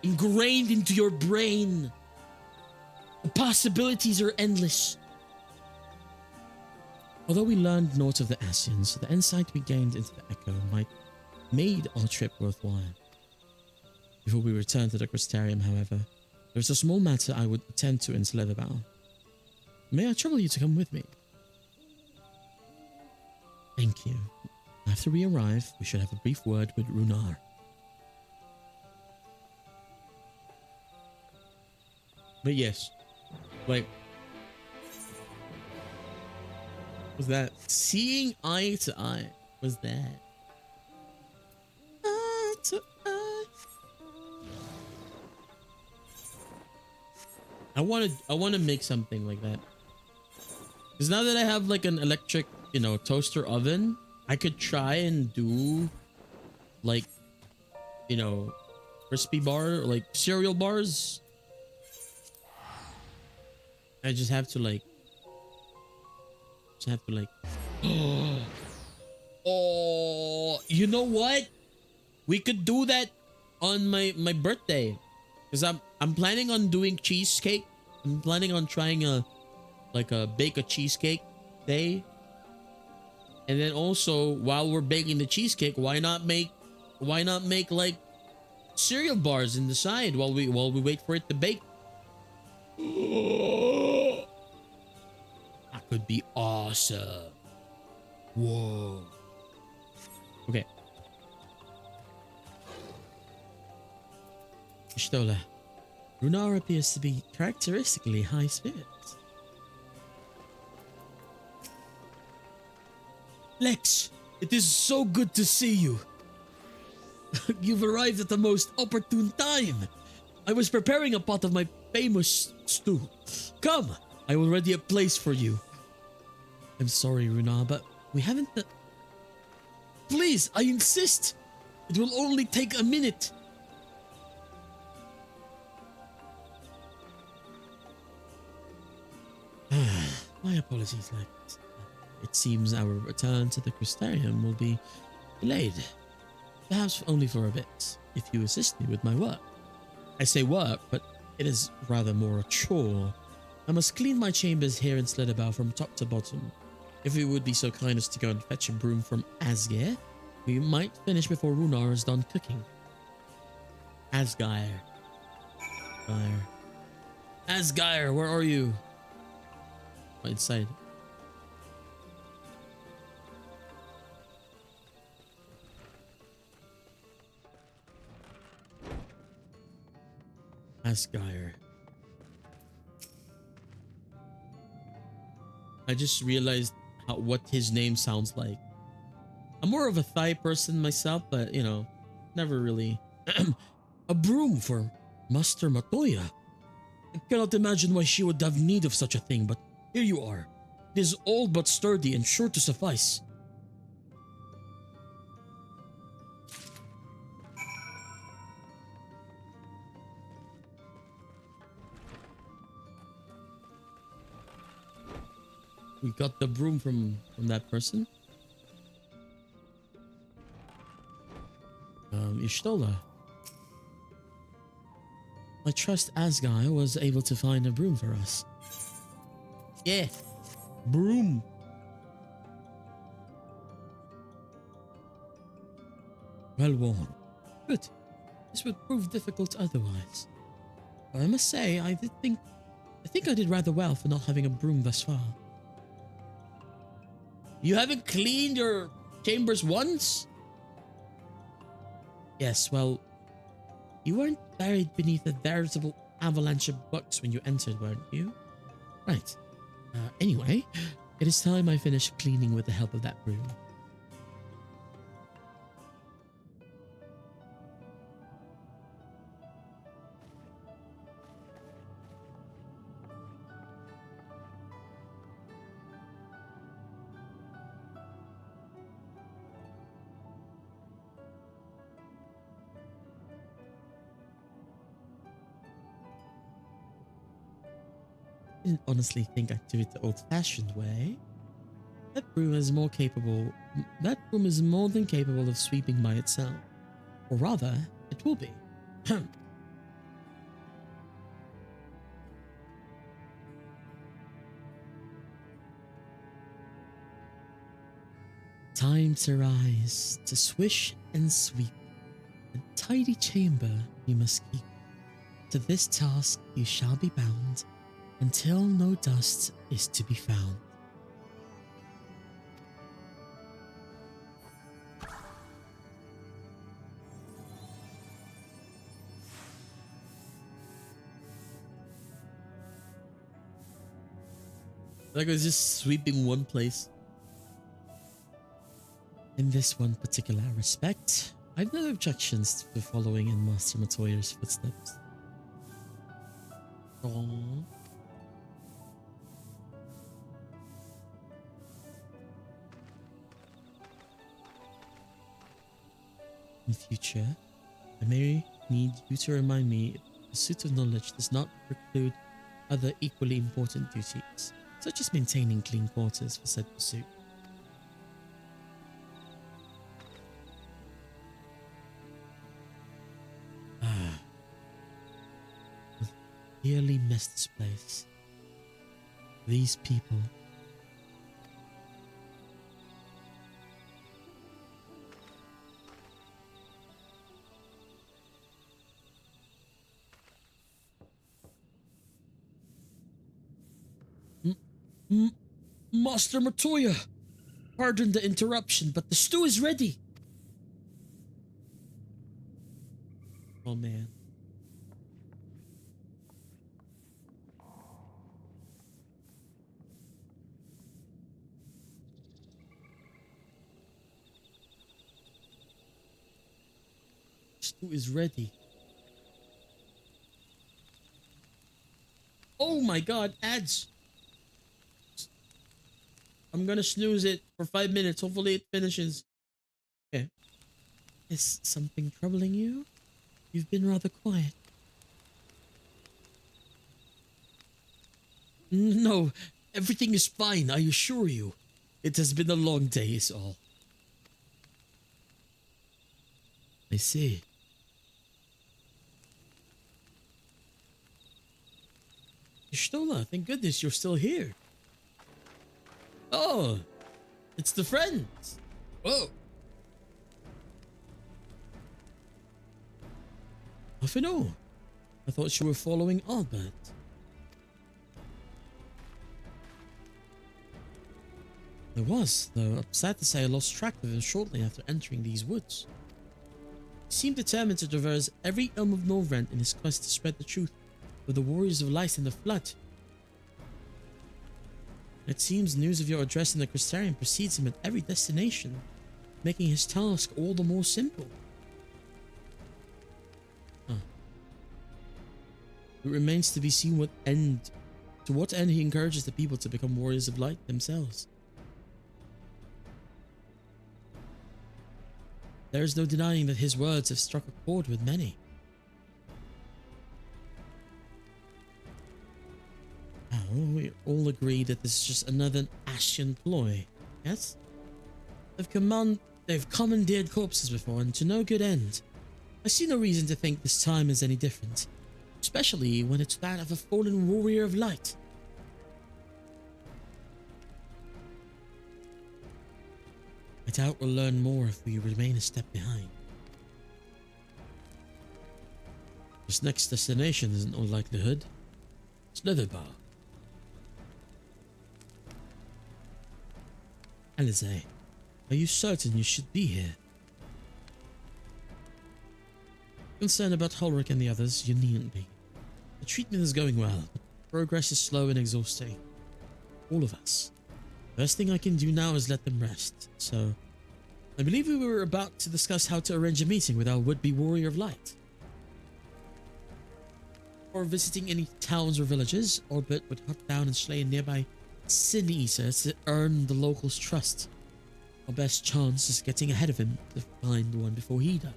ingrained into your brain. The possibilities are endless. Although we learned naught of the Ascians, the insight we gained into the Echo made our trip worthwhile. Before we return to the Crystarium, however, there's a small matter I would attend to in Slitherbound. May I trouble you to come with me? Thank you. After we arrive, we should have a brief word with Runar. But yes, like, was that seeing eye to eye? Was that eye to eye? I want to make something like that. Because now that I have like an electric, toaster oven, I could try and do like, crispy bar, or like cereal bars. I just have to like oh, you know what? We could do that on my birthday. Because I'm planning on doing cheesecake. I'm planning on trying bake a cheesecake day. And then also while we're baking the cheesecake, why not make like cereal bars in the side while we wait for it to bake? That could be awesome. Whoa. Okay. Y'shtola, Runar appears to be characteristically high spirits. Lex, it is so good to see you. You've arrived at the most opportune time. I was preparing a pot of my famous stew. Come, I will ready a place for you. I'm sorry, Runar, but we haven't... Please, I insist. It will only take a minute. My apologies, Lex. It seems our return to the Crystarium will be delayed. Perhaps only for a bit, if you assist me with my work. I say work, but it is rather more a chore. I must clean my chambers here in Sledderbow from top to bottom. If you would be so kind as to go and fetch a broom from Asgeir, we might finish before Runar is done cooking. Asgeir. Asgeir, where are you? Oh, inside. Asgeir. I just realized what his name sounds like. I'm more of a Thai person myself, but you know, never really. A broom for Master Matoya. I cannot imagine why she would have need of such a thing, but here you are. It is old but sturdy and sure to suffice. We got the broom from that person. Ishtola. I trust Asgeir was able to find a broom for us. Yeah, broom. Well worn. Good. This would prove difficult otherwise. But I must say, I think I did rather well for not having a broom thus far. You haven't cleaned your chambers once? Yes, well, you weren't buried beneath a veritable avalanche of books when you entered, weren't you? Right. Anyway, it is time I finished cleaning with the help of that broom. I didn't honestly think I'd do it the old-fashioned way. That broom is more than capable of sweeping by itself. Or rather, it will be. Time to rise, to swish and sweep. A tidy chamber you must keep. To this task you shall be bound, until no dust is to be found. Like I was just sweeping one place. In this one particular respect, I've no objections to following in Master Matoya's footsteps. Aww. In future, I may need you to remind me the pursuit of knowledge does not preclude other equally important duties, such as maintaining clean quarters for said pursuit. I'll dearly miss this place. These people. Master Matoya, pardon the interruption, but the stew is ready. Oh man. Stew is ready. Oh my god, ads. I'm gonna snooze it for 5 minutes. Hopefully it finishes. Okay. Is something troubling you? You've been rather quiet. No, everything is fine, I assure you. It has been a long day, is all. I see. Y'shtola, thank goodness you're still here. Oh, it's the friends. Whoa. Alfino, I thought you were following Albert. I was, though I'm sad to say I lost track of him shortly after entering these woods. He seemed determined to traverse every elm of Norvrent in his quest to spread the truth of the warriors of light and the flood. It seems news of your address in the Crystarium precedes him at every destination, making his task all the more simple. Huh. It remains to be seen to what end he encourages the people to become warriors of light themselves. There is no denying that his words have struck a chord with many. Oh, we all agree that this is just another Ascian ploy, yes? They've commandeered corpses before, and to no good end. I see no reason to think this time is any different, especially when it's that of a fallen warrior of light. I doubt we'll learn more if we remain a step behind. This next destination is in all likelihood Slitherbar. Alize, are you certain you should be here? Concerned about Ulrich and the others, you needn't be. The treatment is going well, but progress is slow and exhausting. All of us. Best thing I can do now is let them rest, so I believe we were about to discuss how to arrange a meeting with our would-be warrior of light. Or visiting any towns or villages, Orbit would hunt down and slay a nearby sin eater to earn the locals' trust. Our best chance is getting ahead of him to find one before he does.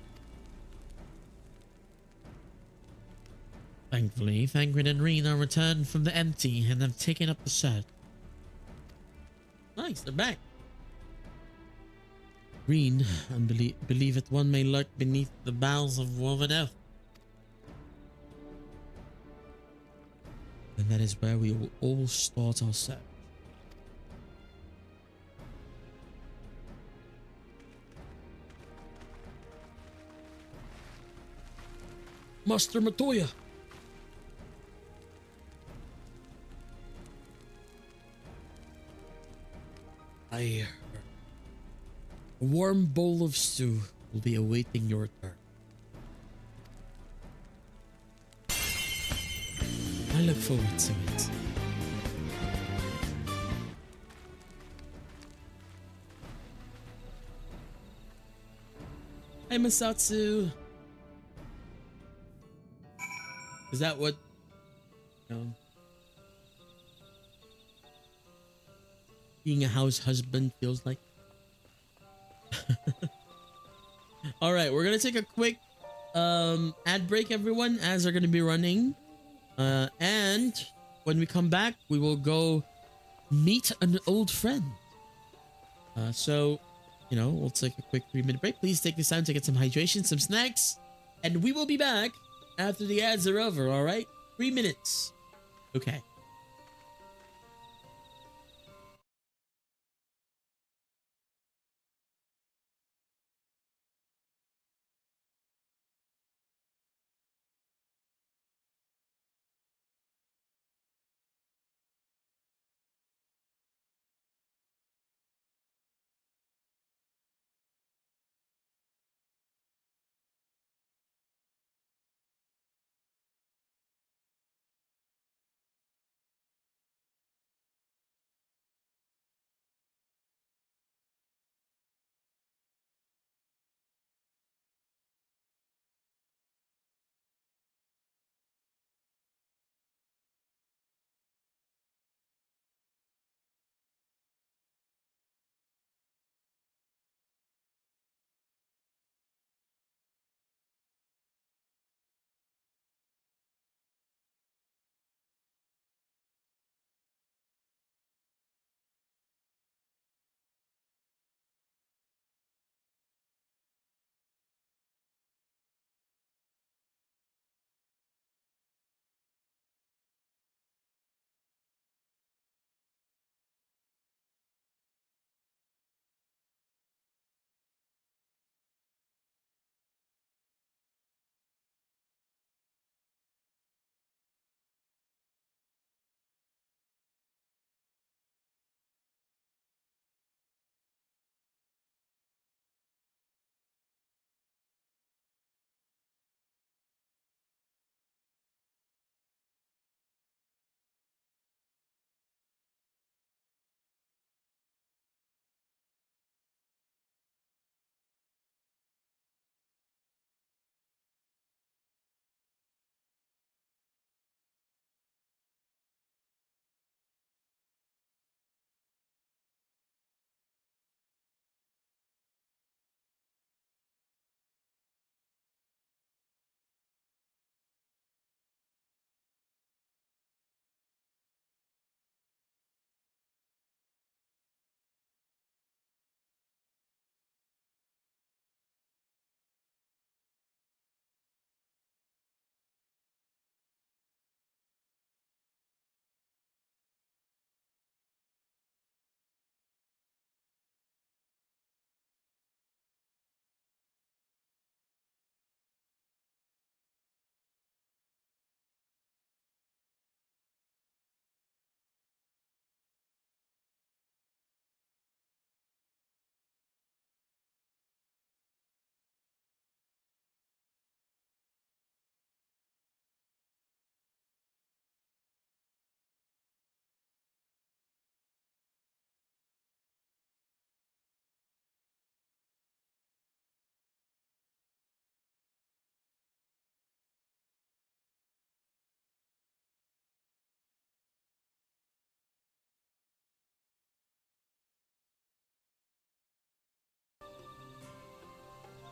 Thankfully, Thangrid and Reen are returned from the empty and have taken up the search. Nice, they're back. Reen, believe that one may lurk beneath the boughs of woven earth. And that is where we will all start our search. Master Matoya. A warm bowl of stew will be awaiting your return. I look forward to it. Hey, Masatsu. Is that what? No. Being a house husband feels like. All right, we're gonna take a quick ad break, everyone, as they're gonna be running, and when we come back, we will go meet an old friend. So, you know, we'll take a quick 3-minute break. Please take this time to get some hydration, some snacks, and we will be back after the ads are over. All right, 3 minutes. Okay.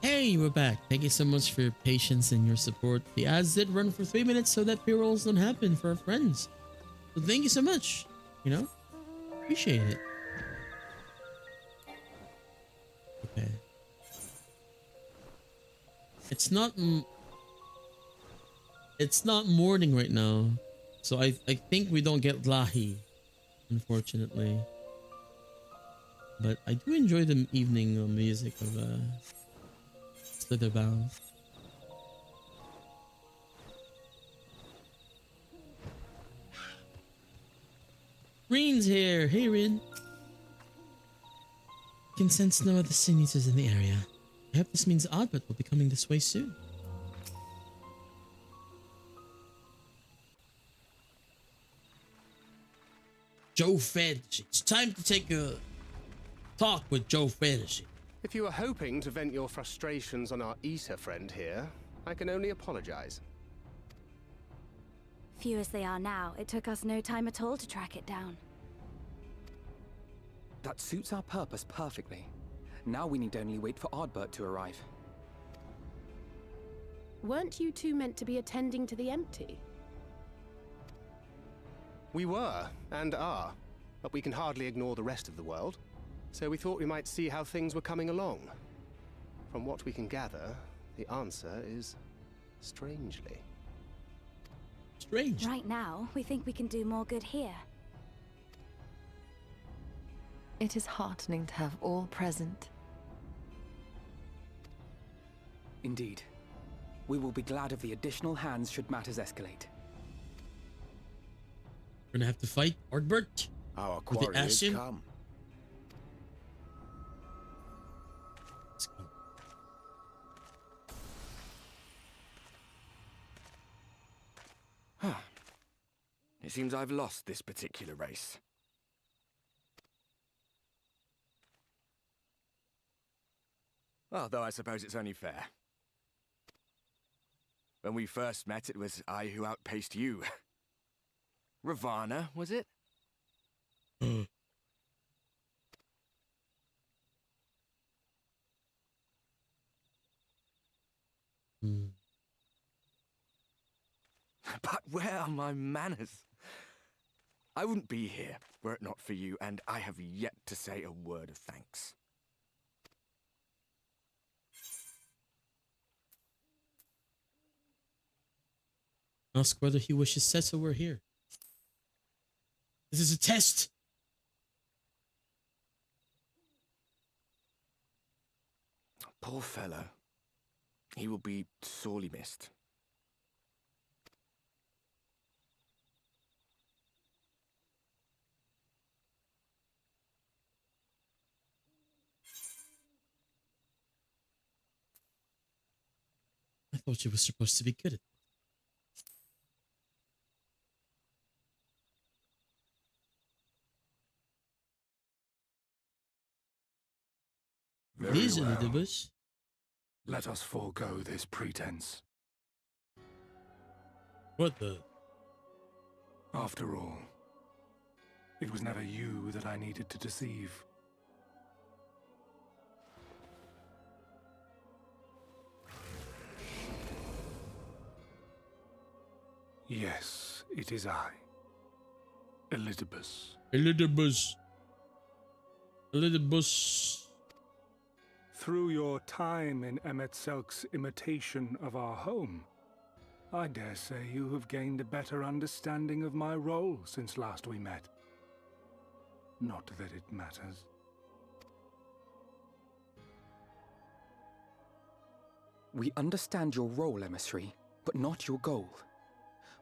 Hey, we're back. Thank you so much for your patience and your support. The ads did run for 3 minutes so that pre-rolls don't happen for our friends. So thank you so much. You know? Appreciate it. Okay. It's not morning right now. So I think we don't get Lahi, unfortunately. But I do enjoy the evening music of Slitherbound. Reen's here. Hey, Reen. Can sense no other sin eaters in the area. I hope this means Ardbert will be coming this way soon. Joe Fantasy. It's time to take a talk with Joe Fantasy. If you were hoping to vent your frustrations on our eater friend here, I can only apologize. Few as they are now, it took us no time at all to track it down. That suits our purpose perfectly. Now we need only wait for Ardbert to arrive. Weren't you two meant to be attending to the empty? We were, and are, but we can hardly ignore the rest of the world. So we thought we might see how things were coming along. From what we can gather, the answer is strangely. Strange. Right now, we think we can do more good here. It is heartening to have all present. Indeed. We will be glad of the additional hands should matters escalate. We're gonna have to fight Ardbert. Our with the quarry has Ashen. come. Let's go. It seems I've lost this particular race. Although I suppose it's only fair. When we first met, it was I who outpaced you. Ravana, was it? But where are my manners? I wouldn't be here were it not for you, and I have yet to say a word of thanks. Ask whether he wishes said so we're here. This is a test. Poor fellow. He will be sorely missed. I thought you were supposed to be good at Very These are well. the bus. Let us forego this pretense. What the? After all, it was never you that I needed to deceive. Yes, it is I, Elidibus. Elidibus. Elidibus. Through your time in Emetzelk's imitation of our home, I dare say you have gained a better understanding of my role since last we met. Not that it matters. We understand your role, emissary, but not your goal.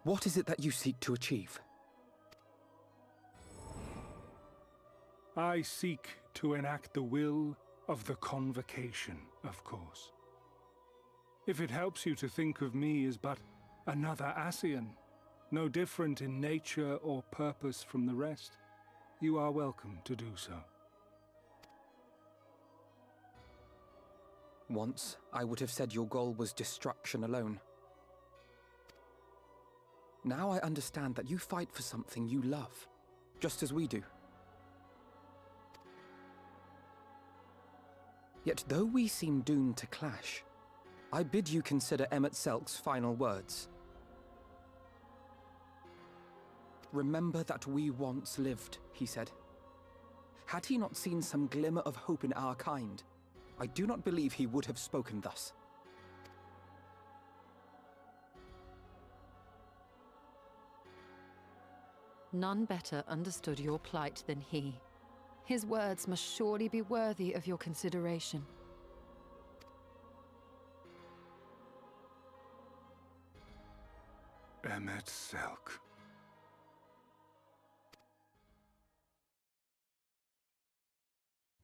What is it that you seek to achieve? I seek to enact the will of the Convocation, of course. If it helps you to think of me as but another Ascian, no different in nature or purpose from the rest, you are welcome to do so. Once, I would have said your goal was destruction alone. Now I understand that you fight for something you love, just as we do. Yet though we seem doomed to clash, I bid you consider Emmett Selk's final words. Remember that we once lived, he said. Had he not seen some glimmer of hope in our kind, I do not believe he would have spoken thus. None better understood your plight than he. His words must surely be worthy of your consideration. Emmett Selk.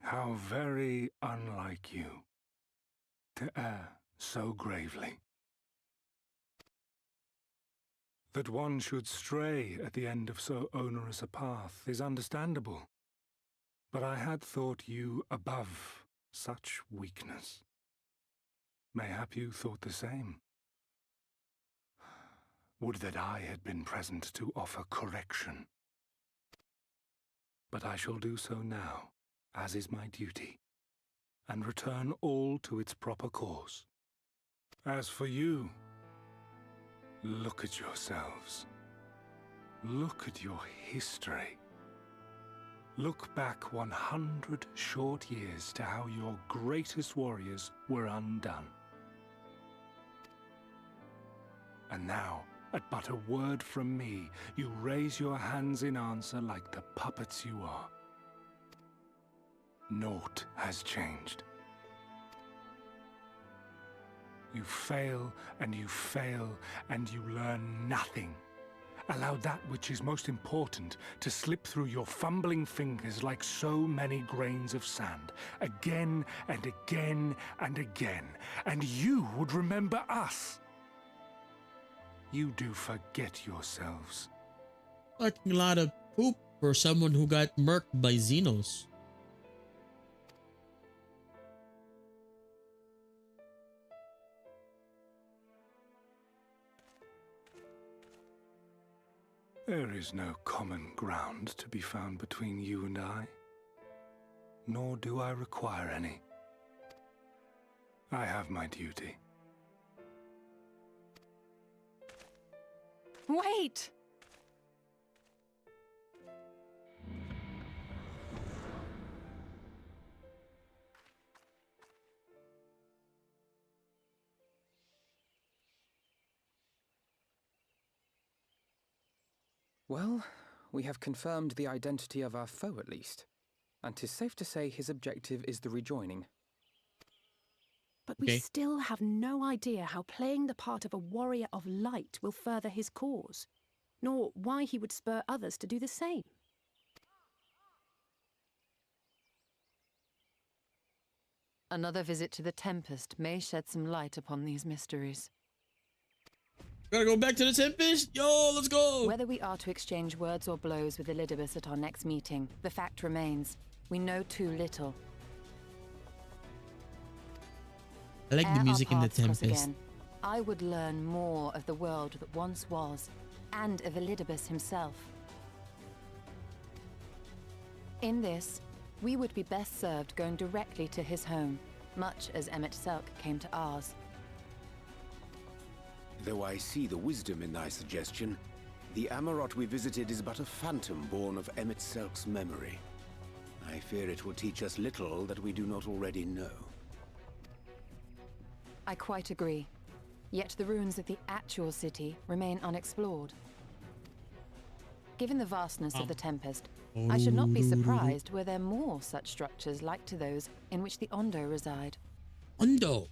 How very unlike you to err so gravely. That one should stray at the end of so onerous a path is understandable, but I had thought you above such weakness. Mayhap you thought the same. Would that I had been present to offer correction. But I shall do so now, as is my duty, and return all to its proper course. As for you, look at yourselves. Look at your history. Look back 100 short years to how your greatest warriors were undone. And now, at but a word from me, you raise your hands in answer like the puppets you are. Naught has changed. You fail, and you fail, and you learn nothing. Allow that which is most important to slip through your fumbling fingers like so many grains of sand, again and again and again, and you would remember us. You do forget yourselves. Fucking lot of poop for someone who got murked by Xenos. There is no common ground to be found between you and I, nor do I require any. I have my duty. Wait! Well, we have confirmed the identity of our foe at least, and 'tis safe to say his objective is the rejoining. But we still have no idea how playing the part of a warrior of light will further his cause, nor why he would spur others to do the same. Another visit to the Tempest may shed some light upon these mysteries. Gotta go back to the Tempest? Yo, let's go! Whether we are to exchange words or blows with Elidibus at our next meeting, the fact remains, we know too little. I like the music in the Ere our paths cross Tempest. again, I would learn more of the world that once was, and of Elidibus himself. In this, we would be best served going directly to his home, much as Emmett Selk came to ours. Though I see the wisdom in thy suggestion, the Amarot we visited is but a phantom born of Emmett Selk's memory. I fear it will teach us little that we do not already know. I quite agree. Yet the ruins of the actual city remain unexplored. Given the vastness of the Tempest, I should not be surprised were there more such structures like to those in which the Ondo reside. Ondo!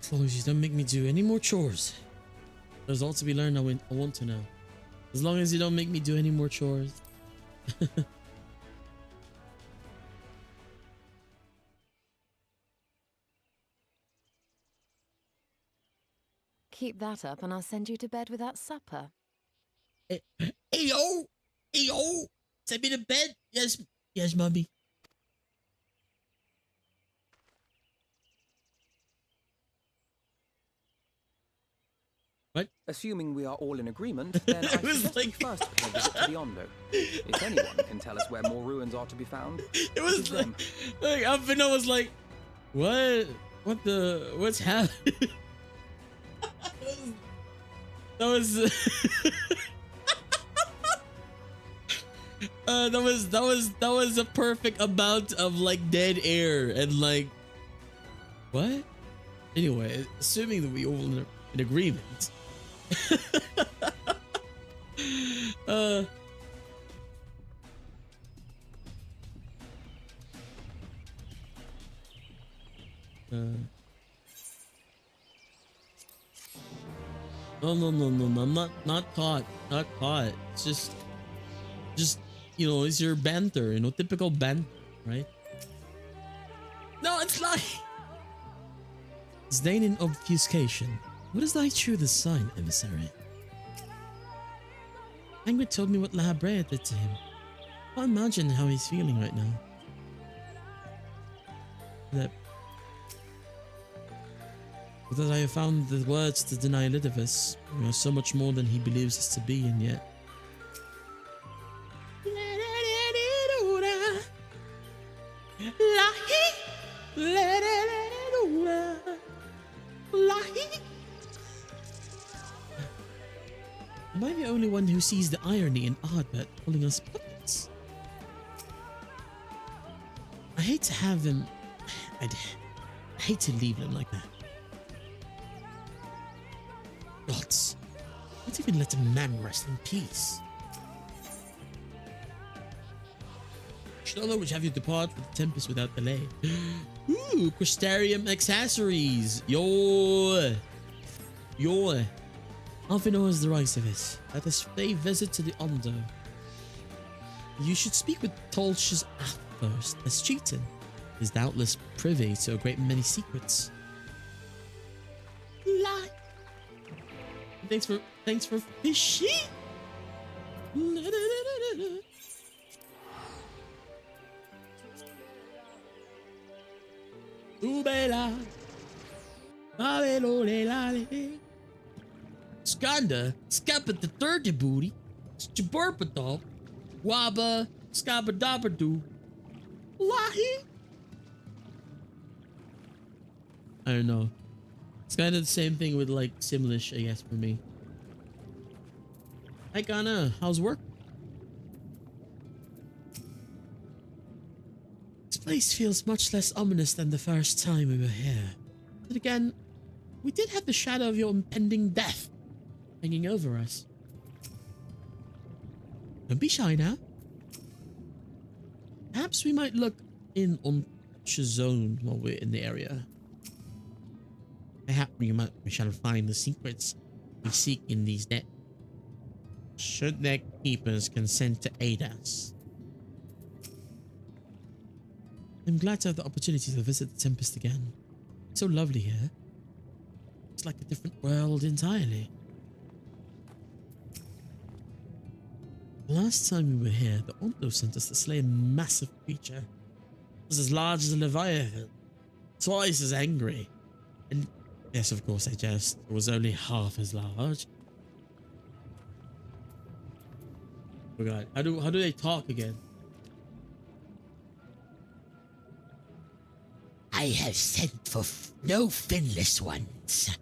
As long as you don't make me do any more chores. There's all to be learned I want to know. As long as you don't make me do any more chores. Keep that up and I'll send you to bed without supper. Ayo! Ayo! Send me to bed? Yes, yes, mommy. What? Assuming we are all in agreement, then I suggest we first pay a visit to the Ondo. If anyone can tell us where more ruins are to be found, it was like Alphino was like, what? What's happening? That was that was a perfect amount of like dead air and like what? Anyway, assuming that we all in agreement. No. I'm not caught. Not caught. It's just you know, it's your banter, you know, typical banter, right? No, it's like disdain and obfuscation. What is thy truest sign, emissary? Angrid told me what Lahabrea did to him. I can't imagine how he's feeling right now. That I have found the words to deny Elidivus. We are so much more than he believes us to be, and yet. Am I the only one who sees the irony in Ardbert calling us puppets? I hate to have them. I hate to leave them like that. Gods, not even let a man rest in peace. Shalom, which have you depart for the Tempest without delay. Ooh, Crystarium accessories. Yo. Alphino has the rights of it. Let us pay visit to the Ondo. You should speak with Tolch's app first, as Cheaton is doubtless privy to a great many secrets. Lie. Thanks for fishing. Skanda, Scappa the third booty, Jaburpadol, Waba, Scabadabadu, Lahi. I don't know. It's kind of the same thing with like Simlish, I guess, for me. Hi Ghana, how's work? This place feels much less ominous than the first time we were here. But again, we did have the shadow of your impending death hanging over us. Don't be shy now. Perhaps we might look in on Shazone while we're in the area. Perhaps we shall find the secrets we seek in these depths. Should their keepers consent to aid us. I'm glad to have the opportunity to visit the Tempest again. It's so lovely here. It's like a different world entirely. The last time we were here, the Ondo sent us to slay a massive creature. It was as large as a Leviathan, twice as angry. And yes, of course, I jest. It was only half as large. Oh god, how do they talk again? I have sent for no finless ones.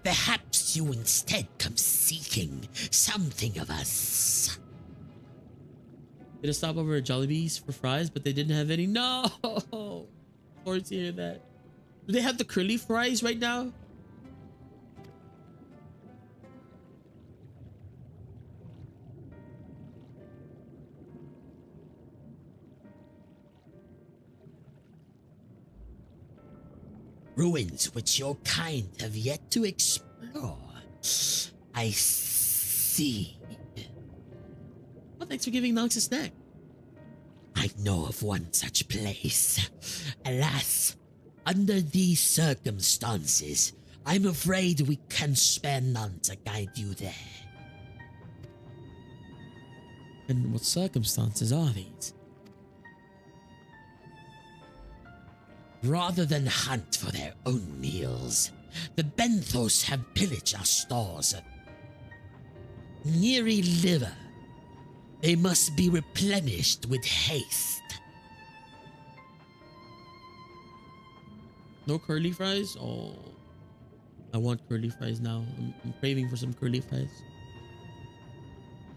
Perhaps you instead come seeking something of us. Did I stop over at Jollibee's for fries, but they didn't have any? No! Sorry to hear that. Do they have the curly fries right now? Ruins which your kind have yet to explore. I see. Well, thanks for giving Nox a snack. I know of one such place. Alas, under these circumstances, I'm afraid we can spare none to guide you there. And what circumstances are these? Rather than hunt for their own meals, the Benthos have pillaged our stores of Neary liver. They must be replenished with haste. No curly fries? Oh, I want curly fries now. I'm craving for some curly fries.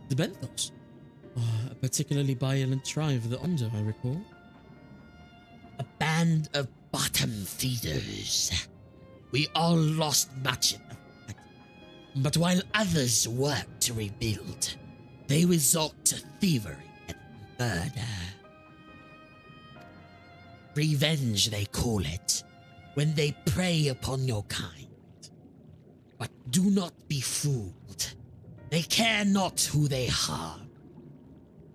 The benthos. A particularly violent tribe of the Ondo, I recall. A band of bottom feeders. We all lost much in the fight. But while others work to rebuild, they resort to thievery and murder. Revenge, they call it, when they prey upon your kind. But do not be fooled. They care not who they harm.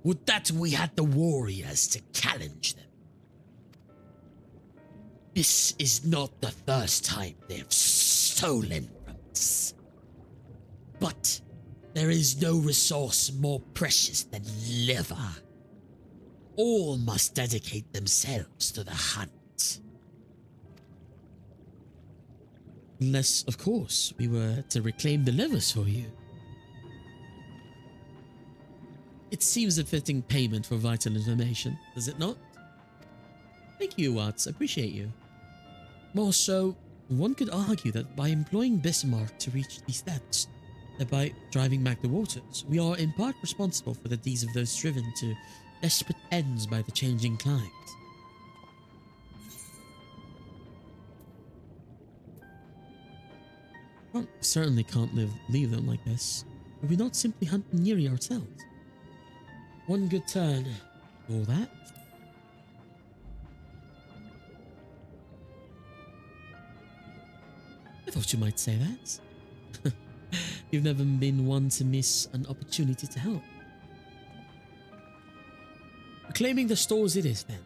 Would that we had the warriors to challenge them. This is not the first time they have stolen from us. But there is no resource more precious than liver. All must dedicate themselves to the hunt. Unless, of course, we were to reclaim the livers for you. It seems a fitting payment for vital information, does it not? Thank you, Watts. Appreciate you. More so, one could argue that by employing Bismarck to reach these depths, that by driving back the waters, we are in part responsible for the deeds of those driven to desperate ends by the changing climate. Well, certainly can't leave them like this. Would we not simply hunt Neri ourselves? One good turn, all that. I thought you might say that. You've never been one to miss an opportunity to help. Reclaiming the stores it is then.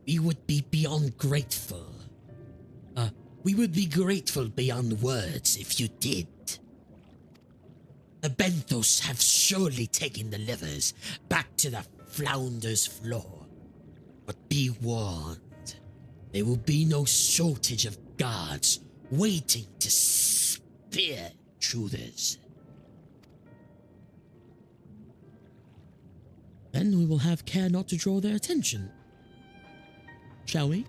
We would be beyond grateful. We would be grateful beyond words if you did. The Benthos have surely taken the livers back to the Flounder's floor. But be warned, there will be no shortage of guards waiting to spear intruders. Then we will have care not to draw their attention. Shall we?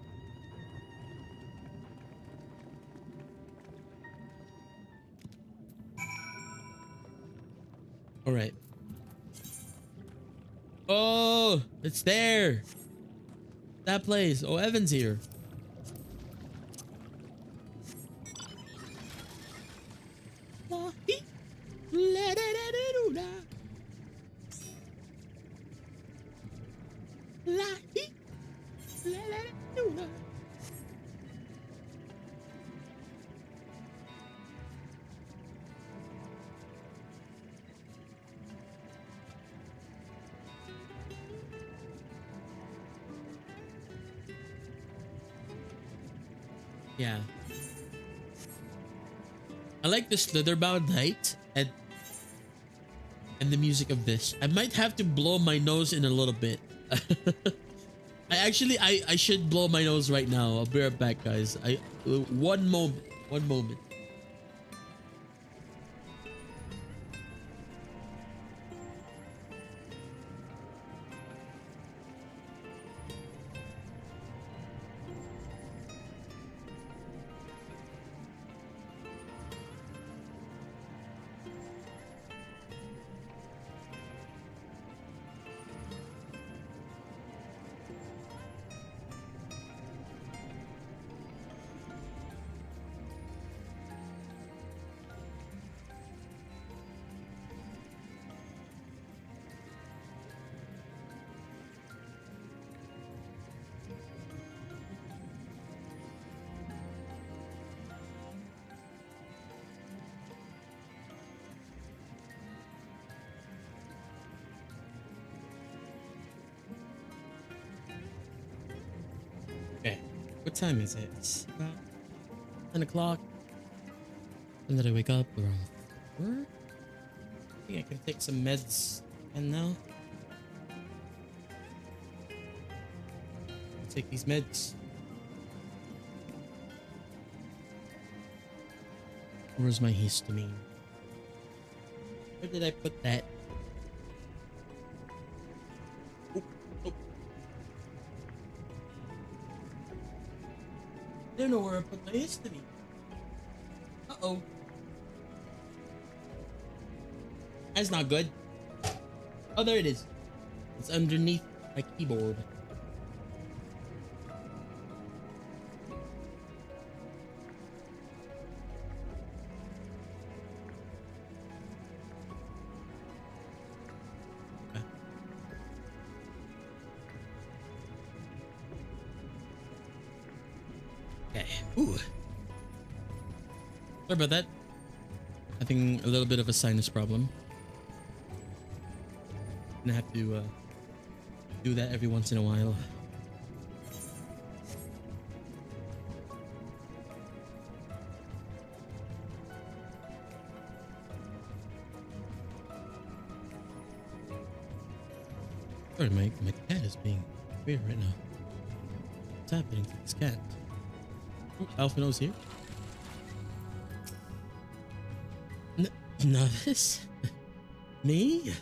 All right. Oh, it's there. That place. Oh, Evan's here. Yeah. I like the slitherbound height and the music of this. I might have to blow my nose in a little bit. I should blow my nose right now. I'll be right back, guys. One moment. What time is it? It's about 10 o'clock. When did I wake up? Around 4? I think I can take some meds and now. Take these meds. Where's my histamine? Where did I put that? Oh, oh. I don't know where I put my histamine. Uh-oh. That's not good. Oh, there it is. It's underneath my keyboard. Okay. Ooh. Sorry about that. Having a little bit of a sinus problem. Gonna have to do that every once in a while. Sorry, my cat is being weird right now. What's happening to this cat? Oh, Alphino's here. Nervous? Me?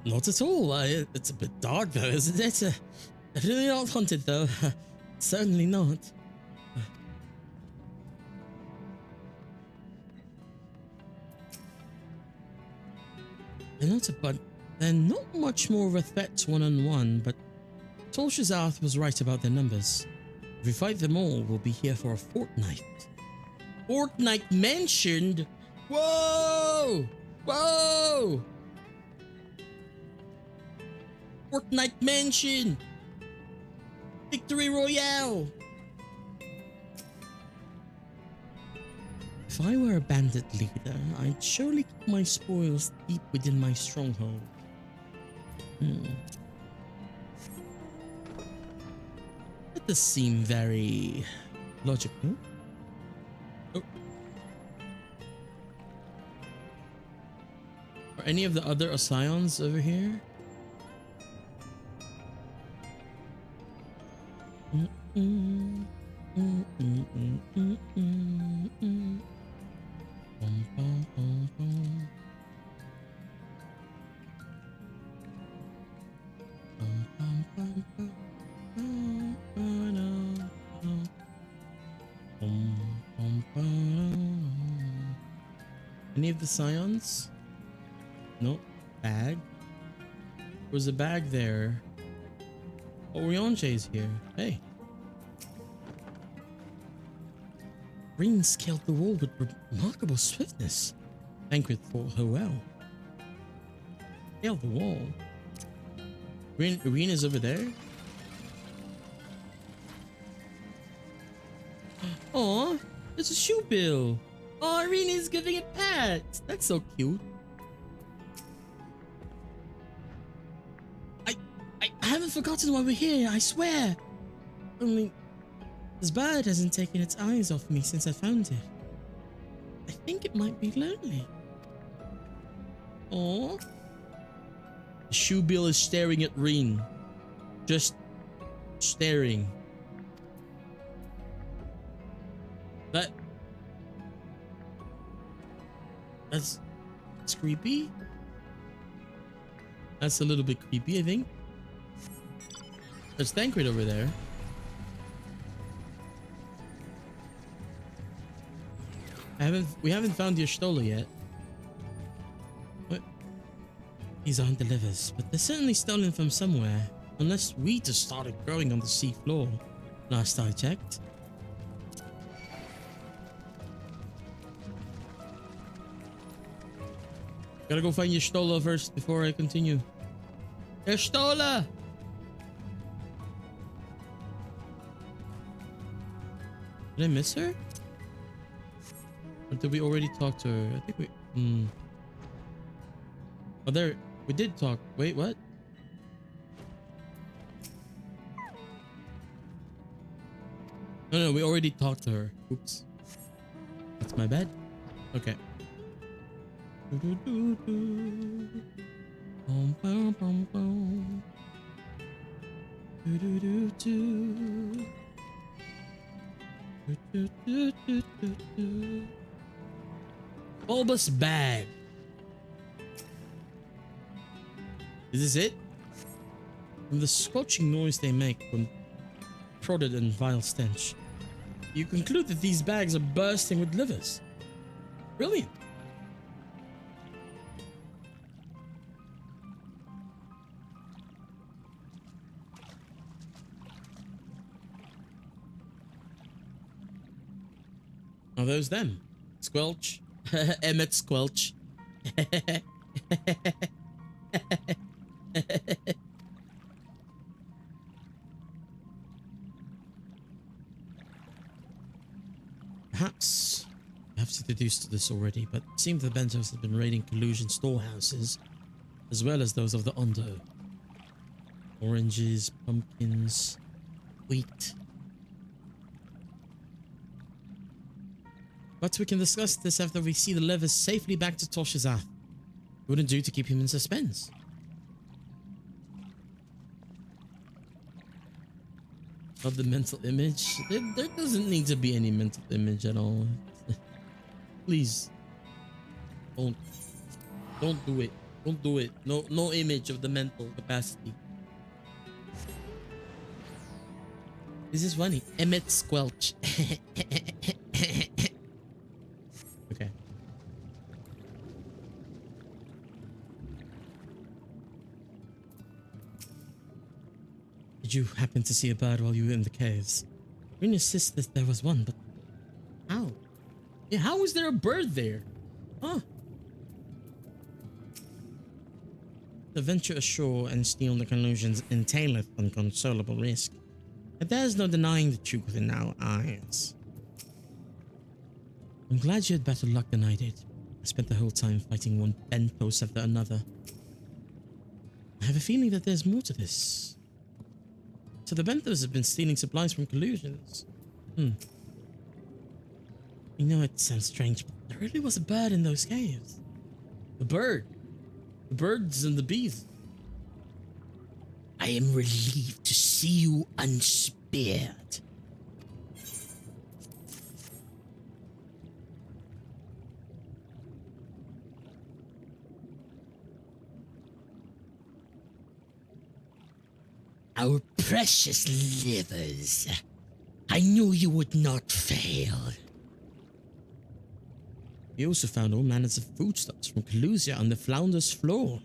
Not at all. It's a bit dark though, isn't it? Definitely not haunted though. Certainly not. They're not much more of a threat one-on-one, but Tolshazath was right about their numbers. If we fight them all, we'll be here for a fortnight. Fortnight mentioned? Whoa! Whoa! Fortnight mentioned! Victory Royale! If I were a bandit leader, I'd surely keep my spoils deep within my stronghold. That does seem very logical. Oh. Are any of the other Oscions over here? Any of the Scions? Nope. Bag? There's a bag there. Oh, Ryonche's here. Hey. Reen scaled the wall with remarkable swiftness. Tancred fought her well. Scaled the wall? Reen is over there? Aw, there's a shoe bill. Oh, Reen is giving it pat. That's so cute. I haven't forgotten why we're here, I swear. Only this bird hasn't taken its eyes off me since I found it. I think it might be lonely. Aww. The shoe bill is staring at Reen. Just staring. That's creepy. That's a little bit creepy, I think. There's Tancred over there. We haven't found the Y'shtola yet. What? These aren't the livers, but they're certainly stolen from somewhere. Unless we just started growing on the sea floor. Last I checked. Gotta go find Y'shtola first before I continue. Y'shtola! Did I miss her? Or did we already talk to her? I think we... Oh, there... We did talk. Wait, what? No, we already talked to her. Oops. That's my bad. Okay. bulbous bag. Is this it? From the squelching noise they make when prodded and vile stench, you conclude that these bags are bursting with livers. Brilliant. Are those them? Squelch? Emmett Squelch. Perhaps I have deduced this already, but it seems the Bentos have been raiding collusion storehouses, as well as those of the Ondo. Oranges, pumpkins, wheat. But we can discuss this after we see the levers safely back to Toshazath. It wouldn't do to keep him in suspense. Of the mental image? There doesn't need to be any mental image at all. Please. Don't do it. Don't do it. No image of the mental capacity. This is funny. Emmett Squelch. Okay. Did you happen to see a bird while you were in the caves? Rin insists that there was one, but how? Yeah, how is there a bird there? Huh? The venture ashore and steal the collusions entaileth unconsolable risk. But there is no denying the truth in our eyes. I'm glad you had better luck than I did. I spent the whole time fighting one Bentos after another. I have a feeling that there's more to this. So the Bentos have been stealing supplies from collusions. You know, it sounds strange, but there really was a bird in those caves. The bird? The birds and the bees? I am relieved to see you unspared. Our precious livers. I knew you would not fail. We also found all manners of foodstuffs from Collusia on the Flounder's floor.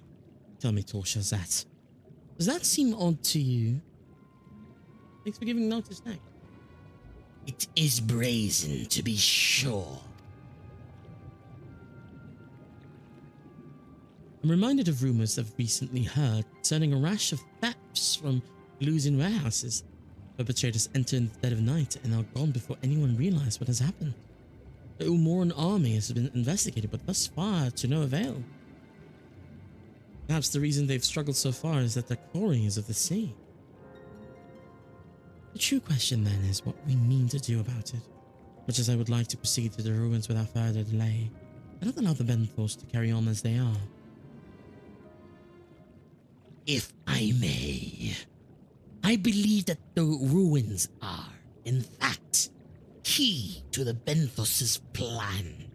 Tell me, Toshazath, does that seem odd to you? Thanks for giving notice, Nick. It is brazen, to be sure. I'm reminded of rumors I've recently heard concerning a rash of thefts from Collusion warehouses. Perpetrators enter in the dead of night and are gone before anyone realizes what has happened. The Umoran army has been investigated, but thus far to no avail. Perhaps the reason they've struggled so far is that their quarry is of the sea. The true question then is what we mean to do about it. Much as I would like to proceed to the ruins without further delay, I don't allow the Benthos to carry on as they are. If I may, I believe that the ruins are, in fact, key to the Benthos' plan.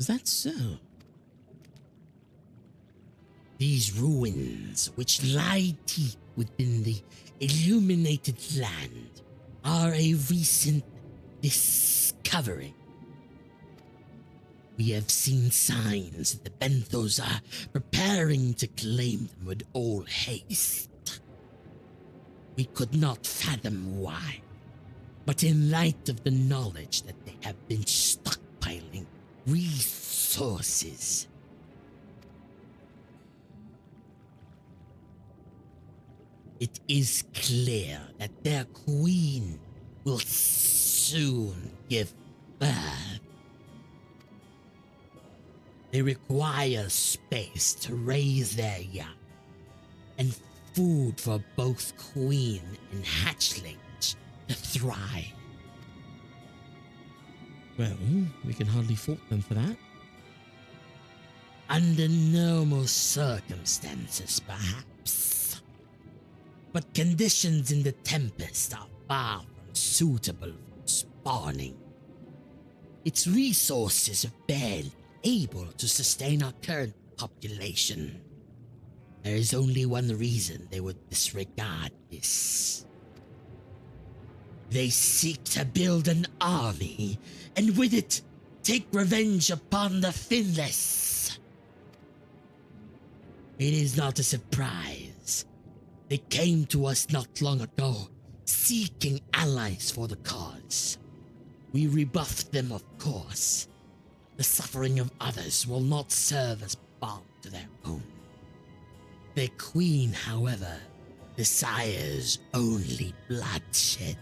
Is that so? These ruins, which lie deep within the illuminated land, are a recent discovery. We have seen signs that the Benthos are preparing to claim them with all haste. We could not fathom why, but in light of the knowledge that they have been stockpiling resources, it is clear that their queen will soon give birth. They require space to raise their young, and food for both queen and hatchlings to thrive. Well, we can hardly fault them for that. Under normal circumstances, perhaps. But conditions in the Tempest are far from suitable for spawning. its resources are barely able to sustain our current population. There is only one reason they would disregard this. They seek to build an army, and with it, take revenge upon the Finless. It is not a surprise. They came to us not long ago, seeking allies for the cause. We rebuffed them, of course. The suffering of others will not serve as balm to their own. Their queen, however, desires only bloodshed,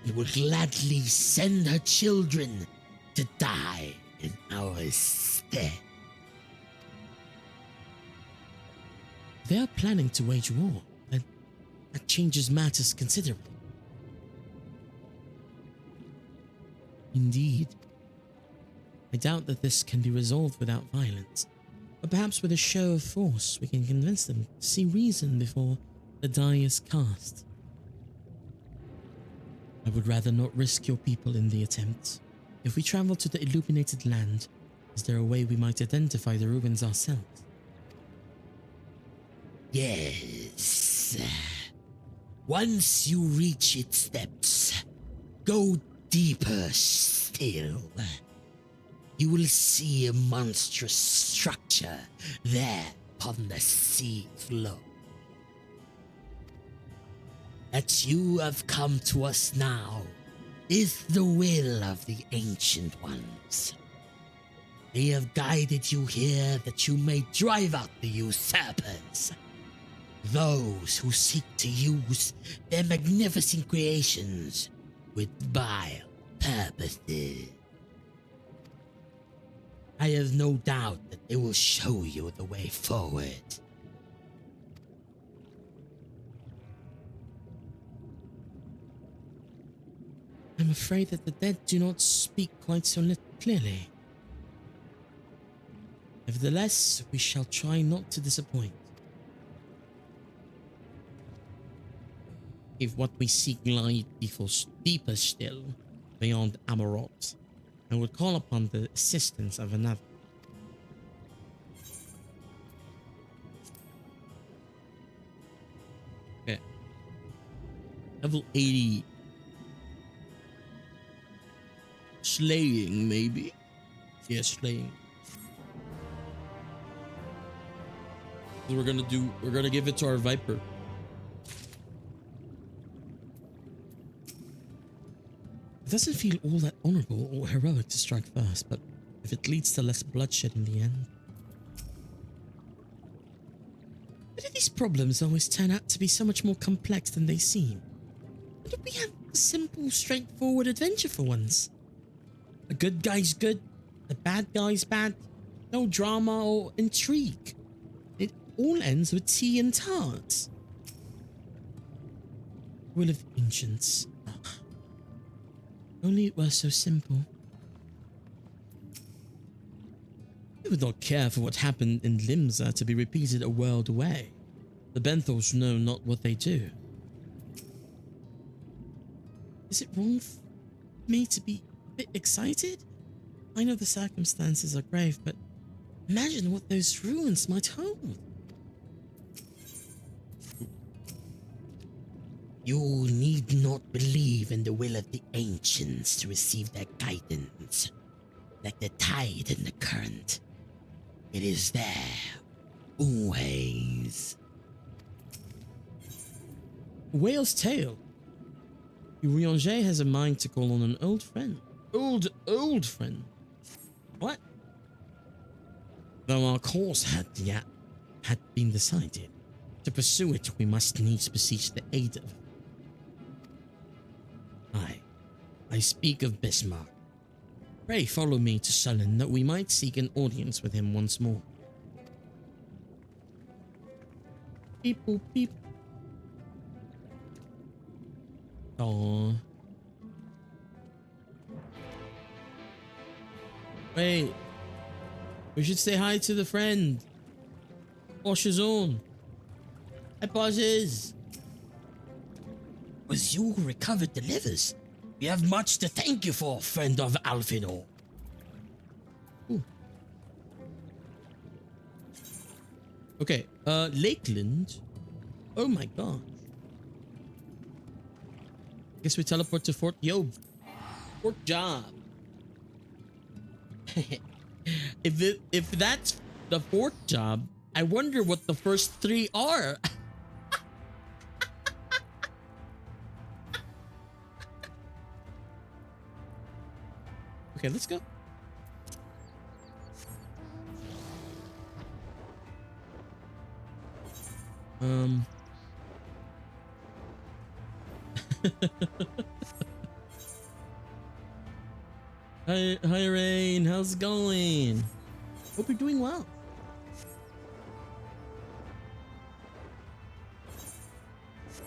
and will gladly send her children to die in our stead. They are planning to wage war, and that changes matters considerably. Indeed. I doubt that this can be resolved without violence, but perhaps with a show of force we can convince them to see reason before the die is cast. I would rather not risk your people in the attempt. If we travel to the illuminated land, is there a way we might identify the ruins ourselves? Yes. Once you reach its depths, go deeper still. You will see a monstrous structure there upon the sea floor. That you have come to us now is the will of the Ancient Ones. They have guided you here that you may drive out the usurpers, those who seek to use their magnificent creations with vile purposes. I have no doubt that they will show you the way forward. I'm afraid that the dead do not speak quite so clearly. Nevertheless, we shall try not to disappoint. If what we seek lie deeper still, beyond Amarot, I would call upon the assistance of another. Okay. Level 80. Slaying, maybe? Yeah, slaying. So we're gonna give it to our Viper. It doesn't feel all that honorable or heroic to strike first, but if it leads to less bloodshed in the end. Why do these problems always turn out to be so much more complex than they seem? Why don't we have a simple, straightforward adventure for once? The good guy's good, the bad guy's bad, no drama or intrigue. It all ends with tea and tarts. Will of Ancients. Only it were so simple. We would not care for what happened in Limsa to be repeated a world away. The Benthos know not what they do. Is it wrong for me to be a bit excited? I know the circumstances are grave, but imagine what those ruins might hold. You need not believe in the will of the ancients to receive their guidance. Like the tide and the current. It is there, always. Whale's tail. Urianger has a mind to call on an old friend. Old friend. What? Though our course had been decided. To pursue it, we must needs beseech the aid of... I speak of Bismarck. Pray follow me to Sullen that we might seek an audience with him once more. Beep boop beep. Aww. Wait. We should say hi to the friend. Posh's own. Hi, Poshes. Was you who recovered the livers? We have much to thank you for, friend of Alfinor. Ooh. Okay, Lakeland. Oh my god. Guess we teleport to Fort Yob. Fort Job. if that's the fourth job, I wonder what the first three are. Okay, let's go. Hi Rain, how's it going? Hope you're doing well.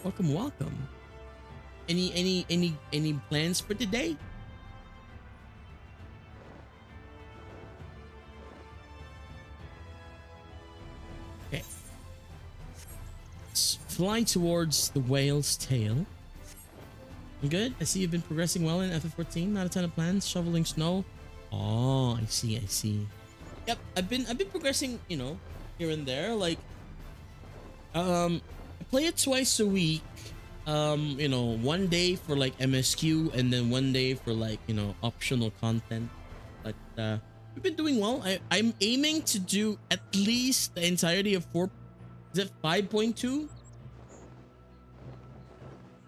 Welcome, welcome. Any plans for today? Okay. Let's fly towards the whale's tail. Good. I see you've been progressing well in FF14. Not a ton of plans. Shoveling snow. Oh, I see. I see. Yep. I've been progressing. You know, here and there. Like, I play it twice a week. You know, one day for like MSQ and then one day for like, you know, optional content. But we've been doing well. I'm aiming to do at least the entirety of 5.2?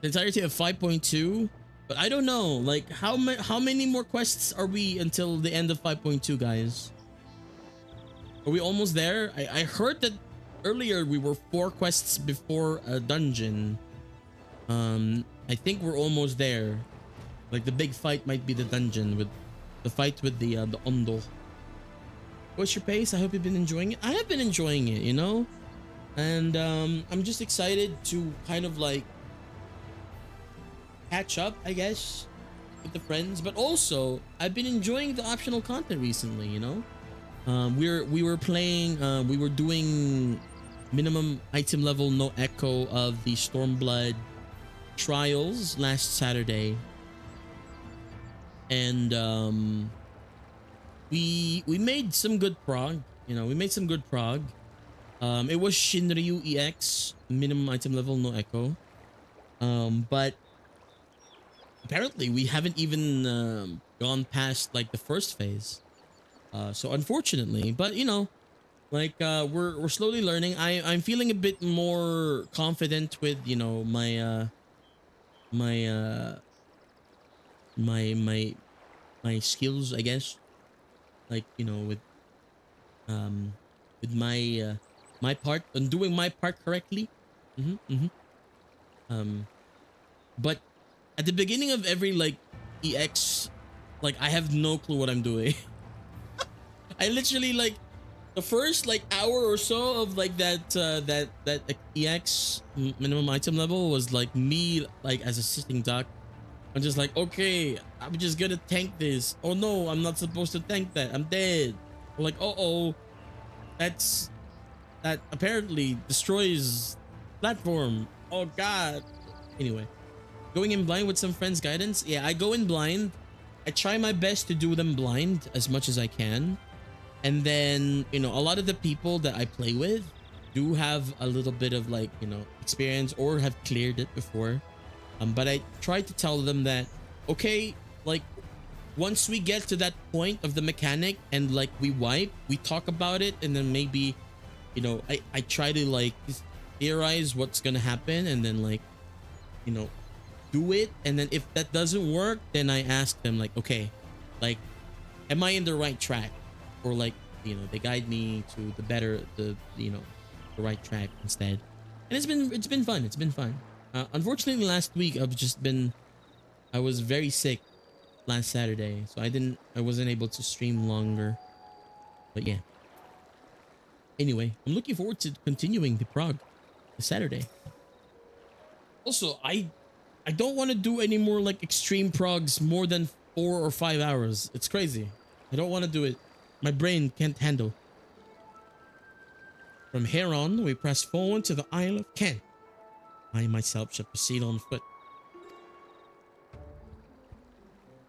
The entirety of 5.2, but I don't know, like how many more quests are we until the end of 5.2, guys? Are we almost there? I heard that earlier we were 4 quests before a dungeon. I think we're almost there. Like the big fight might be the dungeon with the fight with the Ondo. What's your pace? I hope you've been enjoying it. I have been enjoying it, you know, and I'm just excited to kind of like catch up, I guess, with the friends, but also I've been enjoying the optional content recently, you know. We were doing minimum item level no echo of the Stormblood trials last Saturday, and we made some good prog, you know. We made some good prog. It was Shinryu EX minimum item level no echo, but apparently we haven't even gone past like the first phase, so unfortunately, but you know, like we're slowly learning. I'm feeling a bit more confident with, you know, my my skills, I guess, like, you know, with my my part and doing my part correctly. But at the beginning of every like EX, like I have no clue what I'm doing. I literally, like, the first like hour or so of like that EX minimum item level was like me like as a sitting duck. I'm just like, okay, I'm just gonna tank this. Oh no, I'm not supposed to tank that. I'm dead. I'm like, oh, that apparently destroys platform. Oh god. Anyway. Going in blind with some friends' guidance. Yeah, I go in blind. I try my best to do them blind as much as I can. And then, you know, a lot of the people that I play with do have a little bit of like, you know, experience or have cleared it before. But I try to tell them that, okay, like once we get to that point of the mechanic and like we wipe, we talk about it, and then maybe, you know, I try to like theorize what's gonna happen, and then like, you know, do it. And then if that doesn't work, then I ask them like, okay, like, am I in the right track? Or like, you know, they guide me to the right track instead. And it's been fun. It's been fun. Unfortunately, last week I was very sick last Saturday, so I wasn't able to stream longer. But yeah. Anyway, I'm looking forward to continuing the prog this Saturday. Also, I don't want to do any more like extreme progs more than 4 or 5 hours. It's crazy. I don't want to do it. My brain can't handle. From here on, we press forward to the Isle of Kent. I myself shall proceed on foot.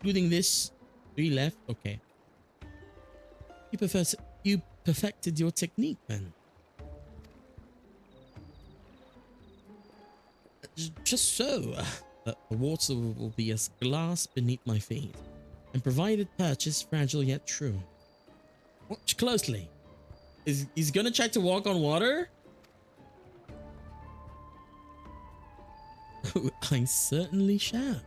including this. 3 left. Okay. You perfected your technique, then. Just so. The water will be as glass beneath my feet, and provided purchase fragile yet true. Watch closely. He's gonna try to walk on water? Oh, I certainly shall.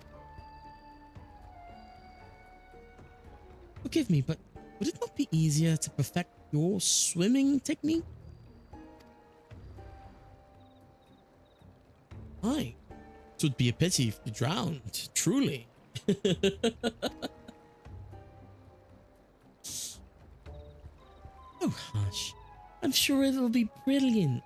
Forgive me, but would it not be easier to perfect your swimming technique? Aye. It would be a pity if you drowned, truly. Oh, hush. I'm sure it'll be brilliant.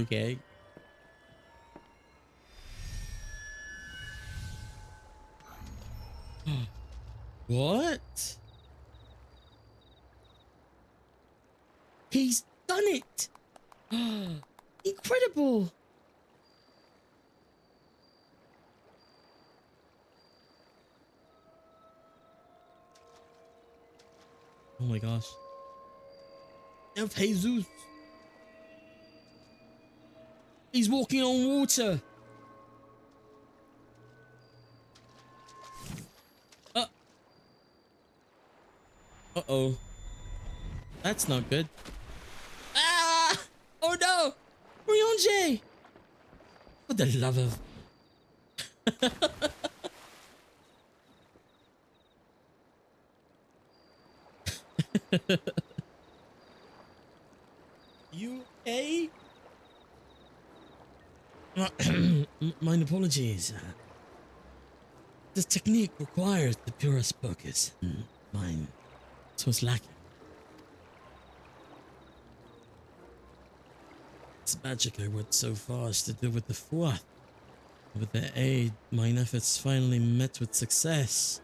Okay. What? He's done it! Incredible! Oh my gosh. Elf Jesus. He's walking on water. Uh-oh. That's not good. Ah! Oh no! Ryonje! For the love of... You okay? Mine apologies. This technique requires the purest focus. Mine was lacking. It's magic I went so far as to do with the fourth. With their aid, mine efforts finally met with success,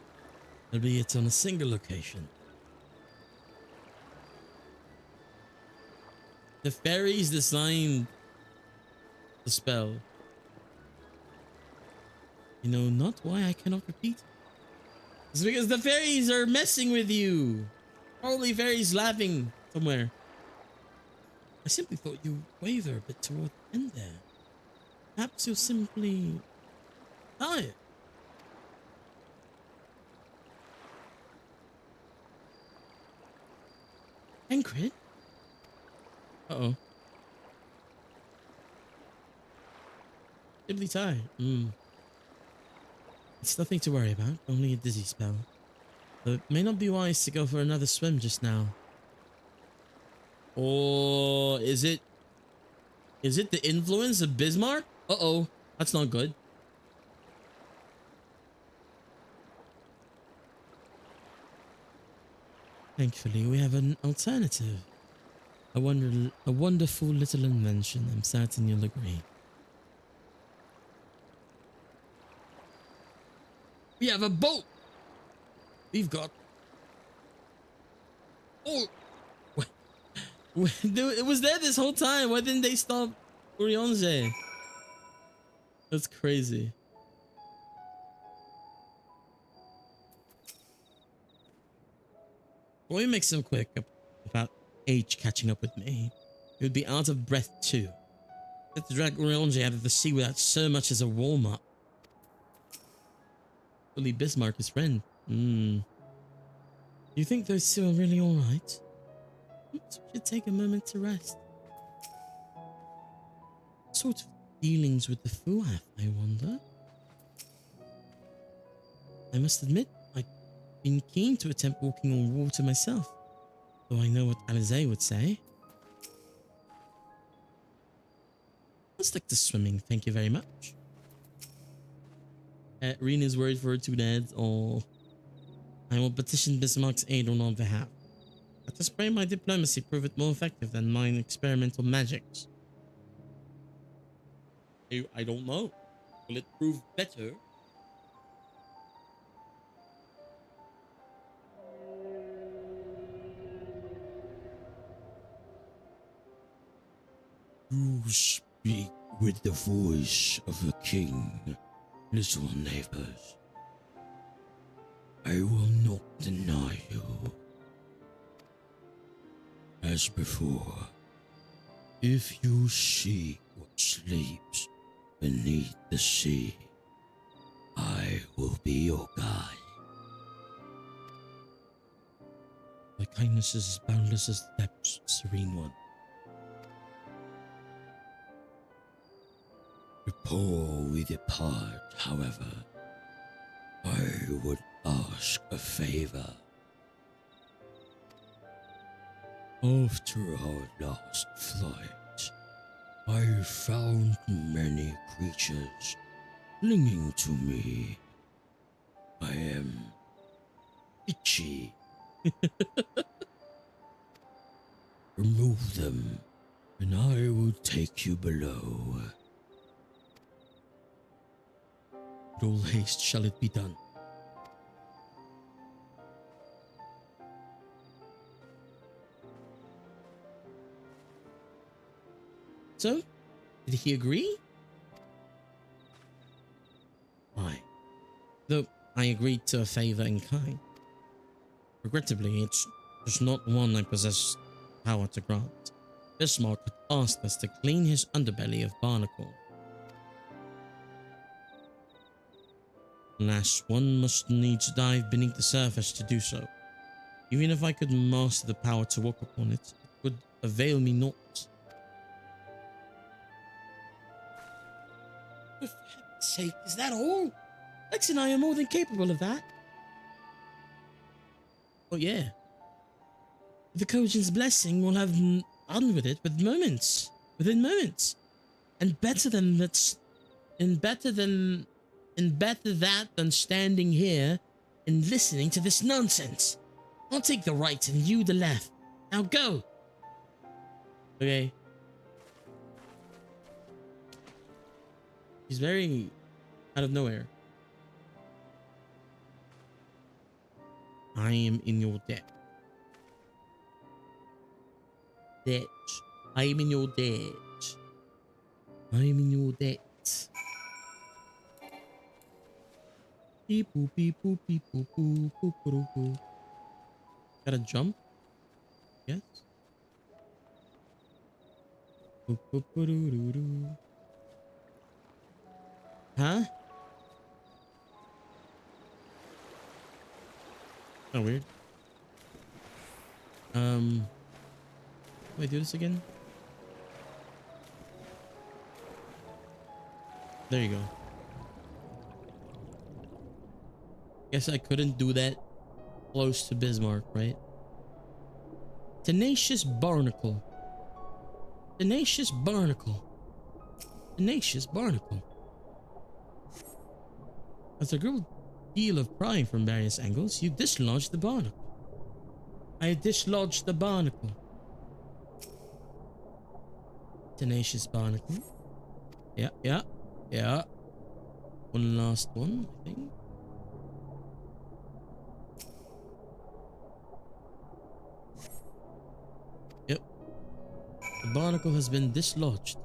albeit on a single location. The fairies designed the spell. You know not why I cannot repeat. It's because the fairies are messing with you. Probably fairies laughing somewhere. I simply thought you waver a bit toward the end there. Perhaps you're simply tired. Tancred? Uh-oh. Simply tired. It's nothing to worry about, only a dizzy spell. Though it may not be wise to go for another swim just now. Or is it the influence of Bismarck? Uh-oh, that's not good. Thankfully, we have an alternative. A wonderful little invention, I'm certain you'll agree. We have a boat! We've got... Oh! It was there this whole time. Why didn't they stop Ryonje? That's crazy. Let me make some quick about H catching up with me. He would be out of breath too. Let's drag Ryonje out of the sea without so much as a warm-up. Fully Bismarck, his friend. Do you think those two are really alright? Perhaps we should take a moment to rest. What sort of dealings with the Fuath, I wonder? I must admit, I've been keen to attempt walking on water myself, though I know what Alize would say. I'll stick to swimming, thank you very much. Rena's worried for her two dads. Oh, I will petition Bismarck's aid on our behalf. Let us pray my diplomacy prove it more effective than mine experimental magics. I don't know. Will it prove better? You speak with the voice of a king, little neighbors. I will not deny you. As before, if you seek what sleeps beneath the sea, I will be your guide. Thy kindness is as boundless as the depths, serene one. Before we depart, however, I would ask a favor. After our last flight, I found many creatures clinging to me. I am itchy. Remove them, and I will take you below. With all haste shall it be done. So, did he agree? Why? Though I agreed to a favor in kind. Regrettably, it's just not one I possess power to grant. Bismarck had asked us to clean his underbelly of barnacle. Alas, one must needs dive beneath the surface to do so. Even if I could master the power to walk upon it, it would avail me not. For heaven's sake, is that all? Lex and I are more than capable of that. Oh yeah. With the Kojin's blessing, we'll have done with it within moments. And better that than standing here and listening to this nonsense. I'll take the right and you the left. Now go. Okay. He's very out of nowhere. I am in your debt. I am in your debt. I am in your debt. Beep boop beep boop beep boop boop boop boop boop. Gotta jump? Yes. Boop boop boop doo doo doo. Huh? Oh, weird. Can I do this again? There you go. Guess I couldn't do that close to Bismarck, right? Tenacious barnacle. Tenacious barnacle. Tenacious barnacle. After a great deal of prying from various angles, you dislodged the barnacle. I dislodged the barnacle. Tenacious barnacle. Yeah. One last one, I think. Yep. The barnacle has been dislodged.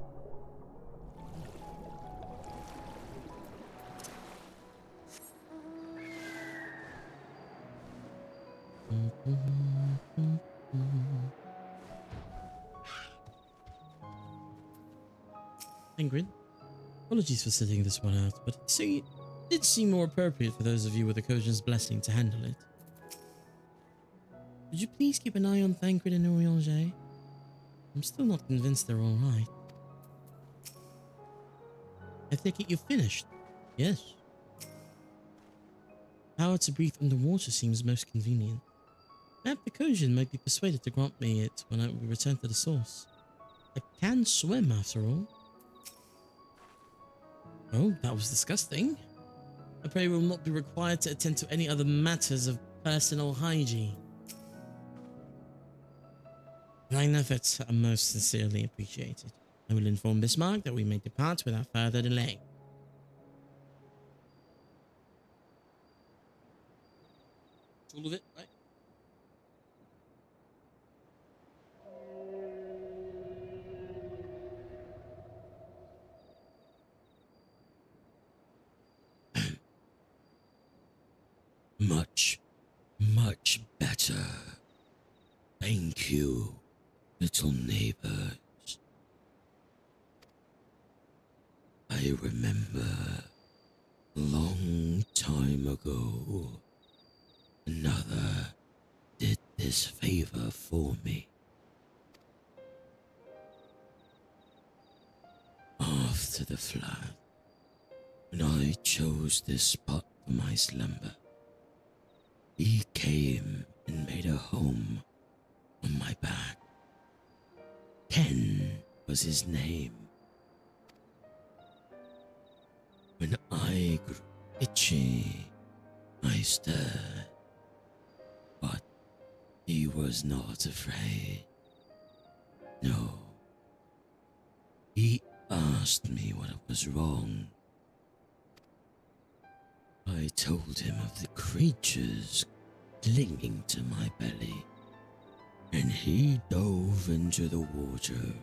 Ingrid, apologies for sitting this one out, but it did seem more appropriate for those of you with the Kojin's blessing to handle it. Would you please keep an eye on Thancred and Urianger? I'm still not convinced they're alright. I take it you've finished? Yes. Power to breathe underwater seems most convenient. Perhaps the Kojin might be persuaded to grant me it when we return to the source. I can swim after all. Oh, that was disgusting. I pray will not be required to attend to any other matters of personal hygiene. Thine efforts are most sincerely appreciated. I will inform Bismarck that we may depart without further delay. All of it, right? Much, much better. Thank you, little neighbors. I remember a long time ago, another did this favor for me. After the flood, when I chose this spot for my slumber, he came and made a home on my back. Ken was his name. When I grew itchy, I stirred, but he was not afraid. No. He asked me what was wrong. I told him of the creatures clinging to my belly, and he dove into the water.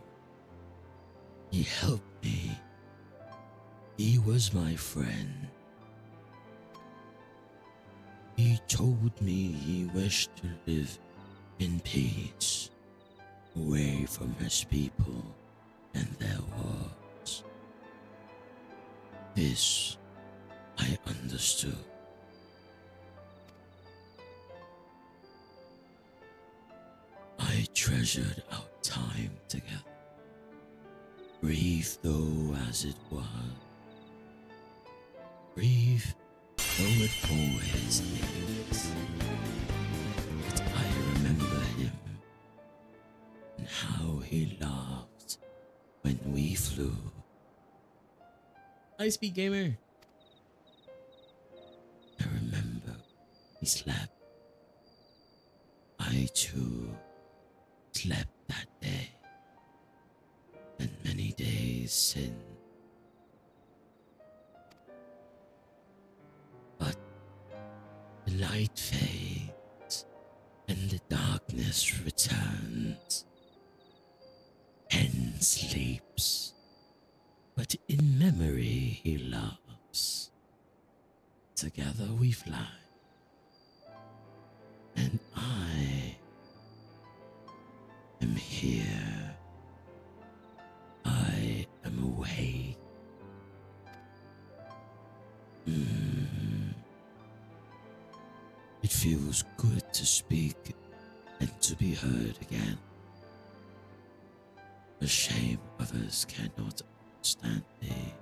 He helped me. He was my friend. He told me he wished to live in peace, away from his people and their wars. This I understood. I treasured our time together, brief though as it was. Brief though it always is. But I remember him and how he laughed when we flew. High speed gamer. I remember he slept. I too slept that day, and many days since. But the light fades and the darkness returns. Ken sleeps, but in memory he loves. Together we fly, and I am here. I am awake. It feels good to speak and to be heard again. A shame others cannot understand me.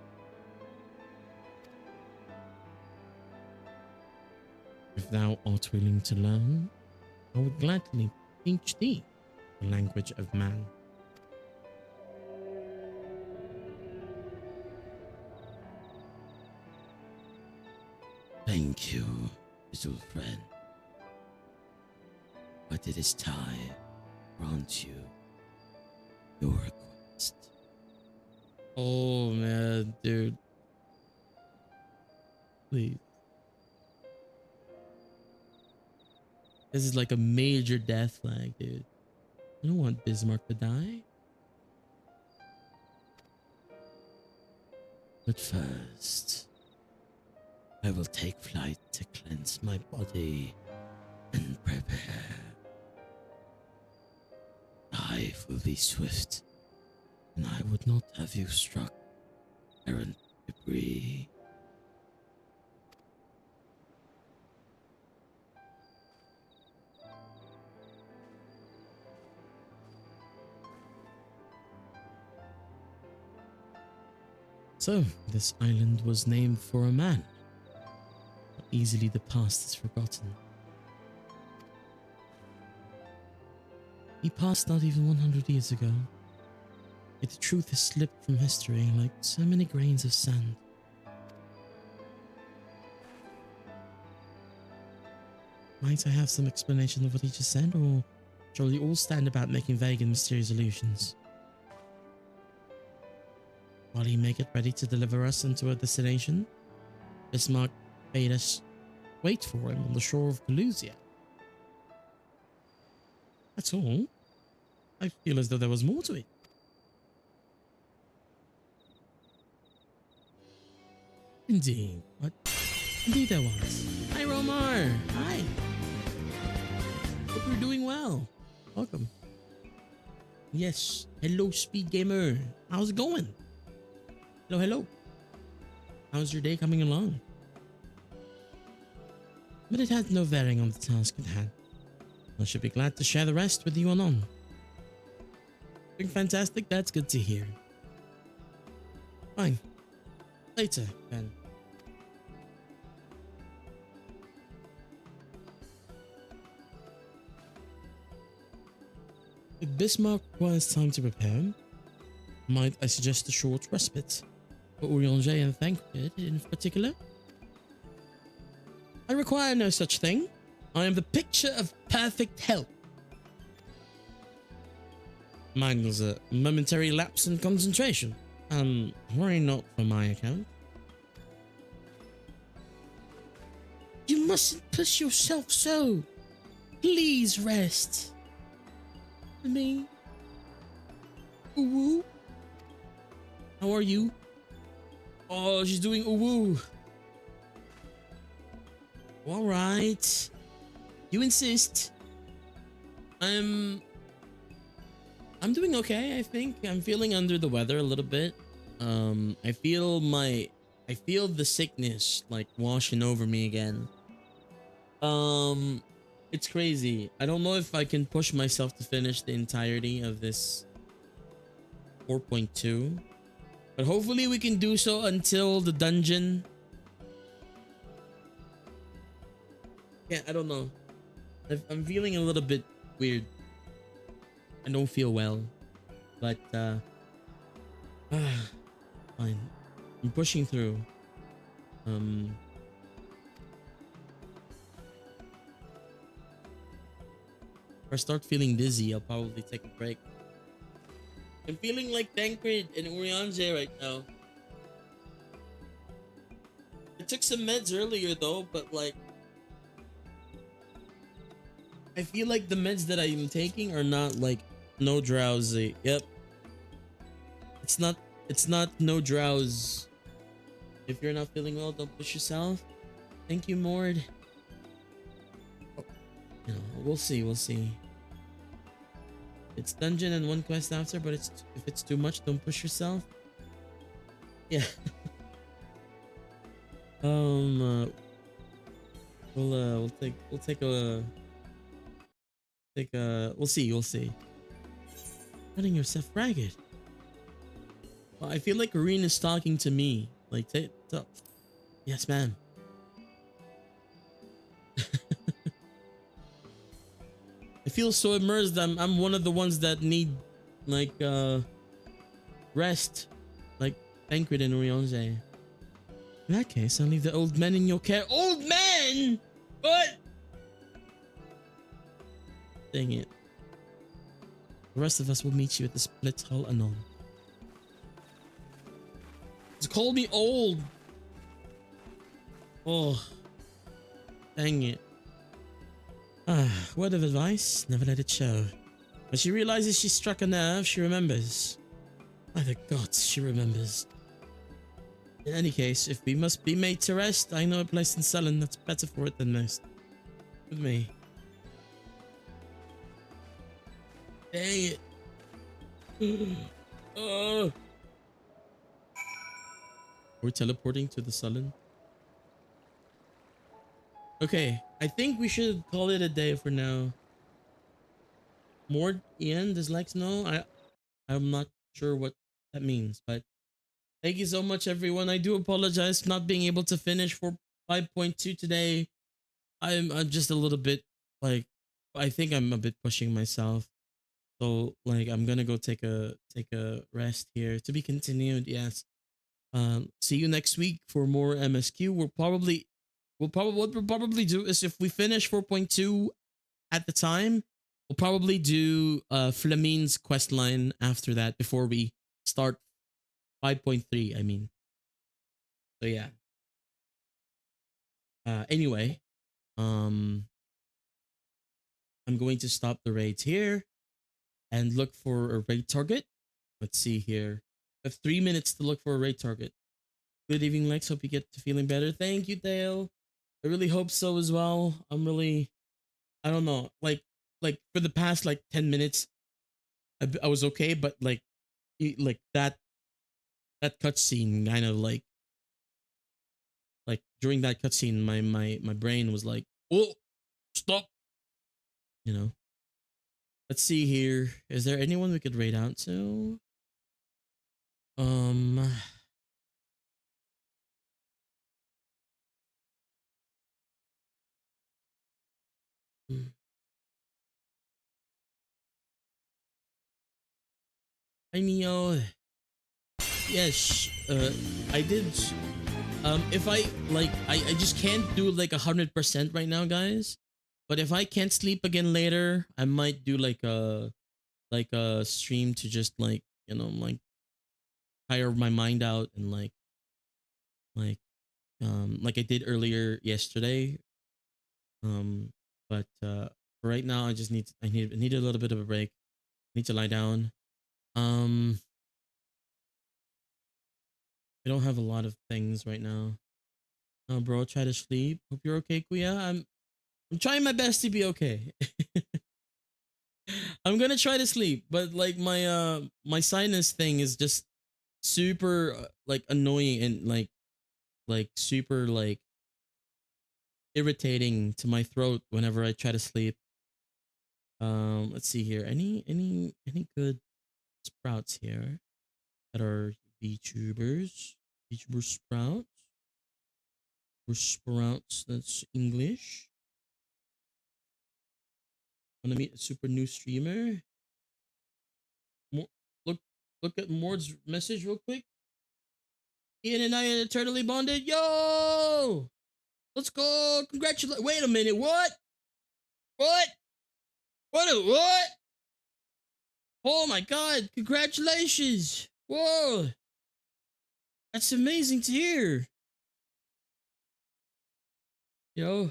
If thou art willing to learn, I would gladly teach thee the language of man. Thank you, little friend. But it is time to grant you your request. Oh man, dude. Please. This is like a major death flag, dude. I don't want Bismarck to die. But first, I will take flight to cleanse my body and prepare. Life will be swift, and I would not have you struck errant debris. So, this island was named for a man. How easily the past is forgotten. He passed not even 100 years ago. Yet the truth has slipped from history like so many grains of sand. Might I have some explanation of what he just said, or shall we all stand about making vague and mysterious allusions? While he may get ready to deliver us into a destination, Bismarck bade us wait for him on the shore of Pelusia. That's all. I feel as though there was more to it. Indeed, but indeed there was. Hi, Romar. Hi. Hope you're doing well. Welcome. Yes. Hello, Speed Gamer. How's it going? Hello, hello. How's your day coming along? But it had no bearing on the task at hand. I should be glad to share the rest with you anon. Doing fantastic. That's good to hear. Fine. Later, then. If Bismarck requires time to prepare, might I suggest a short respite for Urianger and Thancred in particular? I require no such thing. I am the picture of perfect health. Mine was a momentary lapse in concentration. Worry not for my account. You mustn't push yourself so. Please rest. Me. Ooh. How are you? Oh, she's doing ooh. All right. You insist. I'm doing okay, I think. I'm feeling under the weather a little bit. I feel the sickness like washing over me again. It's crazy. I don't know if I can push myself to finish the entirety of this 4.2, but hopefully we can do so until the dungeon. Yeah, I don't know. I'm feeling a little bit weird. I don't feel well, but fine. I'm pushing through. If I start feeling dizzy, I'll probably take a break. I'm feeling like Tancred and Urianger right now. I took some meds earlier though, but like I feel like the meds that I'm taking are not like no drowsy. Yep. It's not no drowse. If you're not feeling well, don't push yourself. Thank you, Mord. You know, we'll see. It's dungeon and one quest after, but if it's too much, don't push yourself. Yeah. We'll see. Running yourself ragged. Well, I feel like Irene is talking to me. Like, yes, ma'am. I feel so immersed. I'm one of the ones that need like rest, like Tancred and Urianger. In that case, I'll leave the old men in your care. Old men! What? Dang it. The rest of us will meet you at the split hall anon. Just call me old. Oh, dang it. Word of advice, never let it show. When she realizes she struck a nerve, she remembers. By the gods, she remembers. In any case, if we must be made to rest, I know a place in Sullen that's better for it than most. With me. Dang it. Oh. We're teleporting to the Sullen. Okay, I think we should call it a day for now. More Ian, does Lex know? I'm not sure what that means, but thank you so much, everyone. I do apologize for not being able to finish for 5.2 today. I'm just a little bit like, I think I'm a bit pushing myself. So like I'm gonna go take a rest here. To be continued, yes. See you next week for more MSQ. What we'll probably do is if we finish 4.2 at the time, we'll probably do Flamine's quest line after that before we start 5.3, I mean. So yeah. Anyway, I'm going to stop the raids here and look for a raid target. Let's see here. I have 3 minutes to look for a raid target. Good evening, Lex. Hope you get to feeling better. Thank you, Dale. really hope so as well. I don't know. Like for the past like 10 minutes, I was okay, but like that cutscene kind of like during that cutscene, my brain was like, oh, stop. You know. Let's see here. Is there anyone we could raid out to? Hi Neo. Yes, I did. If I like, I just can't do like 100% right now, guys. But if I can't sleep again later, I might do like a stream to just like, you know, like tire my mind out and like I did earlier yesterday. But for right now, I need a little bit of a break. I need to lie down. I don't have a lot of things right now. Oh, bro, try to sleep. Hope you're okay, Kuya. I'm trying my best to be okay. I'm gonna try to sleep, but like my sinus thing is just super like annoying and like super like irritating to my throat whenever I try to sleep. Let's see here. Any good sprouts here that are VTubers? VTuber sprouts. Or sprouts, that's English. Wanna meet a super new streamer? Look at Mord's message real quick. Ian and I are eternally bonded. Yo! Let's go! Congratulations! Wait a minute, what? What? What? Oh my god, congratulations! Whoa! That's amazing to hear. Yo.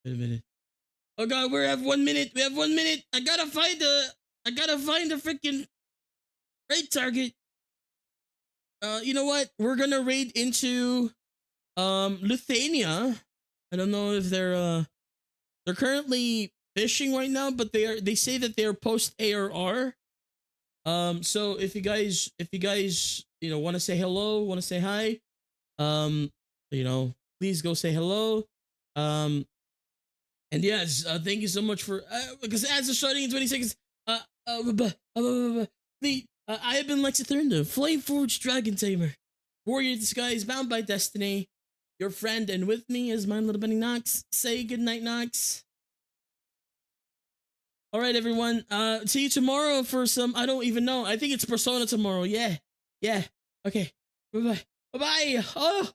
Wait a minute. Oh god, we have 1 minute. We have 1 minute. I gotta find the freaking raid target. You know what? We're gonna raid into Lithuania. I don't know if they're currently fishing right now, but they say that they're post ARR. So if you guys you know want to say hello, want to say hi, you know, please go say hello. And yes, thank you so much for because ads are starting in 20 seconds. I have been Lexithurn, Flameforged Dragon Tamer, warrior disguise, bound by destiny, your friend, and with me is my little buddy Nox. Say goodnight, Nox. All right, everyone. See you tomorrow for some. I don't even know. I think it's Persona tomorrow. Yeah. Okay. Bye bye. Oh.